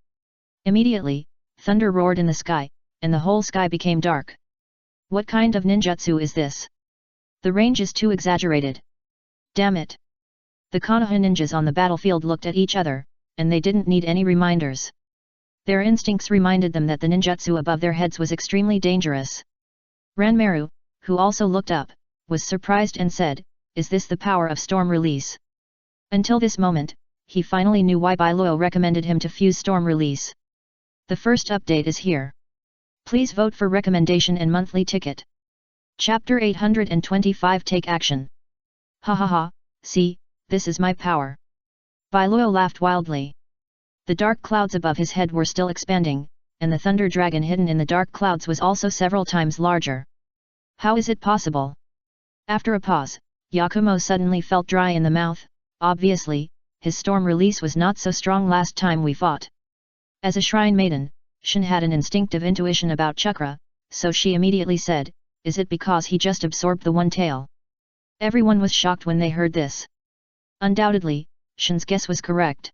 Immediately, thunder roared in the sky, and the whole sky became dark. What kind of ninjutsu is this? The range is too exaggerated. Damn it! The Konoha ninjas on the battlefield looked at each other, and they didn't need any reminders. Their instincts reminded them that the ninjutsu above their heads was extremely dangerous. Ranmaru, who also looked up, was surprised and said, "Is this the power of storm release?" Until this moment, he finally knew why Bailuo recommended him to fuse storm release. The first update is here. Please vote for recommendation and monthly ticket. Chapter 825 Take Action. Ha ha ha, see, this is my power. Bailuo laughed wildly. The dark clouds above his head were still expanding, and the thunder dragon hidden in the dark clouds was also several times larger. How is it possible? After a pause, Yakumo suddenly felt dry in the mouth. Obviously, his storm release was not so strong last time we fought. As a shrine maiden, Shin had an instinctive intuition about chakra, so she immediately said, "Is it because he just absorbed the one tail?" Everyone was shocked when they heard this. Undoubtedly, Shin's guess was correct.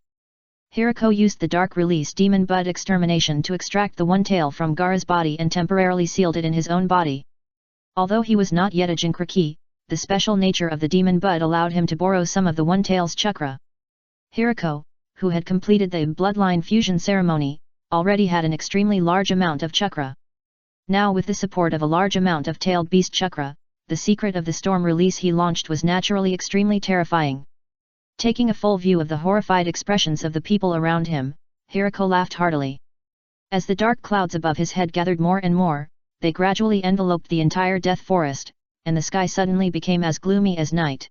Hirako used the dark release demon bud extermination to extract the one tail from Gaara's body and temporarily sealed it in his own body. Although he was not yet a Jinkraki, the special nature of the demon bud allowed him to borrow some of the one tail's chakra. Hirako, who had completed the bloodline fusion ceremony, already had an extremely large amount of chakra. Now with the support of a large amount of tailed beast chakra, the secret of the storm release he launched was naturally extremely terrifying. Taking a full view of the horrified expressions of the people around him, Hirako laughed heartily. As the dark clouds above his head gathered more and more, they gradually enveloped the entire death forest, and the sky suddenly became as gloomy as night.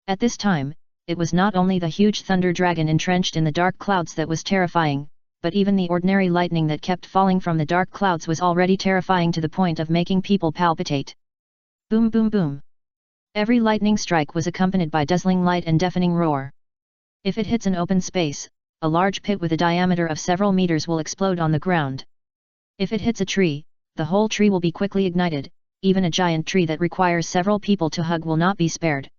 At this time, it was not only the huge thunder dragon entrenched in the dark clouds that was terrifying, but even the ordinary lightning that kept falling from the dark clouds was already terrifying to the point of making people palpitate. Boom boom boom. Every lightning strike was accompanied by dazzling light and deafening roar. If it hits an open space, a large pit with a diameter of several meters will explode on the ground. If it hits a tree, the whole tree will be quickly ignited, even a giant tree that requires several people to hug will not be spared.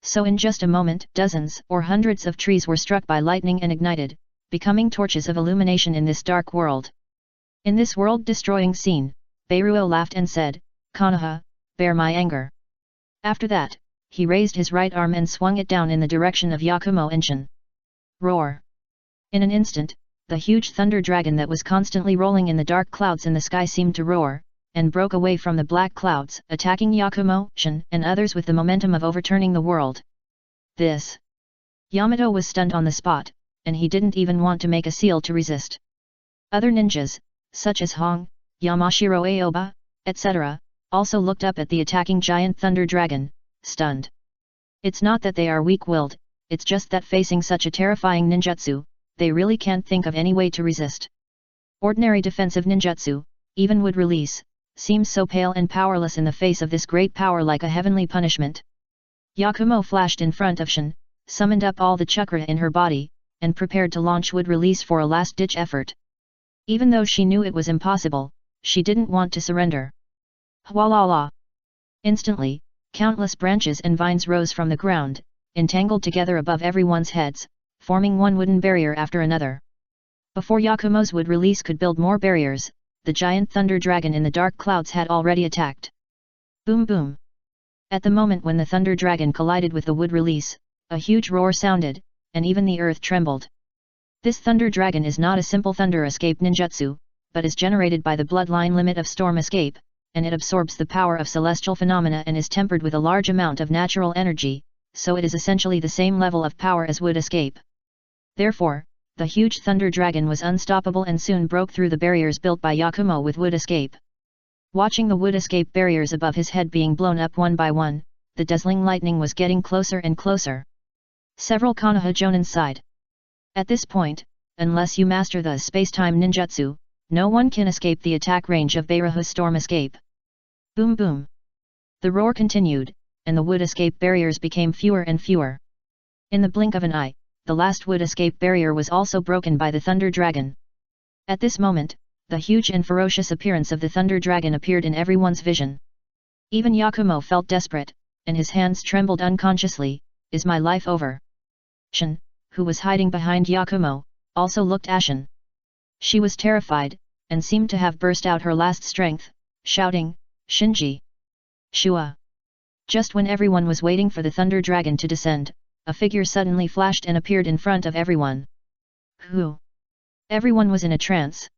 So in just a moment, dozens or hundreds of trees were struck by lightning and ignited, becoming torches of illumination in this dark world. In this world-destroying scene, Beiruo laughed and said, "Konoha, bear my anger." After that, he raised his right arm and swung it down in the direction of Yakumo and Shin. Roar! In an instant, the huge thunder dragon that was constantly rolling in the dark clouds in the sky seemed to roar, and broke away from the black clouds, attacking Yakumo, Shin, and others with the momentum of overturning the world. This! Yamato was stunned on the spot, and he didn't even want to make a seal to resist. Other ninjas, such as Hong, Yamashiro Aoba, etc., also looked up at the attacking giant thunder dragon, stunned. It's not that they are weak-willed, it's just that facing such a terrifying ninjutsu, they really can't think of any way to resist. Ordinary defensive ninjutsu, even would release, seems so pale and powerless in the face of this great power, like a heavenly punishment. Yakumo flashed in front of Shin, summoned up all the chakra in her body, and prepared to launch wood release for a last-ditch effort. Even though she knew it was impossible, she didn't want to surrender. Hwalala! Instantly, countless branches and vines rose from the ground, entangled together above everyone's heads, forming one wooden barrier after another. Before Yakumo's wood release could build more barriers, the giant thunder dragon in the dark clouds had already attacked. Boom boom! At the moment when the thunder dragon collided with the wood release, a huge roar sounded, and even the earth trembled. This thunder dragon is not a simple thunder escape ninjutsu, but is generated by the bloodline limit of storm escape, and it absorbs the power of celestial phenomena and is tempered with a large amount of natural energy, so it is essentially the same level of power as wood escape. Therefore, the huge thunder dragon was unstoppable and soon broke through the barriers built by Yakumo with wood escape. Watching the wood escape barriers above his head being blown up one by one, the dazzling lightning was getting closer and closer. Several Konoha jonin sighed. At this point, unless you master the space-time ninjutsu, no one can escape the attack range of Beiruhu's storm escape. Boom boom. The roar continued, and the wood escape barriers became fewer and fewer. In the blink of an eye, the last wood escape barrier was also broken by the Thunder Dragon. At this moment, the huge and ferocious appearance of the Thunder Dragon appeared in everyone's vision. Even Yakumo felt desperate, and his hands trembled unconsciously. Is my life over? Shin, who was hiding behind Yakumo, also looked ashen. She was terrified, and seemed to have burst out her last strength, shouting, Shinji! Shua! Just when everyone was waiting for the Thunder Dragon to descend, a figure suddenly flashed and appeared in front of everyone. Who? Everyone was in a trance.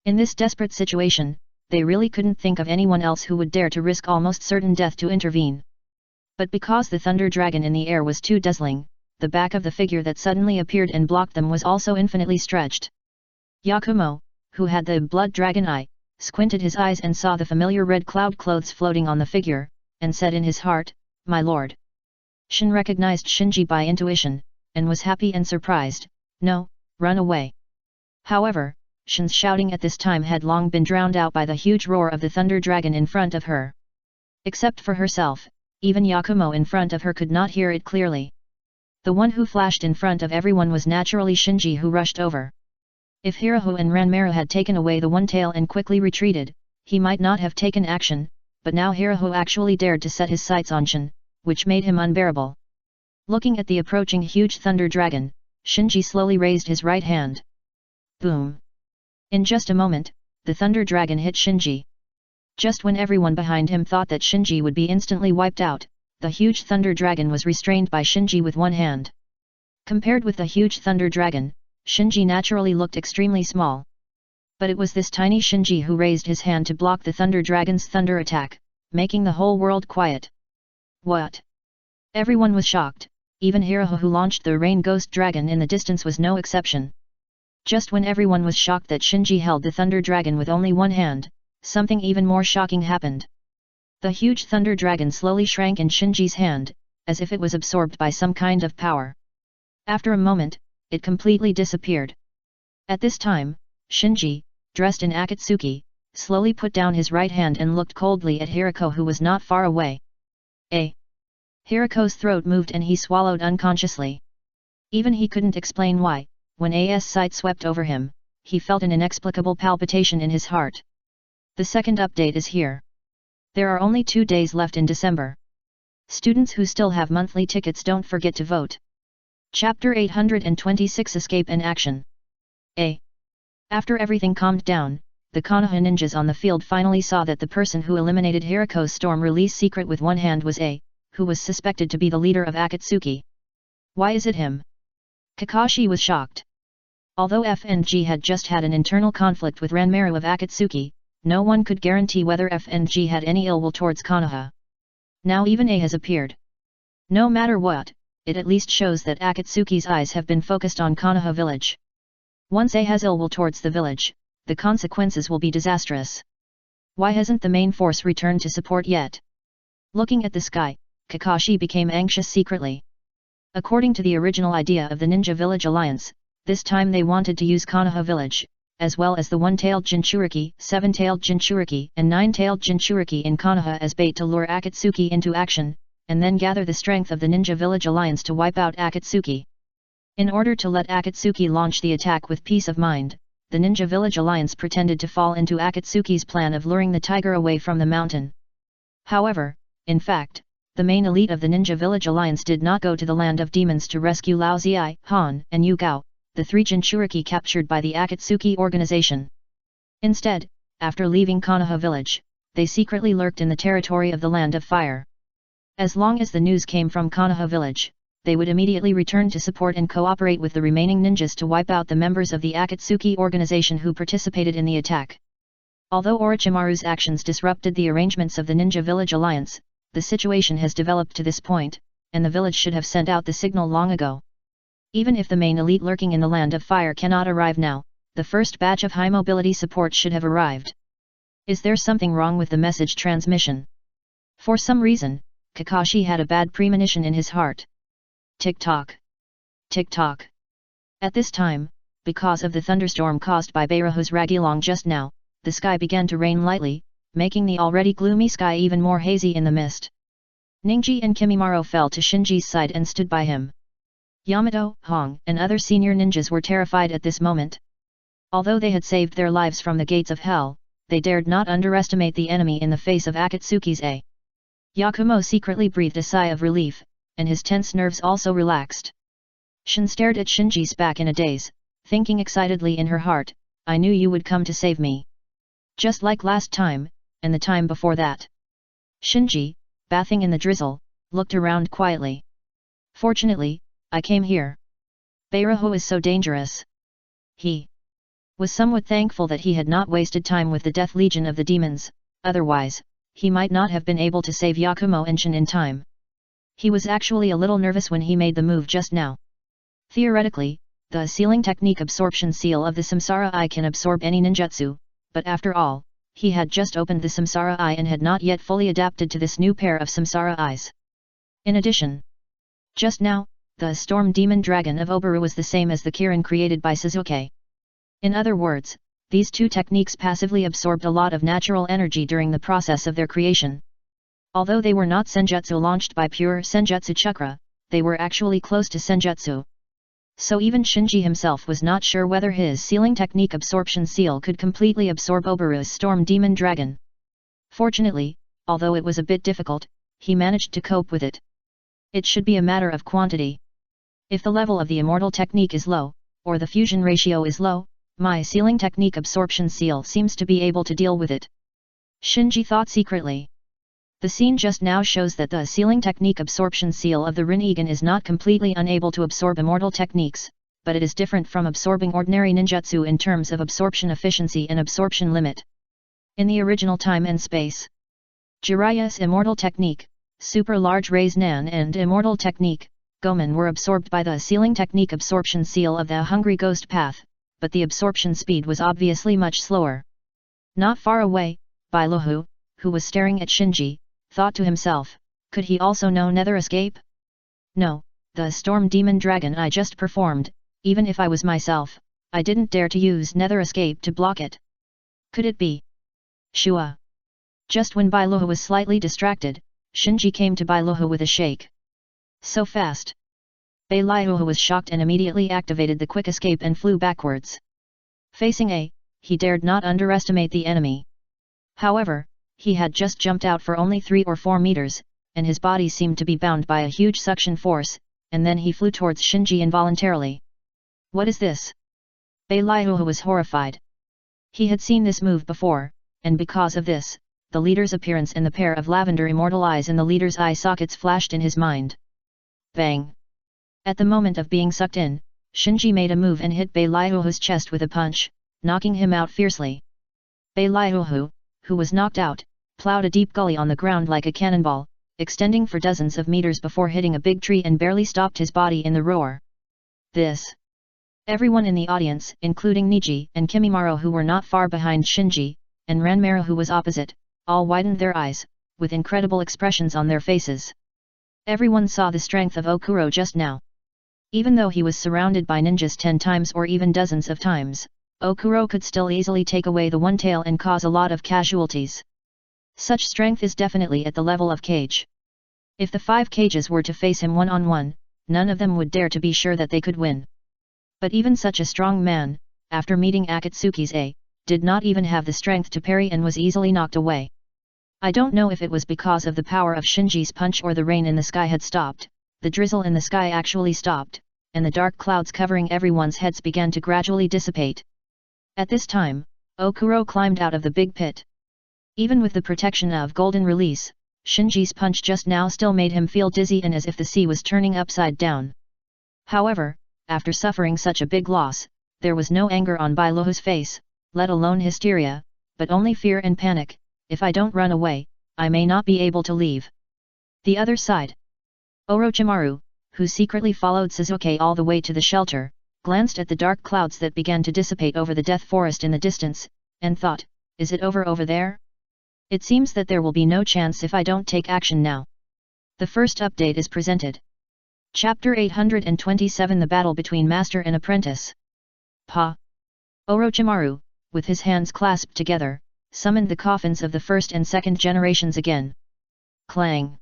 In this desperate situation, they really couldn't think of anyone else who would dare to risk almost certain death to intervene. But because the Thunder Dragon in the air was too dazzling, the back of the figure that suddenly appeared and blocked them was also infinitely stretched. Yakumo, who had the blood dragon eye, squinted his eyes and saw the familiar red cloud clothes floating on the figure, and said in his heart, My lord. Shin recognized Shinji by intuition, and was happy and surprised. No, run away. However, Shin's shouting at this time had long been drowned out by the huge roar of the Thunder Dragon in front of her. Except for herself, even Yakumo in front of her could not hear it clearly. The one who flashed in front of everyone was naturally Shinji, who rushed over. If Hiraho and Ranmaru had taken away the one tail and quickly retreated, he might not have taken action, but now Hiraho actually dared to set his sights on Shin, which made him unbearable. Looking at the approaching huge Thunder Dragon, Shinji slowly raised his right hand. Boom! In just a moment, the Thunder Dragon hit Shinji. Just when everyone behind him thought that Shinji would be instantly wiped out, the huge Thunder Dragon was restrained by Shinji with one hand. Compared with the huge Thunder Dragon, Shinji naturally looked extremely small. But it was this tiny Shinji who raised his hand to block the Thunder Dragon's thunder attack, making the whole world quiet. What? Everyone was shocked, even Hiraho, who launched the Rain Ghost Dragon in the distance, was no exception. Just when everyone was shocked that Shinji held the Thunder Dragon with only one hand, something even more shocking happened. The huge Thunder Dragon slowly shrank in Shinji's hand, as if it was absorbed by some kind of power. After a moment, it completely disappeared. At this time, Shinji, dressed in Akatsuki, slowly put down his right hand and looked coldly at Hirako, who was not far away. Hirako's throat moved and he swallowed unconsciously. Even he couldn't explain why, when AS sight swept over him, he felt an inexplicable palpitation in his heart. The second update is here. There are only 2 days left in December. Students who still have monthly tickets, don't forget to vote. Chapter 826, Escape and Action. After everything calmed down, the Konoha ninjas on the field finally saw that the person who eliminated Hirako's storm release secret with one hand was who was suspected to be the leader of Akatsuki. Why is it him? Kakashi was shocked. Although FNG had just had an internal conflict with Ranmaru of Akatsuki, no one could guarantee whether FNG had any ill will towards Konoha. Now even has appeared. No matter what, it at least shows that Akatsuki's eyes have been focused on Konoha village. Once has ill will towards the village, the consequences will be disastrous. Why hasn't the main force returned to support yet? Looking at the sky, Kakashi became anxious secretly. According to the original idea of the Ninja Village Alliance, this time they wanted to use Konoha village, as well as the one-tailed Jinchuriki, seven-tailed Jinchuriki and nine-tailed Jinchuriki in Konoha as bait to lure Akatsuki into action, and then gather the strength of the Ninja Village Alliance to wipe out Akatsuki. In order to let Akatsuki launch the attack with peace of mind, the Ninja Village Alliance pretended to fall into Akatsuki's plan of luring the tiger away from the mountain. However, in fact, the main elite of the Ninja Village Alliance did not go to the land of demons to rescue Lao Ziai, Han, and Yugao, the 3 Jinchuriki captured by the Akatsuki organization. Instead, after leaving Konoha village, they secretly lurked in the territory of the Land of Fire. As long as the news came from Konoha village, they would immediately return to support and cooperate with the remaining ninjas to wipe out the members of the Akatsuki organization who participated in the attack. Although Orochimaru's actions disrupted the arrangements of the Ninja Village Alliance, the situation has developed to this point, and the village should have sent out the signal long ago. Even if the main elite lurking in the Land of Fire cannot arrive now, the first batch of high mobility support should have arrived. Is there something wrong with the message transmission? For some reason, Kakashi had a bad premonition in his heart. Tick-tock. Tick-tock. At this time, because of the thunderstorm caused by Beirahu's Ragilong just now, the sky began to rain lightly, making the already gloomy sky even more hazy in the mist. Ningji and Kimimaro fell to Shinji's side and stood by him. Yamato, Hong, and other senior ninjas were terrified at this moment. Although they had saved their lives from the gates of hell, they dared not underestimate the enemy in the face of Akatsuki's A. Yakumo secretly breathed a sigh of relief, and his tense nerves also relaxed. Shin stared at Shinji's back in a daze, thinking excitedly in her heart, I knew you would come to save me. Just like last time, and the time before that. Shinji, bathing in the drizzle, looked around quietly. Fortunately, I came here. Beirahu is so dangerous. He was somewhat thankful that he had not wasted time with the Death Legion of the demons, otherwise, he might not have been able to save Yakumo and Shin in time. He was actually a little nervous when he made the move just now. Theoretically, the sealing technique absorption seal of the Samsara Eye can absorb any ninjutsu, but after all, he had just opened the Samsara Eye and had not yet fully adapted to this new pair of Samsara Eyes. In addition, just now, the Storm Demon Dragon of Obaru was the same as the Kirin created by Suzuki. In other words, these two techniques passively absorbed a lot of natural energy during the process of their creation. Although they were not senjutsu launched by pure senjutsu chakra, they were actually close to senjutsu. So even Shinji himself was not sure whether his sealing technique absorption seal could completely absorb Obaru's Storm Demon Dragon. Fortunately, although it was a bit difficult, he managed to cope with it. It should be a matter of quantity. If the level of the immortal technique is low, or the fusion ratio is low, my sealing technique absorption seal seems to be able to deal with it. Shinji thought secretly. The scene just now shows that the sealing technique absorption seal of the Rinnegan is not completely unable to absorb immortal techniques, but it is different from absorbing ordinary ninjutsu in terms of absorption efficiency and absorption limit. In the original time and space, Jiraiya's immortal technique, super large raise nan and immortal technique, Gomen were absorbed by the sealing technique absorption seal of the Hungry Ghost Path, but the absorption speed was obviously much slower. Not far away, Bailuhu, who was staring at Shinji, thought to himself, could he also know Nether Escape? No, the Storm Demon Dragon I just performed, even if I was myself, I didn't dare to use Nether Escape to block it. Could it be Shua? Just when Bailuhu was slightly distracted, Shinji came to Bailuhu with a shake. So fast. Bailuhu was shocked and immediately activated the quick escape and flew backwards. Facing A, he dared not underestimate the enemy. However, he had just jumped out for only 3 or 4 meters, and his body seemed to be bound by a huge suction force, and then he flew towards Shinji involuntarily. What is this? Bailuhu was horrified. He had seen this move before, and because of this, the leader's appearance and the pair of lavender immortal eyes in the leader's eye sockets flashed in his mind. Bang! At the moment of being sucked in, Shinji made a move and hit Bailuhu's chest with a punch, knocking him out fiercely. Bailuhu, who was knocked out, plowed a deep gully on the ground like a cannonball, extending for dozens of meters before hitting a big tree and barely stopped his body in the roar. This. Everyone in the audience, including Niji and Kimimaro who were not far behind Shinji, and Ranmaru who was opposite, all widened their eyes, with incredible expressions on their faces. Everyone saw the strength of Okuro just now. Even though he was surrounded by ninjas 10 times or even dozens of times, Okuro could still easily take away the one tail and cause a lot of casualties. Such strength is definitely at the level of Kage. If the 5 Kages were to face him one-on-one, none of them would dare to be sure that they could win. But even such a strong man, after meeting Akatsuki's A, did not even have the strength to parry and was easily knocked away. I don't know if it was because of the power of Shinji's punch or the rain in the sky had stopped, the drizzle in the sky actually stopped, and the dark clouds covering everyone's heads began to gradually dissipate. At this time, Okuro climbed out of the big pit. Even with the protection of Golden Release, Shinji's punch just now still made him feel dizzy and as if the sea was turning upside down. However, after suffering such a big loss, there was no anger on Bailuhu's face, let alone hysteria, but only fear and panic. If I don't run away, I may not be able to leave. The other side. Orochimaru, who secretly followed Suzuki all the way to the shelter, glanced at the dark clouds that began to dissipate over the death forest in the distance, and thought, is it over there? It seems that there will be no chance if I don't take action now. The first update is presented. Chapter 827 The Battle Between Master and Apprentice. Pa. Orochimaru, with his hands clasped together, summoned the coffins of the first and second generations again. Clang!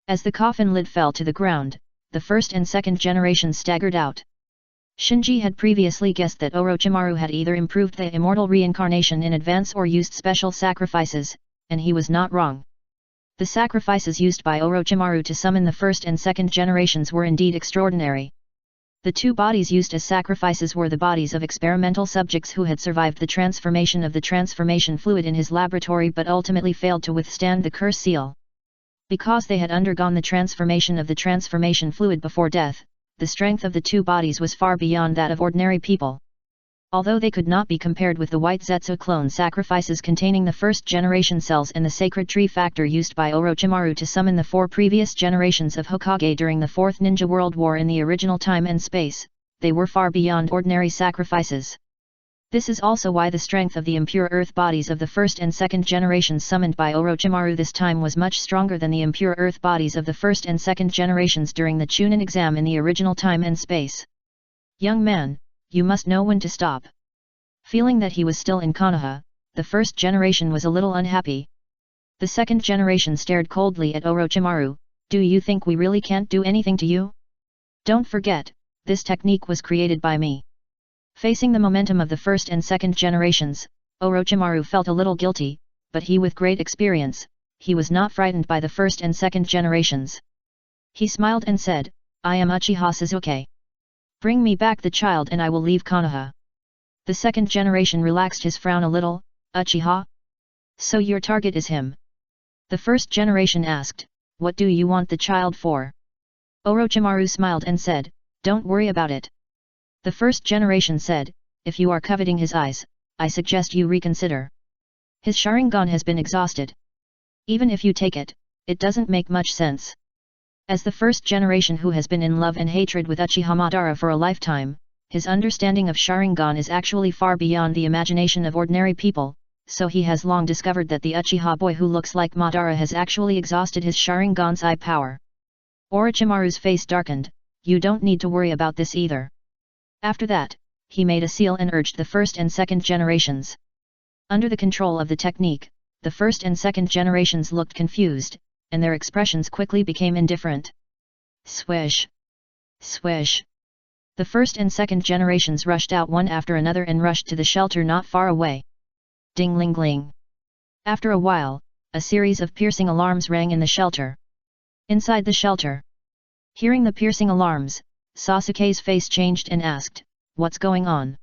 As the coffin lid fell to the ground, the first and second generations staggered out. Shinji had previously guessed that Orochimaru had either improved the immortal reincarnation in advance or used special sacrifices, and he was not wrong. The sacrifices used by Orochimaru to summon the first and second generations were indeed extraordinary. The two bodies used as sacrifices were the bodies of experimental subjects who had survived the transformation of the transformation fluid in his laboratory but ultimately failed to withstand the curse seal. Because they had undergone the transformation of the transformation fluid before death, the strength of the two bodies was far beyond that of ordinary people. Although they could not be compared with the white Zetsu clone sacrifices containing the first generation cells and the sacred tree factor used by Orochimaru to summon the 4 previous generations of Hokage during the Fourth Ninja World War in the original time and space, they were far beyond ordinary sacrifices. This is also why the strength of the impure earth bodies of the first and second generations summoned by Orochimaru this time was much stronger than the impure earth bodies of the first and second generations during the Chunin exam in the original time and space. Young man, you must know when to stop. Feeling that he was still in Konoha, the first generation was a little unhappy. The second generation stared coldly at Orochimaru. Do you think we really can't do anything to you? Don't forget, this technique was created by me. Facing the momentum of the first and second generations, Orochimaru felt a little guilty, but he with great experience, he was not frightened by the first and second generations. He smiled and said, I am Uchiha Sasuke. Bring me back the child and I will leave Konoha. The second generation relaxed his frown a little. Uchiha? So your target is him? The first generation asked, what do you want the child for? Orochimaru smiled and said, don't worry about it. The first generation said, if you are coveting his eyes, I suggest you reconsider. His Sharingan has been exhausted. Even if you take it, it doesn't make much sense. As the first generation who has been in love and hatred with Uchiha Madara for a lifetime, his understanding of Sharingan is actually far beyond the imagination of ordinary people, so he has long discovered that the Uchiha boy who looks like Madara has actually exhausted his Sharingan's eye power. Orochimaru's face darkened. You don't need to worry about this either. After that, he made a seal and urged the first and second generations. Under the control of the technique, the first and second generations looked confused, and their expressions quickly became indifferent. Swish! Swish! The first and second generations rushed out one after another and rushed to the shelter not far away. Ding-ling-ling! After a while, a series of piercing alarms rang in the shelter. Inside the shelter. Hearing the piercing alarms, Sasuke's face changed and asked, what's going on?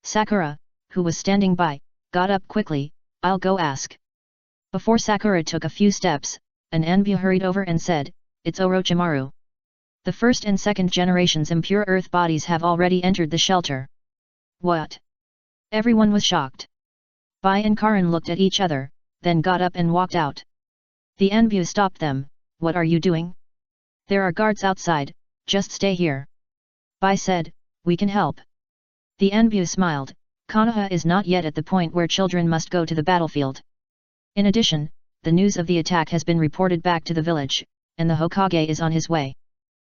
Sakura, who was standing by, got up quickly, I'll go ask. Before Sakura took a few steps, an Anbu hurried over and said, it's Orochimaru. The first and second generations impure earth bodies have already entered the shelter. What? Everyone was shocked. Bai and Karin looked at each other, then got up and walked out. The Anbu stopped them. What are you doing? There are guards outside, just stay here. Bai said, we can help. The Anbu smiled. Konoha is not yet at the point where children must go to the battlefield. In addition, the news of the attack has been reported back to the village, and the Hokage is on his way.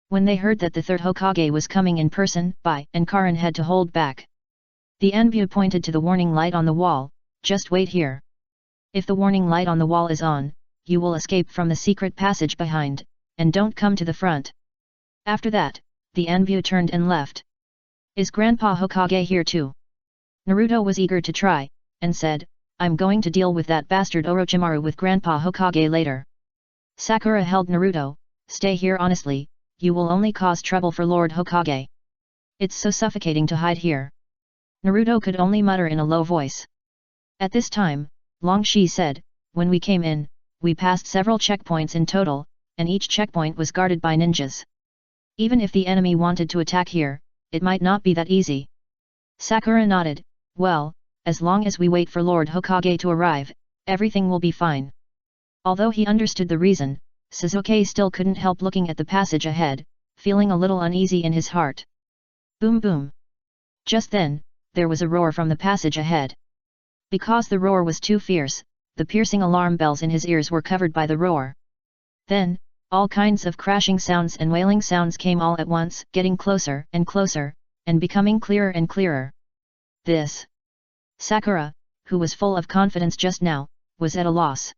When they heard that the third Hokage was coming in person, Bai and Karin had to hold back. The Anbu pointed to the warning light on the wall, just wait here. If the warning light on the wall is on, you will escape from the secret passage behind, and don't come to the front. After that, the Anbu turned and left. Is Grandpa Hokage here too? Naruto was eager to try, and said, I'm going to deal with that bastard Orochimaru with Grandpa Hokage later. Sakura held Naruto, stay here honestly, you will only cause trouble for Lord Hokage. It's so suffocating to hide here. Naruto could only mutter in a low voice. At this time, Long Shi said, when we came in, we passed several checkpoints in total, and each checkpoint was guarded by ninjas. Even if the enemy wanted to attack here, it might not be that easy. Sakura nodded, well, as long as we wait for Lord Hokage to arrive, everything will be fine. Although he understood the reason, Sasuke still couldn't help looking at the passage ahead, feeling a little uneasy in his heart. Boom boom! Just then, there was a roar from the passage ahead. Because the roar was too fierce, the piercing alarm bells in his ears were covered by the roar. Then, All kinds of crashing sounds and wailing sounds came all at once, getting closer and closer, and becoming clearer and clearer. This. Sakura, who was full of confidence just now, was at a loss.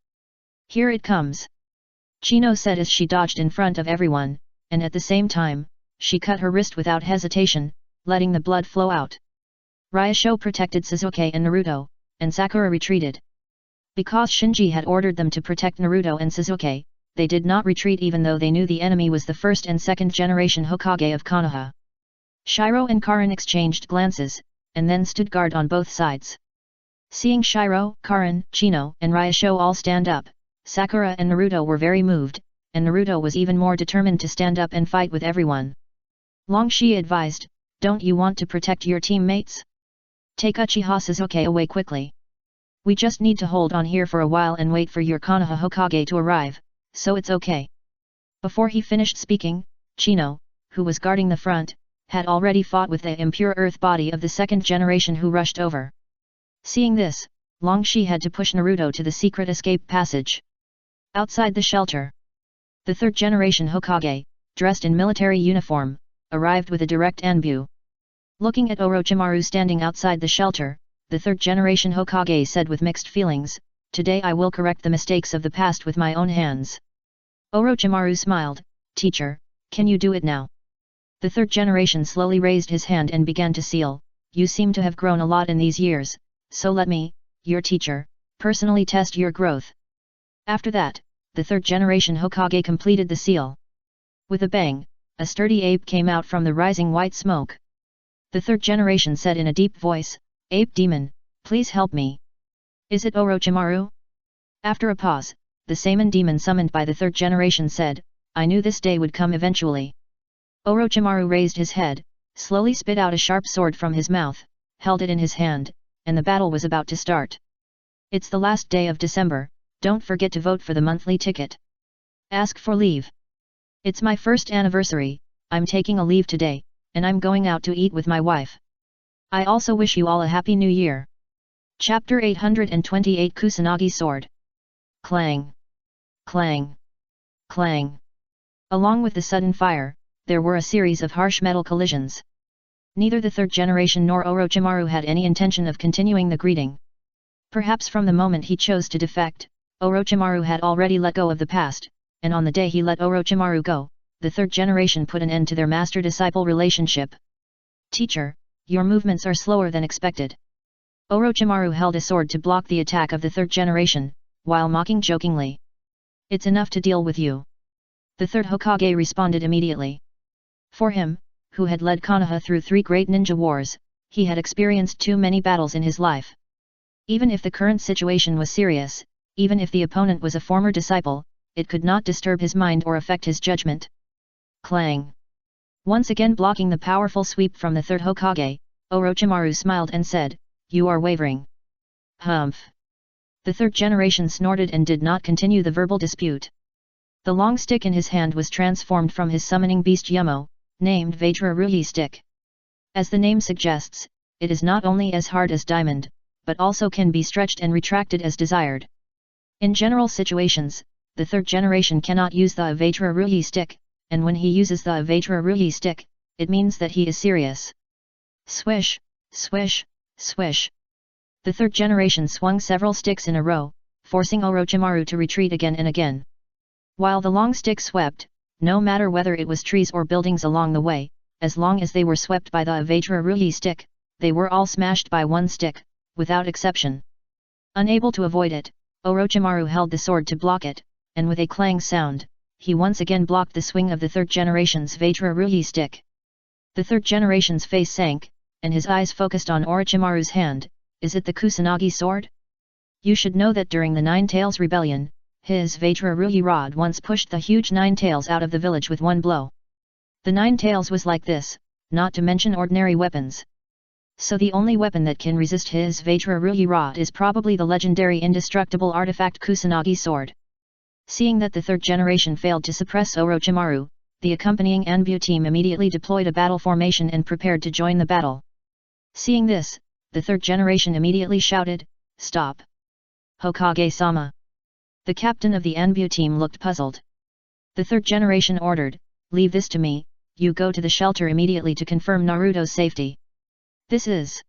Here it comes. Chino said as she dodged in front of everyone, and at the same time, she cut her wrist without hesitation, letting the blood flow out. Ryosho protected Sasuke and Naruto, and Sakura retreated. Because Shinji had ordered them to protect Naruto and Sasuke, they did not retreat even though they knew the enemy was the first and second generation Hokage of Konoha. Shiro and Karin exchanged glances, and then stood guard on both sides. Seeing Shiro, Karin, Chino, and Ryosho all stand up, Sakura and Naruto were very moved, and Naruto was even more determined to stand up and fight with everyone. Longshi advised, "Don't you want to protect your teammates? Take Uchiha Sasuke away quickly. We just need to hold on here for a while and wait for your Konoha Hokage to arrive, so it's okay." Before he finished speaking, Chino, who was guarding the front, had already fought with the impure earth body of the second generation who rushed over. Seeing this, Longshi had to push Naruto to the secret escape passage. Outside the shelter, the third generation Hokage, dressed in military uniform, arrived with a direct anbu. Looking at Orochimaru standing outside the shelter, the third generation Hokage said with mixed feelings, "Today I will correct the mistakes of the past with my own hands." Orochimaru smiled, "Teacher, can you do it now?" The third generation slowly raised his hand and began to seal, "You seem to have grown a lot in these years, so let me, your teacher, personally test your growth." After that, the third generation Hokage completed the seal. With a bang, a sturdy ape came out from the rising white smoke. The third generation said in a deep voice, "Ape demon, please help me." "Is it Orochimaru?" After a pause, the Saiman demon summoned by the third generation said, "I knew this day would come eventually." Orochimaru raised his head, slowly spit out a sharp sword from his mouth, held it in his hand, and the battle was about to start. "It's the last day of December, don't forget to vote for the monthly ticket. Ask for leave. It's my first anniversary, I'm taking a leave today, and I'm going out to eat with my wife. I also wish you all a happy new year." Chapter 828 Kusanagi Sword. Clang! Clang! Clang! Along with the sudden fire, there were a series of harsh metal collisions. Neither the third generation nor Orochimaru had any intention of continuing the greeting. Perhaps from the moment he chose to defect, Orochimaru had already let go of the past, and on the day he let Orochimaru go, the third generation put an end to their master-disciple relationship. "Teacher, your movements are slower than expected." Orochimaru held a sword to block the attack of the third generation, while mocking jokingly. "It's enough to deal with you." The third Hokage responded immediately. For him, who had led Konoha through 3 great ninja wars, he had experienced too many battles in his life. Even if the current situation was serious, even if the opponent was a former disciple, it could not disturb his mind or affect his judgment. Clang! Once again blocking the powerful sweep from the third Hokage, Orochimaru smiled and said, "You are wavering." "Humph!" The third generation snorted and did not continue the verbal dispute. The long stick in his hand was transformed from his summoning beast Yumo, named Vajra stick. As the name suggests, it is not only as hard as diamond, but also can be stretched and retracted as desired. In general situations, the third generation cannot use the Vajra stick, and when he uses the Vajra stick, it means that he is serious. Swish, swish, swish. The third generation swung several sticks in a row, forcing Orochimaru to retreat again and again. While the long stick swept, no matter whether it was trees or buildings along the way, as long as they were swept by the Vajra stick, they were all smashed by one stick, without exception. Unable to avoid it, Orochimaru held the sword to block it, and with a clang sound, he once again blocked the swing of the third generation's Vajra stick. The third generation's face sank, and his eyes focused on Orochimaru's hand. "Is it the Kusanagi sword? You should know that during the Nine Tails Rebellion, his Vajra rod once pushed the huge Nine Tails out of the village with one blow. The Nine Tails was like this, not to mention ordinary weapons. So the only weapon that can resist his Vajra rod is probably the legendary indestructible artifact Kusanagi sword." Seeing that the third generation failed to suppress Orochimaru, the accompanying Anbu team immediately deployed a battle formation and prepared to join the battle. Seeing this, the third generation immediately shouted, "Stop! Hokage-sama!" The captain of the Anbu team looked puzzled. The third generation ordered, "Leave this to me, you go to the shelter immediately to confirm Naruto's safety." "This is..."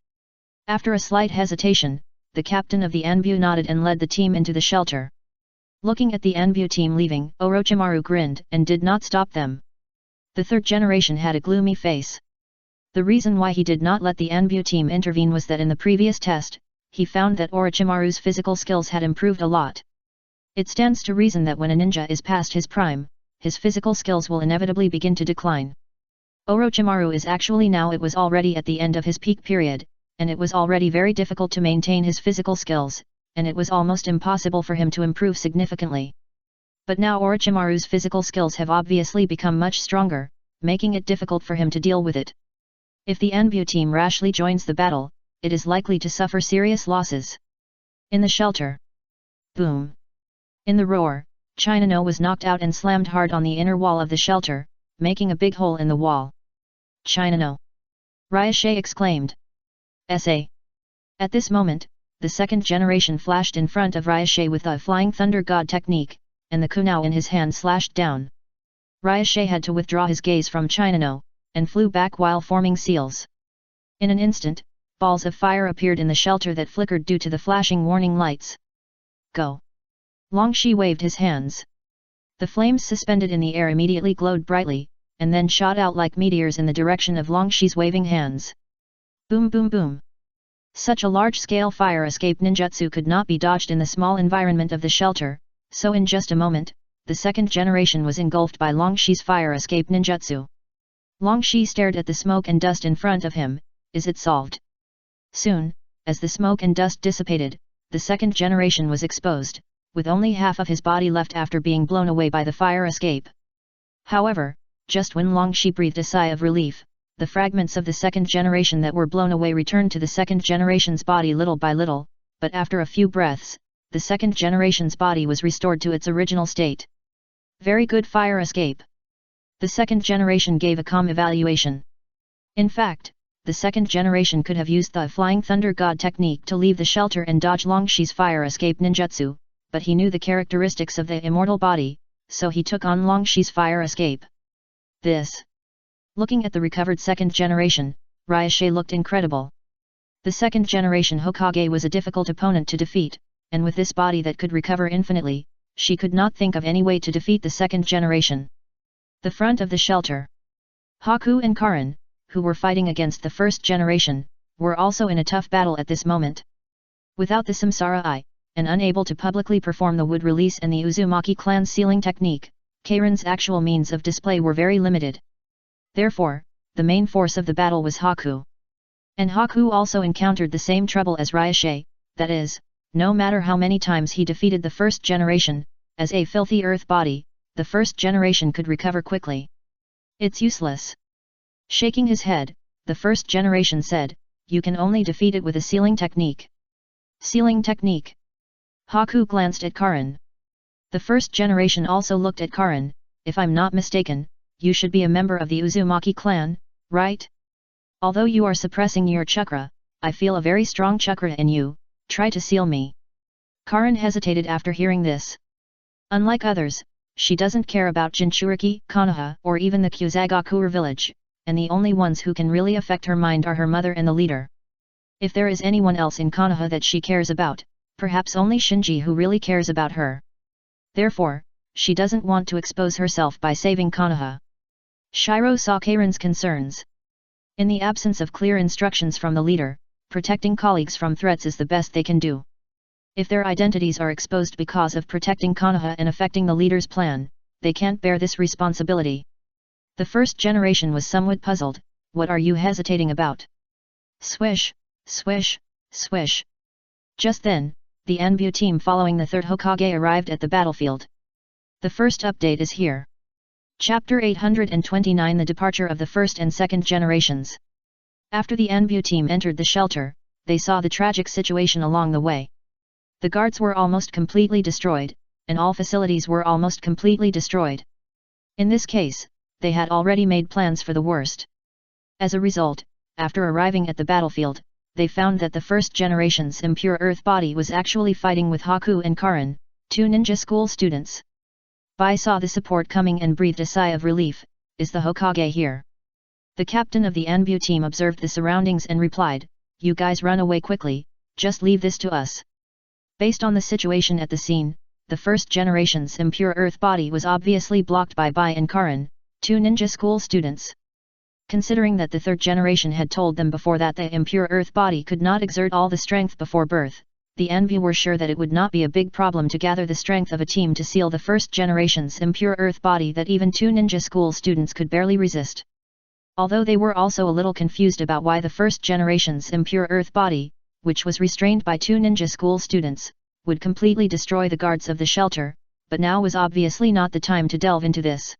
After a slight hesitation, the captain of the Anbu nodded and led the team into the shelter. Looking at the Anbu team leaving, Orochimaru grinned and did not stop them. The third generation had a gloomy face. The reason why he did not let the Anbu team intervene was that in the previous test, he found that Orochimaru's physical skills had improved a lot. It stands to reason that when a ninja is past his prime, his physical skills will inevitably begin to decline. Orochimaru is actually now it was already at the end of his peak period, and it was already very difficult to maintain his physical skills, and it was almost impossible for him to improve significantly. But now Orochimaru's physical skills have obviously become much stronger, making it difficult for him to deal with it. If the Anbu team rashly joins the battle, it is likely to suffer serious losses. In the shelter. Boom! In the roar, Chinano was knocked out and slammed hard on the inner wall of the shelter, making a big hole in the wall. "Chinano!" Ryushe exclaimed. "SA!" At this moment, the second generation flashed in front of Ryushe with the Flying Thunder God technique, and the kunao in his hand slashed down. Ryushe had to withdraw his gaze from Chinano, and flew back while forming seals. In an instant, balls of fire appeared in the shelter that flickered due to the flashing warning lights. "Go!" Longshi waved his hands. The flames suspended in the air immediately glowed brightly, and then shot out like meteors in the direction of Longshi's waving hands. Boom boom boom! Such a large-scale fire escape ninjutsu could not be dodged in the small environment of the shelter, so in just a moment, the second generation was engulfed by Longshi's fire escape ninjutsu. Longshi stared at the smoke and dust in front of him. Is it solved? Soon, as the smoke and dust dissipated, the second generation was exposed, with only half of his body left after being blown away by the fire escape. However, just when Longshi breathed a sigh of relief, the fragments of the second generation that were blown away returned to the second generation's body little by little, but after a few breaths, the second generation's body was restored to its original state. Very good fire escape. The second generation gave a calm evaluation. In fact, the second generation could have used the Flying Thunder God technique to leave the shelter and dodge Longshi's fire escape ninjutsu, but he knew the characteristics of the immortal body, so he took on Longshi's fire escape. This. Looking at the recovered second generation, Ryushe looked incredible. The second generation Hokage was a difficult opponent to defeat, and with this body that could recover infinitely, she could not think of any way to defeat the second generation. The front of the shelter. Haku and Karin, who were fighting against the first generation, were also in a tough battle at this moment. Without the Samsara Eye, and unable to publicly perform the wood release and the Uzumaki clan's sealing technique, Karin's actual means of display were very limited. Therefore, the main force of the battle was Haku. And Haku also encountered the same trouble as Ryushe, that is, no matter how many times he defeated the first generation, as a filthy earth body, the first generation could recover quickly. It's useless. Shaking his head, the first generation said, "You can only defeat it with a sealing technique." Sealing technique. Haku glanced at Karin. The first generation also looked at Karin. "If I'm not mistaken, you should be a member of the Uzumaki clan, right? Although you are suppressing your chakra, I feel a very strong chakra in you, try to seal me." Karin hesitated after hearing this. Unlike others, she doesn't care about Jinchuriki, Konoha, or even the Kusagakure village, and the only ones who can really affect her mind are her mother and the leader. If there is anyone else in Konoha that she cares about, perhaps only Shinji who really cares about her. Therefore, she doesn't want to expose herself by saving Konoha. Shiro saw Karin's concerns. In the absence of clear instructions from the leader, protecting colleagues from threats is the best they can do. If their identities are exposed because of protecting Konoha and affecting the leader's plan, they can't bear this responsibility. The first generation was somewhat puzzled. "What are you hesitating about?" Swish, swish, swish. Just then, the Anbu team following the third Hokage arrived at the battlefield. The first update is here. Chapter 829 The Departure of the First and Second Generations. After the Anbu team entered the shelter, they saw the tragic situation along the way. The guards were almost completely destroyed, and all facilities were almost completely destroyed. In this case, they had already made plans for the worst. As a result, after arriving at the battlefield, they found that the first generation's impure earth body was actually fighting with Haku and Karin, two ninja school students. Bai saw the support coming and breathed a sigh of relief. Is the Hokage here? The captain of the Anbu team observed the surroundings and replied, you guys run away quickly, just leave this to us. Based on the situation at the scene, the first generation's impure earth body was obviously blocked by Bai and Karin, 2 ninja school students. Considering that the third generation had told them before that the impure earth body could not exert all the strength before birth, the Anbu were sure that it would not be a big problem to gather the strength of a team to seal the first generation's impure earth body that even 2 ninja school students could barely resist. Although they were also a little confused about why the first generation's impure earth body, which was restrained by 2 ninja school students, would completely destroy the guards of the shelter, but now was obviously not the time to delve into this.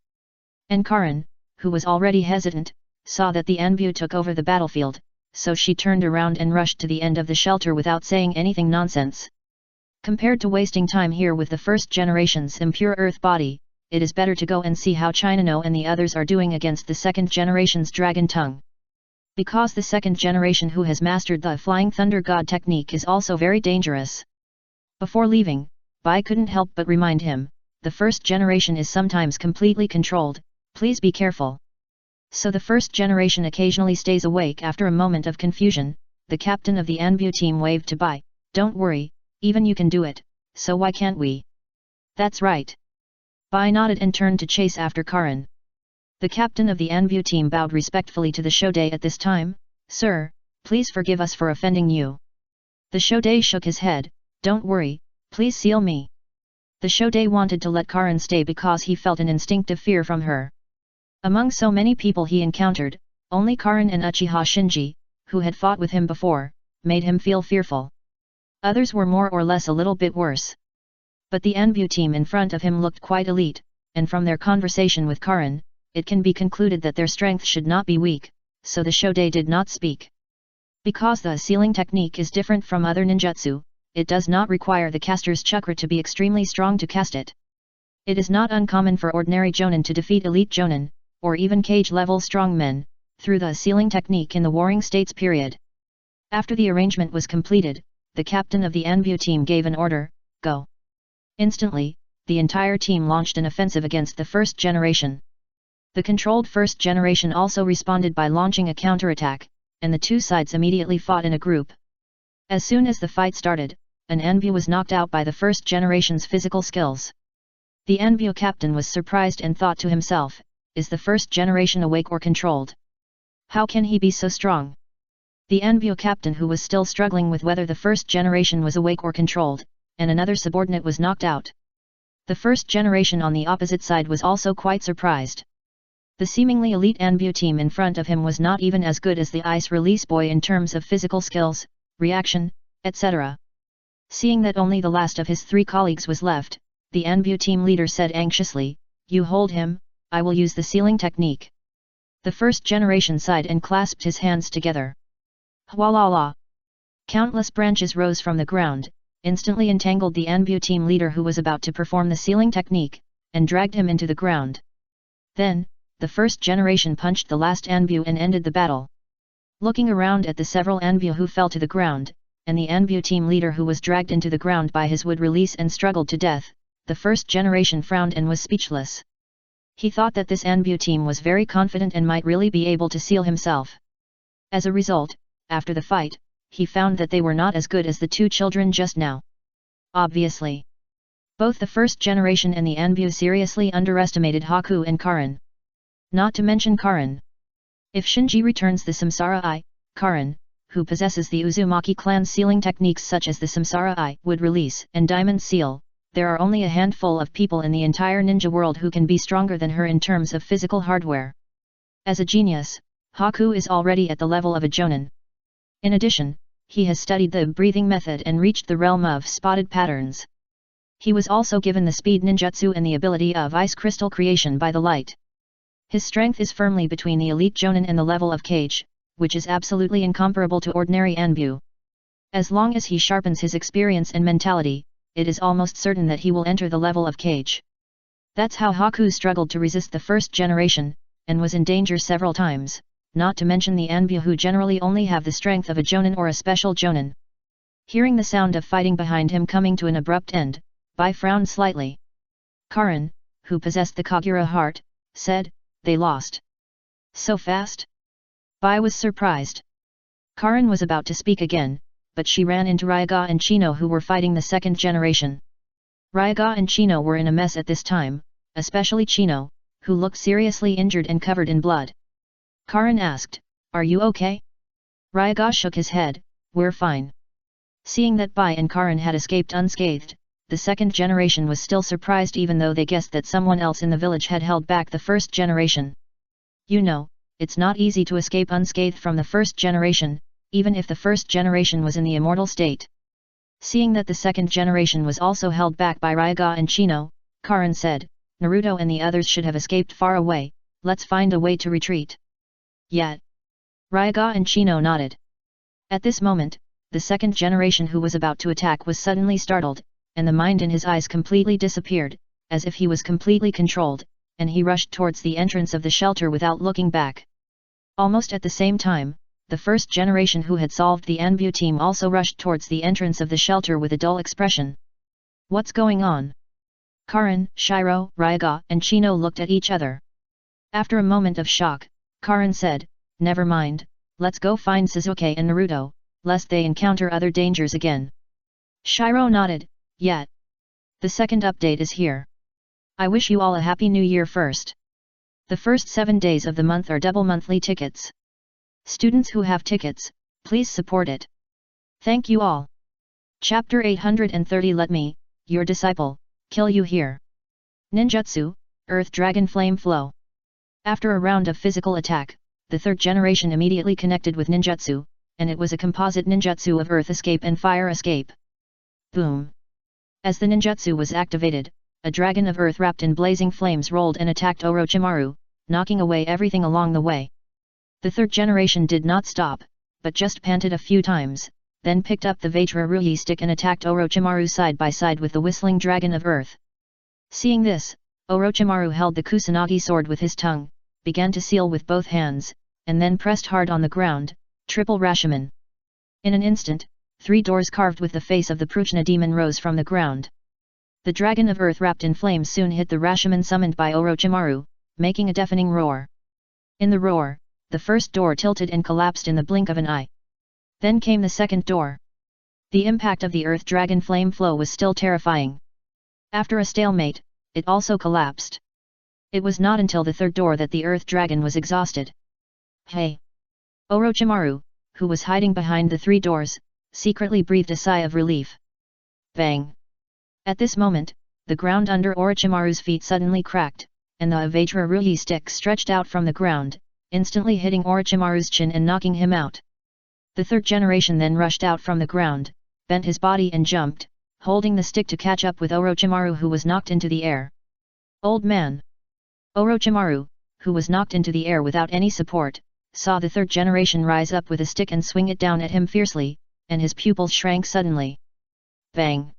And Karin, who was already hesitant, saw that the Anbu took over the battlefield, so she turned around and rushed to the end of the shelter without saying anything nonsense. Compared to wasting time here with the first generation's impure earth body, it is better to go and see how Chinano and the others are doing against the second generation's dragon tongue. Because the second generation who has mastered the Flying Thunder God technique is also very dangerous. Before leaving, Bai couldn't help but remind him, the first generation is sometimes completely controlled, please be careful. So the first generation occasionally stays awake after a moment of confusion. The captain of the Anbu team waved to Bai, don't worry, even you can do it, so why can't we? That's right. Bai nodded and turned to chase after Karin. The captain of the Anbu team bowed respectfully to the Shodai at this time, sir, please forgive us for offending you. The Shodai shook his head, don't worry, please seal me. The Shodai wanted to let Karin stay because he felt an instinctive fear from her. Among so many people he encountered, only Karin and Uchiha Shinji, who had fought with him before, made him feel fearful. Others were more or less a little bit worse. But the Anbu team in front of him looked quite elite, and from their conversation with Karin, it can be concluded that their strength should not be weak, so the Shodai did not speak. Because the sealing technique is different from other ninjutsu, it does not require the caster's chakra to be extremely strong to cast it. It is not uncommon for ordinary jonin to defeat elite jonin, or even cage-level strongmen, through the sealing technique in the Warring States period. After the arrangement was completed, the captain of the Anbu team gave an order, go. Instantly, the entire team launched an offensive against the first generation. The controlled first generation also responded by launching a counterattack, and the two sides immediately fought in a group. As soon as the fight started, an Anbu was knocked out by the first generation's physical skills. The Anbu captain was surprised and thought to himself, is the first generation awake or controlled? How can he be so strong? The Anbu captain, who was still struggling with whether the first generation was awake or controlled, and another subordinate was knocked out. The first generation on the opposite side was also quite surprised. The seemingly elite Anbu team in front of him was not even as good as the Ice Release Boy in terms of physical skills, reaction, etc. Seeing that only the last of his 3 colleagues was left, the Anbu team leader said anxiously, you hold him, I will use the sealing technique. The first generation sighed and clasped his hands together. Hwalala! Countless branches rose from the ground, instantly entangled the Anbu team leader who was about to perform the sealing technique, and dragged him into the ground. Then, the first generation punched the last Anbu and ended the battle. Looking around at the several Anbu who fell to the ground, and the Anbu team leader who was dragged into the ground by his wood release and struggled to death, the first generation frowned and was speechless. He thought that this Anbu team was very confident and might really be able to seal himself. As a result, after the fight, he found that they were not as good as the 2 children just now. Obviously, both the first generation and the Anbu seriously underestimated Haku and Karin. Not to mention Karin. If Shinji returns the Samsara Eye, Karin, who possesses the Uzumaki clan's sealing techniques such as the Samsara Eye, Wood Release and Diamond Seal, there are only a handful of people in the entire ninja world who can be stronger than her in terms of physical hardware. As a genius, Haku is already at the level of a jonin. In addition, he has studied the breathing method and reached the realm of spotted patterns. He was also given the speed ninjutsu and the ability of ice crystal creation by the light. His strength is firmly between the elite jonin and the level of Kage, which is absolutely incomparable to ordinary Anbu. As long as he sharpens his experience and mentality, it is almost certain that he will enter the level of Kage. That's how Haku struggled to resist the first generation, and was in danger several times, not to mention the Anbu who generally only have the strength of a jonin or a special jonin. Hearing the sound of fighting behind him coming to an abrupt end, Bai frowned slightly. Karin, who possessed the Kagura heart, said, "They lost. So fast?" Bai was surprised. Karin was about to speak again, but she ran into Ryaga and Chino who were fighting the second generation. Ryaga and Chino were in a mess at this time, especially Chino, who looked seriously injured and covered in blood. Karin asked, "Are you okay?" Ryaga shook his head, "We're fine." Seeing that Bai and Karin had escaped unscathed, the second generation was still surprised even though they guessed that someone else in the village had held back the first generation. You know, it's not easy to escape unscathed from the first generation, even if the first generation was in the immortal state. Seeing that the second generation was also held back by Ryaga and Chino, Karin said, "Naruto and the others should have escaped far away, let's find a way to retreat." Yet. Ryaga and Chino nodded. At this moment, the second generation who was about to attack was suddenly startled, and the mind in his eyes completely disappeared, as if he was completely controlled, and he rushed towards the entrance of the shelter without looking back. Almost at the same time, the first generation who had solved the Anbu team also rushed towards the entrance of the shelter with a dull expression. What's going on? Karin, Shiro, Ryaga and Chino looked at each other. After a moment of shock, Karin said, "Never mind, let's go find Sasuke and Naruto, lest they encounter other dangers again." Shiro nodded, "Yet. The second update is here. I wish you all a happy new year first. The first 7 days of the month are double monthly tickets. Students who have tickets, please support it. Thank you all." Chapter 830 Let me, your disciple, kill you here. Ninjutsu, Earth Dragon Flame Flow. After a round of physical attack, the third generation immediately connected with ninjutsu, and it was a composite ninjutsu of Earth Escape and Fire Escape. Boom! As the ninjutsu was activated, a dragon of earth wrapped in blazing flames rolled and attacked Orochimaru, knocking away everything along the way. The third generation did not stop, but just panted a few times, then picked up the Vajra Ruyi stick and attacked Orochimaru side by side with the whistling dragon of earth. Seeing this, Orochimaru held the Kusanagi sword with his tongue, began to seal with both hands, and then pressed hard on the ground, triple Rashomon. In an instant, 3 doors carved with the face of the Pruchna demon rose from the ground. The dragon of earth wrapped in flames soon hit the Rashomon summoned by Orochimaru, making a deafening roar. In the roar, the first door tilted and collapsed in the blink of an eye. Then came the second door. The impact of the earth dragon flame flow was still terrifying. After a stalemate, it also collapsed. It was not until the third door that the earth dragon was exhausted. Hey! Orochimaru, who was hiding behind the 3 doors, secretly breathed a sigh of relief. Bang! At this moment, the ground under Orochimaru's feet suddenly cracked, and the Vajra Ruyi stick stretched out from the ground, instantly hitting Orochimaru's chin and knocking him out. The third generation then rushed out from the ground, bent his body and jumped, holding the stick to catch up with Orochimaru who was knocked into the air. Old man! Orochimaru, who was knocked into the air without any support, saw the third generation rise up with a stick and swing it down at him fiercely, and his pupils shrank suddenly. Bang!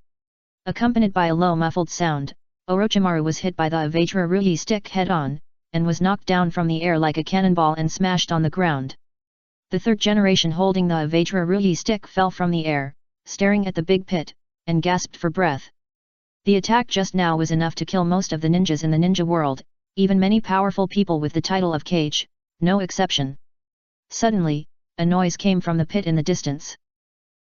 Accompanied by a low muffled sound, Orochimaru was hit by the Vajra Ruyi stick head-on, and was knocked down from the air like a cannonball and smashed on the ground. The third generation holding the Vajra Ruyi stick fell from the air, staring at the big pit, and gasped for breath. The attack just now was enough to kill most of the ninjas in the ninja world, even many powerful people with the title of Kage, no exception. Suddenly, a noise came from the pit in the distance.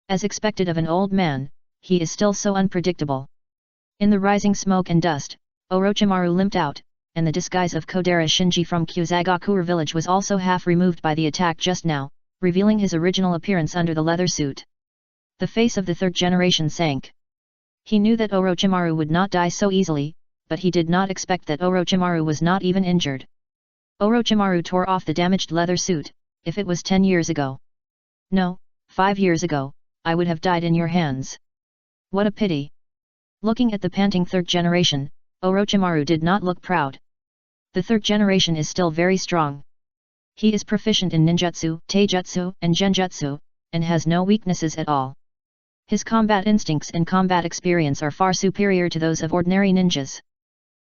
As expected of an old man, he is still so unpredictable. In the rising smoke and dust, Orochimaru limped out, and the disguise of Kodera Shinji from Kyuzagakure village was also half removed by the attack just now, revealing his original appearance under the leather suit. The face of the third generation sank. He knew that Orochimaru would not die so easily, but he did not expect that Orochimaru was not even injured. Orochimaru tore off the damaged leather suit. If it was 10 years ago. No, 5 years ago, I would have died in your hands. What a pity. Looking at the panting third generation, Orochimaru did not look proud. The third generation is still very strong. He is proficient in ninjutsu, taijutsu, and genjutsu, and has no weaknesses at all. His combat instincts and combat experience are far superior to those of ordinary ninjas.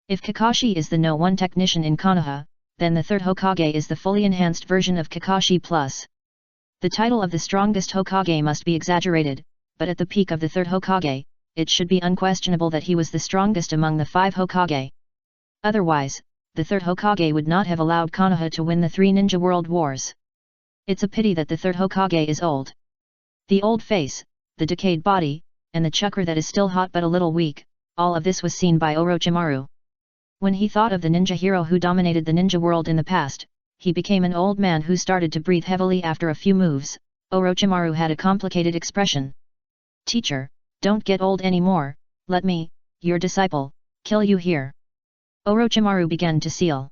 If Kakashi is the No. 1 technician in Konoha, then the third Hokage is the fully enhanced version of Kakashi Plus. The title of the strongest Hokage must be exaggerated, but at the peak of the third Hokage, it should be unquestionable that he was the strongest among the 5 Hokage. Otherwise, the third Hokage would not have allowed Konoha to win the 3 ninja world wars. It's a pity that the third Hokage is old. The old face, the decayed body, and the chakra that is still hot but a little weak, all of this was seen by Orochimaru. When he thought of the ninja hero who dominated the ninja world in the past, he became an old man who started to breathe heavily after a few moves. Orochimaru had a complicated expression. "Teacher, don't get old anymore, let me, your disciple, kill you here." Orochimaru began to seal.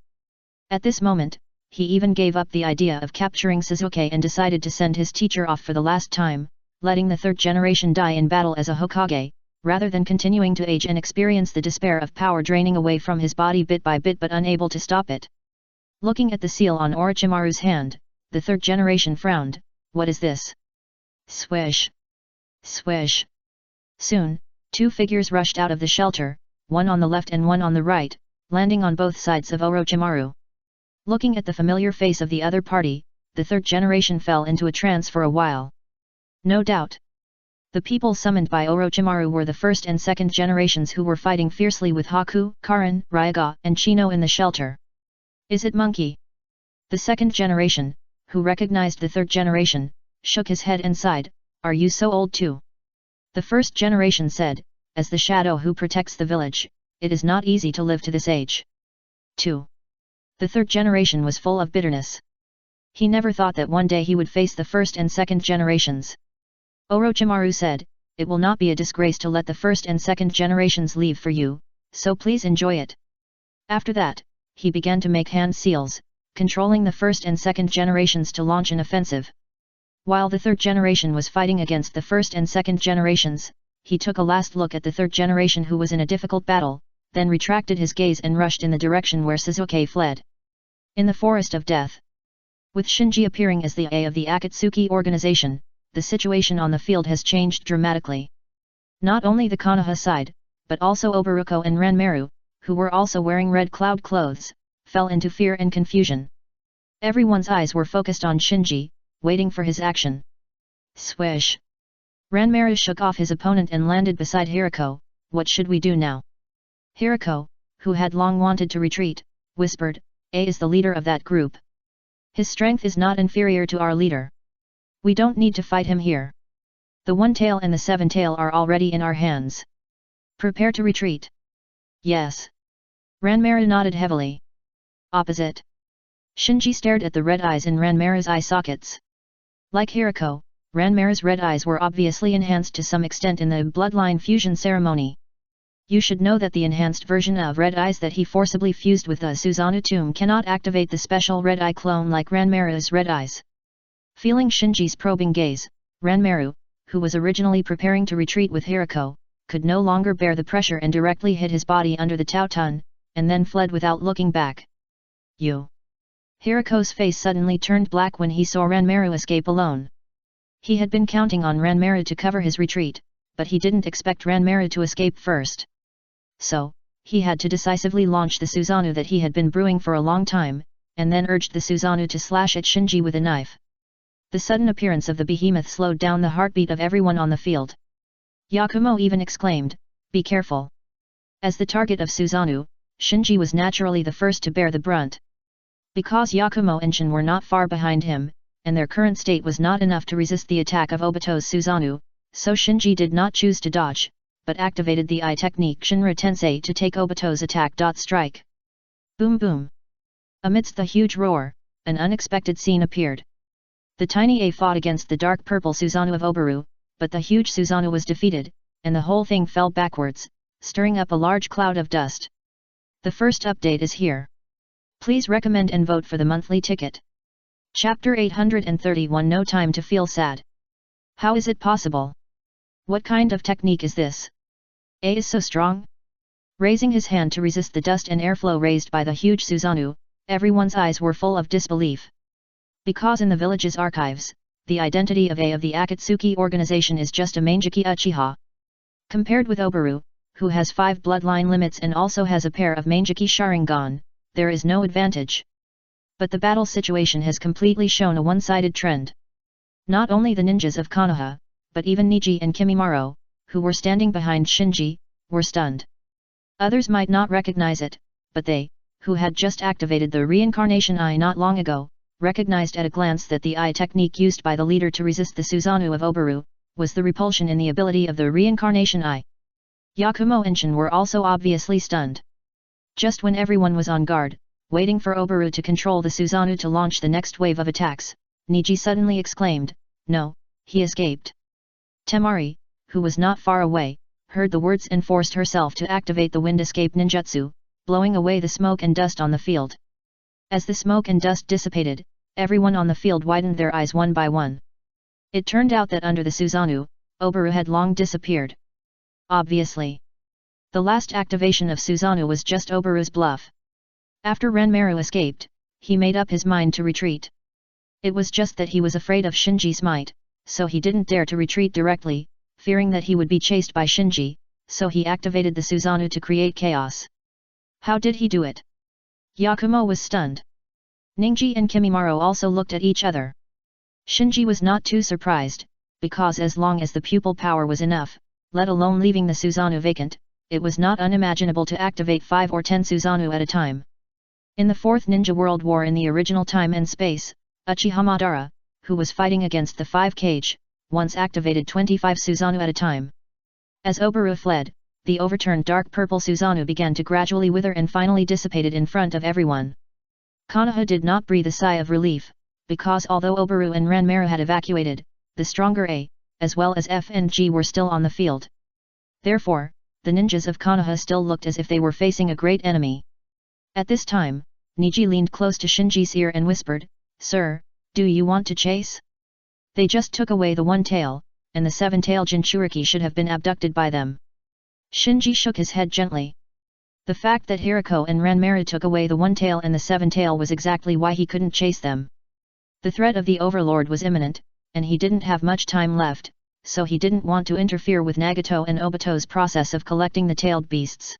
At this moment, he even gave up the idea of capturing Sasuke and decided to send his teacher off for the last time, letting the third generation die in battle as a Hokage, rather than continuing to age and experience the despair of power draining away from his body bit by bit but unable to stop it. Looking at the seal on Orochimaru's hand, the third generation frowned. "What is this?" Swish! Swish! Soon, 2 figures rushed out of the shelter, one on the left and one on the right, landing on both sides of Orochimaru. Looking at the familiar face of the other party, the third generation fell into a trance for a while. No doubt. The people summoned by Orochimaru were the first and second generations who were fighting fiercely with Haku, Karin, Ryaga, and Chino in the shelter. "Is it Monkey?" The second generation, who recognized the third generation, shook his head and sighed, "Are you so old too?" The first generation said, "As the shadow who protects the village, it is not easy to live to this age." 2. The third generation was full of bitterness. He never thought that one day he would face the first and second generations. Orochimaru said, "It will not be a disgrace to let the first and second generations leave for you, so please enjoy it." After that, he began to make hand seals, controlling the first and second generations to launch an offensive. While the third generation was fighting against the first and second generations, he took a last look at the third generation who was in a difficult battle, then retracted his gaze and rushed in the direction where Sasuke fled. In the Forest of Death. With Shinji appearing as the A of the Akatsuki organization, the situation on the field has changed dramatically. Not only the Konoha side, but also Oboroku and Ranmaru, who were also wearing red cloud clothes, fell into fear and confusion. Everyone's eyes were focused on Shinji, waiting for his action. Swish! Ranmaru shook off his opponent and landed beside Hirako. "What should we do now?" Hirako, who had long wanted to retreat, whispered, "A is the leader of that group. His strength is not inferior to our leader. We don't need to fight him here. The One Tail and the Seven Tail are already in our hands. Prepare to retreat." "Yes." Ranmaru nodded heavily. Opposite. Shinji stared at the red eyes in Ranmaru's eye sockets. Like Hirako, Ranmaru's red eyes were obviously enhanced to some extent in the bloodline fusion ceremony. You should know that the enhanced version of red eyes that he forcibly fused with the Susanoo tomb cannot activate the special red eye clone like Ranmaru's red eyes. Feeling Shinji's probing gaze, Ranmaru, who was originally preparing to retreat with Hirako, could no longer bear the pressure and directly hid his body under the Taotan, and then fled without looking back. "You!" Hirako's face suddenly turned black when he saw Ranmaru escape alone. He had been counting on Ranmaru to cover his retreat, but he didn't expect Ranmaru to escape first. So, he had to decisively launch the Susanoo that he had been brewing for a long time, and then urged the Susanoo to slash at Shinji with a knife. The sudden appearance of the behemoth slowed down the heartbeat of everyone on the field. Yakumo even exclaimed, "Be careful." As the target of Susanoo, Shinji was naturally the first to bear the brunt. Because Yakumo and Shin were not far behind him, and their current state was not enough to resist the attack of Obito's Susanoo, so Shinji did not choose to dodge, but activated the eye technique Shinra Tensei to take Obito's attack. Strike! Boom boom! Amidst the huge roar, an unexpected scene appeared. The tiny A fought against the dark purple Susanoo of Oboru, but the huge Susanoo was defeated, and the whole thing fell backwards, stirring up a large cloud of dust. The first update is here. Please recommend and vote for the monthly ticket. Chapter 831 No Time to Feel Sad. How is it possible? What kind of technique is this? A is so strong? Raising his hand to resist the dust and airflow raised by the huge Susanoo, everyone's eyes were full of disbelief. Because in the village's archives, the identity of A of the Akatsuki organization is just a Manjiki Uchiha. Compared with Oboru, who has 5 bloodline limits and also has a pair of Manjiki Sharingan, there is no advantage. But the battle situation has completely shown a one-sided trend. Not only the ninjas of Konoha, but even Niji and Kimimaro, who were standing behind Shinji, were stunned. Others might not recognize it, but they, who had just activated the reincarnation eye not long ago, recognized at a glance that the eye technique used by the leader to resist the Susanoo of Obaru, was the repulsion in the ability of the reincarnation eye. Yakumo and Shin were also obviously stunned. Just when everyone was on guard, waiting for Obaru to control the Susanoo to launch the next wave of attacks, Niji suddenly exclaimed, "No, he escaped." Temari, who was not far away, heard the words and forced herself to activate the wind escape ninjutsu, blowing away the smoke and dust on the field. As the smoke and dust dissipated, everyone on the field widened their eyes one by one. It turned out that under the Susanoo, Obaru had long disappeared. Obviously, the last activation of Susanoo was just Obaru's bluff. After Renmaru escaped, he made up his mind to retreat. It was just that he was afraid of Shinji's might, so he didn't dare to retreat directly, fearing that he would be chased by Shinji, so he activated the Susanoo to create chaos. How did he do it? Yakumo was stunned. Ningji and Kimimaro also looked at each other. Shinji was not too surprised, because as long as the pupil power was enough, let alone leaving the Susanoo vacant, it was not unimaginable to activate 5 or 10 Susanoo at a time. In the Fourth Ninja World War in the original time and space, Uchiha Madara, who was fighting against the 5 Cage, once activated 25 Susanoo at a time. As Obaru fled, the overturned dark purple Susanoo began to gradually wither and finally dissipated in front of everyone. Konoha did not breathe a sigh of relief, because although Obaru and Ranmaru had evacuated, the stronger A, as well as F and G were still on the field. Therefore, the ninjas of Konoha still looked as if they were facing a great enemy. At this time, Niji leaned close to Shinji's ear and whispered, "Sir, do you want to chase? They just took away the one tail, and the 7-tail Jinchuriki should have been abducted by them." Shinji shook his head gently. The fact that Hirako and Ranmaru took away the one tail and the 7-tail was exactly why he couldn't chase them. The threat of the Overlord was imminent, and he didn't have much time left, so he didn't want to interfere with Nagato and Obito's process of collecting the tailed beasts.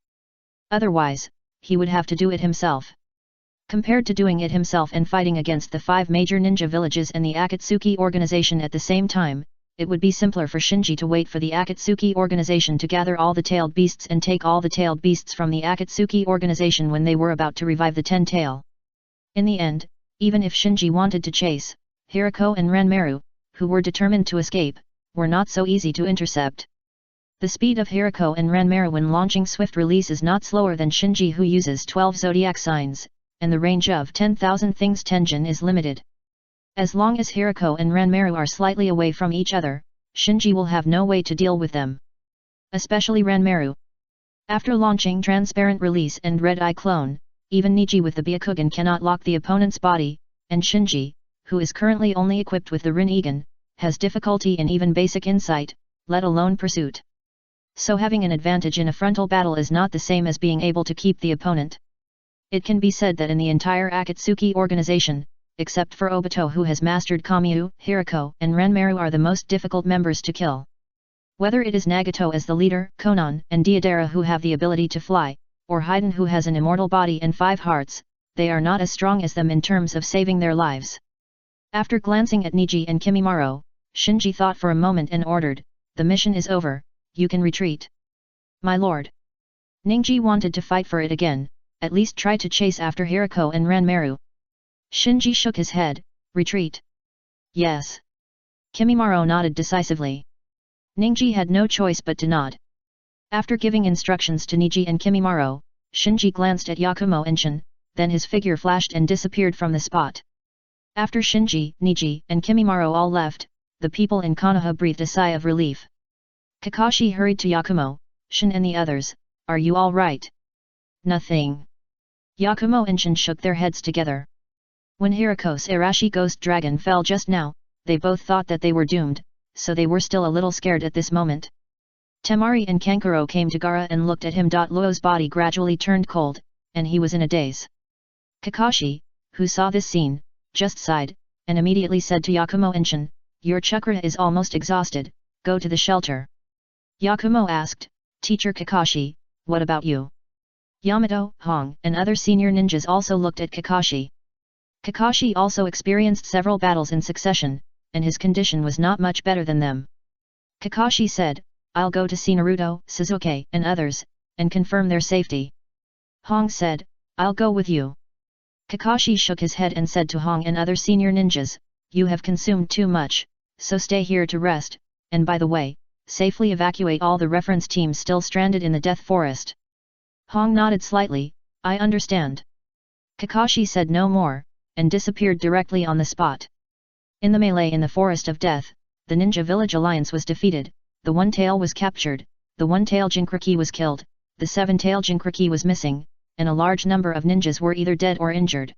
Otherwise, he would have to do it himself. Compared to doing it himself and fighting against the 5 major ninja villages and the Akatsuki organization at the same time, it would be simpler for Shinji to wait for the Akatsuki organization to gather all the tailed beasts and take all the tailed beasts from the Akatsuki organization when they were about to revive the 10-tail. In the end, even if Shinji wanted to chase, Hirako and Ranmaru, who were determined to escape, were not so easy to intercept. The speed of Hirako and Ranmaru when launching swift release is not slower than Shinji, who uses 12 zodiac signs, and the range of 10,000 things Tenjin is limited. As long as Hirako and Ranmaru are slightly away from each other, Shinji will have no way to deal with them. Especially Ranmaru. After launching Transparent Release and Red Eye Clone, even Niji with the Byakugan cannot lock the opponent's body, and Shinji, who is currently only equipped with the Rinnegan, has difficulty in even basic insight, let alone pursuit. So having an advantage in a frontal battle is not the same as being able to keep the opponent. It can be said that in the entire Akatsuki organization, except for Obito who has mastered Kamyu, Hirako and Ranmaru are the most difficult members to kill. Whether it is Nagato as the leader, Konan and Deidara who have the ability to fly, or Haiden who has an immortal body and 5 hearts, they are not as strong as them in terms of saving their lives. After glancing at Niji and Kimimaro, Shinji thought for a moment and ordered, "The mission is over, you can retreat." "My lord." Ningji wanted to fight for it again, at least try to chase after Hirako and Ranmaru. Shinji shook his head, "Retreat." "Yes." Kimimaro nodded decisively. Ningji had no choice but to nod. After giving instructions to Niji and Kimimaro, Shinji glanced at Yakumo and Shin, then his figure flashed and disappeared from the spot. After Shinji, Niji and Kimimaro all left, the people in Konoha breathed a sigh of relief. Kakashi hurried to Yakumo, Shin and the others, "Are you all right?" "Nothing." Yakumo and Shin shook their heads together. When Hirako's Arashi Ghost Dragon fell just now, they both thought that they were doomed, so they were still a little scared at this moment. Temari and Kankuro came to Gaara and looked at him. Luo's body gradually turned cold, and he was in a daze. Kakashi, who saw this scene, just sighed, and immediately said to Yakumo and Shin, "Your chakra is almost exhausted, go to the shelter." Yakumo asked, "Teacher Kakashi, what about you?" Yamato, Hong and other senior ninjas also looked at Kakashi. Kakashi also experienced several battles in succession, and his condition was not much better than them. Kakashi said, "I'll go to see Naruto, Sasuke and others, and confirm their safety." Hong said, I'll go with you. Kakashi shook his head and said to Hong and other senior ninjas, you have consumed too much, so stay here to rest, and by the way, safely evacuate all the reference teams still stranded in the Death Forest. Hong nodded slightly, I understand. Kakashi said no more, and disappeared directly on the spot. In the melee in the Forest of Death, the Ninja Village Alliance was defeated, the One-Tail was captured, the One-Tail Jinchuriki was killed, the Seven-Tail Jinchuriki was missing, and a large number of ninjas were either dead or injured.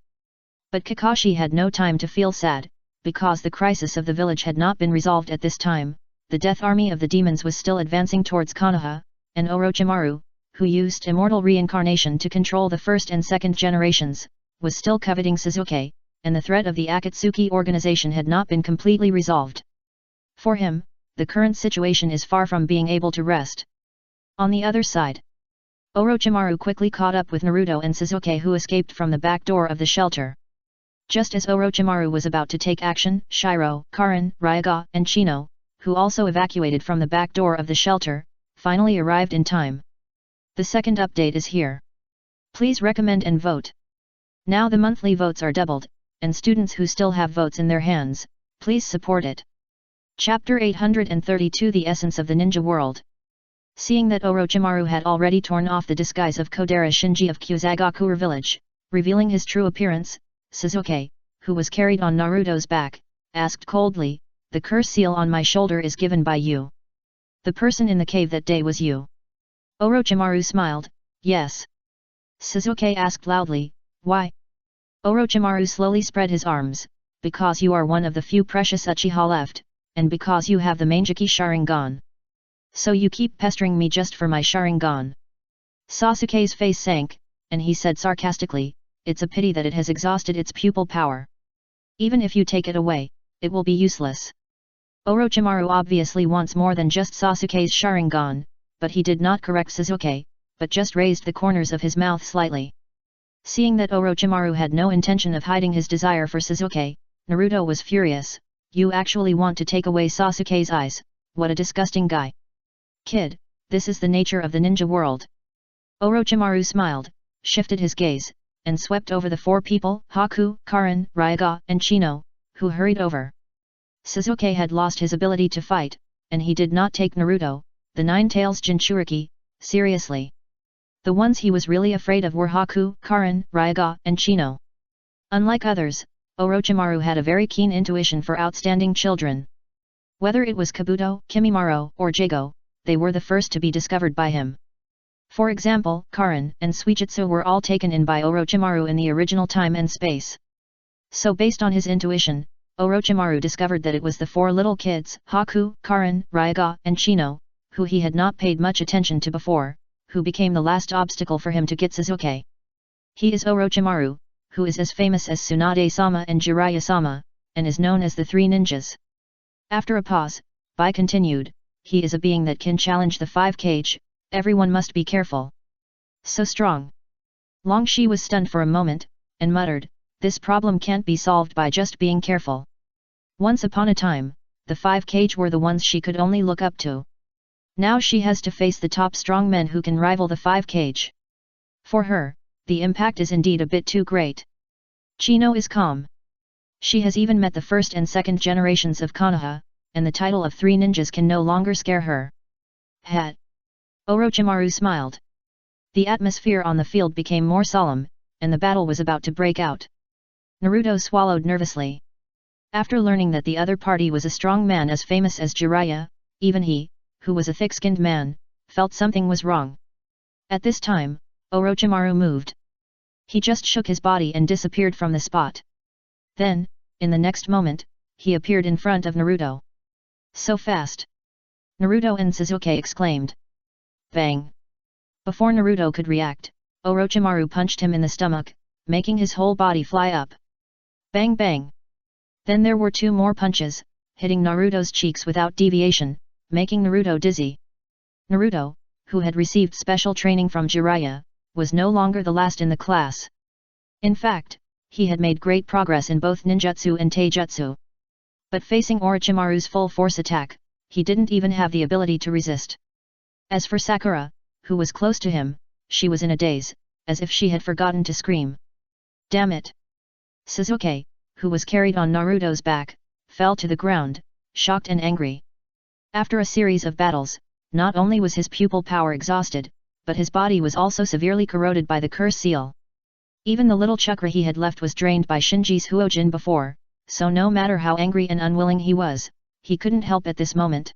But Kakashi had no time to feel sad, because the crisis of the village had not been resolved at this time. The death army of the demons was still advancing towards Konoha, and Orochimaru, who used immortal reincarnation to control the first and second generations, was still coveting Sasuke, and the threat of the Akatsuki organization had not been completely resolved. For him, the current situation is far from being able to rest. On the other side, Orochimaru quickly caught up with Naruto and Sasuke, who escaped from the back door of the shelter. Just as Orochimaru was about to take action, Shiro, Karin, Ryaga, and Chino, who also evacuated from the back door of the shelter, finally arrived in time. The second update is here. Please recommend and vote. Now the monthly votes are doubled, and students who still have votes in their hands, please support it. Chapter 832 The Essence of the Ninja World. Seeing that Orochimaru had already torn off the disguise of Kodera Shinji of Kyuzagakure village, revealing his true appearance, Sasuke, who was carried on Naruto's back, asked coldly, the curse seal on my shoulder is given by you. The person in the cave that day was you. Orochimaru smiled, yes. Sasuke asked loudly, why? Orochimaru slowly spread his arms, because you are one of the few precious Uchiha left, and because you have the Mangeki Sharingan. So you keep pestering me just for my Sharingan. Sasuke's face sank, and he said sarcastically, it's a pity that it has exhausted its pupil power. Even if you take it away, it will be useless. Orochimaru obviously wants more than just Sasuke's Sharingan, but he did not correct Sasuke, but just raised the corners of his mouth slightly. Seeing that Orochimaru had no intention of hiding his desire for Sasuke, Naruto was furious. You actually want to take away Sasuke's eyes, what a disgusting guy. Kid, this is the nature of the ninja world. Orochimaru smiled, shifted his gaze, and swept over the four people, Haku, Karin, Ryaga, and Chino, who hurried over. Sasuke had lost his ability to fight, and he did not take Naruto, the Nine-Tails Jinchuriki, seriously. The ones he was really afraid of were Haku, Karin, Ryaga, and Chino. Unlike others, Orochimaru had a very keen intuition for outstanding children. Whether it was Kabuto, Kimimaro, or Jago, they were the first to be discovered by him. For example, Karin and Suijutsu were all taken in by Orochimaru in the original time and space. So based on his intuition, Orochimaru discovered that it was the four little kids, Haku, Karin, Ryaga, and Chino, who he had not paid much attention to before, who became the last obstacle for him to get Sasuke. He is Orochimaru, who is as famous as Tsunade-sama and Jiraiya-sama, and is known as the Three Ninjas. After a pause, Bai continued, he is a being that can challenge the 5 kage, everyone must be careful. So strong. Long Shi was stunned for a moment, and muttered, this problem can't be solved by just being careful. Once upon a time, the 5 kage were the ones she could only look up to. Now she has to face the top strong men who can rival the 5 kage. For her, the impact is indeed a bit too great. Chino is calm. She has even met the first and second generations of Konoha, and the title of Three Ninjas can no longer scare her. Het. Orochimaru smiled. The atmosphere on the field became more solemn, and the battle was about to break out. Naruto swallowed nervously. After learning that the other party was a strong man as famous as Jiraiya, even he, who was a thick-skinned man, felt something was wrong. At this time, Orochimaru moved. He just shook his body and disappeared from the spot. Then, in the next moment, he appeared in front of Naruto. So fast! Naruto and Sasuke exclaimed. Bang! Before Naruto could react, Orochimaru punched him in the stomach, making his whole body fly up. Bang bang! Then there were 2 more punches, hitting Naruto's cheeks without deviation, making Naruto dizzy. Naruto, who had received special training from Jiraiya, was no longer the last in the class. In fact, he had made great progress in both ninjutsu and taijutsu. But facing Orochimaru's full force attack, he didn't even have the ability to resist. As for Sakura, who was close to him, she was in a daze, as if she had forgotten to scream. Damn it! Sasuke, who was carried on Naruto's back, fell to the ground, shocked and angry. After a series of battles, not only was his pupil power exhausted, but his body was also severely corroded by the curse seal. Even the little chakra he had left was drained by Shinji's Huojin before, so no matter how angry and unwilling he was, he couldn't help at this moment.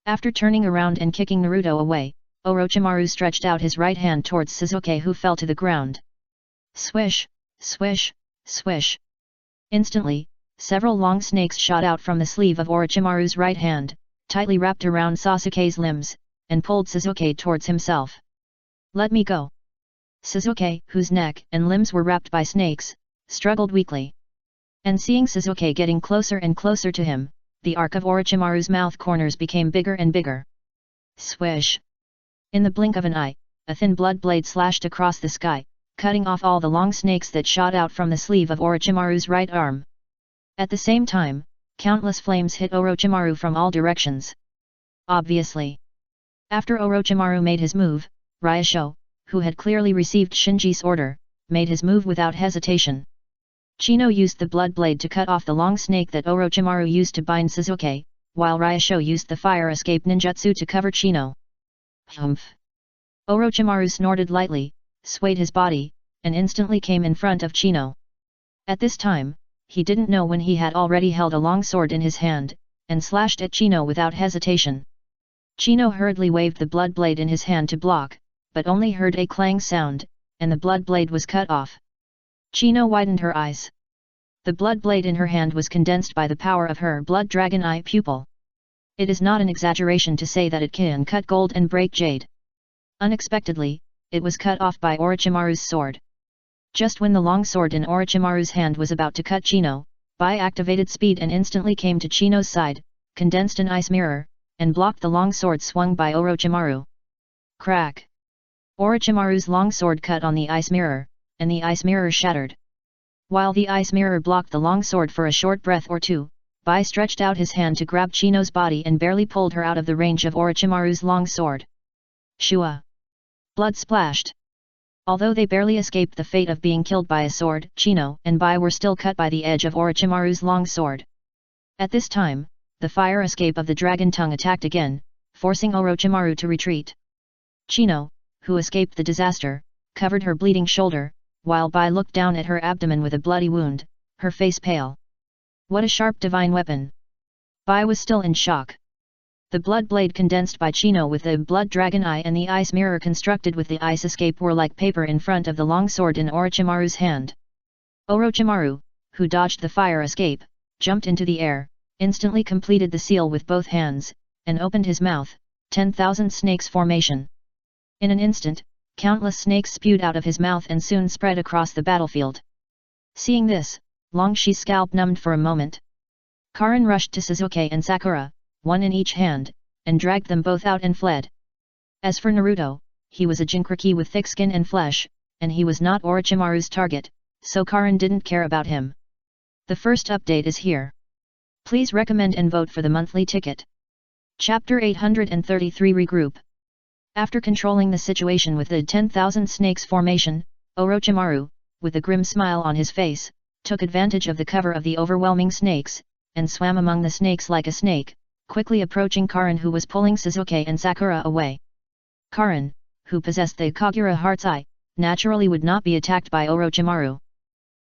After turning around and kicking Naruto away, Orochimaru stretched out his right hand towards Sasuke, who fell to the ground. Swish, swish, swish. Instantly, several long snakes shot out from the sleeve of Orochimaru's right hand, tightly wrapped around Sasuke's limbs, and pulled Sasuke towards himself. Let me go! Sasuke, whose neck and limbs were wrapped by snakes, struggled weakly. And seeing Sasuke getting closer and closer to him, the arc of Orochimaru's mouth corners became bigger and bigger. Swish! In the blink of an eye, a thin blood blade slashed across the sky, cutting off all the long snakes that shot out from the sleeve of Orochimaru's right arm. At the same time, countless flames hit Orochimaru from all directions. Obviously. After Orochimaru made his move, Ryosho, who had clearly received Shinji's order, made his move without hesitation. Chino used the blood blade to cut off the long snake that Orochimaru used to bind Sasuke, while Ryosho used the fire escape ninjutsu to cover Chino. Humph! Orochimaru snorted lightly, swayed his body, and instantly came in front of Chino. At this time, he didn't know when he had already held a long sword in his hand, and slashed at Chino without hesitation. Chino hurriedly waved the blood blade in his hand to block, but only heard a clang sound, and the blood blade was cut off. Chino widened her eyes. The blood blade in her hand was condensed by the power of her blood dragon eye pupil. It is not an exaggeration to say that it can cut gold and break jade. Unexpectedly, it was cut off by Orochimaru's sword. Just when the long sword in Orochimaru's hand was about to cut Chino, Bai activated speed and instantly came to Chino's side, condensed an ice mirror, and blocked the long sword swung by Orochimaru. Crack! Orochimaru's long sword cut on the ice mirror, and the ice mirror shattered. While the ice mirror blocked the long sword for a short breath or two, Bai stretched out his hand to grab Chino's body and barely pulled her out of the range of Orochimaru's long sword. Shua! Blood splashed. Although they barely escaped the fate of being killed by a sword, Chino and Bai were still cut by the edge of Orochimaru's long sword. At this time, the fire escape of the dragon tongue attacked again, forcing Orochimaru to retreat. Chino, who escaped the disaster, covered her bleeding shoulder, while Bai looked down at her abdomen with a bloody wound, her face pale. What a sharp divine weapon! Bai was still in shock. The blood blade condensed by Chino with the blood dragon eye and the ice mirror constructed with the ice escape were like paper in front of the long sword in Orochimaru's hand. Orochimaru, who dodged the fire escape, jumped into the air, instantly completed the seal with both hands, and opened his mouth, 10,000 snakes formation. In an instant, countless snakes spewed out of his mouth and soon spread across the battlefield. Seeing this, Longshi's scalp numbed for a moment. Karin rushed to Sasuke and Sakura, one in each hand, and dragged them both out and fled. As for Naruto, he was a Jinchuriki with thick skin and flesh, and he was not Orochimaru's target, so Karin didn't care about him. The first update is here. Please recommend and vote for the monthly ticket. Chapter 833 Regroup. After controlling the situation with the 10,000 snakes formation, Orochimaru, with a grim smile on his face, took advantage of the cover of the overwhelming snakes, and swam among the snakes like a snake, quickly approaching Karin, who was pulling Sasuke and Sakura away. Karin, who possessed the Kagura Heart's Eye, naturally would not be attacked by Orochimaru.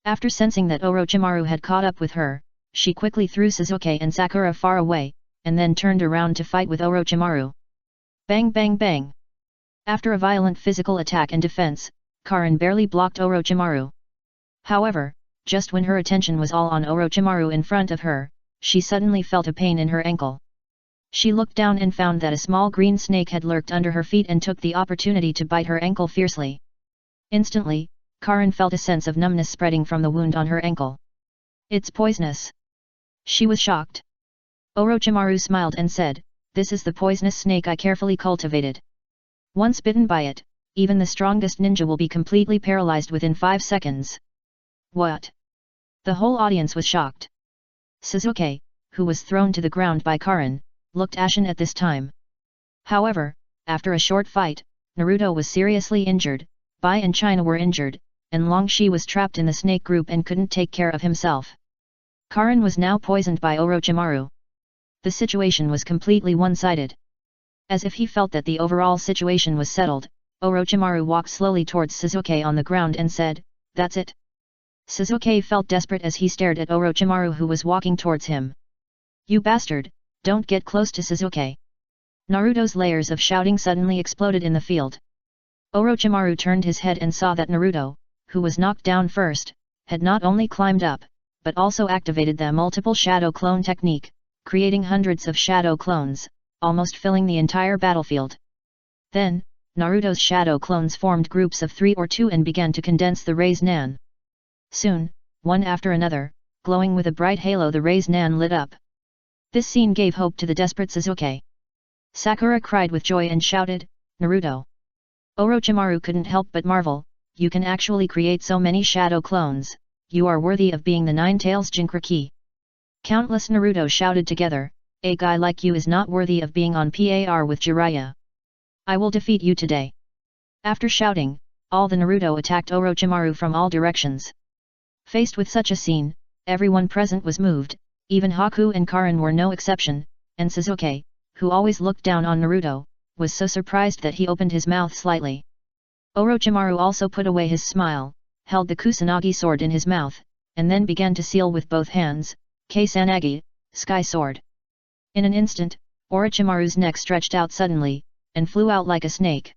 After sensing that Orochimaru had caught up with her, she quickly threw Sasuke and Sakura far away, and then turned around to fight with Orochimaru. Bang bang bang! After a violent physical attack and defense, Karin barely blocked Orochimaru. However, just when her attention was all on Orochimaru in front of her, she suddenly felt a pain in her ankle. She looked down and found that a small green snake had lurked under her feet and took the opportunity to bite her ankle fiercely. Instantly, Karin felt a sense of numbness spreading from the wound on her ankle. It's poisonous. She was shocked. Orochimaru smiled and said, "This is the poisonous snake I carefully cultivated. Once bitten by it, even the strongest ninja will be completely paralyzed within 5 seconds. What? The whole audience was shocked. Sasuke, who was thrown to the ground by Karin, looked ashen at this time. However, after a short fight, Naruto was seriously injured, Bai and China were injured, and Long Shi was trapped in the snake group and couldn't take care of himself. Karan was now poisoned by Orochimaru. The situation was completely one-sided. As if he felt that the overall situation was settled, Orochimaru walked slowly towards Sasuke on the ground and said, "That's it." Sasuke felt desperate as he stared at Orochimaru, who was walking towards him. "You bastard, don't get close to Sasuke." Naruto's layers of shouting suddenly exploded in the field. Orochimaru turned his head and saw that Naruto, who was knocked down first, had not only climbed up, but also activated the multiple shadow clone technique, creating hundreds of shadow clones, almost filling the entire battlefield. Then, Naruto's shadow clones formed groups of 3 or 2 and began to condense the rays Nan. Soon, one after another, glowing with a bright halo, the rays Nan lit up. This scene gave hope to the desperate Sasuke. Sakura cried with joy and shouted, "Naruto!" Orochimaru couldn't help but marvel, "You can actually create so many shadow clones, you are worthy of being the Nine-Tails Jinchuriki." Countless Naruto shouted together, "A guy like you is not worthy of being on par with Jiraiya. I will defeat you today." After shouting, all the Naruto attacked Orochimaru from all directions. Faced with such a scene, everyone present was moved, even Haku and Karin were no exception, and Sasuke, who always looked down on Naruto, was so surprised that he opened his mouth slightly. Orochimaru also put away his smile, held the Kusanagi sword in his mouth, and then began to seal with both hands, Kusanagi, Sky Sword. In an instant, Orochimaru's neck stretched out suddenly, and flew out like a snake.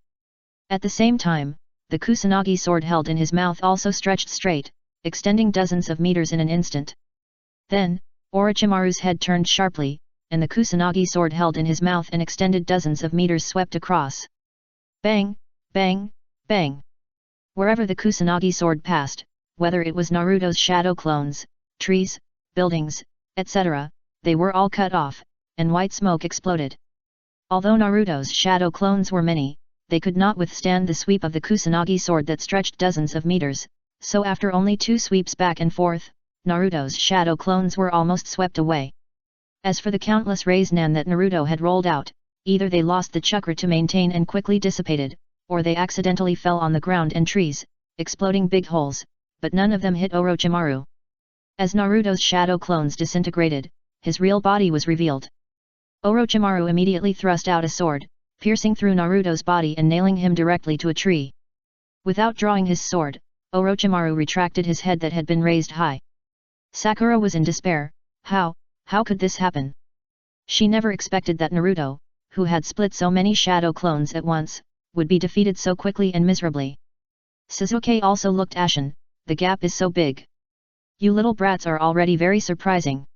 At the same time, the Kusanagi sword held in his mouth also stretched straight, extending dozens of meters in an instant. Then, Orochimaru's head turned sharply, and the Kusanagi sword held in his mouth and extended dozens of meters swept across. Bang, bang, bang. Wherever the Kusanagi sword passed, whether it was Naruto's shadow clones, trees, buildings, etc., they were all cut off, and white smoke exploded. Although Naruto's shadow clones were many, they could not withstand the sweep of the Kusanagi sword that stretched dozens of meters, so after only 2 sweeps back and forth, Naruto's shadow clones were almost swept away. As for the countless rays Nan that Naruto had rolled out, either they lost the chakra to maintain and quickly dissipated, or they accidentally fell on the ground and trees, exploding big holes, but none of them hit Orochimaru. As Naruto's shadow clones disintegrated, his real body was revealed. Orochimaru immediately thrust out a sword, piercing through Naruto's body and nailing him directly to a tree. Without drawing his sword, Orochimaru retracted his head that had been raised high. Sakura was in despair. How could this happen? She never expected that Naruto, who had split so many shadow clones at once, would be defeated so quickly and miserably. Sasuke also looked ashen. The gap is so big. You little brats are already very surprising.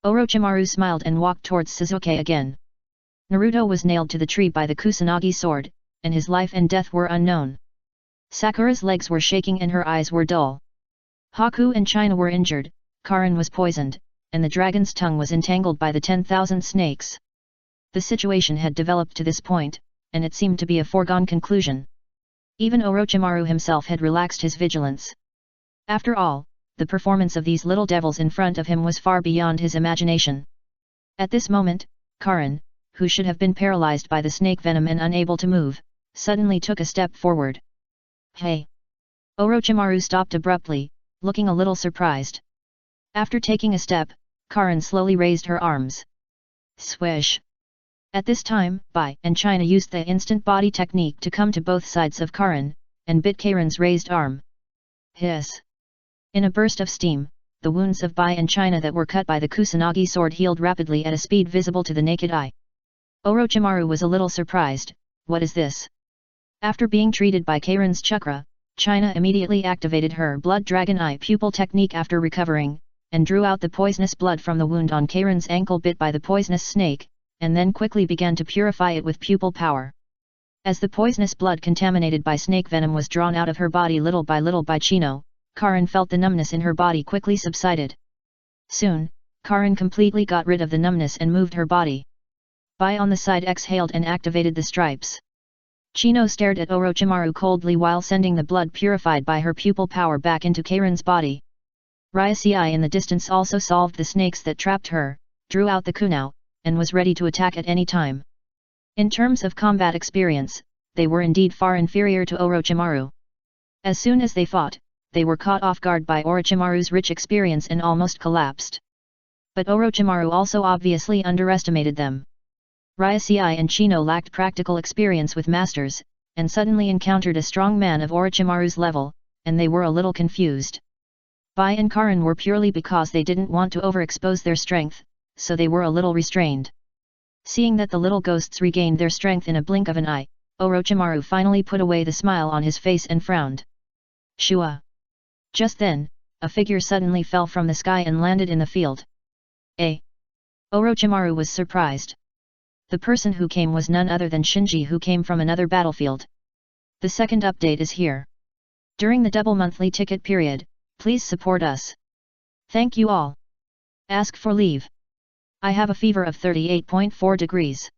Orochimaru smiled and walked towards Sasuke again. Naruto was nailed to the tree by the Kusanagi sword, and his life and death were unknown. Sakura's legs were shaking and her eyes were dull. Haku and China were injured, Karin was poisoned, and the dragon's tongue was entangled by the 10,000 snakes. The situation had developed to this point, and it seemed to be a foregone conclusion. Even Orochimaru himself had relaxed his vigilance. After all, the performance of these little devils in front of him was far beyond his imagination. At this moment, Karin, who should have been paralyzed by the snake venom and unable to move, suddenly took a step forward. "Hey!" Orochimaru stopped abruptly, looking a little surprised. After taking a step, Karin slowly raised her arms. Swish! At this time, Bai and China used the instant body technique to come to both sides of Karin, and bit Karin's raised arm. Hiss! In a burst of steam, the wounds of Bai and China that were cut by the Kusanagi sword healed rapidly at a speed visible to the naked eye. Orochimaru was a little surprised. What is this? After being treated by Karin's chakra, China immediately activated her blood dragon eye pupil technique after recovering, and drew out the poisonous blood from the wound on Karin's ankle bit by the poisonous snake, and then quickly began to purify it with pupil power. As the poisonous blood contaminated by snake venom was drawn out of her body little by Chino, Karin felt the numbness in her body quickly subsided. Soon, Karin completely got rid of the numbness and moved her body. Bai on the side exhaled and activated the stripes. Chino stared at Orochimaru coldly while sending the blood purified by her pupil power back into Karin's body. Ryusei in the distance also solved the snakes that trapped her, drew out the kunai, and was ready to attack at any time. In terms of combat experience, they were indeed far inferior to Orochimaru. As soon as they fought, they were caught off guard by Orochimaru's rich experience and almost collapsed. But Orochimaru also obviously underestimated them. Ryusei and Chino lacked practical experience with masters, and suddenly encountered a strong man of Orochimaru's level, and they were a little confused. Bai and Karin were purely because they didn't want to overexpose their strength, so they were a little restrained. Seeing that the little ghosts regained their strength in a blink of an eye, Orochimaru finally put away the smile on his face and frowned. Shua! Just then, a figure suddenly fell from the sky and landed in the field. Orochimaru was surprised. The person who came was none other than Shinji, who came from another battlefield. The second update is here. During the double monthly ticket period, please support us. Thank you all. Ask for leave. I have a fever of 38.4 degrees.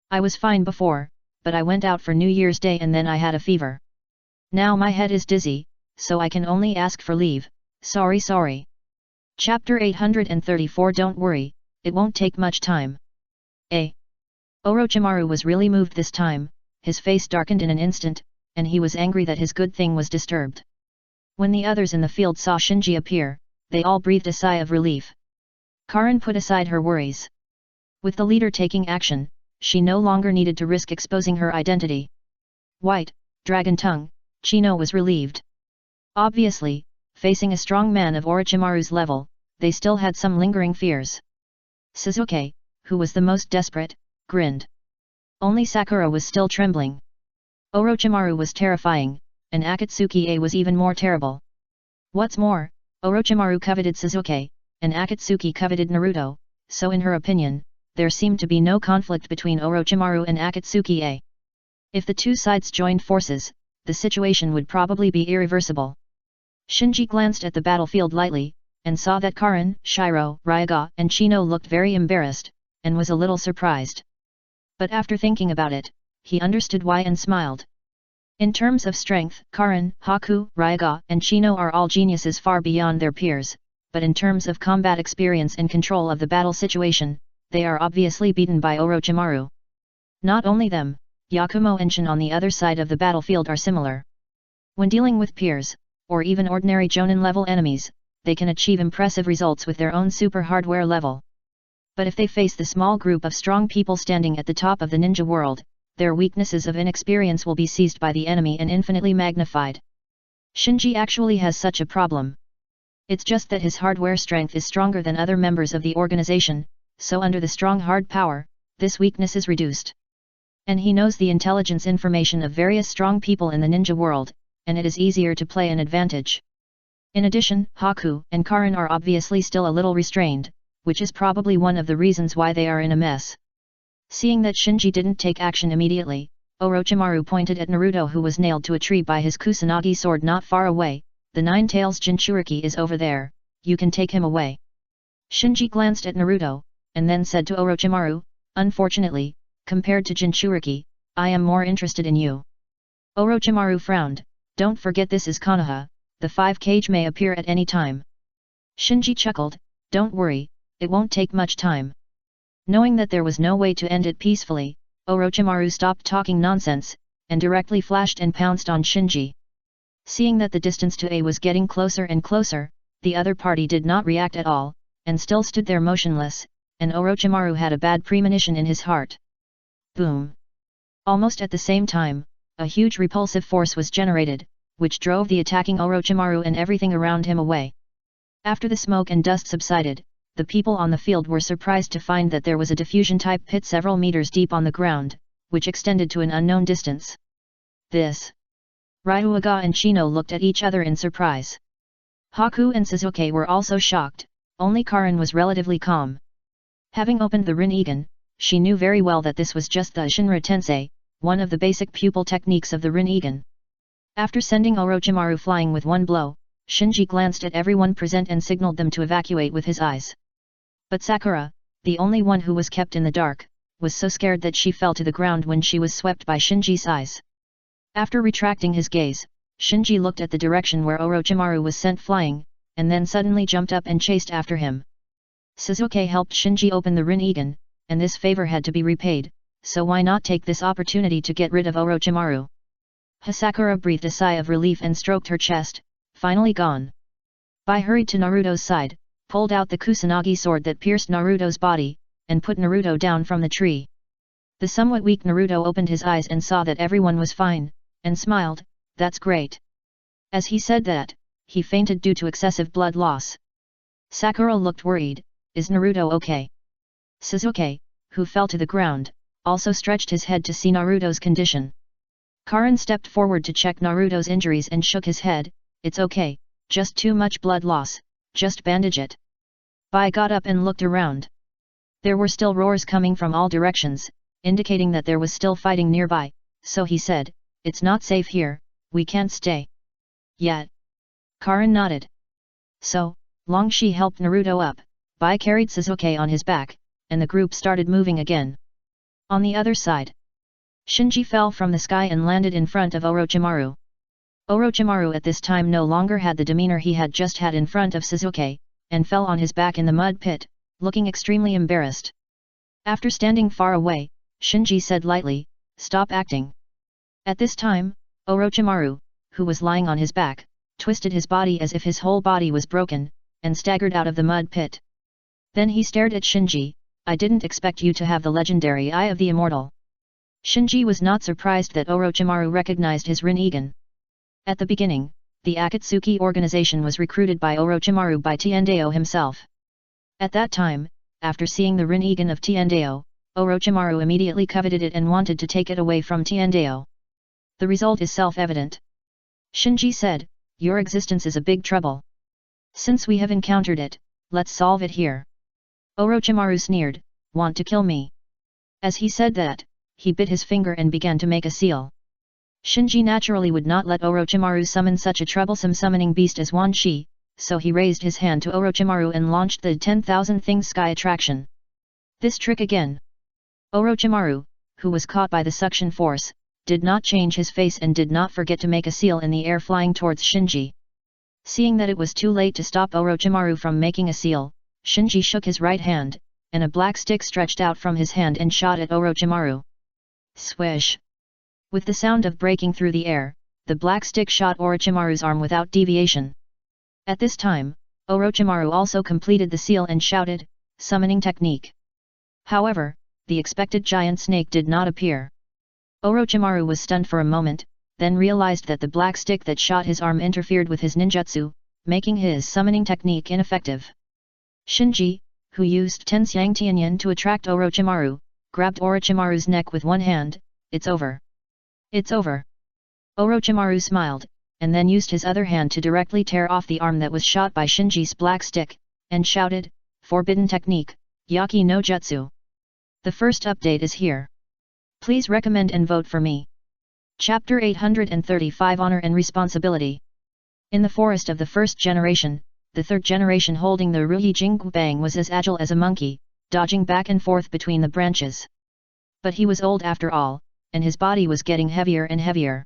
I was fine before, but I went out for New Year's Day and then I had a fever. Now my head is dizzy, so I can only ask for leave, sorry. Chapter 834. Don't worry, it won't take much time. Orochimaru was really moved this time, his face darkened in an instant, and he was angry that his good thing was disturbed. When the others in the field saw Shinji appear, they all breathed a sigh of relief. Karin put aside her worries. With the leader taking action, she no longer needed to risk exposing her identity. White, Dragon Tongue, Chino was relieved. Obviously, facing a strong man of Orochimaru's level, they still had some lingering fears. Sasuke, who was the most desperate, grinned. Only Sakura was still trembling. Orochimaru was terrifying, and Akatsuki was even more terrible. What's more, Orochimaru coveted Sasuke, and Akatsuki coveted Naruto, so in her opinion, there seemed to be no conflict between Orochimaru and Akatsuki. If the two sides joined forces, the situation would probably be irreversible. Shinji glanced at the battlefield lightly, and saw that Karin, Shiro, Ryuga and Chino looked very embarrassed, and was a little surprised. But after thinking about it, he understood why and smiled. In terms of strength, Karin, Haku, Ryuga and Chino are all geniuses far beyond their peers, but in terms of combat experience and control of the battle situation, they are obviously beaten by Orochimaru. Not only them, Yakumo and Shin on the other side of the battlefield are similar. When dealing with peers, or even ordinary Jonin-level enemies, they can achieve impressive results with their own super hardware level. But if they face the small group of strong people standing at the top of the ninja world, their weaknesses of inexperience will be seized by the enemy and infinitely magnified. Shinji actually has such a problem. It's just that his hardware strength is stronger than other members of the organization, so under the strong hard power, this weakness is reduced. And he knows the intelligence information of various strong people in the ninja world, and it is easier to play an advantage. In addition, Haku and Karin are obviously still a little restrained, which is probably one of the reasons why they are in a mess. Seeing that Shinji didn't take action immediately, Orochimaru pointed at Naruto, who was nailed to a tree by his Kusanagi sword not far away. The Nine Tails Jinchuriki is over there, you can take him away. Shinji glanced at Naruto, and then said to Orochimaru, unfortunately, compared to Jinchuriki, I am more interested in you. Orochimaru frowned, don't forget this is Konoha, the 5 cage may appear at any time. Shinji chuckled, don't worry, it won't take much time. Knowing that there was no way to end it peacefully, Orochimaru stopped talking nonsense, and directly flashed and pounced on Shinji. Seeing that the distance to A was getting closer and closer, the other party did not react at all, and still stood there motionless, and Orochimaru had a bad premonition in his heart. Boom! Almost at the same time, a huge repulsive force was generated, which drove the attacking Orochimaru and everything around him away. After the smoke and dust subsided, the people on the field were surprised to find that there was a diffusion-type pit several meters deep on the ground, which extended to an unknown distance. This. Ryuga and Chino looked at each other in surprise. Haku and Sasuke were also shocked, only Karin was relatively calm. Having opened the Rinnegan, she knew very well that this was just the Shinra Tensei, one of the basic pupil techniques of the Rinnegan. After sending Orochimaru flying with one blow, Shinji glanced at everyone present and signaled them to evacuate with his eyes. But Sakura, the only one who was kept in the dark, was so scared that she fell to the ground when she was swept by Shinji's eyes. After retracting his gaze, Shinji looked at the direction where Orochimaru was sent flying, and then suddenly jumped up and chased after him. Sasuke helped Shinji open the Rinnegan, and this favor had to be repaid, so why not take this opportunity to get rid of Orochimaru? Hisakura breathed a sigh of relief and stroked her chest, finally gone. Bai hurried to Naruto's side, pulled out the Kusanagi sword that pierced Naruto's body, and put Naruto down from the tree. The somewhat weak Naruto opened his eyes and saw that everyone was fine, and smiled, "That's great." As he said that, he fainted due to excessive blood loss. Sakura looked worried, "Is Naruto okay?" Sasuke, who fell to the ground, also stretched his head to see Naruto's condition. Karin stepped forward to check Naruto's injuries and shook his head, "It's okay, just too much blood loss, just bandage it." Bai got up and looked around. There were still roars coming from all directions, indicating that there was still fighting nearby, so he said, "It's not safe here, we can't stay yet." Karin nodded. So, Longshi helped Naruto up, Bai carried Sasuke on his back, and the group started moving again. On the other side, Shinji fell from the sky and landed in front of Orochimaru. Orochimaru at this time no longer had the demeanor he had just had in front of Sasuke, and fell on his back in the mud pit, looking extremely embarrassed. After standing far away, Shinji said lightly, "Stop acting." At this time, Orochimaru, who was lying on his back, twisted his body as if his whole body was broken, and staggered out of the mud pit. Then he stared at Shinji, "I didn't expect you to have the legendary Eye of the Immortal." Shinji was not surprised that Orochimaru recognized his Rinnegan. At the beginning, the Akatsuki organization was recruited by Orochimaru by Tiendao himself. At that time, after seeing the Rinnegan of Tiendao, Orochimaru immediately coveted it and wanted to take it away from Tiendao. The result is self-evident. Shinji said, "Your existence is a big trouble. Since we have encountered it, let's solve it here." Orochimaru sneered, "Want to kill me?" As he said that, he bit his finger and began to make a seal. Shinji naturally would not let Orochimaru summon such a troublesome summoning beast as Wan Shi, so he raised his hand to Orochimaru and launched the 10,000 Things Sky attraction. This trick again. Orochimaru, who was caught by the suction force, did not change his face and did not forget to make a seal in the air flying towards Shinji. Seeing that it was too late to stop Orochimaru from making a seal, Shinji shook his right hand, and a black stick stretched out from his hand and shot at Orochimaru. Swish! With the sound of breaking through the air, the black stick shot Orochimaru's arm without deviation. At this time, Orochimaru also completed the seal and shouted, "Summoning technique." However, the expected giant snake did not appear. Orochimaru was stunned for a moment, then realized that the black stick that shot his arm interfered with his ninjutsu, making his summoning technique ineffective. Shinji, who used Tensyang Tianyan to attract Orochimaru, grabbed Orochimaru's neck with one hand, "It's over. It's over." Orochimaru smiled, and then used his other hand to directly tear off the arm that was shot by Shinji's black stick, and shouted, "Forbidden technique, Yaki no Jutsu. The first update is here. Please recommend and vote for me." Chapter 835 Honor and Responsibility. In the forest of the first generation, the third generation holding the Ruyi Jingbang was as agile as a monkey, dodging back and forth between the branches. But he was old after all, and his body was getting heavier and heavier.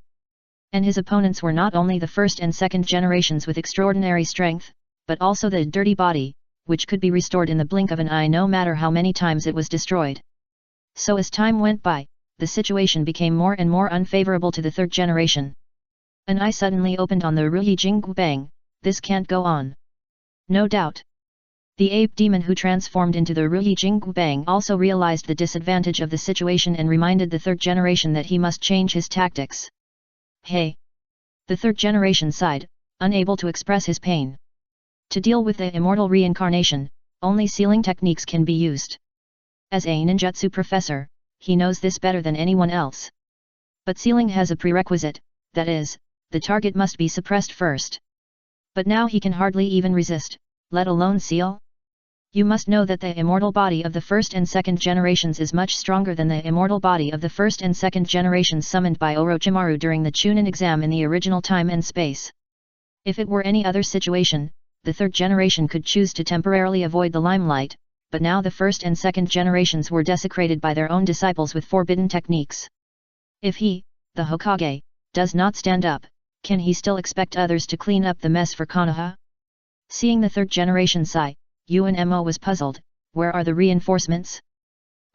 And his opponents were not only the first and second generations with extraordinary strength, but also the dirty body, which could be restored in the blink of an eye no matter how many times it was destroyed. So as time went by, the situation became more and more unfavorable to the third generation. An eye suddenly opened on the Ruyi Jingbang, "This can't go on." No doubt. The ape demon who transformed into the Ruyi Jingbang also realized the disadvantage of the situation and reminded the third generation that he must change his tactics. "Hey!" The third generation sighed, unable to express his pain. To deal with the immortal reincarnation, only sealing techniques can be used. As a ninjutsu professor, he knows this better than anyone else. But sealing has a prerequisite, that is, the target must be suppressed first. But now he can hardly even resist, let alone seal? You must know that the immortal body of the first and second generations is much stronger than the immortal body of the first and second generations summoned by Orochimaru during the Chunin exam in the original time and space. If it were any other situation, the third generation could choose to temporarily avoid the limelight, but now the first and second generations were desecrated by their own disciples with forbidden techniques. If he, the Hokage, does not stand up, can he still expect others to clean up the mess for Konoha? Seeing the third generation sigh, UNMO was puzzled, where are the reinforcements?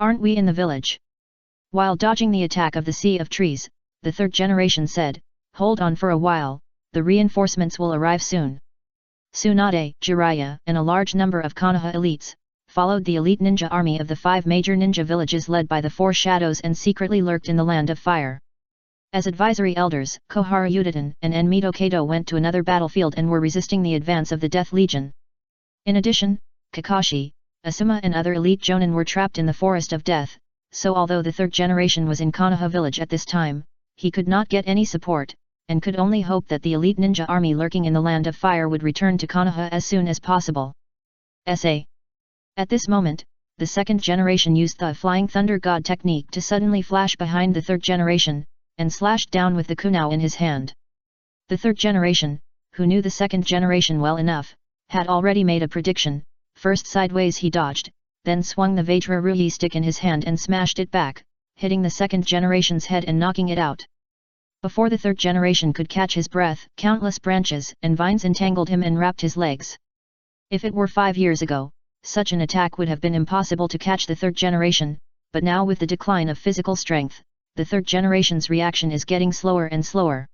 Aren't we in the village? While dodging the attack of the Sea of Trees, the third generation said, Hold on for a while, the reinforcements will arrive soon. Tsunade, Jiraiya, and a large number of Konoha elites, followed the elite ninja army of the 5 major ninja villages led by the 4 shadows and secretly lurked in the land of fire. As advisory elders, Koharu Udaten and Enmito Kato went to another battlefield and were resisting the advance of the Death Legion. In addition, Kakashi, Asuma and other elite jonin were trapped in the Forest of Death, so although the 3rd generation was in Konoha village at this time, he could not get any support, and could only hope that the elite ninja army lurking in the land of fire would return to Konoha as soon as possible. S.A. At this moment, the 2nd generation used the Flying Thunder God technique to suddenly flash behind the 3rd generation, and slashed down with the kunao in his hand. The 3rd generation, who knew the 2nd generation well enough, had already made a prediction. First sideways he dodged, then swung the Vajra Ruhi stick in his hand and smashed it back, hitting the 2nd generation's head and knocking it out. Before the 3rd generation could catch his breath, countless branches and vines entangled him and wrapped his legs. If it were 5 years ago, such an attack would have been impossible to catch the 3rd generation, but now with the decline of physical strength, the 3rd generation's reaction is getting slower and slower.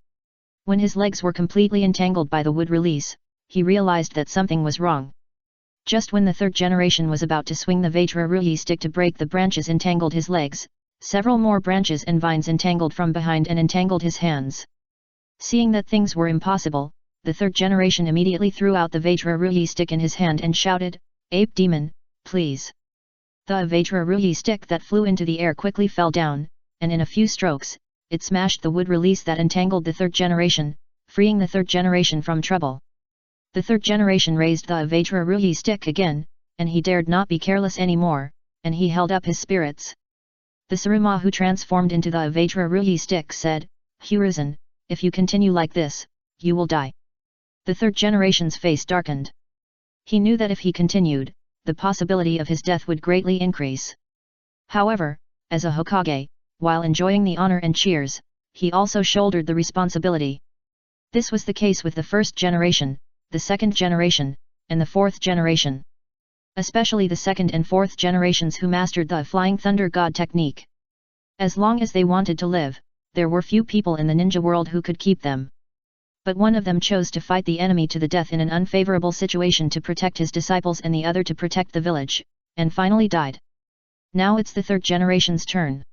When his legs were completely entangled by the wood release, he realized that something was wrong. Just when the 3rd generation was about to swing the Vajra Ruhi stick to break the branches entangled his legs, several more branches and vines entangled from behind and entangled his hands. Seeing that things were impossible, the 3rd generation immediately threw out the Vajra Ruhi stick in his hand and shouted, "Ape demon, please!" The Vajra Ruhi stick that flew into the air quickly fell down, and in a few strokes, it smashed the wood release that entangled the 3rd generation, freeing the 3rd generation from trouble. The 3rd generation raised the Vajra Ruhi stick again, and he dared not be careless anymore, and he held up his spirits. The Saruma who transformed into the Vajra Ruhi stick said, "Hiruzen, if you continue like this, you will die." The 3rd generation's face darkened. He knew that if he continued, the possibility of his death would greatly increase. However, as a Hokage, while enjoying the honor and cheers, he also shouldered the responsibility. This was the case with the 1st generation, the 2nd generation, and the 4th generation. Especially the 2nd and 4th generations who mastered the Flying Thunder God technique. As long as they wanted to live, there were few people in the ninja world who could keep them. But one of them chose to fight the enemy to the death in an unfavorable situation to protect his disciples and the other to protect the village, and finally died. Now it's the 3rd generation's turn.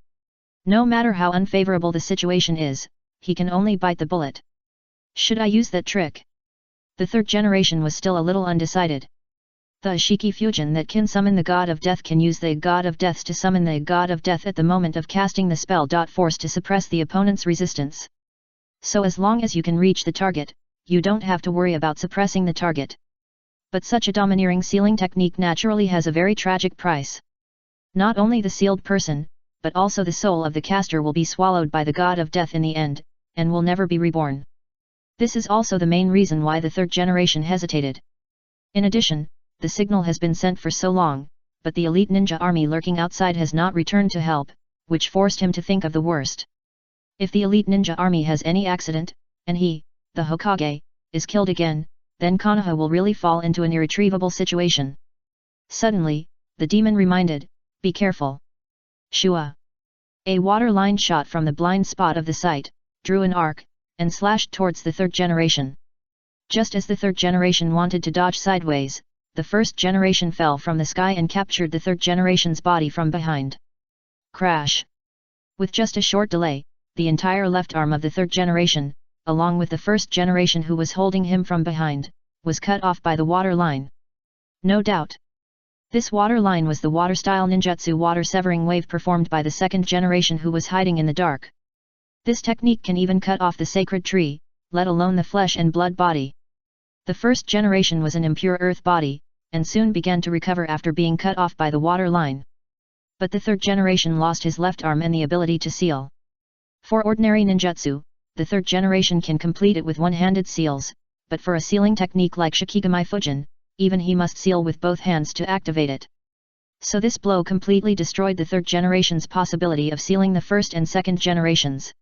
No matter how unfavorable the situation is, he can only bite the bullet. Should I use that trick? The 3rd generation was still a little undecided. The Ashiki Fusion that can summon the God of Death can use the God of Deaths to summon the God of Death at the moment of casting the spell. Force to suppress the opponent's resistance. So as long as you can reach the target, you don't have to worry about suppressing the target. But such a domineering sealing technique naturally has a very tragic price. Not only the sealed person, but also the soul of the caster will be swallowed by the God of Death in the end, and will never be reborn. This is also the main reason why the 3rd generation hesitated. In addition, the signal has been sent for so long, but the elite ninja army lurking outside has not returned to help, which forced him to think of the worst. If the elite ninja army has any accident, and he, the Hokage, is killed again, then Konoha will really fall into an irretrievable situation. Suddenly, the demon reminded, "Be careful." Shua. A water line shot from the blind spot of the sight, drew an arc, and slashed towards the 3rd generation. Just as the 3rd generation wanted to dodge sideways, the 1st generation fell from the sky and captured the 3rd generation's body from behind. Crash! With just a short delay, the entire left arm of the 3rd generation, along with the 1st generation who was holding him from behind, was cut off by the water line. No doubt. This water line was the water-style ninjutsu water severing wave performed by the 2nd generation who was hiding in the dark. This technique can even cut off the sacred tree, let alone the flesh and blood body. The 1st generation was an impure earth body, and soon began to recover after being cut off by the water line. But the 3rd generation lost his left arm and the ability to seal. For ordinary ninjutsu, the 3rd generation can complete it with one-handed seals, but for a sealing technique like Shikigami Fujin, even he must seal with both hands to activate it. So this blow completely destroyed the 3rd generation's possibility of sealing the 1st and 2nd generations.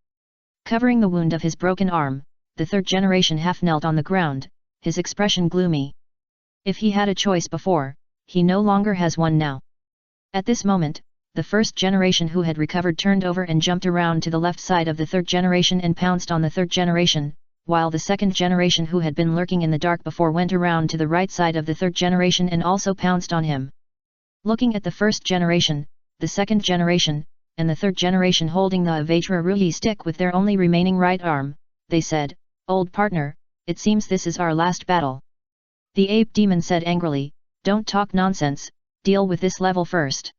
Covering the wound of his broken arm, the 3rd generation half knelt on the ground, his expression gloomy. If he had a choice before, he no longer has one now. At this moment, the first generation who had recovered turned over and jumped around to the left side of the third generation and pounced on the third generation, while the second generation who had been lurking in the dark before went around to the right side of the third generation and also pounced on him. Looking at the first generation, the second generation, and the third generation holding the Avatra Ruhi stick with their only remaining right arm, they said, "Old partner, it seems this is our last battle." The ape demon said angrily, "Don't talk nonsense, deal with this level first."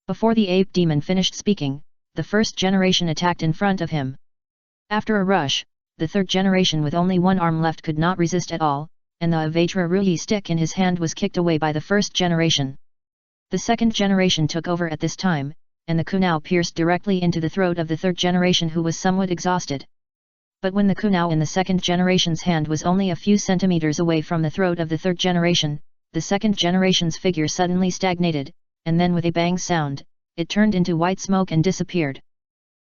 Before the ape demon finished speaking, the first generation attacked in front of him. After a rush, the third generation with only one arm left could not resist at all, and the Avatra Ruhi stick in his hand was kicked away by the first generation. The second generation took over at this time, and the kunao pierced directly into the throat of the third generation who was somewhat exhausted. But when the kunao in the second generation's hand was only a few centimeters away from the throat of the third generation, the second generation's figure suddenly stagnated, and then with a bang sound, it turned into white smoke and disappeared.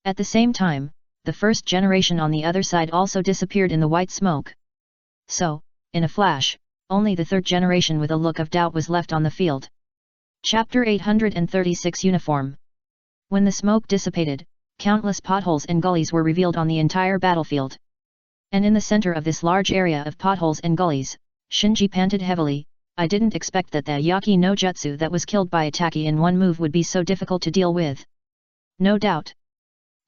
At the same time, the first generation on the other side also disappeared in the white smoke. So, in a flash, only the third generation with a look of doubt was left on the field. Chapter 836 Uniform. When the smoke dissipated, countless potholes and gullies were revealed on the entire battlefield. And in the center of this large area of potholes and gullies, Shinji panted heavily. "I didn't expect that the Yaki no Jutsu that was killed by Itaki in one move would be so difficult to deal with." No doubt.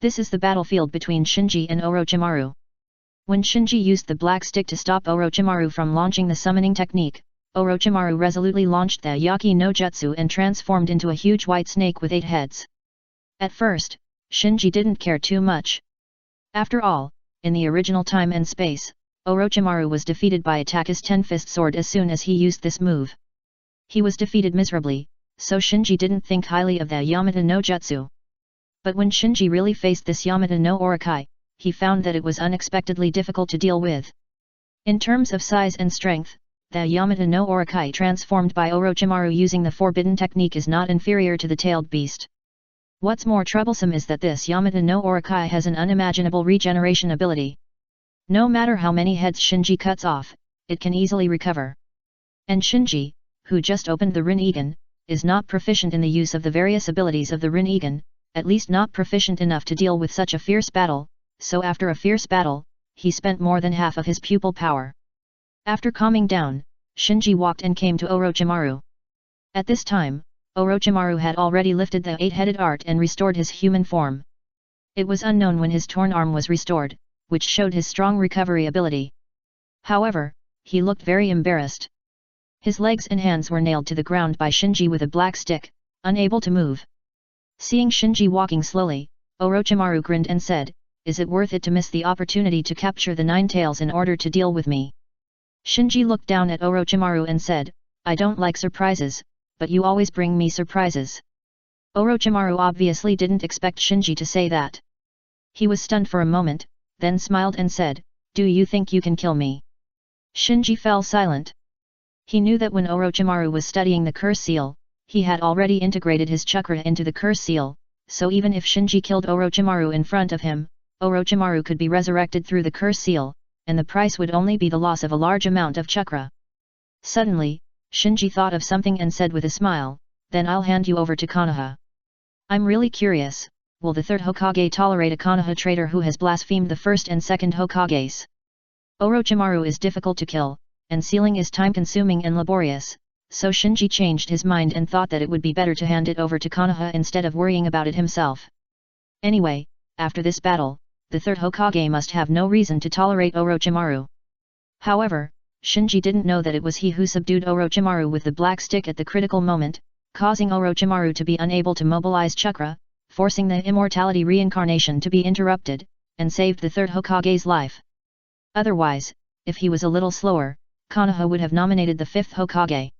This is the battlefield between Shinji and Orochimaru. When Shinji used the black stick to stop Orochimaru from launching the summoning technique, Orochimaru resolutely launched the Yaki no Jutsu and transformed into a huge white snake with 8 heads. At first, Shinji didn't care too much. After all, in the original time and space, Orochimaru was defeated by Itaki's 10-fist sword as soon as he used this move. He was defeated miserably, so Shinji didn't think highly of the Yamata no Jutsu. But when Shinji really faced this Yamata no Orokai, he found that it was unexpectedly difficult to deal with. In terms of size and strength, the Yamata no Orokai transformed by Orochimaru using the forbidden technique is not inferior to the tailed beast. What's more troublesome is that this Yamata no Orokai has an unimaginable regeneration ability. No matter how many heads Shinji cuts off, it can easily recover. And Shinji, who just opened the Rinnegan, is not proficient in the use of the various abilities of the Rinnegan, at least not proficient enough to deal with such a fierce battle, so after a fierce battle, he spent more than half of his pupil power. After calming down, Shinji walked and came to Orochimaru. At this time, Orochimaru had already lifted the 8-headed art and restored his human form. It was unknown when his torn arm was restored, which showed his strong recovery ability. However, he looked very embarrassed. His legs and hands were nailed to the ground by Shinji with a black stick, unable to move. Seeing Shinji walking slowly, Orochimaru grinned and said, "Is it worth it to miss the opportunity to capture the 9 tails in order to deal with me?" Shinji looked down at Orochimaru and said, "I don't like surprises, but you always bring me surprises." Orochimaru obviously didn't expect Shinji to say that. He was stunned for a moment, then smiled and said, "Do you think you can kill me?" Shinji fell silent. He knew that when Orochimaru was studying the curse seal, he had already integrated his chakra into the curse seal, so even if Shinji killed Orochimaru in front of him, Orochimaru could be resurrected through the curse seal, and the price would only be the loss of a large amount of chakra. Suddenly, Shinji thought of something and said with a smile, "Then I'll hand you over to Konoha. I'm really curious, will the third Hokage tolerate a Konoha traitor who has blasphemed the first and second Hokages?" Orochimaru is difficult to kill, and sealing is time-consuming and laborious, so Shinji changed his mind and thought that it would be better to hand it over to Konoha instead of worrying about it himself. Anyway, after this battle, the third Hokage must have no reason to tolerate Orochimaru. However, Shinji didn't know that it was he who subdued Orochimaru with the black stick at the critical moment, causing Orochimaru to be unable to mobilize chakra, forcing the immortality reincarnation to be interrupted, and saved the third Hokage's life. Otherwise, if he was a little slower, Konoha would have nominated the 5th Hokage.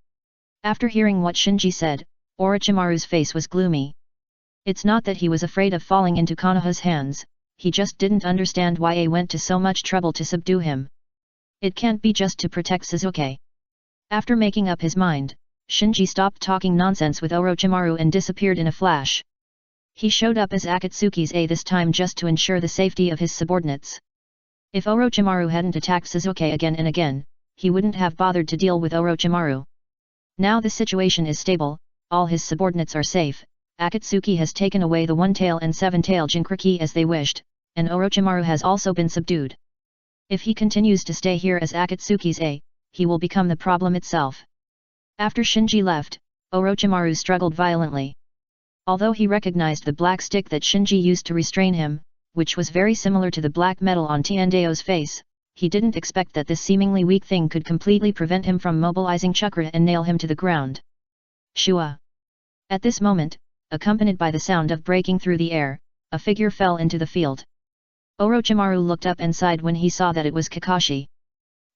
After hearing what Shinji said, Orochimaru's face was gloomy. It's not that he was afraid of falling into Konoha's hands, he just didn't understand why he went to so much trouble to subdue him. It can't be just to protect Sasuke. After making up his mind, Shinji stopped talking nonsense with Orochimaru and disappeared in a flash. He showed up as Akatsuki's aide this time just to ensure the safety of his subordinates. If Orochimaru hadn't attacked Sasuke again and again, he wouldn't have bothered to deal with Orochimaru. Now the situation is stable, all his subordinates are safe, Akatsuki has taken away the one-tail and seven-tail Jinchuriki as they wished, and Orochimaru has also been subdued. If he continues to stay here as Akatsuki's A, he will become the problem itself. After Shinji left, Orochimaru struggled violently. Although he recognized the black stick that Shinji used to restrain him, which was very similar to the black metal on Tiandao's face, he didn't expect that this seemingly weak thing could completely prevent him from mobilizing chakra and nail him to the ground. Shua! At this moment, accompanied by the sound of breaking through the air, a figure fell into the field. Orochimaru looked up and sighed when he saw that it was Kakashi.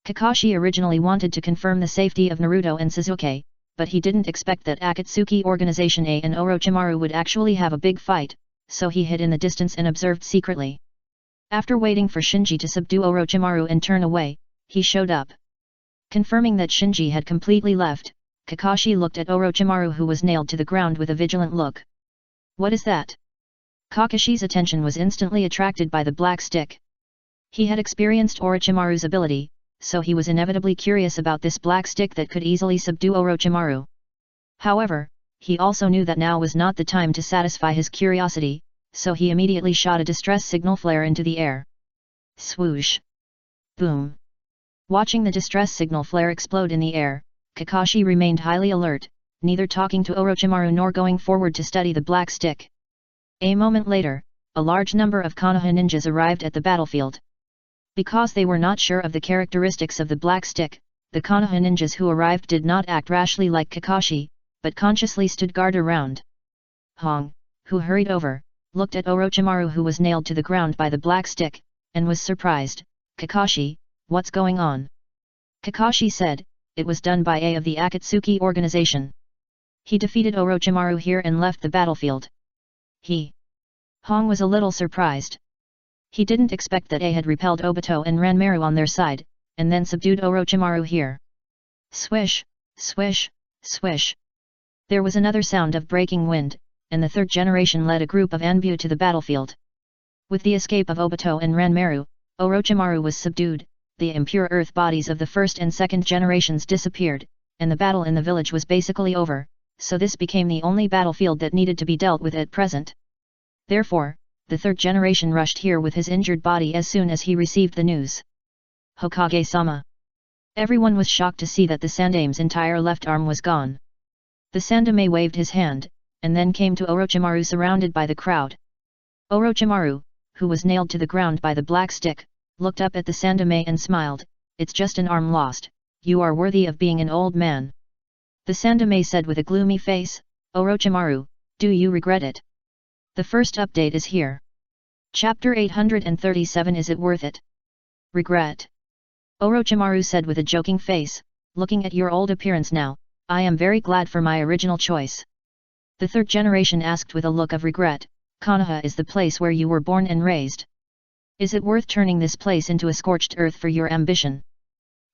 Kakashi originally wanted to confirm the safety of Naruto and Sasuke, but he didn't expect that Akatsuki Organization A and Orochimaru would actually have a big fight, so he hid in the distance and observed secretly. After waiting for Shinji to subdue Orochimaru and turn away, he showed up. Confirming that Shinji had completely left, Kakashi looked at Orochimaru, who was nailed to the ground with a vigilant look. What is that? Kakashi's attention was instantly attracted by the black stick. He had experienced Orochimaru's ability, so he was inevitably curious about this black stick that could easily subdue Orochimaru. However, he also knew that now was not the time to satisfy his curiosity, so he immediately shot a distress signal flare into the air. Swoosh! Boom! Watching the distress signal flare explode in the air, Kakashi remained highly alert, neither talking to Orochimaru nor going forward to study the black stick. A moment later, a large number of Konoha ninjas arrived at the battlefield. Because they were not sure of the characteristics of the black stick, the Konoha ninjas who arrived did not act rashly like Kakashi, but consciously stood guard around. Hong, who hurried over, looked at Orochimaru, who was nailed to the ground by the black stick, and was surprised. Kakashi, what's going on? Kakashi said, it was done by A of the Akatsuki organization. He defeated Orochimaru here and left the battlefield. Hong was a little surprised. He didn't expect that A had repelled Obito and Ranmaru on their side, and then subdued Orochimaru here. Swish, swish, swish. There was another sound of breaking wind, and the third generation led a group of Anbu to the battlefield. With the escape of Obito and Ranmaru, Orochimaru was subdued, the impure earth bodies of the first and second generations disappeared, and the battle in the village was basically over, so this became the only battlefield that needed to be dealt with at present. Therefore, the third generation rushed here with his injured body as soon as he received the news. Hokage-sama! Everyone was shocked to see that the Sandame's entire left arm was gone. The Sandame waved his hand, and then came to Orochimaru surrounded by the crowd. Orochimaru, who was nailed to the ground by the black stick, looked up at the Sandame and smiled. It's just an arm lost, you are worthy of being an old man. The Sandame said with a gloomy face, Orochimaru, do you regret it? The first update is here. Chapter 837. Is it worth it? Regret? Orochimaru said with a joking face, looking at your old appearance now, I am very glad for my original choice. The third generation asked with a look of regret, Konoha is the place where you were born and raised. Is it worth turning this place into a scorched earth for your ambition?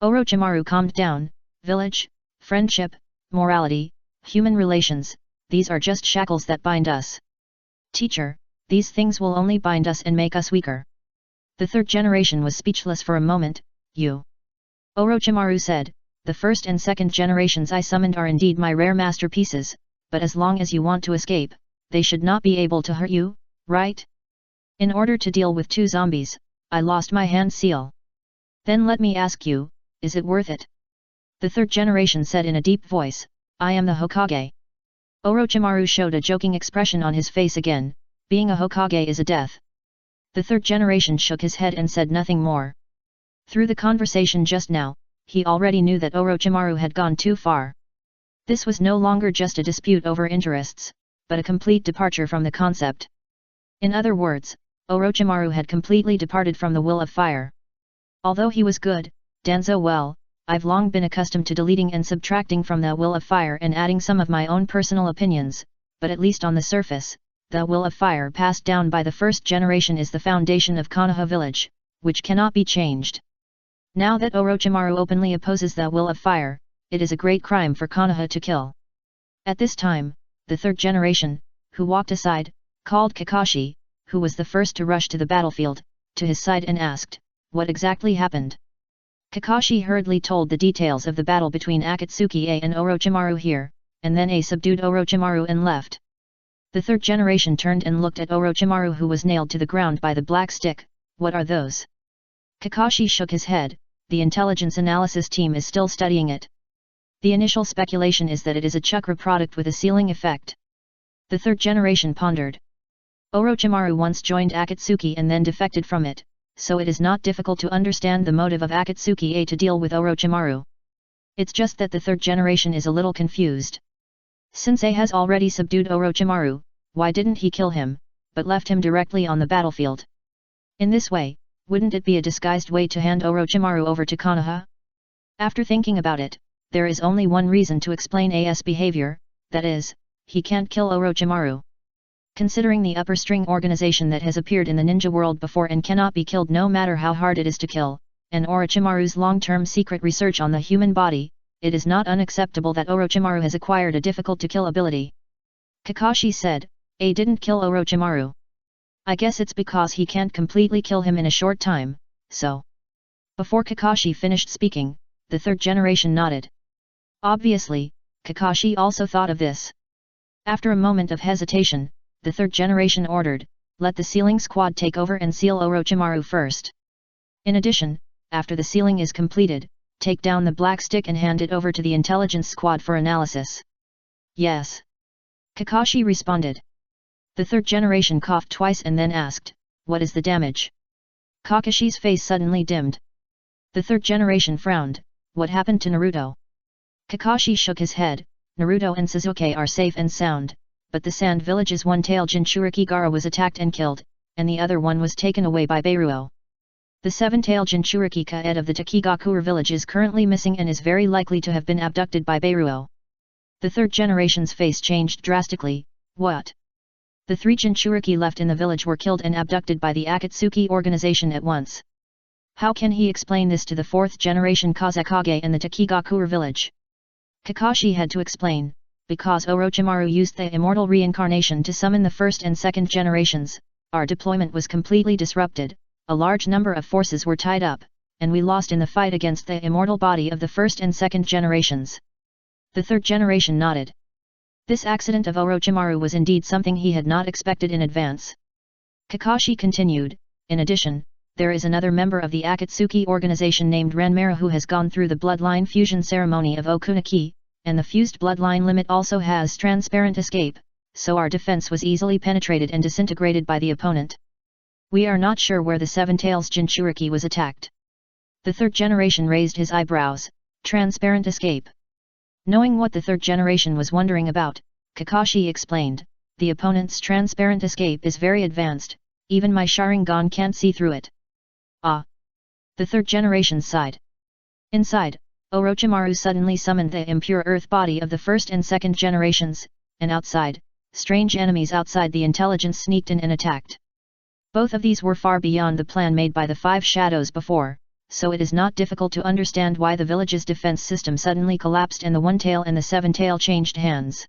Orochimaru calmed down. Village, friendship, morality, human relations, these are just shackles that bind us. Teacher, these things will only bind us and make us weaker. The third generation was speechless for a moment. You. Orochimaru said, the first and second generations I summoned are indeed my rare masterpieces, but as long as you want to escape, they should not be able to hurt you, right? In order to deal with two zombies, I lost my hand seal. Then let me ask you, is it worth it? The third generation said in a deep voice, I am the Hokage. Orochimaru showed a joking expression on his face again, being a Hokage is a death. The third generation shook his head and said nothing more. Through the conversation just now, he already knew that Orochimaru had gone too far. This was no longer just a dispute over interests, but a complete departure from the concept. In other words, Orochimaru had completely departed from the will of fire. Although he was good, Danzo well, I've long been accustomed to deleting and subtracting from the will of fire and adding some of my own personal opinions, but at least on the surface, the will of fire passed down by the first generation is the foundation of Konoha village, which cannot be changed. Now that Orochimaru openly opposes the will of fire, it is a great crime for Konoha to kill. At this time, the third generation, who walked aside, called Kakashi, who was the first to rush to the battlefield, to his side and asked, what exactly happened? Kakashi hurriedly told the details of the battle between Akatsuki A and Orochimaru here, and then A subdued Orochimaru and left. The third generation turned and looked at Orochimaru, who was nailed to the ground by the black stick. What are those? Kakashi shook his head. The intelligence analysis team is still studying it. The initial speculation is that it is a chakra product with a sealing effect. The third generation pondered. Orochimaru once joined Akatsuki and then defected from it, so it is not difficult to understand the motive of Akatsuki to deal with Orochimaru. It's just that the third generation is a little confused. Since A has already subdued Orochimaru, why didn't he kill him, but left him directly on the battlefield? In this way, wouldn't it be a disguised way to hand Orochimaru over to Konoha? After thinking about it, there is only one reason to explain A's behavior, that is, he can't kill Orochimaru. Considering the upper string organization that has appeared in the ninja world before and cannot be killed no matter how hard it is to kill, and Orochimaru's long-term secret research on the human body, it is not unacceptable that Orochimaru has acquired a difficult-to-kill ability. Kakashi said, A didn't kill Orochimaru. I guess it's because he can't completely kill him in a short time, so. Before Kakashi finished speaking, the third generation nodded. Obviously, Kakashi also thought of this. After a moment of hesitation, the third generation ordered, let the sealing squad take over and seal Orochimaru first. In addition, after the sealing is completed, take down the black stick and hand it over to the intelligence squad for analysis. Yes. Kakashi responded. The third generation coughed twice and then asked, what is the damage? Kakashi's face suddenly dimmed. The third generation frowned, what happened to Naruto? Kakashi shook his head, Naruto and Sasuke are safe and sound, but the Sand Village's one-tailed Jinchuriki Gaara was attacked and killed, and the other one was taken away by Beiruo. The seven-tailed Jinchuriki Kaed of the Takigakure village is currently missing and is very likely to have been abducted by Beiruo. The third generation's face changed drastically. What? The three Jinchuriki left in the village were killed and abducted by the Akatsuki organization at once. How can he explain this to the fourth generation Kazekage and the Takigakure village? Kakashi had to explain, because Orochimaru used the immortal reincarnation to summon the first and second generations, our deployment was completely disrupted. A large number of forces were tied up, and we lost in the fight against the immortal body of the first and second generations. The third generation nodded. This accident of Orochimaru was indeed something he had not expected in advance. Kakashi continued, in addition, there is another member of the Akatsuki organization named Ranmara who has gone through the bloodline fusion ceremony of Okunaki, and the fused bloodline limit also has transparent escape, so our defense was easily penetrated and disintegrated by the opponent. We are not sure where the Seven Tails Jinchuriki was attacked. The third generation raised his eyebrows. Transparent escape. Knowing what the third generation was wondering about, Kakashi explained, the opponent's transparent escape is very advanced, even my Sharingan can't see through it. Ah! The third generation sighed. Inside, Orochimaru suddenly summoned the impure earth body of the first and second generations, and outside, strange enemies outside the intelligence sneaked in and attacked. Both of these were far beyond the plan made by the five shadows before, so it is not difficult to understand why the village's defense system suddenly collapsed and the one-tail and the seven-tail changed hands.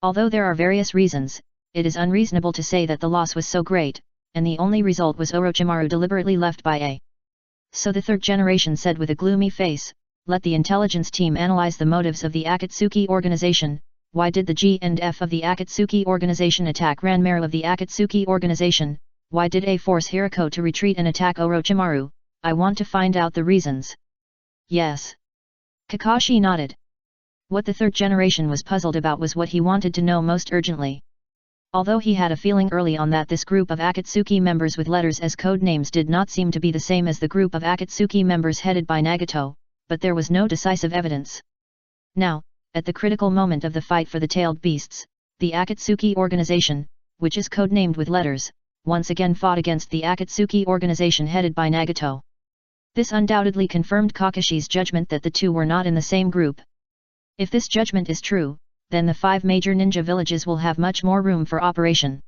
Although there are various reasons, it is unreasonable to say that the loss was so great, and the only result was Orochimaru deliberately left by A. So the third generation said with a gloomy face, let the intelligence team analyze the motives of the Akatsuki organization. Why did the G and F of the Akatsuki organization attack Ranmara of the Akatsuki organization? Why did A force Hirako to retreat and attack Orochimaru? I want to find out the reasons. Yes. Kakashi nodded. What the third generation was puzzled about was what he wanted to know most urgently. Although he had a feeling early on that this group of Akatsuki members with letters as code names did not seem to be the same as the group of Akatsuki members headed by Nagato, but there was no decisive evidence. Now, at the critical moment of the fight for the tailed beasts, the Akatsuki organization, which is codenamed with letters, once again fought against the Akatsuki organization headed by Nagato. This undoubtedly confirmed Kakashi's judgment that the two were not in the same group. If this judgment is true, then the 5 major ninja villages will have much more room for operation.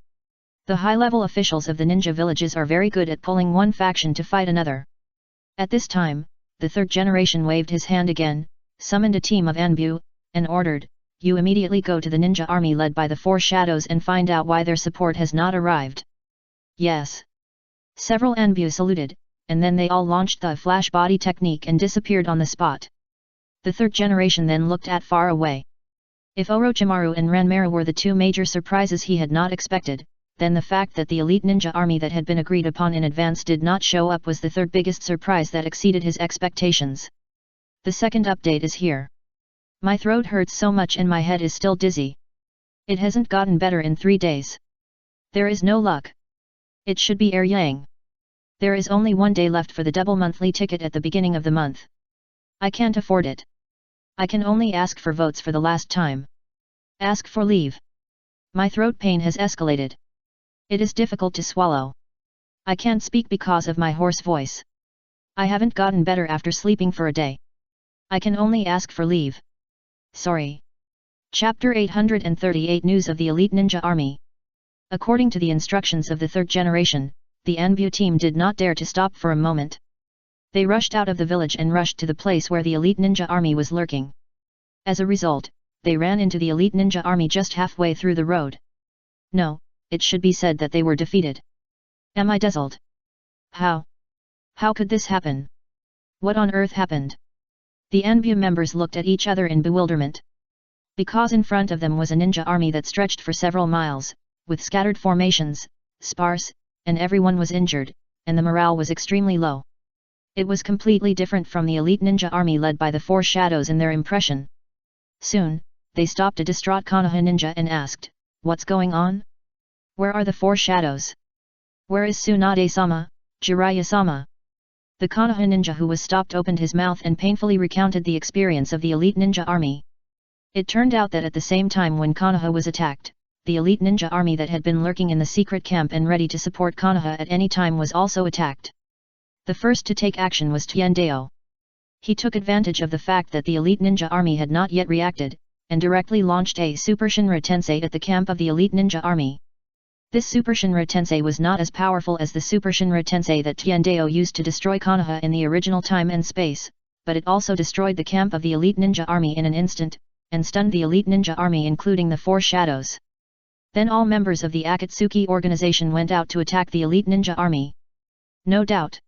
The high-level officials of the ninja villages are very good at pulling one faction to fight another. At this time, the third generation waved his hand again, summoned a team of Anbu, and ordered, you immediately go to the ninja army led by the 4 shadows and find out why their support has not arrived. Yes. Several Anbu saluted, and then they all launched the flash body technique and disappeared on the spot. The third generation then looked at far away. If Orochimaru and Ranmaru were the two major surprises he had not expected, then the fact that the elite ninja army that had been agreed upon in advance did not show up was the third biggest surprise that exceeded his expectations. The second update is here. My throat hurts so much and my head is still dizzy. It hasn't gotten better in 3 days. There is no luck. It should be Air Yang. There is only 1 day left for the double monthly ticket at the beginning of the month. I can't afford it. I can only ask for votes for the last time. Ask for leave. My throat pain has escalated. It is difficult to swallow. I can't speak because of my hoarse voice. I haven't gotten better after sleeping for a day. I can only ask for leave. Sorry. Chapter 838 News of the Elite Ninja Army. According to the instructions of the third generation, the Anbu team did not dare to stop for a moment. They rushed out of the village and rushed to the place where the elite ninja army was lurking. As a result, they ran into the elite ninja army just halfway through the road. No, it should be said that they were defeated. Am I dazzled? How? How could this happen? What on earth happened? The Anbu members looked at each other in bewilderment. Because in front of them was a ninja army that stretched for several miles, with scattered formations, sparse, and everyone was injured, and the morale was extremely low. It was completely different from the elite ninja army led by the Four Shadows in their impression. Soon, they stopped a distraught Konoha ninja and asked, "What's going on? Where are the Four Shadows? Where is Tsunade-sama, Jiraiya-sama?" The Konoha ninja who was stopped opened his mouth and painfully recounted the experience of the elite ninja army. It turned out that at the same time when Konoha was attacked, the elite ninja army that had been lurking in the secret camp and ready to support Konoha at any time was also attacked. The first to take action was Tiendao. He took advantage of the fact that the elite ninja army had not yet reacted, and directly launched a Super Shinra Tensei at the camp of the elite ninja army. This Super Shinra Tensei was not as powerful as the Super Shinra Tensei that Tiendao used to destroy Konoha in the original time and space, but it also destroyed the camp of the elite ninja army in an instant, and stunned the elite ninja army including the Four Shadows. Then all members of the Akatsuki organization went out to attack the elite ninja army. No doubt.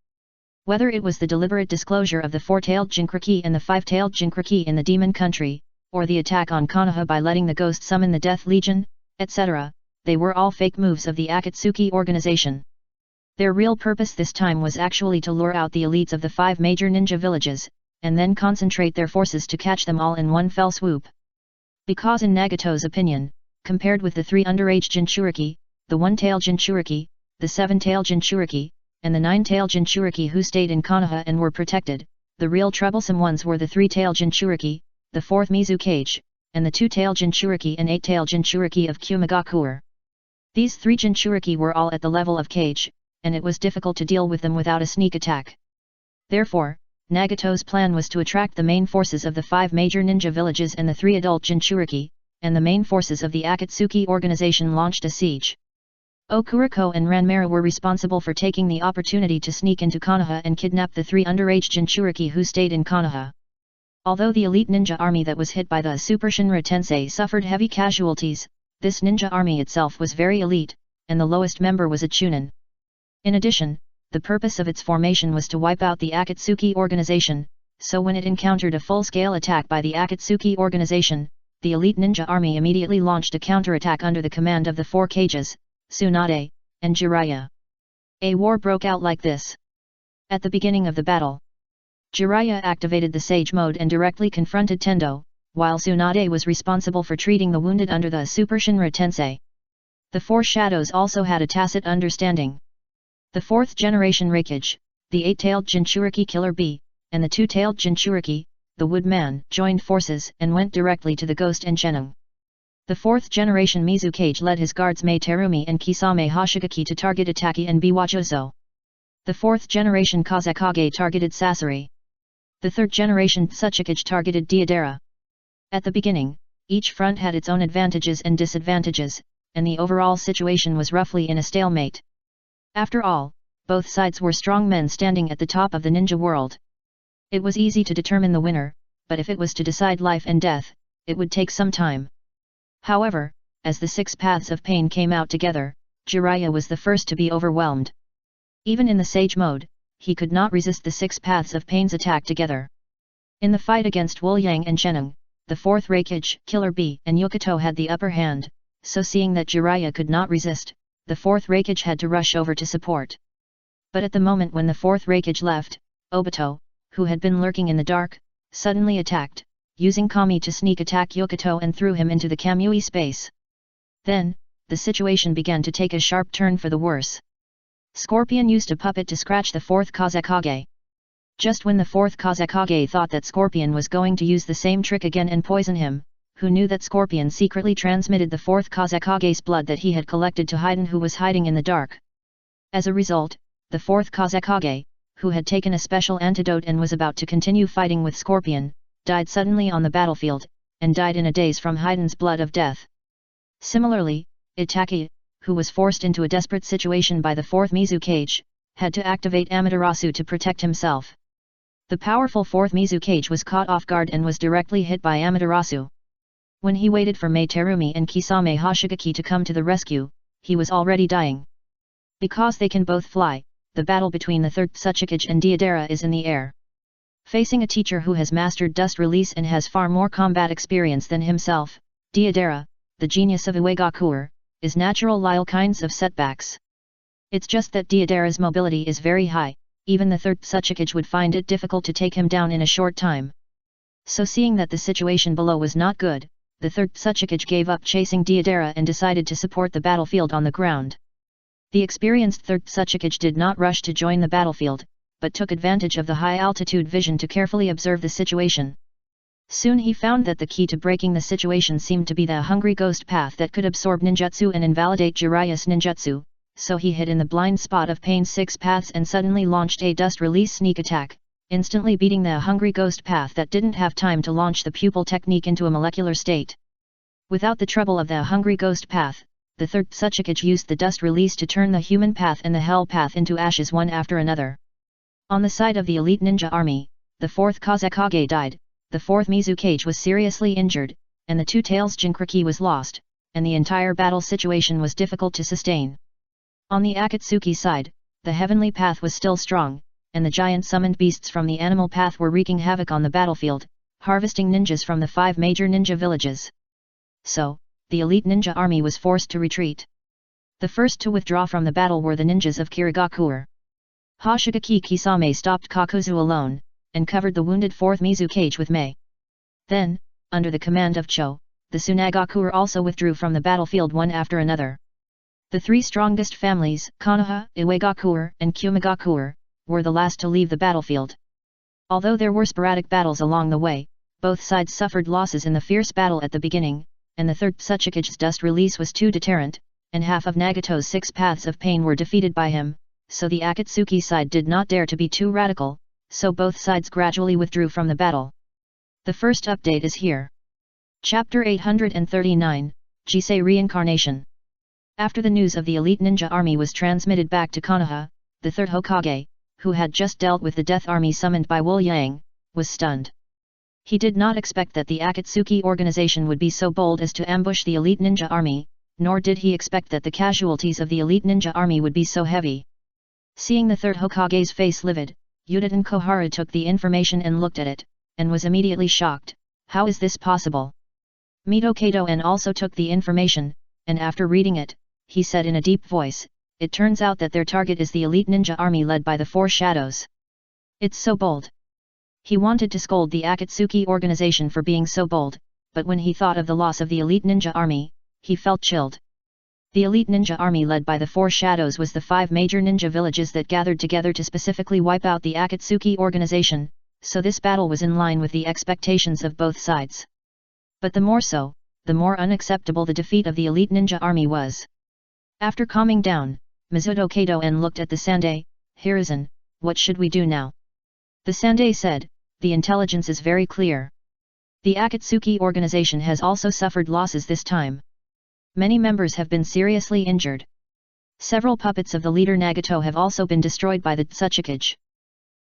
Whether it was the deliberate disclosure of the four-tailed Jinchuriki and the five-tailed Jinchuriki in the Demon Country, or the attack on Konoha by letting the ghost summon the Death Legion, etc., they were all fake moves of the Akatsuki organization. Their real purpose this time was actually to lure out the elites of the 5 major ninja villages, and then concentrate their forces to catch them all in one fell swoop. Because in Nagato's opinion, compared with the 3 underage Jinchuriki, the 1-tailed Jinchuriki, the 7-tailed Jinchuriki, and the 9-tailed Jinchuriki who stayed in Konoha and were protected, the real troublesome ones were the 3-tailed Jinchuriki, the 4th Mizukage, and the 2-tailed Jinchuriki and 8-tailed Jinchuriki of Kumagakure. These 3 Jinchuriki were all at the level of Kage, and it was difficult to deal with them without a sneak attack. Therefore, Nagato's plan was to attract the main forces of the 5 major ninja villages and the 3 adult Jinchuriki, and the main forces of the Akatsuki organization launched a siege. Okuriko and Ranmaru were responsible for taking the opportunity to sneak into Konoha and kidnap the 3 underage Jinchuriki who stayed in Konoha. Although the elite ninja army that was hit by the Super Shinra Tensei suffered heavy casualties, this ninja army itself was very elite, and the lowest member was a Chunin. In addition, the purpose of its formation was to wipe out the Akatsuki organization, so when it encountered a full-scale attack by the Akatsuki organization, the elite ninja army immediately launched a counterattack under the command of the 4 Kages, Tsunade, and Jiraiya. A war broke out like this. At the beginning of the battle, Jiraiya activated the Sage mode and directly confronted Tendo, while Tsunade was responsible for treating the wounded under the Super Shinra Tensei. The 4 Shadows also had a tacit understanding. The 4th generation Raikage, the 8-tailed Jinchuriki Killer Bee, and the 2-tailed Jinchuriki, the Woodman, joined forces and went directly to the Ghost and Shenung. The 4th generation Mizukage led his guards Mei Terumi and Kisame Hoshigaki to target Itaki and Biwajozo. The 4th generation Kazakage targeted Sasori. The 3rd generation Tsuchikage targeted Deidara. At the beginning, each front had its own advantages and disadvantages, and the overall situation was roughly in a stalemate. After all, both sides were strong men standing at the top of the ninja world. It was easy to determine the winner, but if it was to decide life and death, it would take some time. However, as the 6 paths of pain came out together, Jiraiya was the first to be overwhelmed. Even in the Sage mode, he could not resist the 6 paths of pain's attack together. In the fight against Wu Yang and Shenung, the 4th Raikage, Killer Bee and Yokito had the upper hand, so seeing that Jiraiya could not resist, the 4th Raikage had to rush over to support. But at the moment when the 4th Raikage left, Obito, who had been lurking in the dark, suddenly attacked, using Kami to sneak attack Yokito and threw him into the Kamui space. Then, the situation began to take a sharp turn for the worse. Scorpion used a puppet to scratch the 4th Kazekage. Just when the 4th Kazekage thought that Scorpion was going to use the same trick again and poison him, who knew that Scorpion secretly transmitted the 4th Kazekage's blood that he had collected to Haiden, who was hiding in the dark. As a result, the 4th Kazekage, who had taken a special antidote and was about to continue fighting with Scorpion, died suddenly on the battlefield, and died in a daze from Haiden's blood of death. Similarly, Itaki, who was forced into a desperate situation by the 4th Mizukage, had to activate Amaterasu to protect himself. The powerful 4th Mizukage was caught off guard and was directly hit by Amaterasu. When he waited for Mei Terumi and Kisame Hoshigaki to come to the rescue, he was already dying. Because they can both fly, the battle between the 3rd Tsuchikage and Deidara is in the air. Facing a teacher who has mastered dust release and has far more combat experience than himself, Deidara, the genius of Uegakuer, is natural lile kinds of setbacks. It's just that Deidara's mobility is very high, even the 3rd Tsuchikage would find it difficult to take him down in a short time. So seeing that the situation below was not good, the 3rd Tsuchikage gave up chasing Deidara and decided to support the battlefield on the ground. The experienced 3rd Tsuchikage did not rush to join the battlefield, but took advantage of the high-altitude vision to carefully observe the situation. Soon he found that the key to breaking the situation seemed to be the Hungry Ghost path that could absorb ninjutsu and invalidate Jiraiya's ninjutsu, so he hid in the blind spot of Pain's 6 paths and suddenly launched a dust release sneak attack, instantly beating the Hungry Ghost path that didn't have time to launch the pupil technique into a molecular state. Without the trouble of the Hungry Ghost path, the 3rd Tsuchikage used the dust release to turn the human path and the hell path into ashes one after another. On the side of the elite ninja army, the 4th Kazekage died, the 4th Mizukage was seriously injured, and the Two Tails Jinchuriki was lost, and the entire battle situation was difficult to sustain. On the Akatsuki side, the heavenly path was still strong, and the giant summoned beasts from the animal path were wreaking havoc on the battlefield, harvesting ninjas from the 5 major ninja villages. So, the elite ninja army was forced to retreat. The first to withdraw from the battle were the ninjas of Kirigakuer. Hoshigaki Kisame stopped Kakuzu alone, and covered the wounded 4th Mizukage with Mei. Then, under the command of Cho, the Tsunagakuer also withdrew from the battlefield one after another. The 3 strongest families, Konoha, Uegakuer, and Kumigakuer, were the last to leave the battlefield. Although there were sporadic battles along the way, both sides suffered losses in the fierce battle at the beginning, and the 3rd Tsuchikage's dust release was too deterrent, and half of Nagato's 6 paths of pain were defeated by him, so the Akatsuki side did not dare to be too radical, so both sides gradually withdrew from the battle. The first update is here. Chapter 839, Jisei Reincarnation. After the news of the elite ninja army was transmitted back to Konoha, the 3rd Hokage, who had just dealt with the death army summoned by Wu Yang, was stunned. He did not expect that the Akatsuki organization would be so bold as to ambush the elite ninja army, nor did he expect that the casualties of the elite ninja army would be so heavy. Seeing the 3rd Hokage's face livid, Udaten Koharu took the information and looked at it, and was immediately shocked. How is this possible? Mito Kato-en also took the information, and after reading it, he said in a deep voice, it turns out that their target is the elite ninja army led by the 4 shadows. It's so bold. He wanted to scold the Akatsuki organization for being so bold, but when he thought of the loss of the elite ninja army, he felt chilled. The elite ninja army led by the 4 shadows was the 5 major ninja villages that gathered together to specifically wipe out the Akatsuki organization, so this battle was in line with the expectations of both sides. But the more so, the more unacceptable the defeat of the elite ninja army was. After calming down, Mizuto Kato-en looked at the Sandai. Hiruzen, what should we do now? The Sandai said, the intelligence is very clear. The Akatsuki organization has also suffered losses this time. Many members have been seriously injured. Several puppets of the leader Nagato have also been destroyed by the Tsuchikage.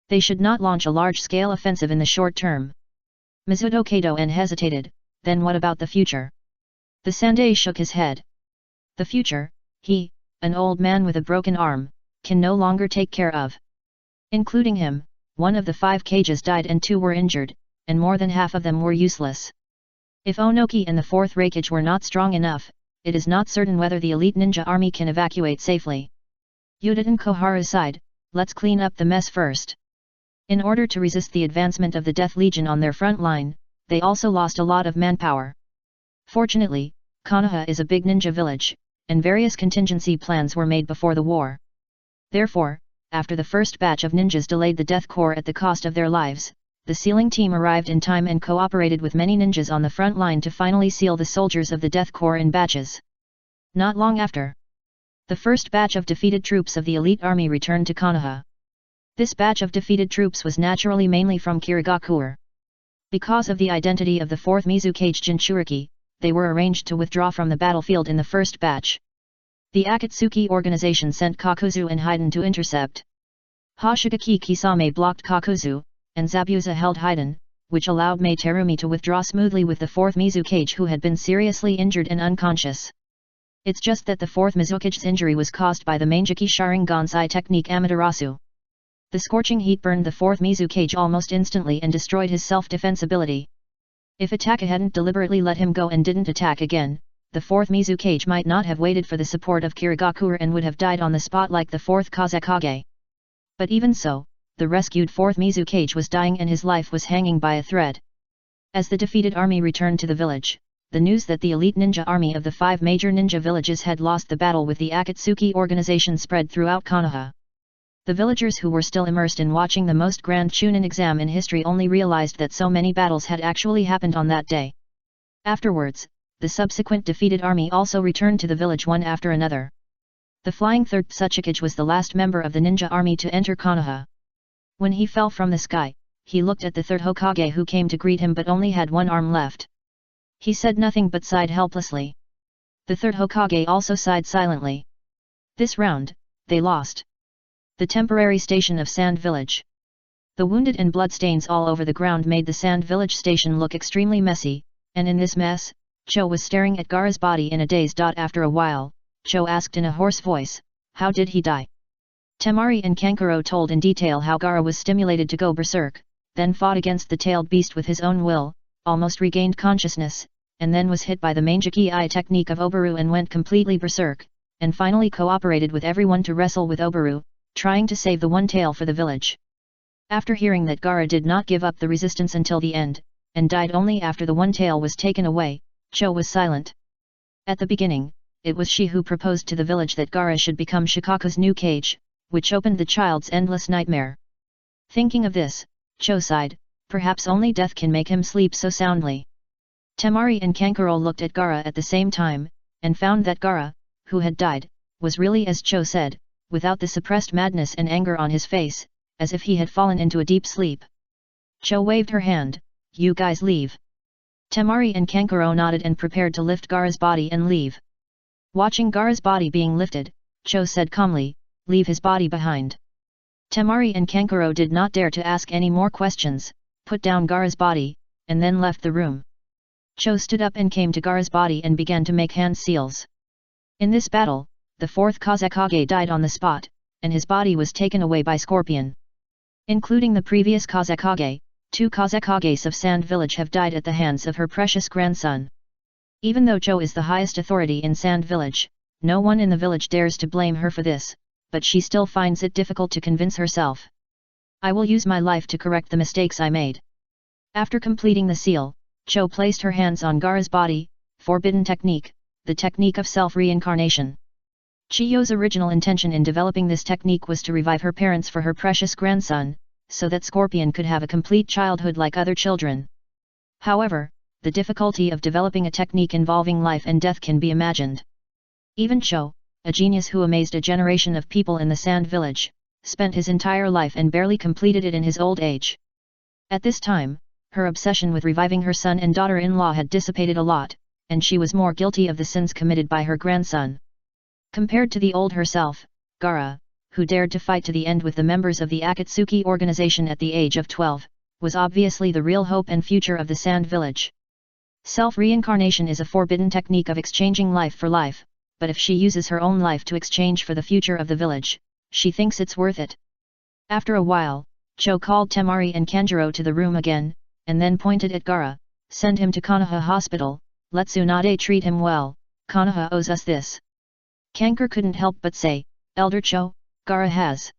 They should not launch a large-scale offensive in the short term. Mizuto Kato-en hesitated, then what about the future? The Sandai shook his head. The future, he, an old man with a broken arm, can no longer take care of. Including him, 1 of the 5 cages died and 2 were injured, and more than half of them were useless. If Onoki and the 4th Reikage were not strong enough, it is not certain whether the elite ninja army can evacuate safely. Yuta and Koharu sighed, let's clean up the mess first. In order to resist the advancement of the Death Legion on their front line, they also lost a lot of manpower. Fortunately, Konoha is a big ninja village, and various contingency plans were made before the war. Therefore, after the first batch of ninjas delayed the Death Corps at the cost of their lives, the sealing team arrived in time and cooperated with many ninjas on the front line to finally seal the soldiers of the Death Corps in batches. Not long after, the first batch of defeated troops of the elite army returned to Konoha. This batch of defeated troops was naturally mainly from Kirigakure. Because of the identity of the 4th Mizukage Jinchuriki, they were arranged to withdraw from the battlefield in the first batch. The Akatsuki organization sent Kakuzu and Haiden to intercept. Hoshigaki Kisame blocked Kakuzu, and Zabuza held Haiden, which allowed Mei Terumi to withdraw smoothly with the 4th Mizukage who had been seriously injured and unconscious. It's just that the 4th Mizukage's injury was caused by the Manjiki Sharingansai technique Amaterasu. The scorching heat burned the 4th Mizukage almost instantly and destroyed his self-defense ability. If Ataka hadn't deliberately let him go and didn't attack again, the 4th Mizukage might not have waited for the support of Kirigakure and would have died on the spot like the 4th Kazekage. But even so, the rescued 4th Mizukage was dying and his life was hanging by a thread. As the defeated army returned to the village, the news that the elite ninja army of the 5 major ninja villages had lost the battle with the Akatsuki organization spread throughout Konoha. The villagers who were still immersed in watching the most grand Chunin exam in history only realized that so many battles had actually happened on that day. Afterwards, the subsequent defeated army also returned to the village one after another. The flying 3rd Tsuchikage was the last member of the ninja army to enter Konoha. When he fell from the sky, he looked at the 3rd Hokage who came to greet him but only had one arm left. He said nothing but sighed helplessly. The 3rd Hokage also sighed silently. This round, they lost. The temporary station of Sand Village. The wounded and bloodstains all over the ground made the Sand Village station look extremely messy, and in this mess, Cho was staring at Gaara's body in a daze. After a while, Cho asked in a hoarse voice, how did he die? Temari and Kankuro told in detail how Gaara was stimulated to go berserk, then fought against the tailed beast with his own will, almost regained consciousness, and then was hit by the Manjiki Eye technique of Obaru and went completely berserk, and finally cooperated with everyone to wrestle with Obaru, trying to save the one tail for the village. After hearing that Gaara did not give up the resistance until the end, and died only after the one tail was taken away, Cho was silent. At the beginning, it was she who proposed to the village that Gaara should become Shikaku's new cage, which opened the child's endless nightmare. Thinking of this, Cho sighed, perhaps only death can make him sleep so soundly. Temari and Kankuro looked at Gaara at the same time, and found that Gaara, who had died, was really as Cho said, without the suppressed madness and anger on his face, as if he had fallen into a deep sleep. Cho waved her hand, you guys leave. Temari and Kankuro nodded and prepared to lift Gaara's body and leave. Watching Gaara's body being lifted, Cho said calmly, leave his body behind. Temari and Kankuro did not dare to ask any more questions, put down Gaara's body, and then left the room. Cho stood up and came to Gaara's body and began to make hand seals. In this battle, the 4th Kazekage died on the spot, and his body was taken away by Scorpion. Including the previous Kazekage, 2 Kazekages of Sand Village have died at the hands of her precious grandson. Even though Cho is the highest authority in Sand Village, no one in the village dares to blame her for this, but she still finds it difficult to convince herself. I will use my life to correct the mistakes I made. After completing the seal, Cho placed her hands on Gaara's body, forbidden technique, the technique of self-reincarnation. Chiyo's original intention in developing this technique was to revive her parents for her precious grandson, so that Scorpion could have a complete childhood like other children. However, the difficulty of developing a technique involving life and death can be imagined. Even Cho, a genius who amazed a generation of people in the Sand Village, spent his entire life and barely completed it in his old age. At this time, her obsession with reviving her son and daughter-in-law had dissipated a lot, and she was more guilty of the sins committed by her grandson. Compared to the old herself, Gaara, who dared to fight to the end with the members of the Akatsuki organization at the age of 12, was obviously the real hope and future of the Sand Village. Self-reincarnation is a forbidden technique of exchanging life for life, but if she uses her own life to exchange for the future of the village, she thinks it's worth it. After a while, Cho called Temari and Kanjuro to the room again, and then pointed at Gaara, Send him to Konoha Hospital, let Tsunade treat him well, Konoha owes us this. Kankar couldn't help but say, Elder Cho, Gaara has.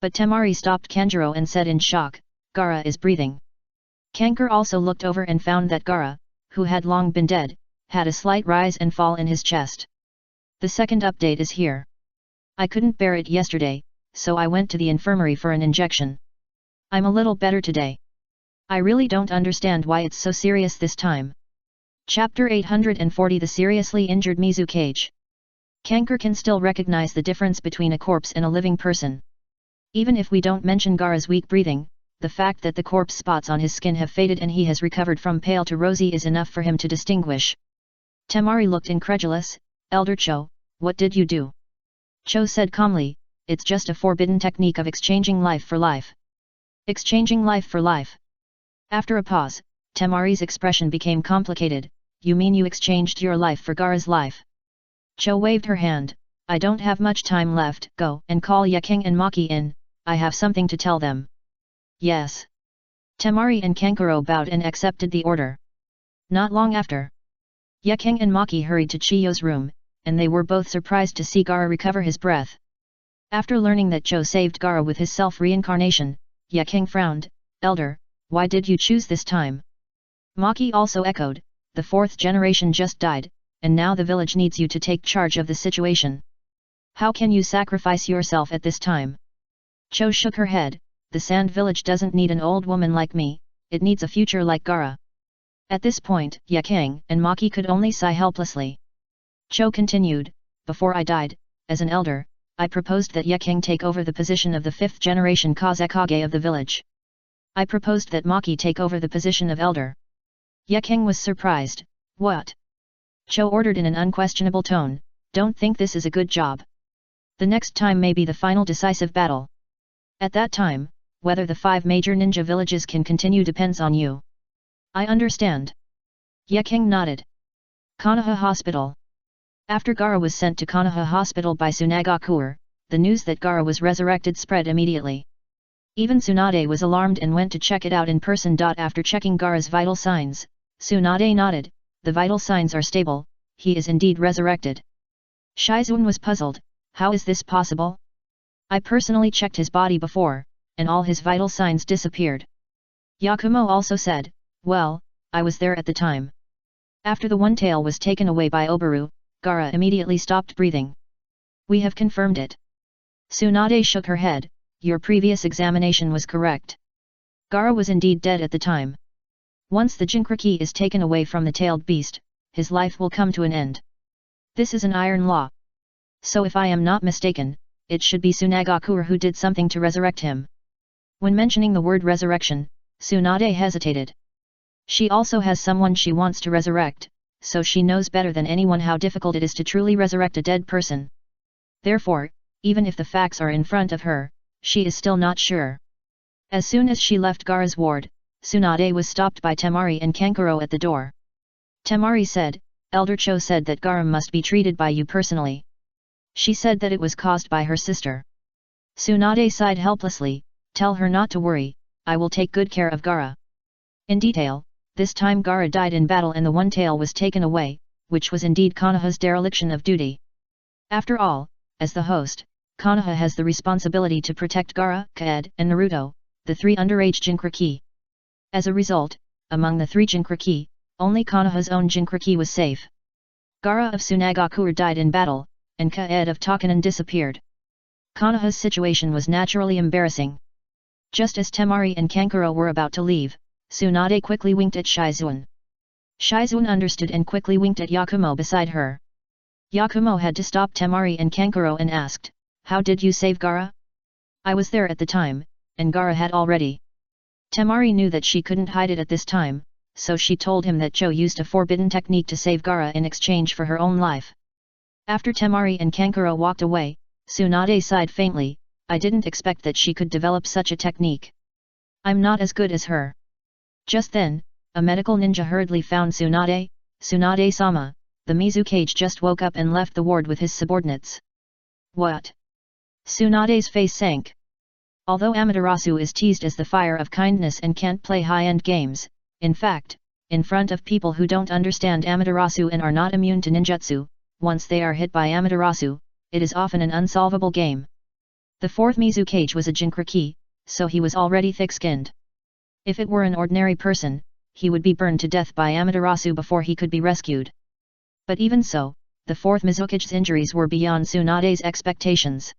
But Temari stopped Kanjuro and said in shock, Gaara is breathing. Kankar also looked over and found that Gaara, who had long been dead, had a slight rise and fall in his chest. The second update is here. I couldn't bear it yesterday, so I went to the infirmary for an injection. I'm a little better today. I really don't understand why it's so serious this time. Chapter 840 The Seriously Injured Mizukage. Kankar can still recognize the difference between a corpse and a living person. Even if we don't mention Gaara's weak breathing, the fact that the corpse spots on his skin have faded and he has recovered from pale to rosy is enough for him to distinguish. Temari looked incredulous. Elder Cho, what did you do? Cho said calmly, it's just a forbidden technique of exchanging life for life. Exchanging life for life. After a pause, Temari's expression became complicated. You mean you exchanged your life for Gaara's life? Cho waved her hand. I don't have much time left. Go and call Yaking and Maki in, I have something to tell them. Yes. Temari and Kankuro bowed and accepted the order. Not long after, Yaking and Maki hurried to Chiyo's room, and they were both surprised to see Gaara recover his breath. After learning that Cho saved Gaara with his self-reincarnation, Yaking frowned. Elder, why did you choose this time? Maki also echoed, the fourth generation just died, and now the village needs you to take charge of the situation. How can you sacrifice yourself at this time? Cho shook her head, the sand village doesn't need an old woman like me, it needs a future like Gaara. At this point, Yaking and Maki could only sigh helplessly. Cho continued, before I died, as an elder, I proposed that Yaking take over the position of the fifth generation Kazekage of the village. I proposed that Maki take over the position of elder. Yaking was surprised. What? Cho ordered in an unquestionable tone, don't think this is a good job. The next time may be the final decisive battle. At that time, whether the 5 major ninja villages can continue depends on you. I understand. Yaking nodded. Konoha Hospital. After Gaara was sent to Konoha Hospital by Tsunagakuer, the news that Gaara was resurrected spread immediately. Even Tsunade was alarmed and went to check it out in person. After checking Gaara's vital signs, Tsunade nodded, the vital signs are stable, he is indeed resurrected. Shizun was puzzled, how is this possible? I personally checked his body before, and all his vital signs disappeared. Yakumo also said, well, I was there at the time. After the one tail was taken away by Obaru, Gaara immediately stopped breathing. We have confirmed it. Tsunade shook her head, your previous examination was correct. Gaara was indeed dead at the time. Once the Jinkriki is taken away from the tailed beast, his life will come to an end. This is an iron law. So if I am not mistaken, it should be Tsunagakuer who did something to resurrect him. When mentioning the word resurrection, Tsunade hesitated. She also has someone she wants to resurrect, so she knows better than anyone how difficult it is to truly resurrect a dead person. Therefore, even if the facts are in front of her, she is still not sure. As soon as she left Gaara's ward, Tsunade was stopped by Temari and Kankuro at the door. Temari said, Elder Cho said that Gaara must be treated by you personally. She said that it was caused by her sister. Tsunade sighed helplessly, tell her not to worry, I will take good care of Gaara. In detail, this time Gaara died in battle and the one tail was taken away, which was indeed Konoha's dereliction of duty. After all, as the host, Konoha has the responsibility to protect Gaara, Kaed, and Naruto, the 3 underage Jinkriki. As a result, among the 3 Jinkriki, only Konoha's own Jinkriki was safe. Gaara of Tsunagakuer died in battle, and Kaed of Takanan disappeared. Konoha's situation was naturally embarrassing. Just as Temari and Kankuro were about to leave, Tsunade quickly winked at Shizun. Shizun understood and quickly winked at Yakumo beside her. Yakumo had to stop Temari and Kankuro and asked, how did you save Gaara? I was there at the time, and Gaara had already. Temari knew that she couldn't hide it at this time, so she told him that Cho used a forbidden technique to save Gaara in exchange for her own life. After Temari and Kankuro walked away, Tsunade sighed faintly, I didn't expect that she could develop such a technique. I'm not as good as her. Just then, a medical ninja hurriedly found Tsunade. Tsunade-sama, the Mizukage just woke up and left the ward with his subordinates. What? Tsunade's face sank. Although Amaterasu is teased as the fire of kindness and can't play high-end games, in fact, in front of people who don't understand Amaterasu and are not immune to ninjutsu. Once they are hit by Amaterasu, it is often an unsolvable game. The fourth Mizukage was a Jinkraki, so he was already thick-skinned. If it were an ordinary person, he would be burned to death by Amaterasu before he could be rescued. But even so, the fourth Mizukage's injuries were beyond Tsunade's expectations.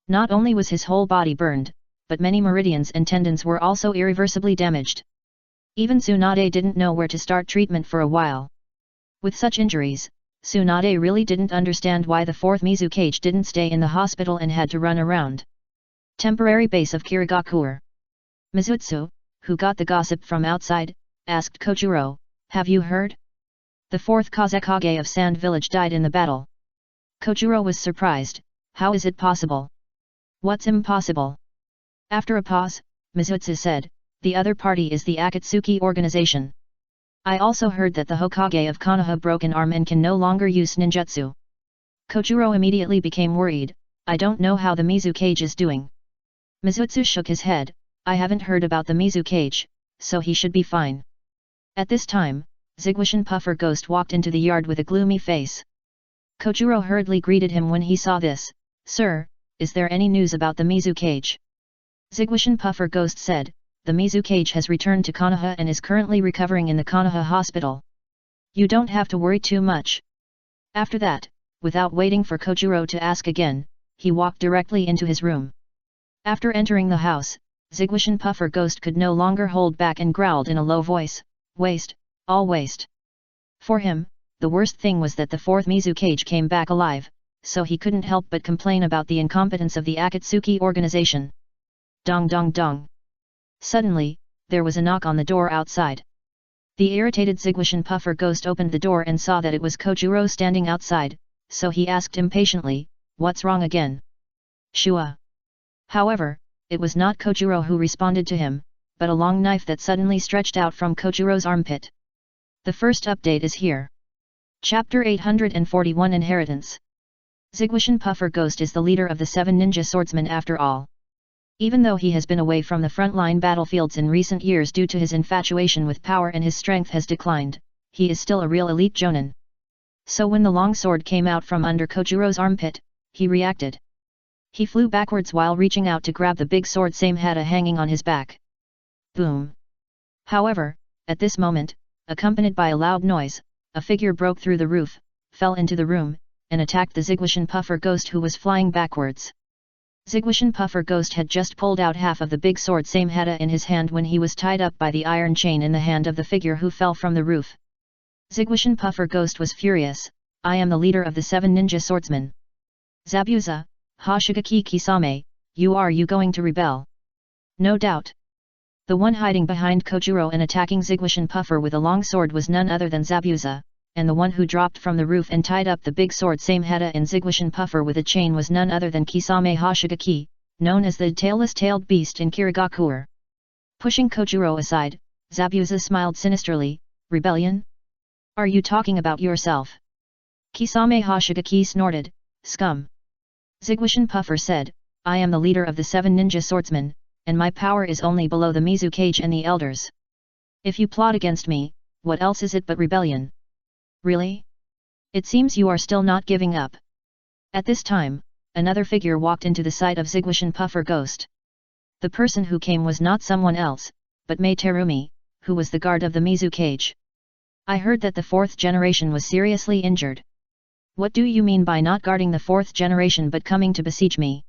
Not only was his whole body burned, but many meridians and tendons were also irreversibly damaged. Even Tsunade didn't know where to start treatment for a while. With such injuries, Tsunade really didn't understand why the fourth Mizukage didn't stay in the hospital and had to run around. Temporary base of Kirigakure. Mizutsu, who got the gossip from outside, asked Kojuro, "Have you heard? The fourth Kazekage of Sand Village died in the battle." Kojuro was surprised. "How is it possible? What's impossible?" After a pause, Mizutsu said, "The other party is the Akatsuki organization. I also heard that the Hokage of Konoha broke an arm and can no longer use ninjutsu." Kojuro immediately became worried. "I don't know how the Mizukage is doing." Mizutsu shook his head. "I haven't heard about the Mizukage, so he should be fine." At this time, Zigwashin Puffer Ghost walked into the yard with a gloomy face. Kojuro hurriedly greeted him when he saw this. "Sir, is there any news about the Mizukage?" Zigwashin Puffer Ghost said, "The Mizukage has returned to Konoha and is currently recovering in the Konoha hospital. You don't have to worry too much." After that, without waiting for Kojuro to ask again, he walked directly into his room. After entering the house, Zigwashin Puffer Ghost could no longer hold back and growled in a low voice, "Waste, all waste." For him, the worst thing was that the fourth Mizukage came back alive, so he couldn't help but complain about the incompetence of the Akatsuki organization. Dong dong dong. Suddenly, there was a knock on the door outside. The irritated Zigwashin Puffer Ghost opened the door and saw that it was Kojuro standing outside, so he asked impatiently, "What's wrong again?" "Shua." However, it was not Kojuro who responded to him, but a long knife that suddenly stretched out from Kojuro's armpit. The first update is here. Chapter 841 Inheritance. Zigwashin Puffer Ghost is the leader of the 7 ninja swordsmen after all. Even though he has been away from the frontline battlefields in recent years due to his infatuation with power and his strength has declined, he is still a real elite jonin. So when the long sword came out from under Kojuro's armpit, he reacted. He flew backwards while reaching out to grab the big sword Samehada hanging on his back. Boom! However, at this moment, accompanied by a loud noise, a figure broke through the roof, fell into the room, and attacked the Zigwashin Puffer Ghost who was flying backwards. Zigwashin Puffer Ghost had just pulled out half of the big sword Samehada in his hand when he was tied up by the iron chain in the hand of the figure who fell from the roof. Zigwashin Puffer Ghost was furious. "I am the leader of the 7 ninja swordsmen. Zabuza, Hoshigaki Kisame, you going to rebel?" No doubt. The one hiding behind Kojuro and attacking Zigwashin Puffer with a long sword was none other than Zabuza, and the one who dropped from the roof and tied up the big sword Samehada and Zigwashin Puffer with a chain was none other than Kisame Hoshigaki, known as the tailless-tailed beast in Kirigakure. Pushing Kojuro aside, Zabuza smiled sinisterly. "Rebellion? Are you talking about yourself?" Kisame Hoshigaki snorted. "Scum." Zigwashin Puffer said, "I am the leader of the 7 ninja swordsmen, and my power is only below the Mizukage and the elders. If you plot against me, what else is it but rebellion?" "Really? It seems you are still not giving up." At this time, another figure walked into the sight of Zigwashin Puffer Ghost. The person who came was not someone else, but Mei Terumi, who was the guard of the Mizukage. "I heard that the 4th generation was seriously injured." "What do you mean by not guarding the 4th generation but coming to besiege me?"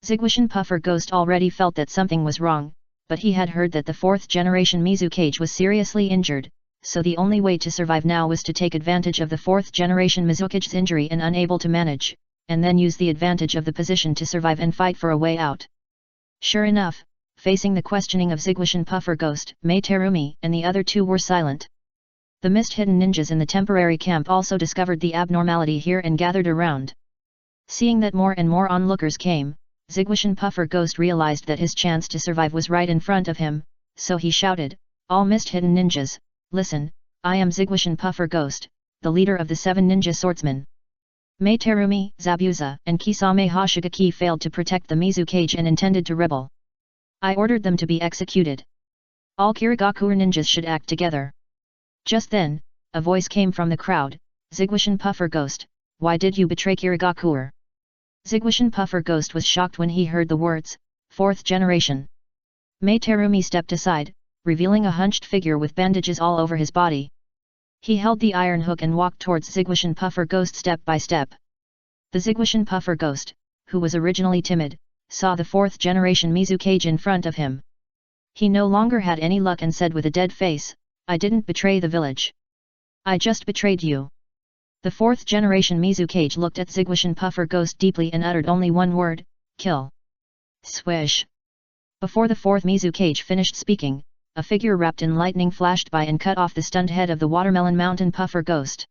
Zigwashin Puffer Ghost already felt that something was wrong, but he had heard that the 4th generation Mizukage was seriously injured, so the only way to survive now was to take advantage of the 4th generation Mizukage's injury and unable to manage, and then use the advantage of the position to survive and fight for a way out. Sure enough, facing the questioning of Zigwashin Puffer Ghost, Mei Terumi and the other two were silent. The mist-hidden ninjas in the temporary camp also discovered the abnormality here and gathered around. Seeing that more and more onlookers came, Zigwashin Puffer Ghost realized that his chance to survive was right in front of him, so he shouted, "All mist-hidden ninjas, listen, I am Zigwashin Puffer Ghost, the leader of the 7 ninja swordsmen. Mei Terumi, Zabuza, and Kisame Hoshigaki failed to protect the Mizukage and intended to rebel. I ordered them to be executed. All Kirigakure ninjas should act together. Just then, a voice came from the crowd, Zigwashan Puffer Ghost, why did you betray Kirigakuer? Zigwashan Puffer Ghost was shocked when he heard the words, 4th generation. Mei Terumi stepped aside, revealing a hunched figure with bandages all over his body. He held the iron hook and walked towards Zigwashan Puffer Ghost step by step. The Zigwashan Puffer Ghost, who was originally timid, saw the 4th generation Mizukage in front of him. He no longer had any luck and said with a dead face, I didn't betray the village. I just betrayed you. The 4th generation Mizukage looked at Zigwashan Puffer Ghost deeply and uttered only one word, kill. Swish. Before the 4th Mizukage finished speaking, a figure wrapped in lightning flashed by and cut off the stunned head of the Watermelon Mountain Puffer Ghost.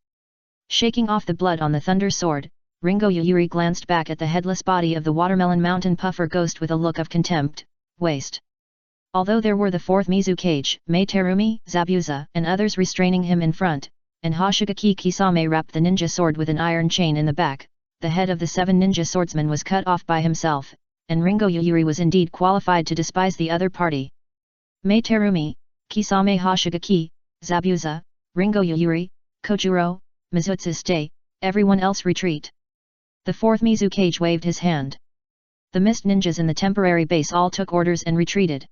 Shaking off the blood on the Thunder Sword, Ringo Yuyuri glanced back at the headless body of the Watermelon Mountain Puffer Ghost with a look of contempt, waste. Although there were the 4th Mizukage, Mei Terumi, Zabuza, and others restraining him in front, and Hoshigaki Kisame wrapped the ninja sword with an iron chain in the back, the head of the 7 ninja swordsmen was cut off by himself, and Ringo Yuyuri was indeed qualified to despise the other party. Mei Terumi, Kisame Hoshigaki, Zabuza, Ringo Yuyuri, Kojuro, Mizutsu stay, everyone else retreat. The 4th Mizukage waved his hand. The mist ninjas in the temporary base all took orders and retreated.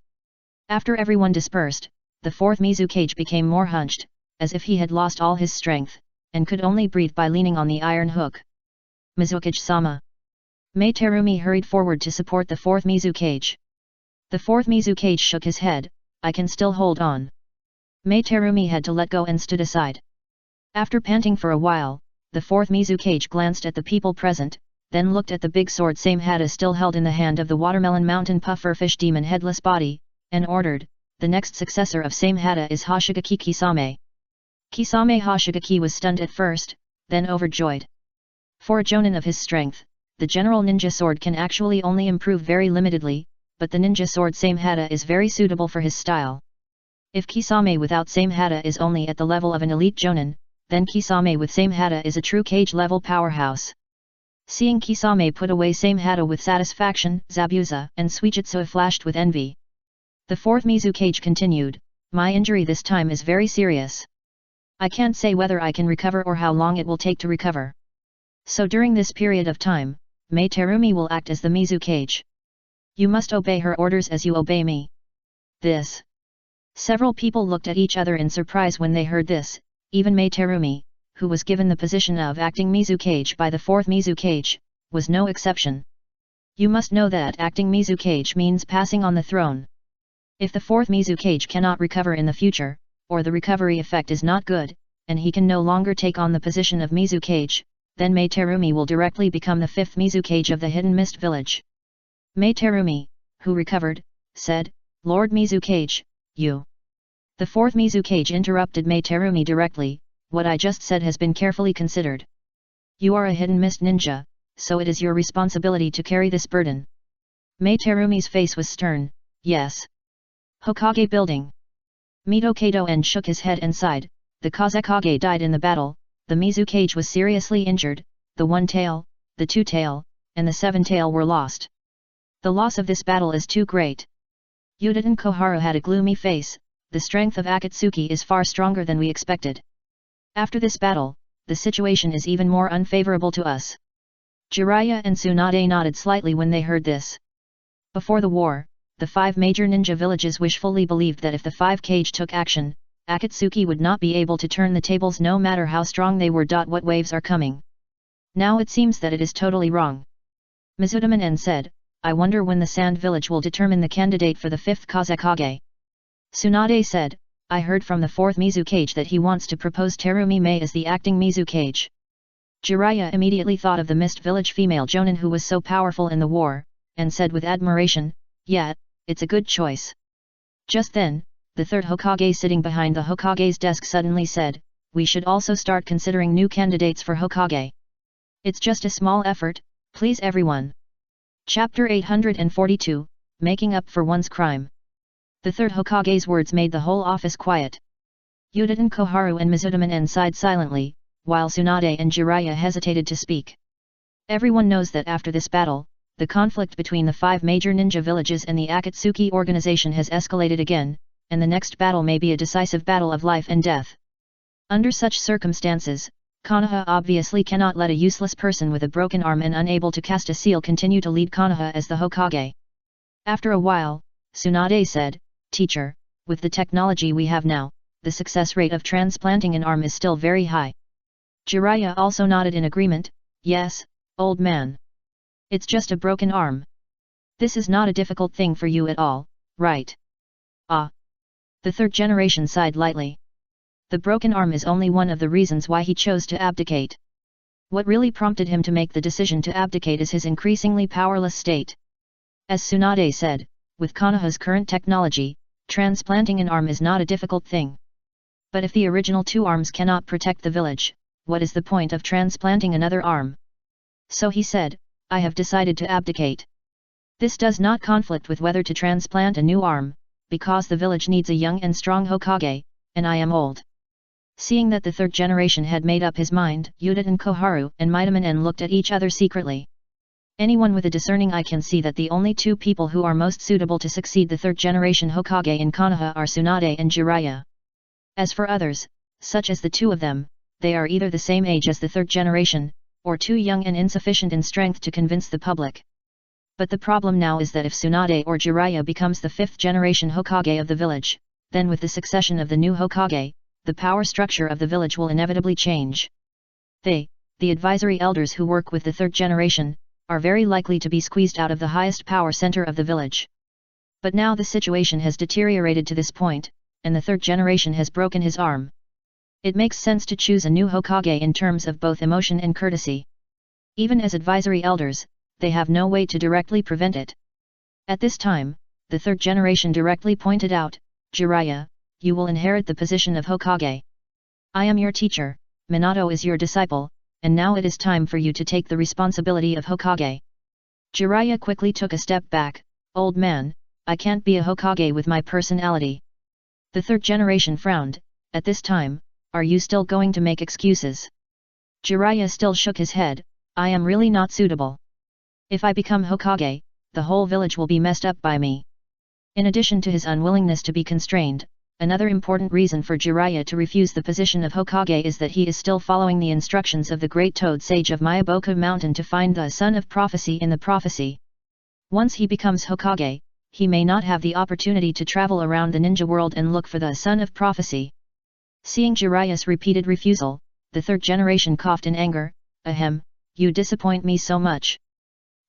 After everyone dispersed, the 4th Mizukage became more hunched, as if he had lost all his strength, and could only breathe by leaning on the iron hook. Mizukage-sama. Mei Terumi hurried forward to support the 4th Mizukage. The 4th Mizukage shook his head, I can still hold on. Mei Terumi had to let go and stood aside. After panting for a while, the 4th Mizukage glanced at the people present, then looked at the big sword Samehada still held in the hand of the Watermelon Mountain Puffer Fish Demon headless body, and ordered, the next successor of Samehada is Hoshigaki Kisame. Kisame Hoshigaki was stunned at first, then overjoyed. For a jonin of his strength, the general ninja sword can actually only improve very limitedly, but the ninja sword Samehada is very suitable for his style. If Kisame without Samehada is only at the level of an elite jonin, then Kisame with Samehada is a true cage level powerhouse. Seeing Kisame put away Samehada with satisfaction, Zabuza and Suijutsu flashed with envy. The 4th Mizukage continued, my injury this time is very serious. I can't say whether I can recover or how long it will take to recover. So during this period of time, Mei Terumi will act as the Mizukage. You must obey her orders as you obey me. This. Several people looked at each other in surprise when they heard this, even Mei Terumi, who was given the position of acting Mizukage by the 4th Mizukage, was no exception. You must know that acting Mizukage means passing on the throne. If the 4th Mizukage cannot recover in the future, or the recovery effect is not good, and he can no longer take on the position of Mizukage, then Mei Terumi will directly become the 5th Mizukage of the Hidden Mist Village. Mei Terumi, who recovered, said, Lord Mizukage, you. The 4th Mizukage interrupted Mei Terumi directly, what I just said has been carefully considered. You are a Hidden Mist ninja, so it is your responsibility to carry this burden. Mei Terumi's face was stern, yes. Hokage building. Mito Kato-en shook his head and sighed, the Kazekage died in the battle, the Mizukage was seriously injured, the 1 tail, the 2 tail, and the 7 tail were lost. The loss of this battle is too great. Udaten Koharu had a gloomy face, the strength of Akatsuki is far stronger than we expected. After this battle, the situation is even more unfavorable to us. Jiraiya and Tsunade nodded slightly when they heard this. Before the war, the 5 major ninja villages wishfully believed that if the 5 Kage took action, Akatsuki would not be able to turn the tables no matter how strong they were. What waves are coming? Now it seems that it is totally wrong. Mizutamanen said, I wonder when the Sand Village will determine the candidate for the 5th Kazekage. Tsunade said, I heard from the 4th Mizukage that he wants to propose Terumi Mei as the acting Mizukage. Jiraiya immediately thought of the Mist Village female jonin who was so powerful in the war, and said with admiration, yeah, it's a good choice. Just then, the 3rd Hokage sitting behind the Hokage's desk suddenly said, we should also start considering new candidates for Hokage. It's just a small effort, please everyone. Chapter 842, Making Up for One's Crime. The 3rd Hokage's words made the whole office quiet. Udaten Koharu and Mizutamanen sighed silently, while Tsunade and Jiraiya hesitated to speak. Everyone knows that after this battle, the conflict between the 5 major ninja villages and the Akatsuki organization has escalated again, and the next battle may be a decisive battle of life and death. Under such circumstances, Konoha obviously cannot let a useless person with a broken arm and unable to cast a seal continue to lead Konoha as the Hokage. After a while, Tsunade said, "Teacher, with the technology we have now, the success rate of transplanting an arm is still very high." Jiraiya also nodded in agreement, "Yes, old man. It's just a broken arm. This is not a difficult thing for you at all, right?" "Ah." The third generation sighed lightly. The broken arm is only one of the reasons why he chose to abdicate. What really prompted him to make the decision to abdicate is his increasingly powerless state. As Tsunade said, with Konoha's current technology, transplanting an arm is not a difficult thing. But if the original two arms cannot protect the village, what is the point of transplanting another arm? So he said, "I have decided to abdicate. This does not conflict with whether to transplant a new arm, because the village needs a young and strong Hokage, and I am old." Seeing that the third generation had made up his mind, Yuta and Koharu and Midamanen looked at each other secretly. Anyone with a discerning eye can see that the only two people who are most suitable to succeed the third generation Hokage in Konoha are Tsunade and Jiraiya. As for others, such as the two of them, they are either the same age as the third generation, or too young and insufficient in strength to convince the public. But the problem now is that if Tsunade or Jiraiya becomes the fifth generation Hokage of the village, then with the succession of the new Hokage, the power structure of the village will inevitably change. They, the advisory elders who work with the third generation, are very likely to be squeezed out of the highest power center of the village. But now the situation has deteriorated to this point, and the third generation has broken his arm. It makes sense to choose a new Hokage in terms of both emotion and courtesy. Even as advisory elders, they have no way to directly prevent it. At this time, the third generation directly pointed out, "Jiraiya, you will inherit the position of Hokage. I am your teacher, Minato is your disciple, and now it is time for you to take the responsibility of Hokage." Jiraiya quickly took a step back, "Old man, I can't be a Hokage with my personality." The third generation frowned, "At this time, are you still going to make excuses?" Jiraiya still shook his head, "I am really not suitable. If I become Hokage, the whole village will be messed up by me." In addition to his unwillingness to be constrained, another important reason for Jiraiya to refuse the position of Hokage is that he is still following the instructions of the great toad sage of Myaboku Mountain to find the son of prophecy in the prophecy. Once he becomes Hokage, he may not have the opportunity to travel around the ninja world and look for the son of prophecy. Seeing Jiraiya's repeated refusal, the third generation coughed in anger, "Ahem, you disappoint me so much."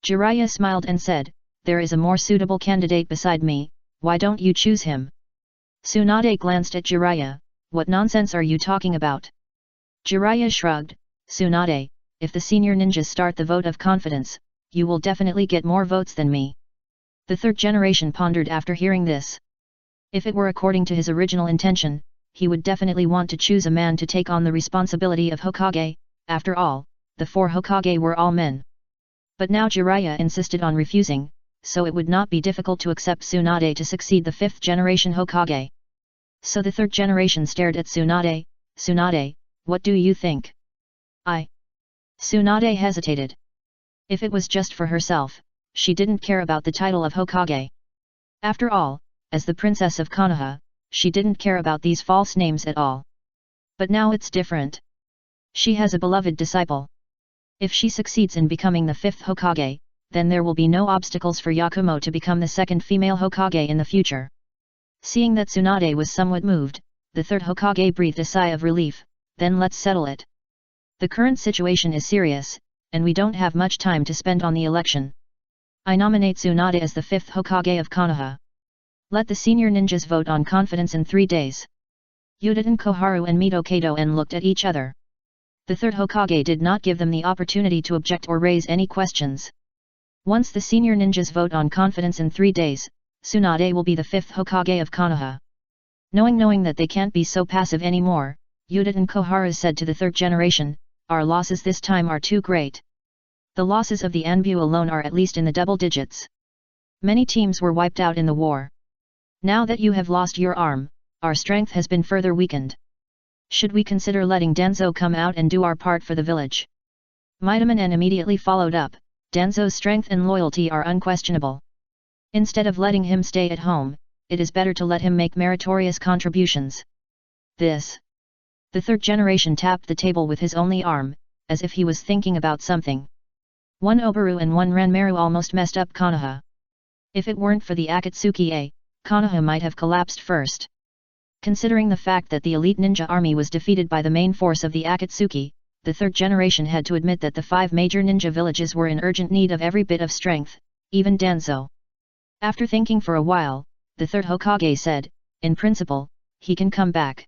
Jiraiya smiled and said, "There is a more suitable candidate beside me, why don't you choose him?" Tsunade glanced at Jiraiya, "What nonsense are you talking about?" Jiraiya shrugged, "Tsunade, if the senior ninjas start the vote of confidence, you will definitely get more votes than me." The third generation pondered after hearing this. If it were according to his original intention, he would definitely want to choose a man to take on the responsibility of Hokage, after all, the four Hokage were all men. But now Jiraiya insisted on refusing, so it would not be difficult to accept Tsunade to succeed the fifth generation Hokage. So the third generation stared at Tsunade, "Tsunade, what do you think?" Tsunade hesitated. If it was just for herself, she didn't care about the title of Hokage. After all, as the princess of Konoha, she didn't care about these false names at all. But now it's different. She has a beloved disciple. If she succeeds in becoming the fifth Hokage, then there will be no obstacles for Yakumo to become the second female Hokage in the future. Seeing that Tsunade was somewhat moved, the third Hokage breathed a sigh of relief, "Then let's settle it. The current situation is serious, and we don't have much time to spend on the election. I nominate Tsunade as the fifth Hokage of Konoha. Let the senior ninjas vote on confidence in 3 days." Yudin Koharu and Mito Kato-en looked at each other. The third Hokage did not give them the opportunity to object or raise any questions. Once the senior ninjas vote on confidence in 3 days, Tsunade will be the fifth Hokage of Konoha. Knowing that they can't be so passive anymore, Yudin Koharu said to the third generation, "Our losses this time are too great. The losses of the Anbu alone are at least in the double digits. Many teams were wiped out in the war. Now that you have lost your arm, our strength has been further weakened. Should we consider letting Danzo come out and do our part for the village?" Midamanen immediately followed up, "Danzo's strength and loyalty are unquestionable. Instead of letting him stay at home, it is better to let him make meritorious contributions." This The third generation tapped the table with his only arm, as if he was thinking about something. One Obaru and one Ranmaru almost messed up Konoha. If it weren't for the Akatsuki, Konoha might have collapsed first. Considering the fact that the elite ninja army was defeated by the main force of the Akatsuki, the third generation had to admit that the 5 major ninja villages were in urgent need of every bit of strength, even Danzo. After thinking for a while, the third Hokage said, in principle, he can come back.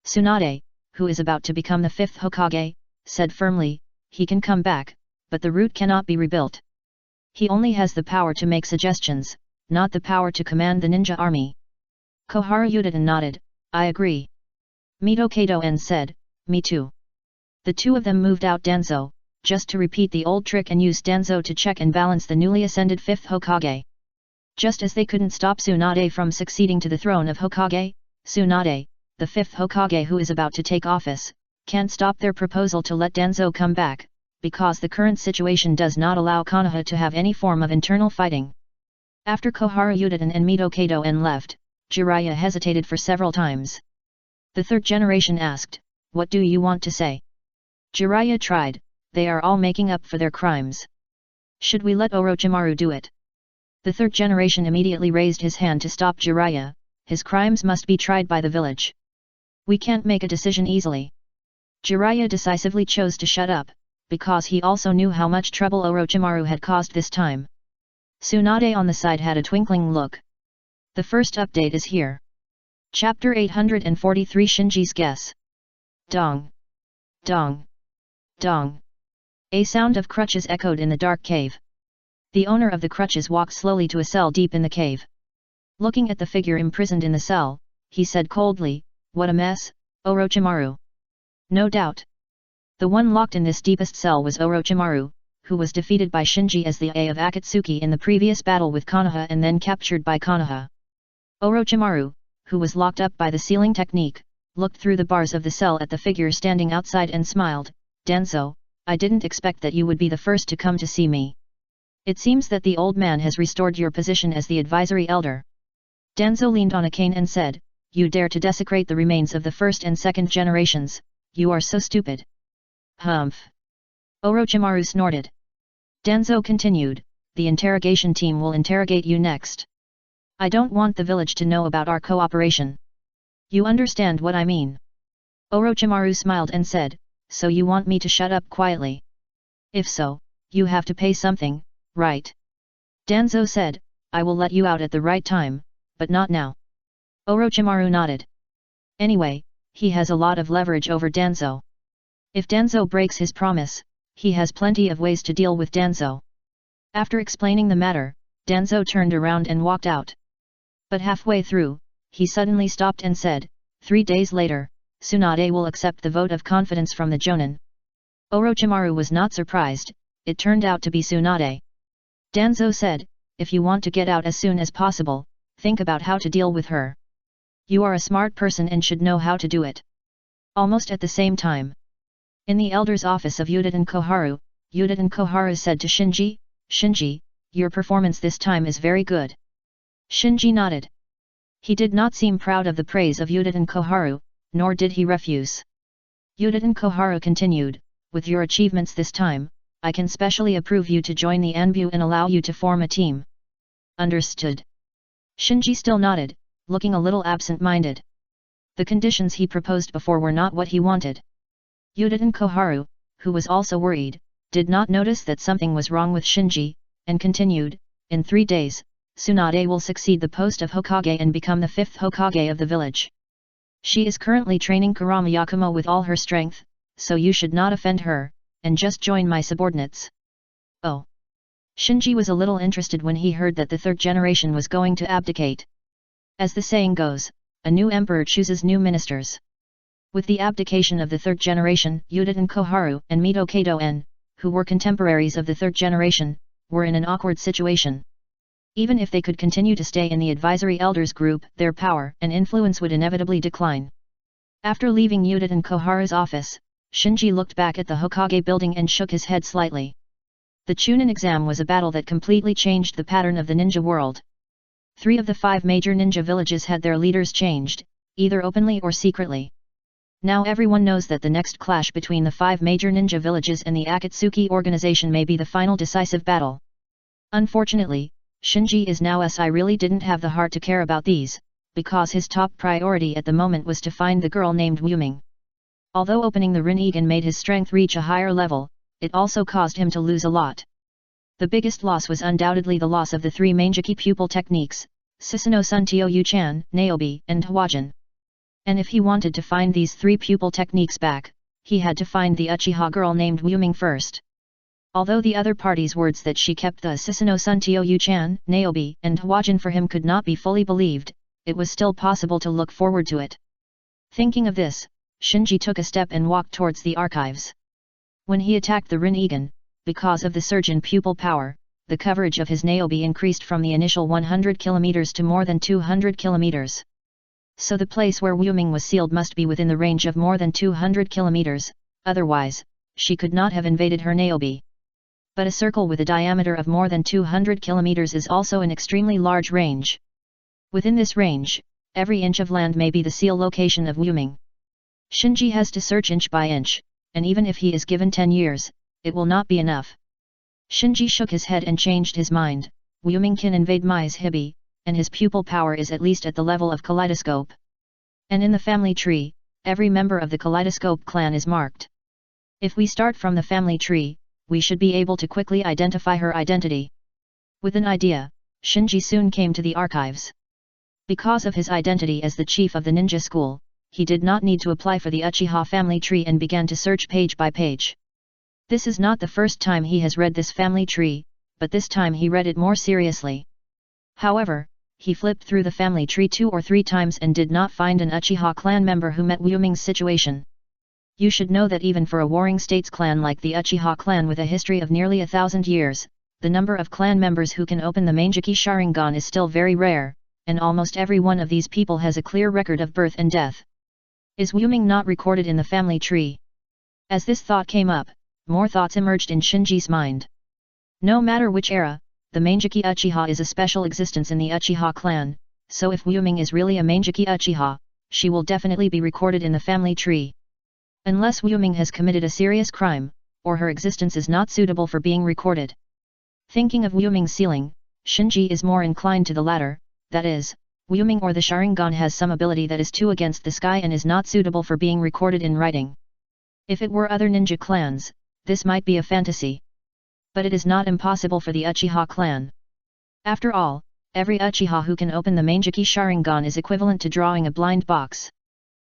Tsunade, who is about to become the 5th Hokage, said firmly, he can come back, but the route cannot be rebuilt. He only has the power to make suggestions, not the power to command the ninja army. Koharu Yudin nodded, I agree. Mito Kato-en said, me too. The two of them moved out Danzo, just to repeat the old trick and use Danzo to check and balance the newly ascended 5th Hokage. Just as they couldn't stop Tsunade from succeeding to the throne of Hokage, Tsunade, the 5th Hokage who is about to take office, can't stop their proposal to let Danzo come back, because the current situation does not allow Konoha to have any form of internal fighting. After Koharu Yudin and Mito Kato-en left, Jiraiya hesitated for several times. The third generation asked, what do you want to say? Jiraiya tried, they are all making up for their crimes. Should we let Orochimaru do it? The third generation immediately raised his hand to stop Jiraiya, his crimes must be tried by the village. We can't make a decision easily. Jiraiya decisively chose to shut up, because he also knew how much trouble Orochimaru had caused this time. Tsunade on the side had a twinkling look. The first update is here. Chapter 843 Shinji's Guess. Dong. Dong. Dong. A sound of crutches echoed in the dark cave. The owner of the crutches walked slowly to a cell deep in the cave. Looking at the figure imprisoned in the cell, he said coldly, what a mess, Orochimaru. No doubt. The one locked in this deepest cell was Orochimaru, who was defeated by Shinji as the A of Akatsuki in the previous battle with Konoha and then captured by Konoha. Orochimaru, who was locked up by the sealing technique, looked through the bars of the cell at the figure standing outside and smiled, Danzo, I didn't expect that you would be the first to come to see me. It seems that the old man has restored your position as the advisory elder. Danzo leaned on a cane and said, you dare to desecrate the remains of the first and second generations, you are so stupid. Humph. Orochimaru snorted. Danzo continued, the interrogation team will interrogate you next. I don't want the village to know about our cooperation. You understand what I mean? Orochimaru smiled and said, so you want me to shut up quietly? If so, you have to pay something, right? Danzo said, I will let you out at the right time, but not now. Orochimaru nodded. Anyway, he has a lot of leverage over Danzo. If Danzo breaks his promise, he has plenty of ways to deal with Danzo. After explaining the matter, Danzo turned around and walked out. But halfway through, he suddenly stopped and said, 3 days later, Tsunade will accept the vote of confidence from the Jonin. Orochimaru was not surprised, it turned out to be Tsunade. Danzo said, if you want to get out as soon as possible, think about how to deal with her. You are a smart person and should know how to do it. Almost at the same time. In the elder's office of Yudin Koharu said to Shinji, Shinji, your performance this time is very good. Shinji nodded. He did not seem proud of the praise of Yudin Koharu, nor did he refuse. Yudin Koharu continued, with your achievements this time, I can specially approve you to join the Anbu and allow you to form a team. Understood. Shinji still nodded, looking a little absent-minded. The conditions he proposed before were not what he wanted. Yudin Koharu, who was also worried, did not notice that something was wrong with Shinji, and continued, in 3 days, Tsunade will succeed the post of Hokage and become the 5th Hokage of the village. She is currently training Kurama Yakumo with all her strength, so you should not offend her, and just join my subordinates. Oh. Shinji was a little interested when he heard that the third generation was going to abdicate. As the saying goes, a new emperor chooses new ministers. With the abdication of the third generation, Yudin Koharu and Mito Kato-en, who were contemporaries of the third generation, were in an awkward situation. Even if they could continue to stay in the advisory elders group, their power and influence would inevitably decline. After leaving Yudin Koharu's office, Shinji looked back at the Hokage building and shook his head slightly. The Chunin exam was a battle that completely changed the pattern of the ninja world. 3 of the 5 major ninja villages had their leaders changed, either openly or secretly. Now everyone knows that the next clash between the 5 major ninja villages and the Akatsuki organization may be the final decisive battle. Unfortunately, Shinji is now I really didn't have the heart to care about these, because his top priority at the moment was to find the girl named Wuming. Although opening the Rinnegan made his strength reach a higher level, it also caused him to lose a lot. The biggest loss was undoubtedly the loss of the 3 Manjiki pupil techniques, Susanoo Suntio Yuchan, Naobi, and Hwajin. And if he wanted to find these 3 pupil techniques back, he had to find the Uchiha girl named Wuming first. Although the other party's words that she kept the Susanoo Suntio Yuchan, Naobi, and Hwajin for him could not be fully believed, it was still possible to look forward to it. Thinking of this, Shinji took a step and walked towards the archives. When he attacked the Rinnegan, because of the surge in pupil power, the coverage of his Naobi increased from the initial 100 km to more than 200 km. So the place where Wuming was sealed must be within the range of more than 200 km, otherwise, she could not have invaded her Naobi. But a circle with a diameter of more than 200 km is also an extremely large range. Within this range, every inch of land may be the seal location of Wuming. Shinji has to search inch by inch, and even if he is given 10 years, it will not be enough. Shinji shook his head and changed his mind. Wuming can invade Mai's Hibi, and his pupil power is at least at the level of Kaleidoscope. And in the family tree, every member of the Kaleidoscope clan is marked. If we start from the family tree, we should be able to quickly identify her identity. With an idea, Shinji soon came to the archives. Because of his identity as the chief of the ninja school, he did not need to apply for the Uchiha family tree and began to search page by page. This is not the first time he has read this family tree, but this time he read it more seriously. However, he flipped through the family tree 2 or 3 times and did not find an Uchiha clan member who met Wuming's situation. You should know that even for a warring states clan like the Uchiha clan with a history of nearly 1,000 years, the number of clan members who can open the Manjiki Sharingan is still very rare, and almost every one of these people has a clear record of birth and death. Is Wuming not recorded in the family tree? As this thought came up, more thoughts emerged in Shinji's mind. No matter which era, the Manjiki Uchiha is a special existence in the Uchiha clan, so if Wuming is really a Manjiki Uchiha, she will definitely be recorded in the family tree. Unless Wuming has committed a serious crime, or her existence is not suitable for being recorded. Thinking of Wuming's sealing, Shinji is more inclined to the latter, that is, Wuming or the Sharingan has some ability that is too against the sky and is not suitable for being recorded in writing. If it were other ninja clans, this might be a fantasy. But it is not impossible for the Uchiha clan. After all, every Uchiha who can open the Manjiki Sharingan is equivalent to drawing a blind box.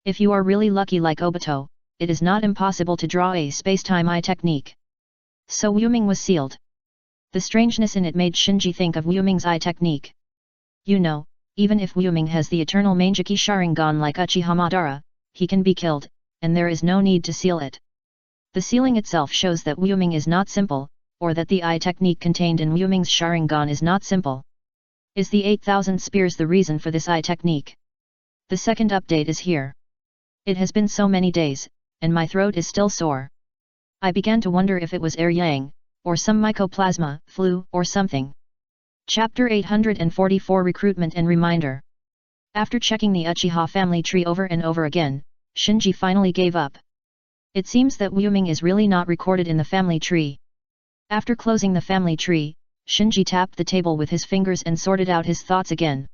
If you are really lucky like Obito, it is not impossible to draw a space-time eye technique. So Wuming was sealed. The strangeness in it made Shinji think of Wuming's eye technique. You know, even if Wuming has the eternal Manjiki Sharingan like Uchiha Madara, he can be killed, and there is no need to seal it. The sealing itself shows that Wuming is not simple, or that the eye technique contained in Wuming's Sharingan is not simple. Is the 8,000 spears the reason for this eye technique? The second update is here. It has been so many days, and my throat is still sore. I began to wonder if it was air yang, or some mycoplasma, flu, or something. Chapter 844 Recruitment and Reminder. After checking the Uchiha family tree over and over again, Shinji finally gave up. It seems that Wuming is really not recorded in the family tree. After closing the family tree, Shinji tapped the table with his fingers and sorted out his thoughts again.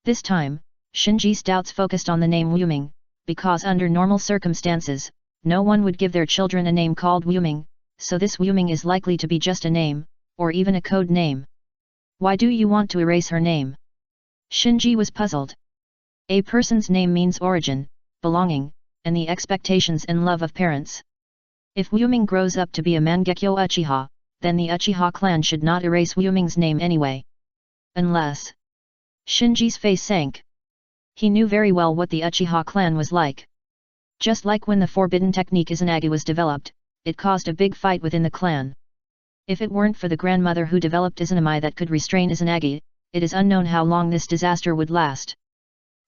This time, Shinji's doubts focused on the name Wuming, because under normal circumstances, no one would give their children a name called Wuming, so this Wuming is likely to be just a name, or even a code name. Why do you want to erase her name? Shinji was puzzled. A person's name means origin, belonging, and the expectations and love of parents. If Wuming grows up to be a Mangekyo Uchiha, then the Uchiha clan should not erase Wuming's name anyway. Unless... Shinji's face sank. He knew very well what the Uchiha clan was like. Just like when the forbidden technique Izanagi was developed, it caused a big fight within the clan. If it weren't for the grandmother who developed Izanami that could restrain Izanagi, it is unknown how long this disaster would last.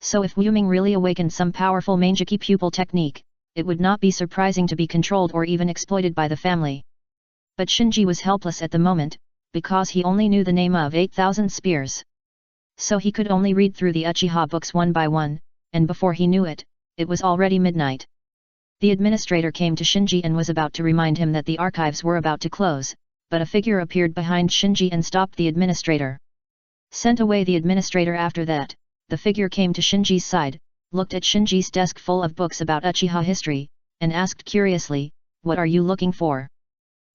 So if Wuming really awakened some powerful Manjiki pupil technique, it would not be surprising to be controlled or even exploited by the family. But Shinji was helpless at the moment, because he only knew the name of 8,000 spears. So he could only read through the Uchiha books one by one, and before he knew it, it was already midnight. The administrator came to Shinji and was about to remind him that the archives were about to close, but a figure appeared behind Shinji and stopped the administrator. Sent away the administrator after that, the figure came to Shinji's side, looked at Shinji's desk full of books about Uchiha history, and asked curiously, "What are you looking for?"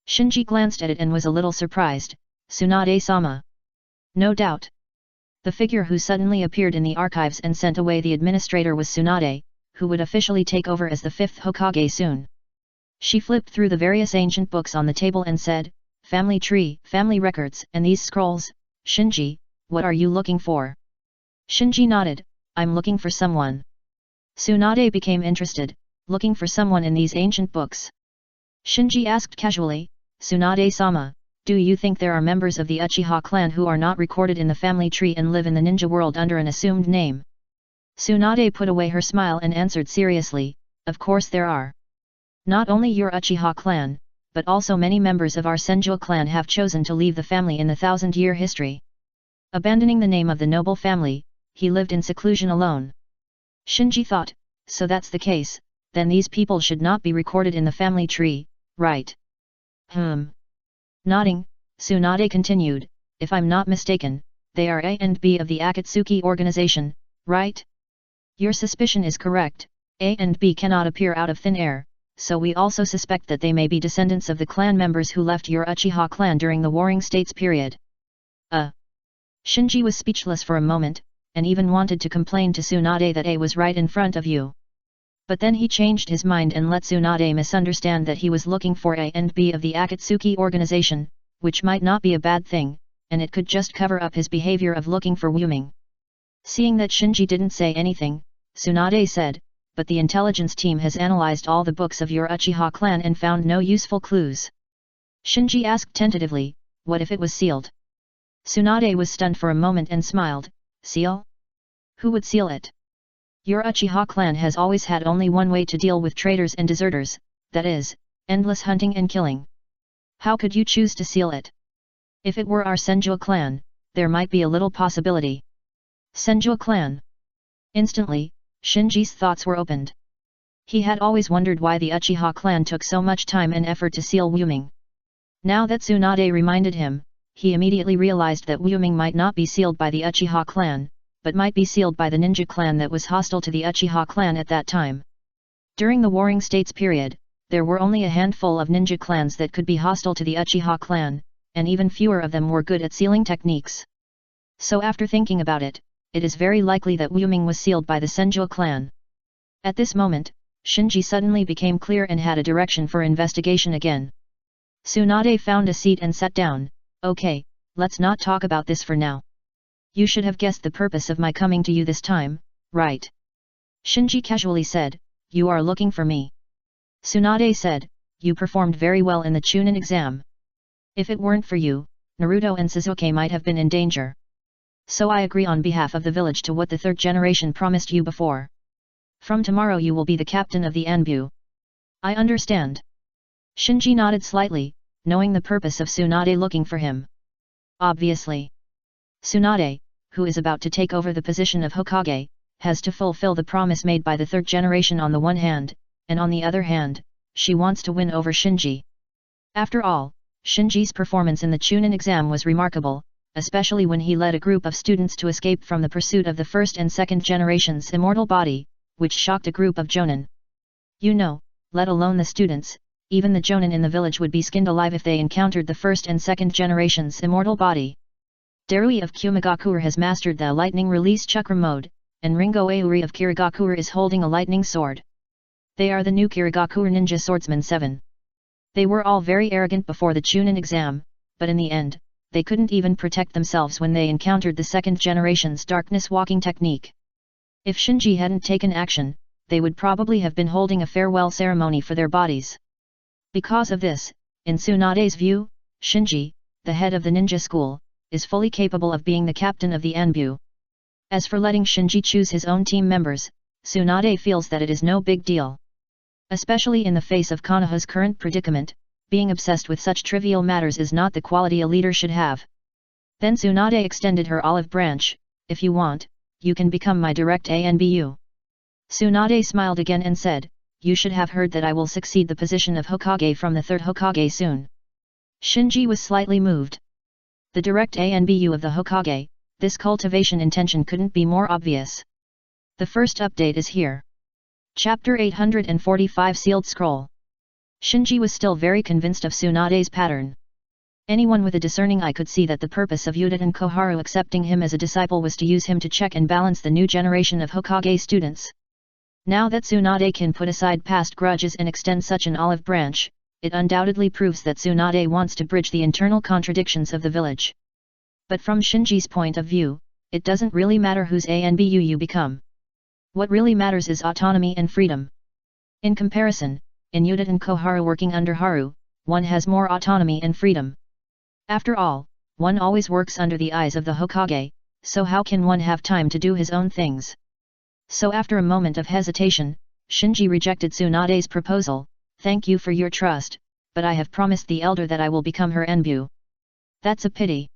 Shinji glanced at it and was a little surprised. "Tsunade-sama." No doubt. The figure who suddenly appeared in the archives and sent away the administrator was Tsunade, who would officially take over as the 5th Hokage soon. She flipped through the various ancient books on the table and said, "Family tree, family records, and these scrolls, Shinji, what are you looking for?" Shinji nodded, "I'm looking for someone." Tsunade became interested, "Looking for someone in these ancient books?" Shinji asked casually, "Tsunade-sama, do you think there are members of the Uchiha clan who are not recorded in the family tree and live in the ninja world under an assumed name?" Tsunade put away her smile and answered seriously, "Of course there are. Not only your Uchiha clan, but also many members of our Senju clan have chosen to leave the family in the 1000-year history. Abandoning the name of the noble family, he lived in seclusion alone." Shinji thought, "So that's the case, then these people should not be recorded in the family tree, right?" Nodding, Tsunade continued, "If I'm not mistaken, they are A and B of the Akatsuki organization, right?" "Your suspicion is correct, A and B cannot appear out of thin air, so we also suspect that they may be descendants of the clan members who left your Uchiha clan during the Warring States period." Shinji was speechless for a moment, and even wanted to complain to Tsunade that A was right in front of you. But then he changed his mind and let Tsunade misunderstand that he was looking for A and B of the Akatsuki organization, which might not be a bad thing, and it could just cover up his behavior of looking for Wuming. Seeing that Shinji didn't say anything, Tsunade said, "But the intelligence team has analyzed all the books of your Uchiha clan and found no useful clues." Shinji asked tentatively, "What if it was sealed?" Tsunade was stunned for a moment and smiled, "Seal? Who would seal it? Your Uchiha clan has always had only one way to deal with traitors and deserters, that is, endless hunting and killing. How could you choose to seal it? If it were our Senju clan, there might be a little possibility." Senju clan. Instantly, Shinji's thoughts were opened. He had always wondered why the Uchiha clan took so much time and effort to seal Wuming. Now that Tsunade reminded him, he immediately realized that Wuming might not be sealed by the Uchiha clan, but might be sealed by the ninja clan that was hostile to the Uchiha clan at that time. During the Warring States period, there were only a handful of ninja clans that could be hostile to the Uchiha clan, and even fewer of them were good at sealing techniques. So after thinking about it, it is very likely that Wuming was sealed by the Senju clan. At this moment, Shinji suddenly became clear and had a direction for investigation again. Tsunade found a seat and sat down. "Okay, let's not talk about this for now. You should have guessed the purpose of my coming to you this time, right?" Shinji casually said, "You are looking for me." Tsunade said, "You performed very well in the Chunin exam. If it weren't for you, Naruto and Sasuke might have been in danger. So I agree on behalf of the village to what the third generation promised you before. From tomorrow you will be the captain of the Anbu." "I understand." Shinji nodded slightly, knowing the purpose of Tsunade looking for him. Obviously. Tsunade, who is about to take over the position of Hokage, has to fulfill the promise made by the third generation on the one hand, and on the other hand, she wants to win over Shinji. After all, Shinji's performance in the Chunin exam was remarkable, especially when he led a group of students to escape from the pursuit of the first and second generation's immortal body, which shocked a group of Jonin. You know, let alone the students, even the Jonin in the village would be skinned alive if they encountered the first and second generation's immortal body. Darui of Kumigakure has mastered the lightning release chakra mode, and Ringo Auri of Kirigakure is holding a lightning sword. They are the new Kirigakure Ninja Swordsman 7. They were all very arrogant before the Chunin exam, but in the end, they couldn't even protect themselves when they encountered the second generation's darkness walking technique. If Shinji hadn't taken action, they would probably have been holding a farewell ceremony for their bodies. Because of this, in Tsunade's view, Shinji, the head of the ninja school, is fully capable of being the captain of the Anbu. As for letting Shinji choose his own team members, Tsunade feels that it is no big deal. Especially in the face of Konoha's current predicament, being obsessed with such trivial matters is not the quality a leader should have. Then Tsunade extended her olive branch, "If you want, you can become my direct ANBU." Tsunade smiled again and said, you should have heard that I will succeed the position of Hokage from the third Hokage soon. Shinji was slightly moved. The direct ANBU of the Hokage, this cultivation intention couldn't be more obvious. The first update is here. Chapter 845 Sealed Scroll. Shinji was still very convinced of Tsunade's pattern. Anyone with a discerning eye could see that the purpose of Uda and Koharu accepting him as a disciple was to use him to check and balance the new generation of Hokage students. Now that Tsunade can put aside past grudges and extend such an olive branch, it undoubtedly proves that Tsunade wants to bridge the internal contradictions of the village. But from Shinji's point of view, it doesn't really matter whose ANBU you become. What really matters is autonomy and freedom. In comparison, in Uda and Koharu working under Haru, one has more autonomy and freedom. After all, one always works under the eyes of the Hokage, so how can one have time to do his own things? So after a moment of hesitation, Shinji rejected Tsunade's proposal. Thank you for your trust, but I have promised the elder that I will become her Enbu. That's a pity.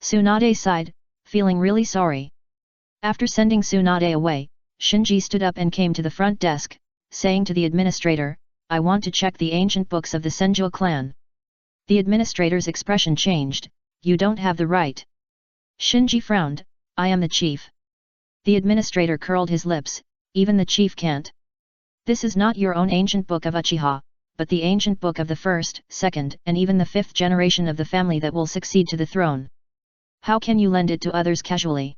Tsunade sighed, feeling really sorry. After sending Tsunade away, Shinji stood up and came to the front desk, saying to the administrator, I want to check the ancient books of the Senju clan. The administrator's expression changed, you don't have the right. Shinji frowned, I am the chief. The administrator curled his lips, even the chief can't. This is not your own ancient book of Uchiha, but the ancient book of the first, second, and even the fifth generation of the family that will succeed to the throne. How can you lend it to others casually?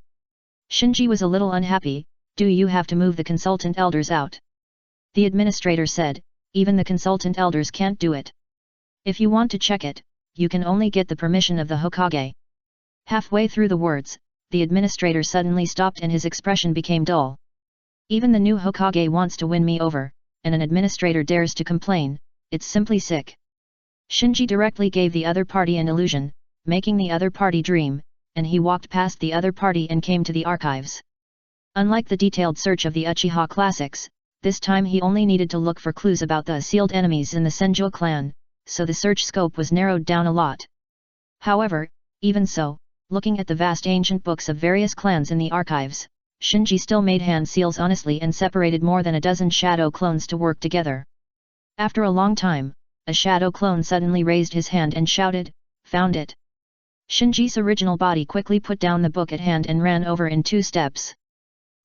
Shinji was a little unhappy. Do you have to move the consultant elders out? The administrator said, even the consultant elders can't do it. If you want to check it, you can only get the permission of the Hokage. Halfway through the words, the administrator suddenly stopped and his expression became dull. Even the new Hokage wants to win me over, and an administrator dares to complain, it's simply sick. Shinji directly gave the other party an illusion, making the other party dream, and he walked past the other party and came to the archives. Unlike the detailed search of the Uchiha classics, this time he only needed to look for clues about the sealed enemies in the Senju clan, so the search scope was narrowed down a lot. However, even so, looking at the vast ancient books of various clans in the archives, Shinji still made hand seals honestly and separated more than a dozen shadow clones to work together. After a long time, a shadow clone suddenly raised his hand and shouted, found it. Shinji's original body quickly put down the book at hand and ran over in 2 steps.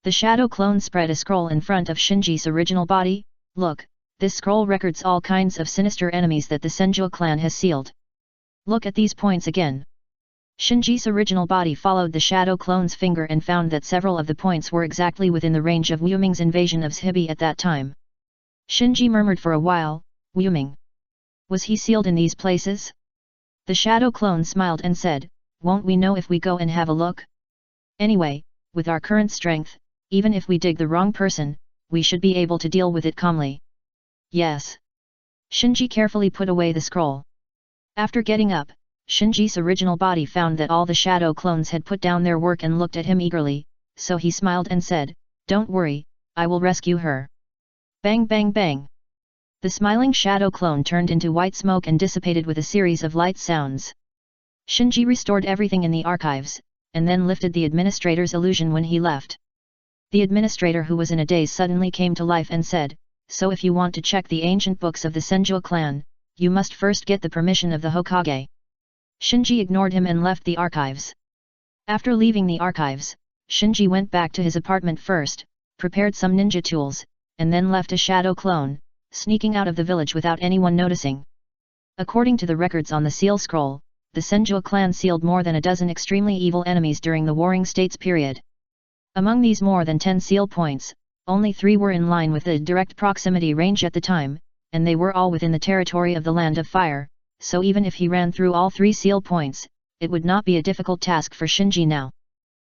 The shadow clone spread a scroll in front of Shinji's original body. Look, this scroll records all kinds of sinister enemies that the Senju clan has sealed. Look at these points again. Shinji's original body followed the shadow clone's finger and found that several of the points were exactly within the range of Wu Ming's invasion of Shibi at that time. Shinji murmured for a while, Wu Ming. Was he sealed in these places? The shadow clone smiled and said, won't we know if we go and have a look? Anyway, with our current strength, even if we dig the wrong person, we should be able to deal with it calmly. Yes. Shinji carefully put away the scroll. After getting up, Shinji's original body found that all the shadow clones had put down their work and looked at him eagerly, so he smiled and said, don't worry, I will rescue her. Bang bang bang. The smiling shadow clone turned into white smoke and dissipated with a series of light sounds. Shinji restored everything in the archives, and then lifted the administrator's illusion when he left. The administrator, who was in a daze, suddenly came to life and said, so if you want to check the ancient books of the Senju clan, you must first get the permission of the Hokage. Shinji ignored him and left the archives. After leaving the archives, Shinji went back to his apartment first, prepared some ninja tools, and then left a shadow clone, sneaking out of the village without anyone noticing. According to the records on the seal scroll, the Senju clan sealed more than a dozen extremely evil enemies during the Warring States period. Among these more than 10 seal points, only 3 were in line with the direct proximity range at the time, and they were all within the territory of the Land of Fire, so even if he ran through all 3 seal points, it would not be a difficult task for Shinji now.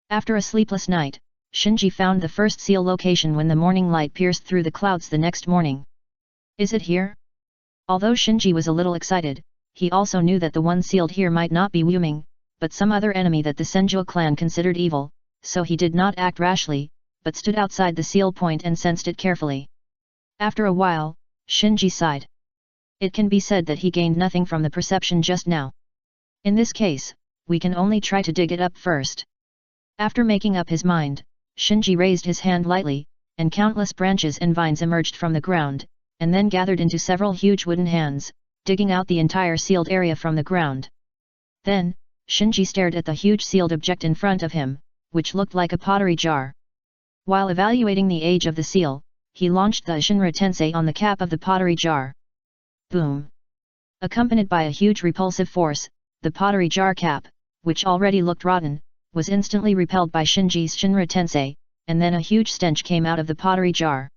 After a sleepless night, Shinji found the first seal location when the morning light pierced through the clouds the next morning. Is it here? Although Shinji was a little excited, he also knew that the one sealed here might not be Wu Ming, but some other enemy that the Senju clan considered evil, so he did not act rashly, but stood outside the seal point and sensed it carefully. After a while, Shinji sighed. It can be said that he gained nothing from the perception just now. In this case, we can only try to dig it up first. After making up his mind, Shinji raised his hand lightly, and countless branches and vines emerged from the ground, and then gathered into several huge wooden hands, digging out the entire sealed area from the ground. Then, Shinji stared at the huge sealed object in front of him, which looked like a pottery jar. While evaluating the age of the seal, he launched the Shinra Tensei on the cap of the pottery jar. Boom! Accompanied by a huge repulsive force, the pottery jar cap, which already looked rotten, was instantly repelled by Shinji's Shinra Tensei, and then a huge stench came out of the pottery jar.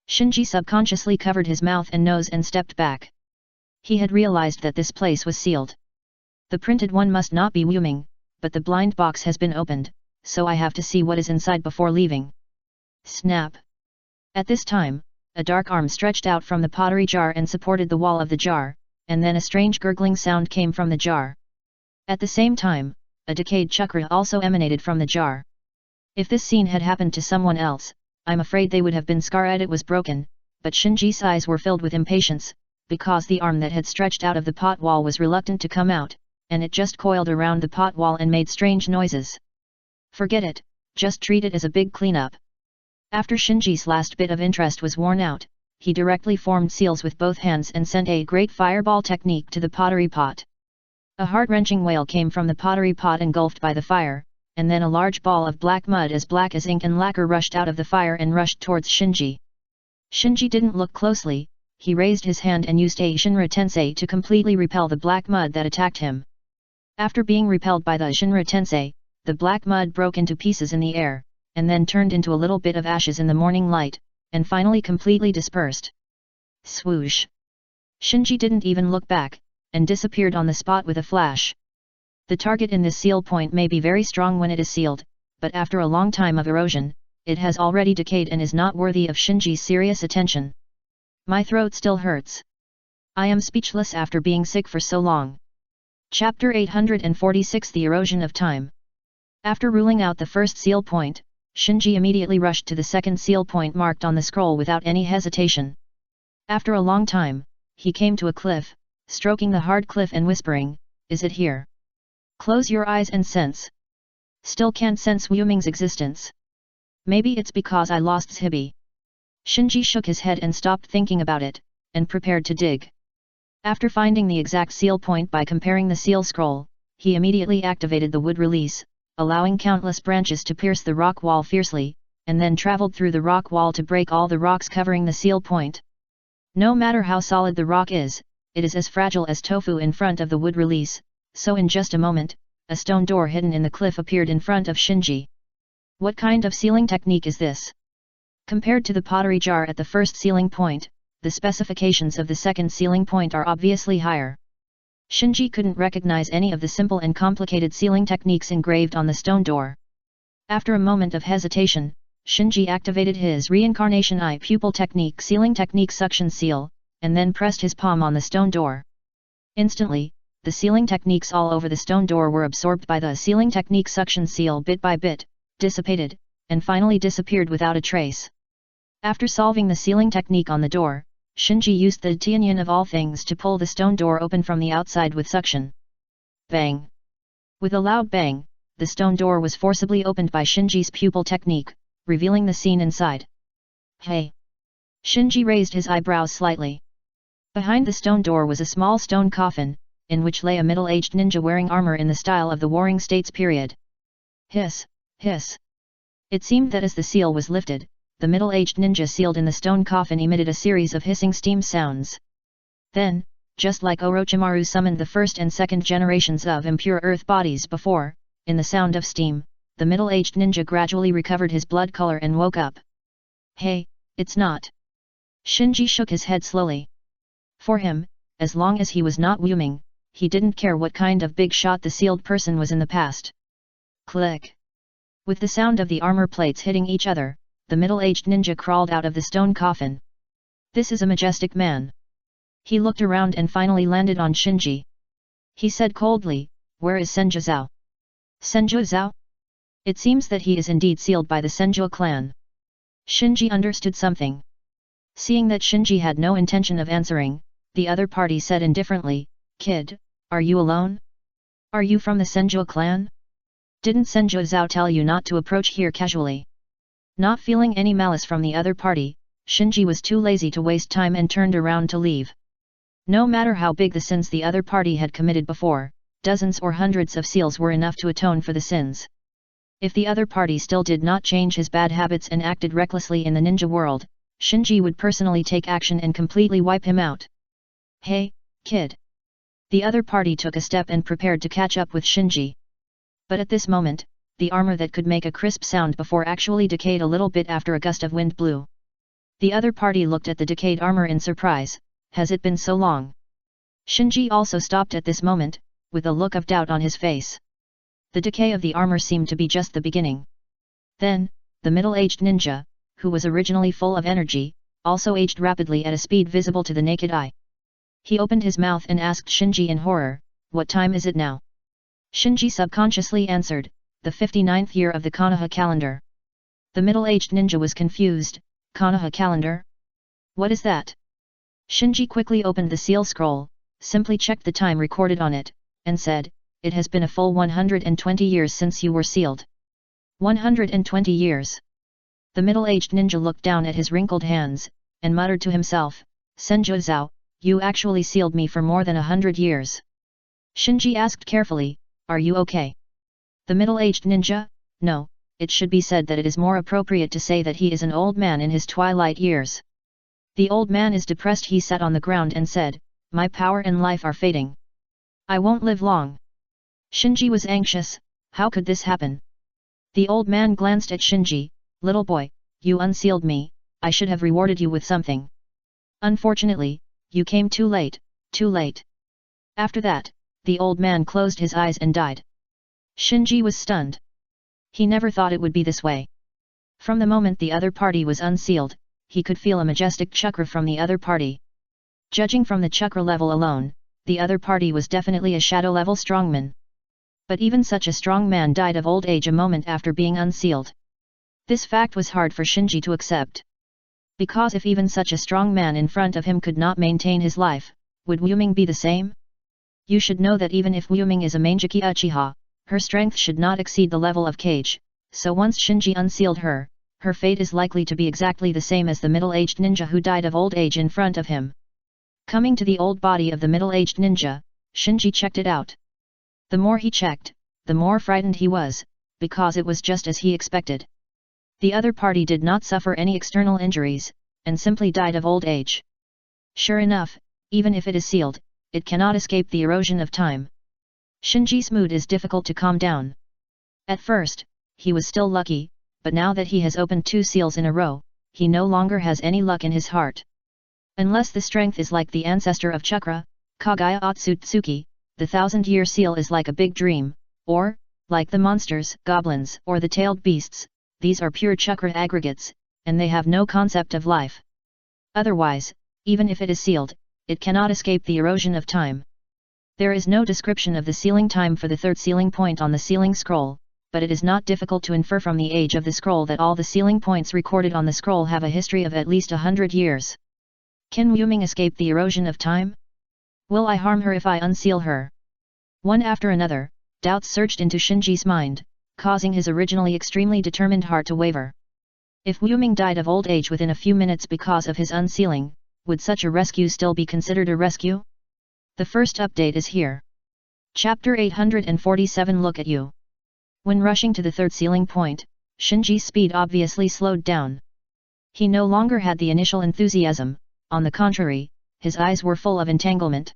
Shinji subconsciously covered his mouth and nose and stepped back. He had realized that this place was sealed. The printed one must not be Wuming, but the blind box has been opened, so I have to see what is inside before leaving. Snap! At this time, a dark arm stretched out from the pottery jar and supported the wall of the jar, and then a strange gurgling sound came from the jar. At the same time, a decayed chakra also emanated from the jar. If this scene had happened to someone else, I'm afraid they would have been scarred. It was broken, but Shinji's eyes were filled with impatience, because the arm that had stretched out of the pot wall was reluctant to come out, and it just coiled around the pot wall and made strange noises. Forget it, just treat it as a big cleanup. After Shinji's last bit of interest was worn out, he directly formed seals with both hands and sent a great fireball technique to the pottery pot. A heart-wrenching wail came from the pottery pot engulfed by the fire, and then a large ball of black mud as black as ink and lacquer rushed out of the fire and rushed towards Shinji. Shinji didn't look closely, he raised his hand and used a Shinra Tensei to completely repel the black mud that attacked him. After being repelled by the Shinra Tensei, the black mud broke into pieces in the air, and then turned into a little bit of ashes in the morning light, and finally completely dispersed. Swoosh! Shinji didn't even look back, and disappeared on the spot with a flash. The target in this seal point may be very strong when it is sealed, but after a long time of erosion, it has already decayed and is not worthy of Shinji's serious attention. My throat still hurts. I am speechless after being sick for so long. Chapter 846 The Erosion of Time. After ruling out the first seal point, Shinji immediately rushed to the second seal point marked on the scroll without any hesitation. After a long time, he came to a cliff, stroking the hard cliff and whispering, "Is it here? Close your eyes and sense." Still can't sense Wuming's existence. Maybe it's because I lost Zhibi. Shinji shook his head and stopped thinking about it, and prepared to dig. After finding the exact seal point by comparing the seal scroll, he immediately activated the wood release, allowing countless branches to pierce the rock wall fiercely, and then traveled through the rock wall to break all the rocks covering the seal point. No matter how solid the rock is, it is as fragile as tofu in front of the wood release, so in just a moment, a stone door hidden in the cliff appeared in front of Shinji. What kind of sealing technique is this? Compared to the pottery jar at the first sealing point, the specifications of the second sealing point are obviously higher. Shinji couldn't recognize any of the simple and complicated sealing techniques engraved on the stone door. After a moment of hesitation, Shinji activated his reincarnation eye pupil technique sealing technique suction seal, and then pressed his palm on the stone door. Instantly, the sealing techniques all over the stone door were absorbed by the sealing technique suction seal bit by bit, dissipated, and finally disappeared without a trace. After solving the sealing technique on the door, Shinji used the Tianyan of all things to pull the stone door open from the outside with suction. Bang! With a loud bang, the stone door was forcibly opened by Shinji's pupil technique, revealing the scene inside. Hey! Shinji raised his eyebrows slightly. Behind the stone door was a small stone coffin, in which lay a middle-aged ninja wearing armor in the style of the Warring States period. Hiss! Hiss! It seemed that as the seal was lifted, the middle-aged ninja sealed in the stone coffin emitted a series of hissing steam sounds. Then, just like Orochimaru summoned the first and second generations of impure earth bodies before, in the sound of steam, the middle-aged ninja gradually recovered his blood color and woke up. Hey, it's not. Shinji shook his head slowly. For him, as long as he was not Wuming, he didn't care what kind of big shot the sealed person was in the past. Click! With the sound of the armor plates hitting each other, the middle-aged ninja crawled out of the stone coffin. This is a majestic man. He looked around and finally landed on Shinji. He said coldly, "Where is Senju Zhao?" Senju Zhao? It seems that he is indeed sealed by the Senju clan. Shinji understood something. Seeing that Shinji had no intention of answering, the other party said indifferently, "Kid, are you alone? Are you from the Senju clan? Didn't Senju Zhao tell you not to approach here casually?" Not feeling any malice from the other party, Shinji was too lazy to waste time and turned around to leave. No matter how big the sins the other party had committed before, dozens or hundreds of seals were enough to atone for the sins. If the other party still did not change his bad habits and acted recklessly in the ninja world, Shinji would personally take action and completely wipe him out. Hey, kid! The other party took a step and prepared to catch up with Shinji. But at this moment, the armor that could make a crisp sound before actually decayed a little bit after a gust of wind blew. The other party looked at the decayed armor in surprise. Has it been so long? Shinji also stopped at this moment, with a look of doubt on his face. The decay of the armor seemed to be just the beginning. Then, the middle-aged ninja, who was originally full of energy, also aged rapidly at a speed visible to the naked eye. He opened his mouth and asked Shinji in horror, "What time is it now?" Shinji subconsciously answered, "The 59th year of the Konoha calendar." The middle-aged ninja was confused. Konoha calendar? What is that? Shinji quickly opened the seal scroll, simply checked the time recorded on it, and said, "It has been a full 120 years since you were sealed." 120 years. The middle-aged ninja looked down at his wrinkled hands, and muttered to himself, "Senju Zhao, you actually sealed me for more than 100 years. Shinji asked carefully, "Are you okay?" The middle-aged ninja, "No, it should be said that it is more appropriate to say that he is an old man in his twilight years." The old man is depressed. He sat on the ground and said, "My power and life are fading. I won't live long." Shinji was anxious. How could this happen? The old man glanced at Shinji. "Little boy, you unsealed me, I should have rewarded you with something. Unfortunately, you came too late, too late." After that, the old man closed his eyes and died. Shinji was stunned. He never thought it would be this way. From the moment the other party was unsealed, he could feel a majestic chakra from the other party. Judging from the chakra level alone, the other party was definitely a shadow-level strongman. But even such a strong man died of old age a moment after being unsealed. This fact was hard for Shinji to accept. Because if even such a strong man in front of him could not maintain his life, would Wuming be the same? You should know that even if Wuming is a Mangeki Uchiha, her strength should not exceed the level of Kage, so once Shinji unsealed her, her fate is likely to be exactly the same as the middle-aged ninja who died of old age in front of him. Coming to the old body of the middle-aged ninja, Shinji checked it out. The more he checked, the more frightened he was, because it was just as he expected. The other party did not suffer any external injuries, and simply died of old age. Sure enough, even if it is sealed, it cannot escape the erosion of time. Shinji's mood is difficult to calm down. At first, he was still lucky, but now that he has opened 2 seals in a row, he no longer has any luck in his heart. Unless the strength is like the ancestor of Chakra, Kagaya Otsutsuki, the 1000-year seal is like a big dream, or, like the monsters, goblins, or the tailed beasts, these are pure Chakra aggregates, and they have no concept of life. Otherwise, even if it is sealed, it cannot escape the erosion of time. There is no description of the sealing time for the 3rd sealing point on the sealing scroll, but it is not difficult to infer from the age of the scroll that all the sealing points recorded on the scroll have a history of at least 100 years. Can Wuming escape the erosion of time? Will I harm her if I unseal her? One after another, doubts surged into Shinji's mind, causing his originally extremely determined heart to waver. If Wuming died of old age within a few minutes because of his unsealing, would such a rescue still be considered a rescue? The first update is here. Chapter 847 Look at You. When rushing to the 3rd sealing point, Shinji's speed obviously slowed down. He no longer had the initial enthusiasm, on the contrary, his eyes were full of entanglement.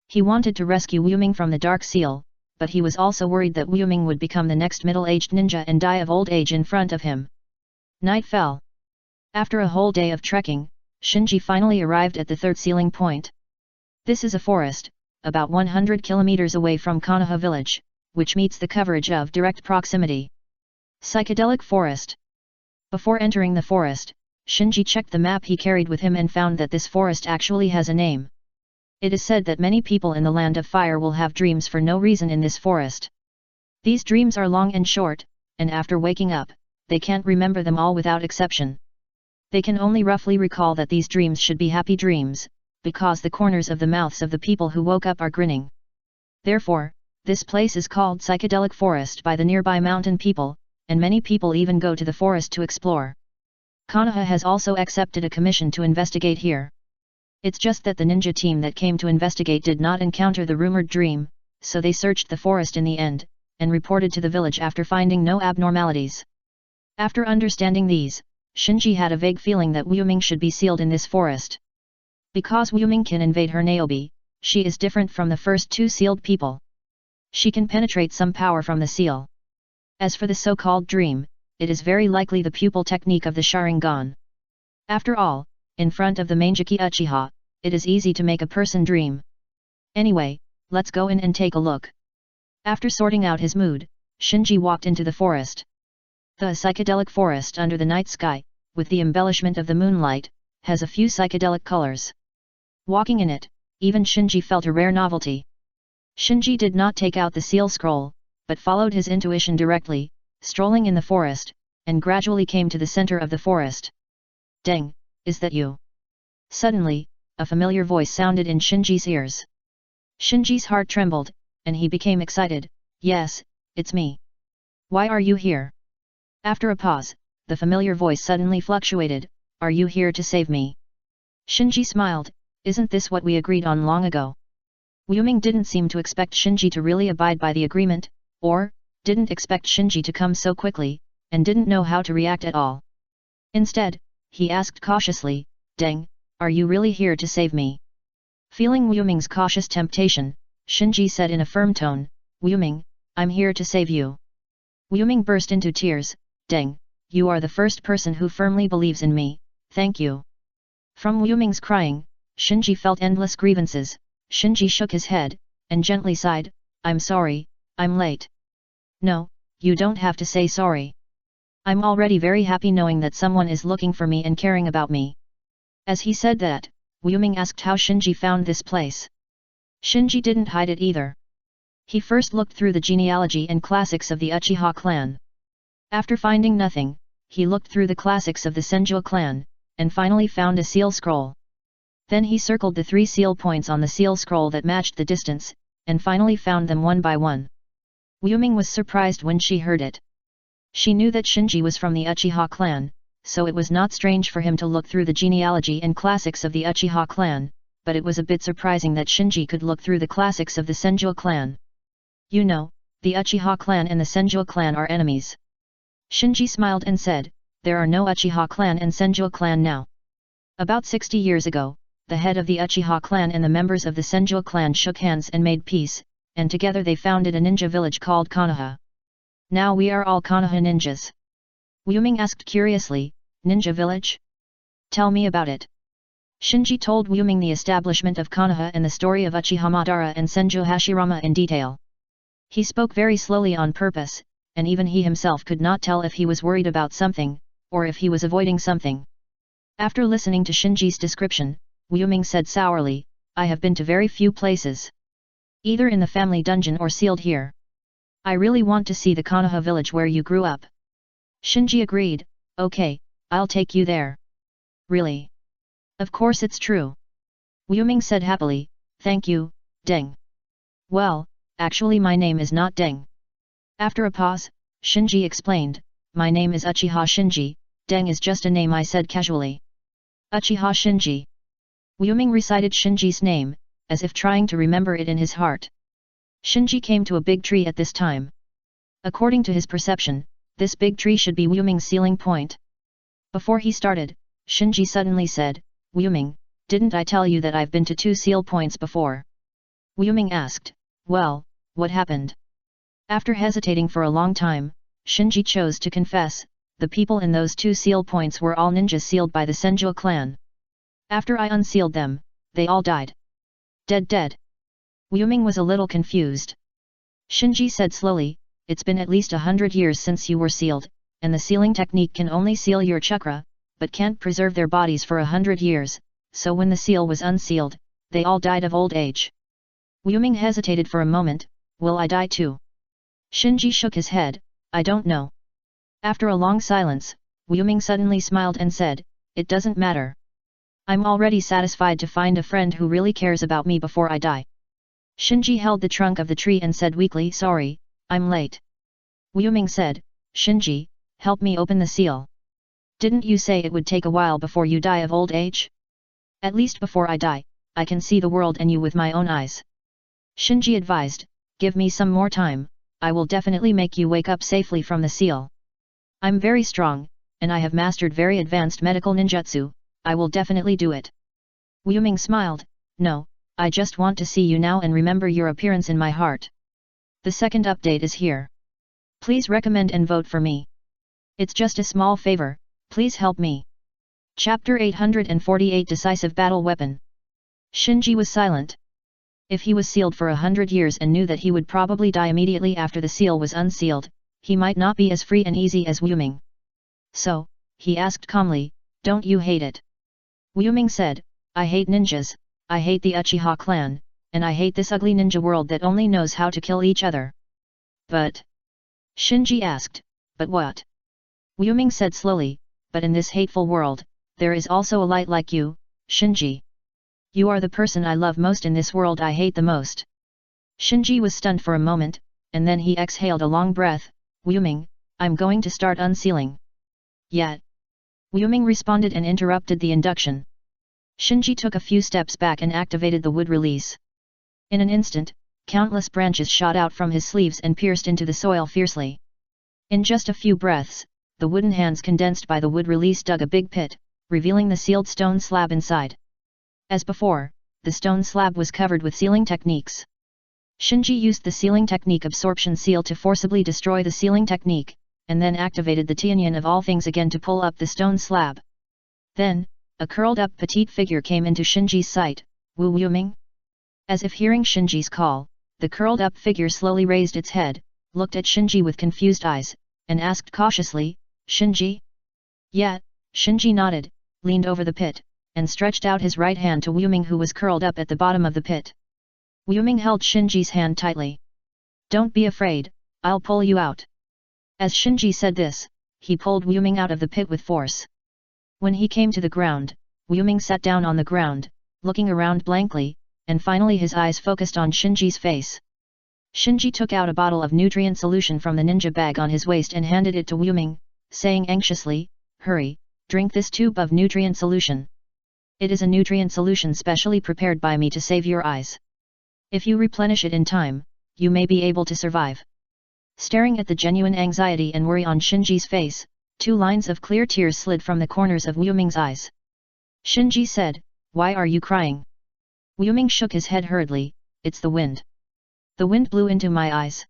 He wanted to rescue Wuming from the Dark Seal, but he was also worried that Wuming would become the next middle-aged ninja and die of old age in front of him. Night fell. After a whole day of trekking, Shinji finally arrived at the 3rd sealing point. This is a forest, about 100 kilometers away from Konoha village, which meets the coverage of direct proximity. Psychedelic Forest. Before entering the forest, Shinji checked the map he carried with him and found that this forest actually has a name. It is said that many people in the Land of Fire will have dreams for no reason in this forest. These dreams are long and short, and after waking up, they can't remember them all without exception. They can only roughly recall that these dreams should be happy dreams, because the corners of the mouths of the people who woke up are grinning. Therefore, this place is called Psychedelic Forest by the nearby mountain people, and many people even go to the forest to explore. Konoha has also accepted a commission to investigate here. It's just that the ninja team that came to investigate did not encounter the rumored dream, so they searched the forest in the end, and reported to the village after finding no abnormalities. After understanding these, Shinji had a vague feeling that Wuming should be sealed in this forest. Because Wuming can invade her Niobe, she is different from the first two sealed people. She can penetrate some power from the seal. As for the so-called dream, it is very likely the pupil technique of the Sharingan. After all, in front of the Mangeki Uchiha, it is easy to make a person dream. Anyway, let's go in and take a look. After sorting out his mood, Shinji walked into the forest. The psychedelic forest under the night sky, with the embellishment of the moonlight, has a few psychedelic colors. Walking in it, even Shinji felt a rare novelty. Shinji did not take out the seal scroll, but followed his intuition directly, strolling in the forest, and gradually came to the center of the forest. "Deng, is that you?" Suddenly, a familiar voice sounded in Shinji's ears. Shinji's heart trembled, and he became excited. "Yes, it's me. Why are you here?" After a pause, the familiar voice suddenly fluctuated. "Are you here to save me?" Shinji smiled. "Isn't this what we agreed on long ago?" Wuming didn't seem to expect Shinji to really abide by the agreement, or didn't expect Shinji to come so quickly, and didn't know how to react at all. Instead, he asked cautiously, "Deng, are you really here to save me?" Feeling Wuming's cautious temptation, Shinji said in a firm tone, "Wuming, I'm here to save you." Wuming burst into tears. "Deng, you are the first person who firmly believes in me, thank you." From Wuming's crying, Shinji felt endless grievances. Shinji shook his head, and gently sighed, "I'm sorry, I'm late." "No, you don't have to say sorry. I'm already very happy knowing that someone is looking for me and caring about me." As he said that, Wuming asked how Shinji found this place. Shinji didn't hide it either. He first looked through the genealogy and classics of the Uchiha clan. After finding nothing, he looked through the classics of the Senju clan, and finally found a seal scroll. Then he circled the 3 seal points on the seal scroll that matched the distance, and finally found them one by one. Wuming was surprised when she heard it. She knew that Shinji was from the Uchiha clan, so it was not strange for him to look through the genealogy and classics of the Uchiha clan, but it was a bit surprising that Shinji could look through the classics of the Senju clan. "You know, the Uchiha clan and the Senju clan are enemies." Shinji smiled and said, "There are no Uchiha clan and Senju clan now." About 60 years ago, the head of the Uchiha clan and the members of the Senju clan shook hands and made peace, and together they founded a ninja village called Konoha. Now we are all Konoha ninjas. Wuming asked curiously, "Ninja village? Tell me about it." Shinji told Wuming the establishment of Konoha and the story of Uchiha Madara and Senju Hashirama in detail. He spoke very slowly on purpose, and even he himself could not tell if he was worried about something, or if he was avoiding something. After listening to Shinji's description, Wuming said sourly, "I have been to very few places. Either in the family dungeon or sealed here. I really want to see the Konoha village where you grew up." Shinji agreed, "Okay, I'll take you there." "Really? Of course it's true." Wuming said happily, "Thank you, Deng." "Well, actually my name is not Deng." After a pause, Shinji explained, "My name is Uchiha Shinji, Deng is just a name I said casually." Uchiha Shinji. Wuming recited Shinji's name, as if trying to remember it in his heart. Shinji came to a big tree at this time. According to his perception, this big tree should be Wuming's sealing point. Before he started, Shinji suddenly said, "Wuming, didn't I tell you that I've been to 2 seal points before?" Wuming asked, "Well, what happened?" After hesitating for a long time, Shinji chose to confess, "The people in those 2 seal points were all ninjas sealed by the Senju clan. After I unsealed them, they all died. Dead. Wuming was a little confused. Shinji said slowly, "It's been at least 100 years since you were sealed, and the sealing technique can only seal your chakra, but can't preserve their bodies for 100 years, so when the seal was unsealed, they all died of old age." Wuming hesitated for a moment, "Will I die too?" Shinji shook his head, "I don't know." After a long silence, Wuming suddenly smiled and said, "It doesn't matter. I'm already satisfied to find a friend who really cares about me before I die." Shinji held the trunk of the tree and said weakly, "Sorry, I'm late." Wuming said, Shinji, help me open the seal. Didn't you say it would take a while before you die of old age? At least before I die, I can see the world and you with my own eyes. Shinji advised, give me some more time, I will definitely make you wake up safely from the seal. I'm very strong, and I have mastered very advanced medical ninjutsu, I will definitely do it. Wuming smiled, no, I just want to see you now and remember your appearance in my heart. The second update is here. Please recommend and vote for me. It's just a small favor, please help me. Chapter 848 Decisive Battle Weapon. Shinji was silent. If he was sealed for 100 years and knew that he would probably die immediately after the seal was unsealed, he might not be as free and easy as Wuming. So, he asked calmly, don't you hate it? Wuming said, I hate ninjas, I hate the Uchiha clan, and I hate this ugly ninja world that only knows how to kill each other. But? Shinji asked, but what? Wuming said slowly, but in this hateful world, there is also a light like you, Shinji. You are the person I love most in this world I hate the most. Shinji was stunned for a moment, and then he exhaled a long breath, Wuming, I'm going to start unsealing. Yet. Wuming responded and interrupted the induction. Shinji took a few steps back and activated the wood release. In an instant, countless branches shot out from his sleeves and pierced into the soil fiercely. In just a few breaths, the wooden hands condensed by the wood release dug a big pit, revealing the sealed stone slab inside. As before, the stone slab was covered with sealing techniques. Shinji used the sealing technique absorption seal to forcibly destroy the sealing technique, and then activated the Tianyan of all things again to pull up the stone slab. Then, a curled-up petite figure came into Shinji's sight, Wu Wuming? As if hearing Shinji's call, the curled-up figure slowly raised its head, looked at Shinji with confused eyes, and asked cautiously, Shinji? Yeah, Shinji nodded, leaned over the pit, and stretched out his right hand to Wuming who was curled up at the bottom of the pit. Wuming held Shinji's hand tightly. Don't be afraid, I'll pull you out. As Shinji said this, he pulled Wuming out of the pit with force. When he came to the ground, Wuming sat down on the ground, looking around blankly, and finally his eyes focused on Shinji's face. Shinji took out a bottle of nutrient solution from the ninja bag on his waist and handed it to Wuming, saying anxiously, hurry, drink this tube of nutrient solution. It is a nutrient solution specially prepared by me to save your eyes. If you replenish it in time, you may be able to survive. Staring at the genuine anxiety and worry on Shinji's face, 2 lines of clear tears slid from the corners of Wuming's eyes. Shinji said, why are you crying? Wuming shook his head hurriedly, it's the wind. The wind blew into my eyes.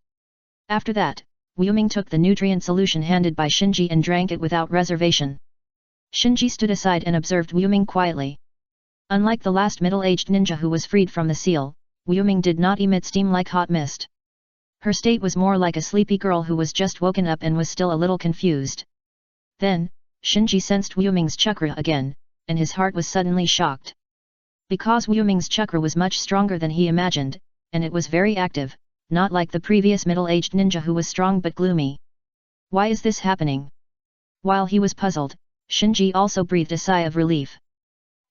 After that, Wuming took the nutrient solution handed by Shinji and drank it without reservation. Shinji stood aside and observed Wuming quietly. Unlike the last middle-aged ninja who was freed from the seal, Wuming did not emit steam like hot mist. Her state was more like a sleepy girl who was just woken up and was still a little confused. Then, Shinji sensed Wuming's chakra again, and his heart was suddenly shocked. Because Wuming's chakra was much stronger than he imagined, and it was very active, not like the previous middle-aged ninja who was strong but gloomy. Why is this happening? While he was puzzled, Shinji also breathed a sigh of relief.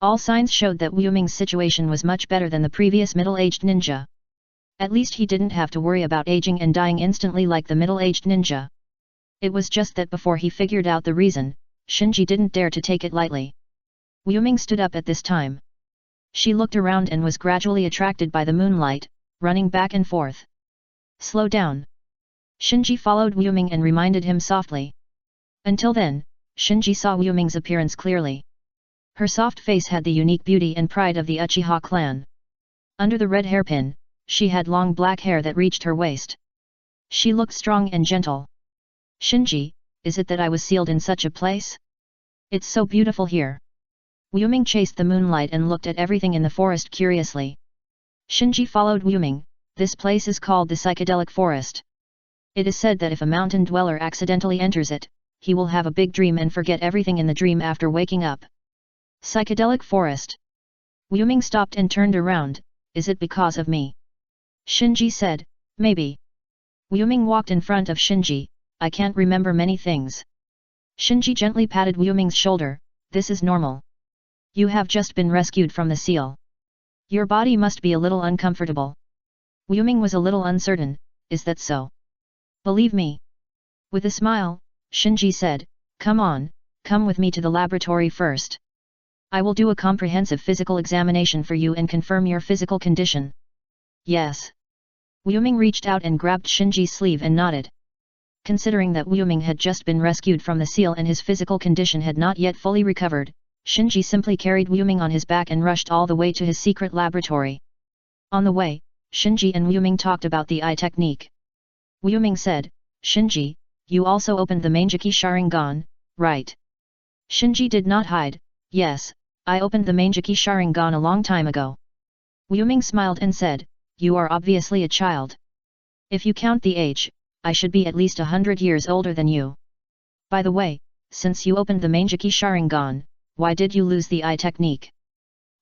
All signs showed that Wuming's situation was much better than the previous middle-aged ninja. At least he didn't have to worry about aging and dying instantly like the middle-aged ninja. It was just that before he figured out the reason, Shinji didn't dare to take it lightly. Wuming stood up at this time. She looked around and was gradually attracted by the moonlight, running back and forth. Slow down. Shinji followed Wuming and reminded him softly. Until then, Shinji saw Wuming's appearance clearly. Her soft face had the unique beauty and pride of the Uchiha clan. Under the red hairpin, she had long black hair that reached her waist. She looked strong and gentle. Shinji, is it that I was sealed in such a place? It's so beautiful here. Wuming chased the moonlight and looked at everything in the forest curiously. Shinji followed Wuming. This place is called the psychedelic forest. It is said that if a mountain dweller accidentally enters it, he will have a big dream and forget everything in the dream after waking up. Psychedelic forest. Wuming stopped and turned around, is it because of me? Shinji said, maybe. Wuming walked in front of Shinji, I can't remember many things. Shinji gently patted Wuming's shoulder, this is normal. You have just been rescued from the seal. Your body must be a little uncomfortable. Wuming was a little uncertain, is that so? Believe me. With a smile, Shinji said, come on, come with me to the laboratory first. I will do a comprehensive physical examination for you and confirm your physical condition. Yes. Wuming reached out and grabbed Shinji's sleeve and nodded. Considering that Wuming had just been rescued from the seal and his physical condition had not yet fully recovered, Shinji simply carried Wuming on his back and rushed all the way to his secret laboratory. On the way, Shinji and Wuming talked about the eye technique. Wuming said, Shinji, you also opened the Mangeki Sharingan, right? Shinji did not hide, yes, I opened the Mangeki Sharingan a long time ago. Wuming smiled and said, you are obviously a child. If you count the age, I should be at least 100 years older than you. By the way, since you opened the Mangeki Sharingan, why did you lose the eye technique?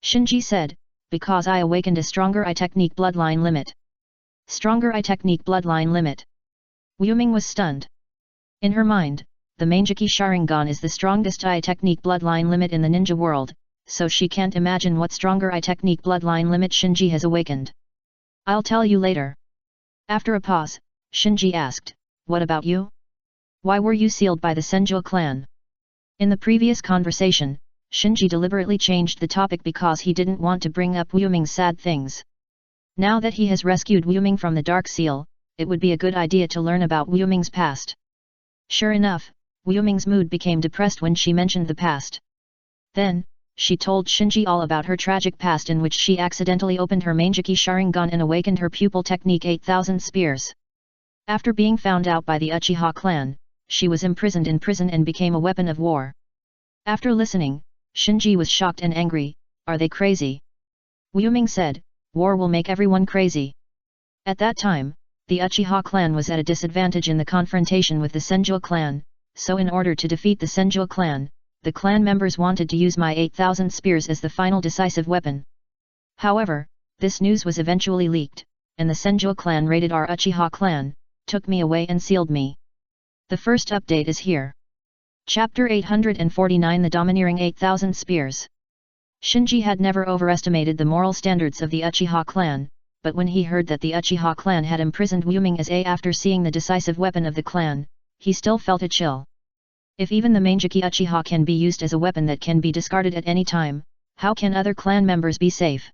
Shinji said, because I awakened a stronger eye technique bloodline limit. Stronger eye technique bloodline limit. Wuming was stunned. In her mind, the Mangeki Sharingan is the strongest eye technique bloodline limit in the ninja world, so she can't imagine what stronger eye technique bloodline limit Shinji has awakened. I'll tell you later. After a pause, Shinji asked, what about you? Why were you sealed by the Senju clan? In the previous conversation, Shinji deliberately changed the topic because he didn't want to bring up Wuming's sad things. Now that he has rescued Wuming from the Dark Seal, it would be a good idea to learn about Wuming's past. Sure enough, Wuming's mood became depressed when she mentioned the past. Then, she told Shinji all about her tragic past in which she accidentally opened her Mangeki Sharingan and awakened her pupil technique 8000 spears. After being found out by the Uchiha clan, she was imprisoned in prison and became a weapon of war. After listening, Shinji was shocked and angry, are they crazy? Wuming said, war will make everyone crazy. At that time, the Uchiha clan was at a disadvantage in the confrontation with the Senju clan, so in order to defeat the Senju clan, the clan members wanted to use my 8000 spears as the final decisive weapon. However, this news was eventually leaked, and the Senju clan raided our Uchiha clan, took me away and sealed me. The first update is here. Chapter 849 The Domineering 8000 Spears. Shinji had never overestimated the moral standards of the Uchiha clan, but when he heard that the Uchiha clan had imprisoned Wuming as after seeing the decisive weapon of the clan, he still felt a chill. If even the Mangeki Uchiha can be used as a weapon that can be discarded at any time, how can other clan members be safe?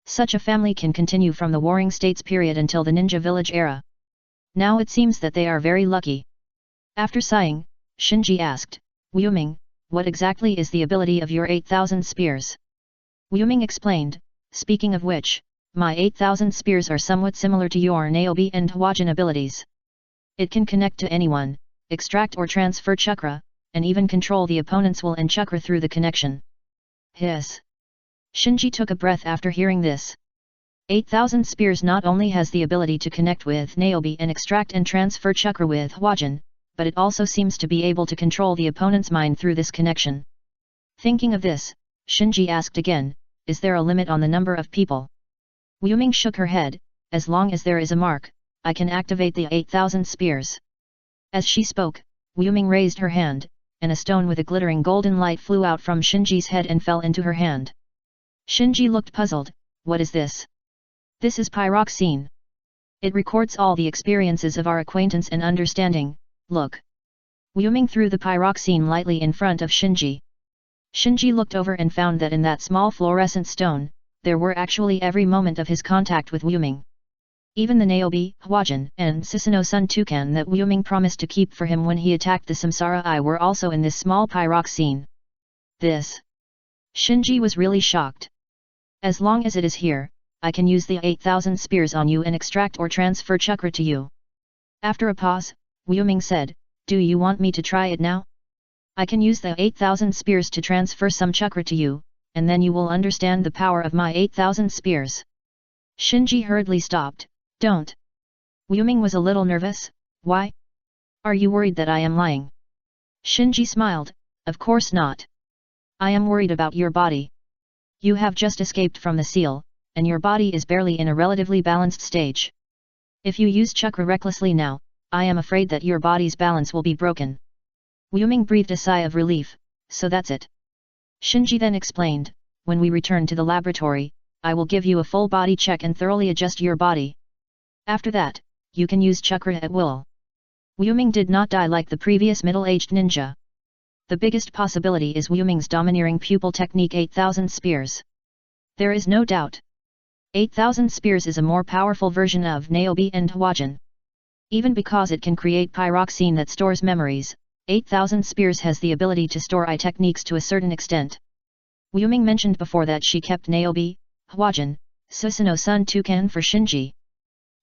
Such a family can continue from the Warring States period until the Ninja Village era. Now it seems that they are very lucky. After sighing, Shinji asked, Wuming, what exactly is the ability of your 8000 spears? Wuming explained, speaking of which, my 8000 spears are somewhat similar to your Naobi and Hwajin abilities. It can connect to anyone, extract or transfer chakra, and even control the opponent's will and chakra through the connection. Hiss. Shinji took a breath after hearing this. 8000 spears not only has the ability to connect with Naobi and extract and transfer chakra with Hwajin, but it also seems to be able to control the opponent's mind through this connection. Thinking of this, Shinji asked again, is there a limit on the number of people? Wuming shook her head, as long as there is a mark, I can activate the 8000 spears. As she spoke, Wuming raised her hand, and a stone with a glittering golden light flew out from Shinji's head and fell into her hand. Shinji looked puzzled, what is this? This is pyroxene. It records all the experiences of our acquaintance and understanding, look. Wuming threw the pyroxene lightly in front of Shinji. Shinji looked over and found that in that small fluorescent stone, there were actually every moment of his contact with Wuming. Even the Naobi, Hwajin, and Susanoo Sun Toucan that Wuming promised to keep for him when he attacked the Samsara Eye were also in this small pyroxene. This. Shinji was really shocked. As long as it is here, I can use the 8000 spears on you and extract or transfer chakra to you. After a pause, Wuming said, do you want me to try it now? I can use the 8000 spears to transfer some chakra to you, and then you will understand the power of my 8000 spears. Shinji hurriedly stopped. Don't. Wuming was a little nervous, why? Are you worried that I am lying? Shinji smiled, of course not. I am worried about your body. You have just escaped from the seal, and your body is barely in a relatively balanced stage. If you use chakra recklessly now, I am afraid that your body's balance will be broken. Wuming breathed a sigh of relief, so that's it. Shinji then explained, when we return to the laboratory, I will give you a full body check and thoroughly adjust your body. After that, you can use chakra at will. Wu Ming did not die like the previous middle-aged ninja. The biggest possibility is Wu Ming's domineering pupil technique 8,000 spears. There is no doubt. 8,000 spears is a more powerful version of Naobi and Huajin. Even because it can create pyroxene that stores memories, 8,000 spears has the ability to store eye techniques to a certain extent. Wu Ming mentioned before that she kept Naobi, Huajin, Susanoo Sun Tukan for Shinji.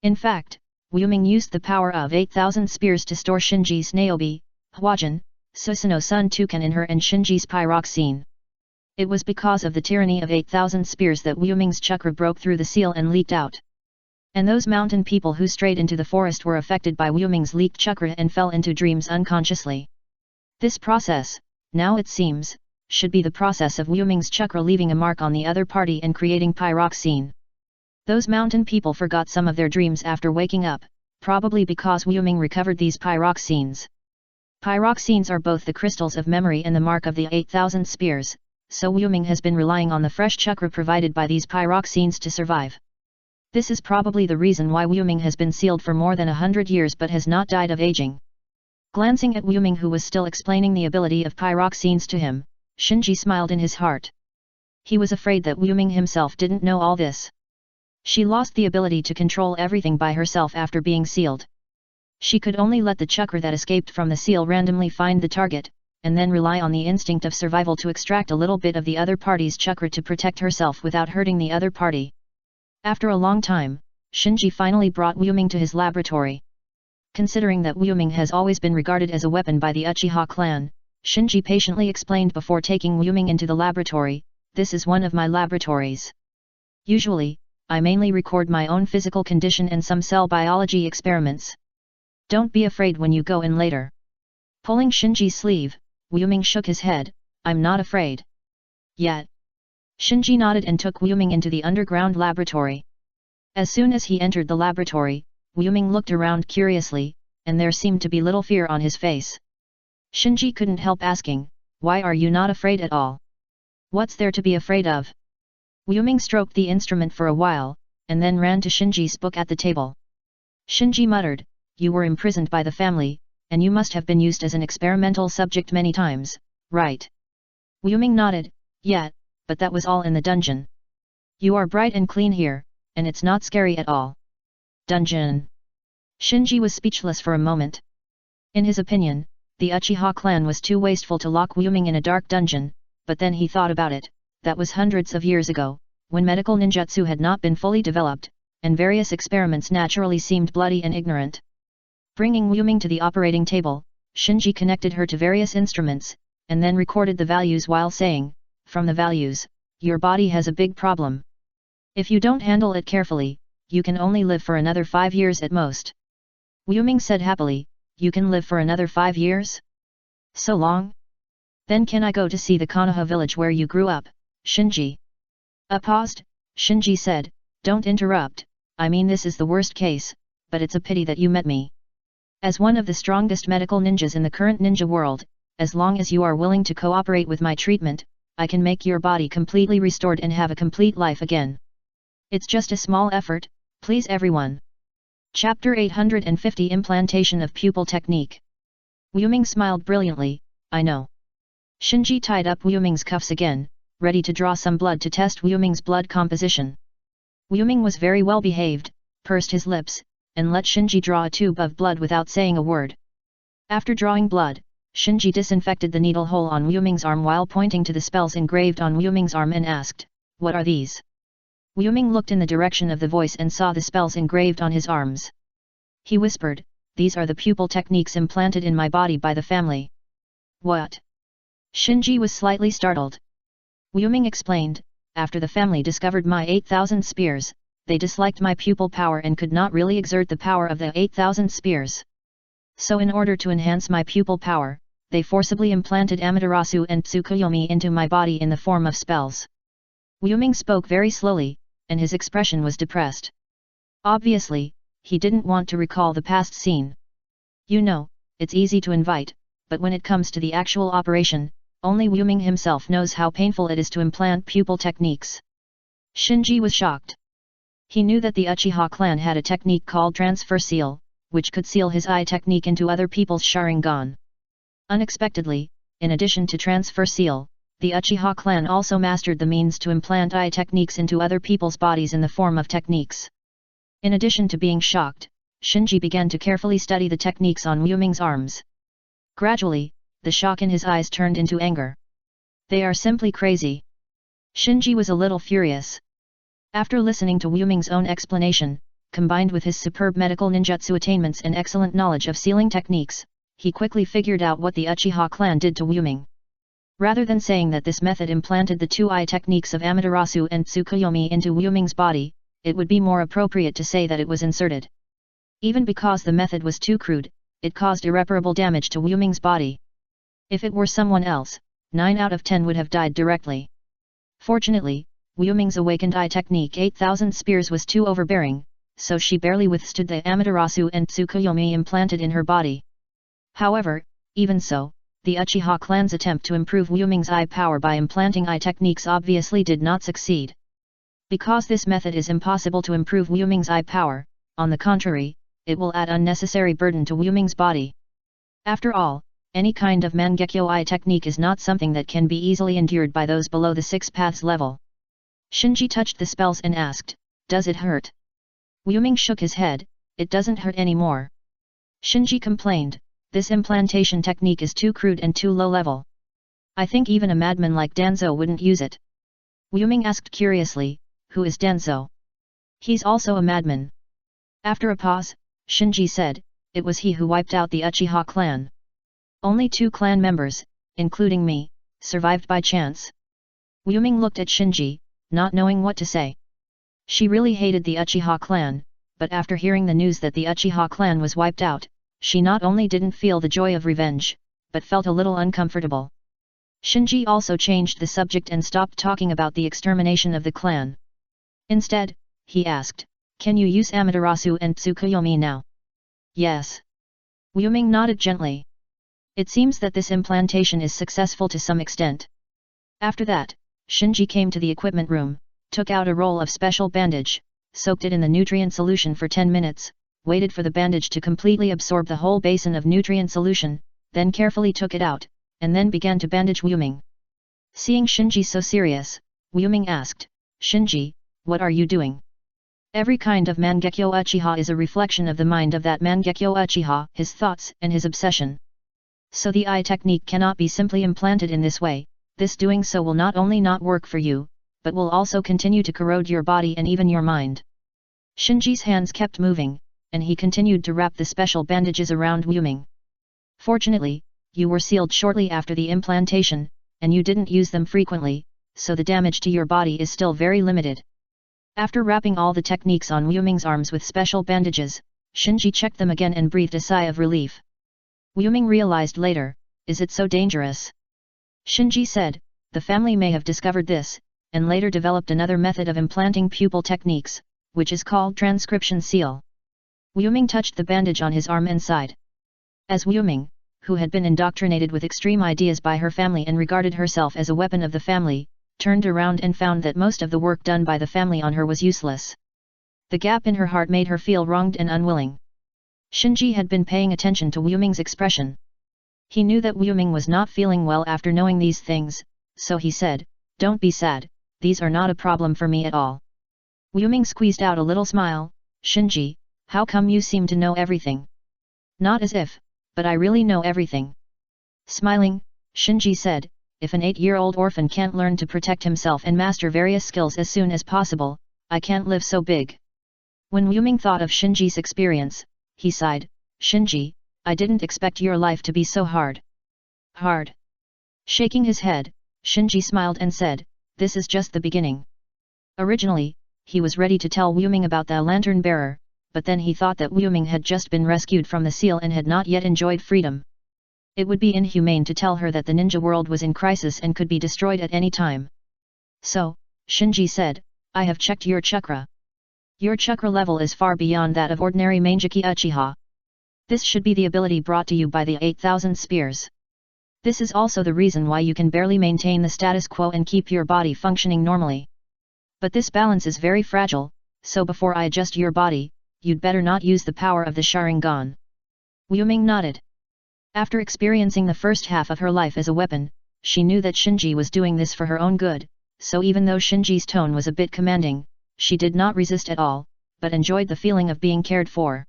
In fact, Wu Ming used the power of 8,000 spears to store Shinji's Naobi, Huajin, Susanoo Sun Tukan in her and Shinji's pyroxene. It was because of the tyranny of 8,000 spears that Wu Ming's chakra broke through the seal and leaked out. And those mountain people who strayed into the forest were affected by Wu Ming's leaked chakra and fell into dreams unconsciously. This process, now it seems, should be the process of Wu Ming's chakra leaving a mark on the other party and creating pyroxene. Those mountain people forgot some of their dreams after waking up, probably because Wu Ming recovered these pyroxenes. Pyroxenes are both the crystals of memory and the mark of the 8,000 spears, so Wu Ming has been relying on the fresh chakra provided by these pyroxenes to survive. This is probably the reason why Wu Ming has been sealed for more than 100 years but has not died of aging. Glancing at Wu Ming, who was still explaining the ability of pyroxenes to him, Shinji smiled in his heart. He was afraid that Wu Ming himself didn't know all this. She lost the ability to control everything by herself after being sealed. She could only let the chakra that escaped from the seal randomly find the target, and then rely on the instinct of survival to extract a little bit of the other party's chakra to protect herself without hurting the other party. After a long time, Shinji finally brought Wu Ming to his laboratory. Considering that Wu Ming has always been regarded as a weapon by the Uchiha clan, Shinji patiently explained before taking Wu Ming into the laboratory, "This is one of my laboratories. Usually, I mainly record my own physical condition and some cell biology experiments. Don't be afraid when you go in later." Pulling Shinji's sleeve, Wu Ming shook his head, "I'm not afraid. Yet." Shinji nodded and took Wu Ming into the underground laboratory. As soon as he entered the laboratory, Wu Ming looked around curiously, and there seemed to be little fear on his face. Shinji couldn't help asking, "Why are you not afraid at all? What's there to be afraid of?" Wu Ming stroked the instrument for a while, and then ran to Shinji's book at the table. Shinji muttered, "You were imprisoned by the family, and you must have been used as an experimental subject many times, right?" Wu Ming nodded, "Yeah, but that was all in the dungeon. You are bright and clean here, and it's not scary at all." Dungeon. Shinji was speechless for a moment. In his opinion, the Uchiha clan was too wasteful to lock Wu Ming in a dark dungeon, but then he thought about it, that was hundreds of years ago, when medical ninjutsu had not been fully developed, and various experiments naturally seemed bloody and ignorant. Bringing Wu Ming to the operating table, Shinji connected her to various instruments, and then recorded the values while saying, "From the values, your body has a big problem. If you don't handle it carefully, you can only live for another 5 years at most." Wu Ming said happily, "You can live for another 5 years? So long? Then can I go to see the Konoha village where you grew up, Shinji?" Paused, Shinji said, "Don't interrupt, I mean this is the worst case, but it's a pity that you met me. As one of the strongest medical ninjas in the current ninja world, as long as you are willing to cooperate with my treatment, I can make your body completely restored and have a complete life again. It's just a small effort, please everyone." Chapter 850 Implantation of Pupil Technique. Wu Ming smiled brilliantly, "I know." Shinji tied up Wu Ming's cuffs again, ready to draw some blood to test Wu Ming's blood composition. Wu Ming was very well behaved, pursed his lips, and let Shinji draw a tube of blood without saying a word. After drawing blood, Shinji disinfected the needle hole on Wu Ming's arm while pointing to the spells engraved on Wu Ming's arm and asked, "What are these?" Wu Ming looked in the direction of the voice and saw the spells engraved on his arms. He whispered, "These are the pupil techniques implanted in my body by the family." "What?" Shinji was slightly startled. Wu Ming explained, "After the family discovered my 8,000 spears, they disliked my pupil power and could not really exert the power of the 8,000 spears. So in order to enhance my pupil power, they forcibly implanted Amaterasu and Tsukuyomi into my body in the form of spells." Wu Ming spoke very slowly, and his expression was depressed. Obviously, he didn't want to recall the past scene. "You know, it's easy to invite, but when it comes to the actual operation, only Wu Ming himself knows how painful it is to implant pupil techniques." Shinji was shocked. He knew that the Uchiha clan had a technique called transfer seal, which could seal his eye technique into other people's Sharingan. Unexpectedly, in addition to transfer seal, the Uchiha clan also mastered the means to implant eye techniques into other people's bodies in the form of techniques. In addition to being shocked, Shinji began to carefully study the techniques on Wu Ming's arms. Gradually, the shock in his eyes turned into anger. They are simply crazy. Shinji was a little furious. After listening to Wu Ming's own explanation, combined with his superb medical ninjutsu attainments and excellent knowledge of sealing techniques, he quickly figured out what the Uchiha clan did to Wu Ming. Rather than saying that this method implanted the two eye techniques of Amaterasu and Tsukuyomi into Wu Ming's body, it would be more appropriate to say that it was inserted. Even because the method was too crude, it caused irreparable damage to Wu Ming's body. If it were someone else, 9 out of 10 would have died directly. Fortunately, Wu Ming's awakened eye technique 8,000 spears was too overbearing, so she barely withstood the Amaterasu and Tsukuyomi implanted in her body. However, even so, the Uchiha clan's attempt to improve Wu Ming's eye power by implanting eye techniques obviously did not succeed. Because this method is impossible to improve Wu Ming's eye power, on the contrary, it will add unnecessary burden to Wu Ming's body. After all, any kind of Mangekyo eye technique is not something that can be easily endured by those below the 6 paths level. Shinji touched the spells and asked, "Does it hurt?" Wu Ming shook his head, "It doesn't hurt anymore." Shinji complained, "This implantation technique is too crude and too low level. I think even a madman like Danzo wouldn't use it." Wu Ming asked curiously, "Who is Danzo?" "He's also a madman." After a pause, Shinji said, "It was he who wiped out the Uchiha clan. Only 2 clan members, including me, survived by chance." Wu Ming looked at Shinji, not knowing what to say. She really hated the Uchiha clan, but after hearing the news that the Uchiha clan was wiped out, she not only didn't feel the joy of revenge, but felt a little uncomfortable. Shinji also changed the subject and stopped talking about the extermination of the clan. Instead, he asked, "Can you use Amaterasu and Tsukuyomi now?" "Yes." Wu Ming nodded gently. "It seems that this implantation is successful to some extent." After that, Shinji came to the equipment room, took out a roll of special bandage, soaked it in the nutrient solution for 10 minutes, waited for the bandage to completely absorb the whole basin of nutrient solution, then carefully took it out, and then began to bandage Wu Ming. Seeing Shinji so serious, Wu Ming asked, "Shinji, what are you doing?" Every kind of Mangekyo Uchiha is a reflection of the mind of that Mangekyo Uchiha, his thoughts and his obsession. So the eye technique cannot be simply implanted in this way. This doing so will not only not work for you, but will also continue to corrode your body and even your mind. Shinji's hands kept moving, and he continued to wrap the special bandages around Wu Ming. Fortunately, you were sealed shortly after the implantation, and you didn't use them frequently, so the damage to your body is still very limited. After wrapping all the techniques on Wu Ming's arms with special bandages, Shinji checked them again and breathed a sigh of relief. Wu Ming realized later, "Is it so dangerous?" Shinji said, "The family may have discovered this, and later developed another method of implanting pupil techniques, which is called transcription seal." Wu Ming touched the bandage on his arm and sighed. As Wu Ming, who had been indoctrinated with extreme ideas by her family and regarded herself as a weapon of the family, turned around and found that most of the work done by the family on her was useless. The gap in her heart made her feel wronged and unwilling. Shinji had been paying attention to Wu Ming's expression. He knew that Wu Ming was not feeling well after knowing these things, so he said, "Don't be sad, these are not a problem for me at all." Wu Ming squeezed out a little smile, "Shinji, how come you seem to know everything?" "Not as if, but I really know everything." Smiling, Shinji said, "If an 8-year-old orphan can't learn to protect himself and master various skills as soon as possible, I can't live so big." When Wu Ming thought of Shinji's experience, he sighed, "Shinji, I didn't expect your life to be so hard." "Hard?" Shaking his head, Shinji smiled and said, "This is just the beginning." Originally, he was ready to tell Wu Ming about the lantern bearer, but then he thought that Wu Ming had just been rescued from the seal and had not yet enjoyed freedom. It would be inhumane to tell her that the ninja world was in crisis and could be destroyed at any time. So, Shinji said, "I have checked your chakra. Your chakra level is far beyond that of ordinary Mangekyo Uchiha. This should be the ability brought to you by the 8,000 spears. This is also the reason why you can barely maintain the status quo and keep your body functioning normally. But this balance is very fragile, so before I adjust your body, you'd better not use the power of the Sharingan. Wu Ming nodded. After experiencing the first half of her life as a weapon, she knew that Shinji was doing this for her own good, so even though Shinji's tone was a bit commanding, she did not resist at all, but enjoyed the feeling of being cared for.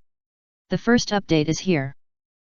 The first update is here.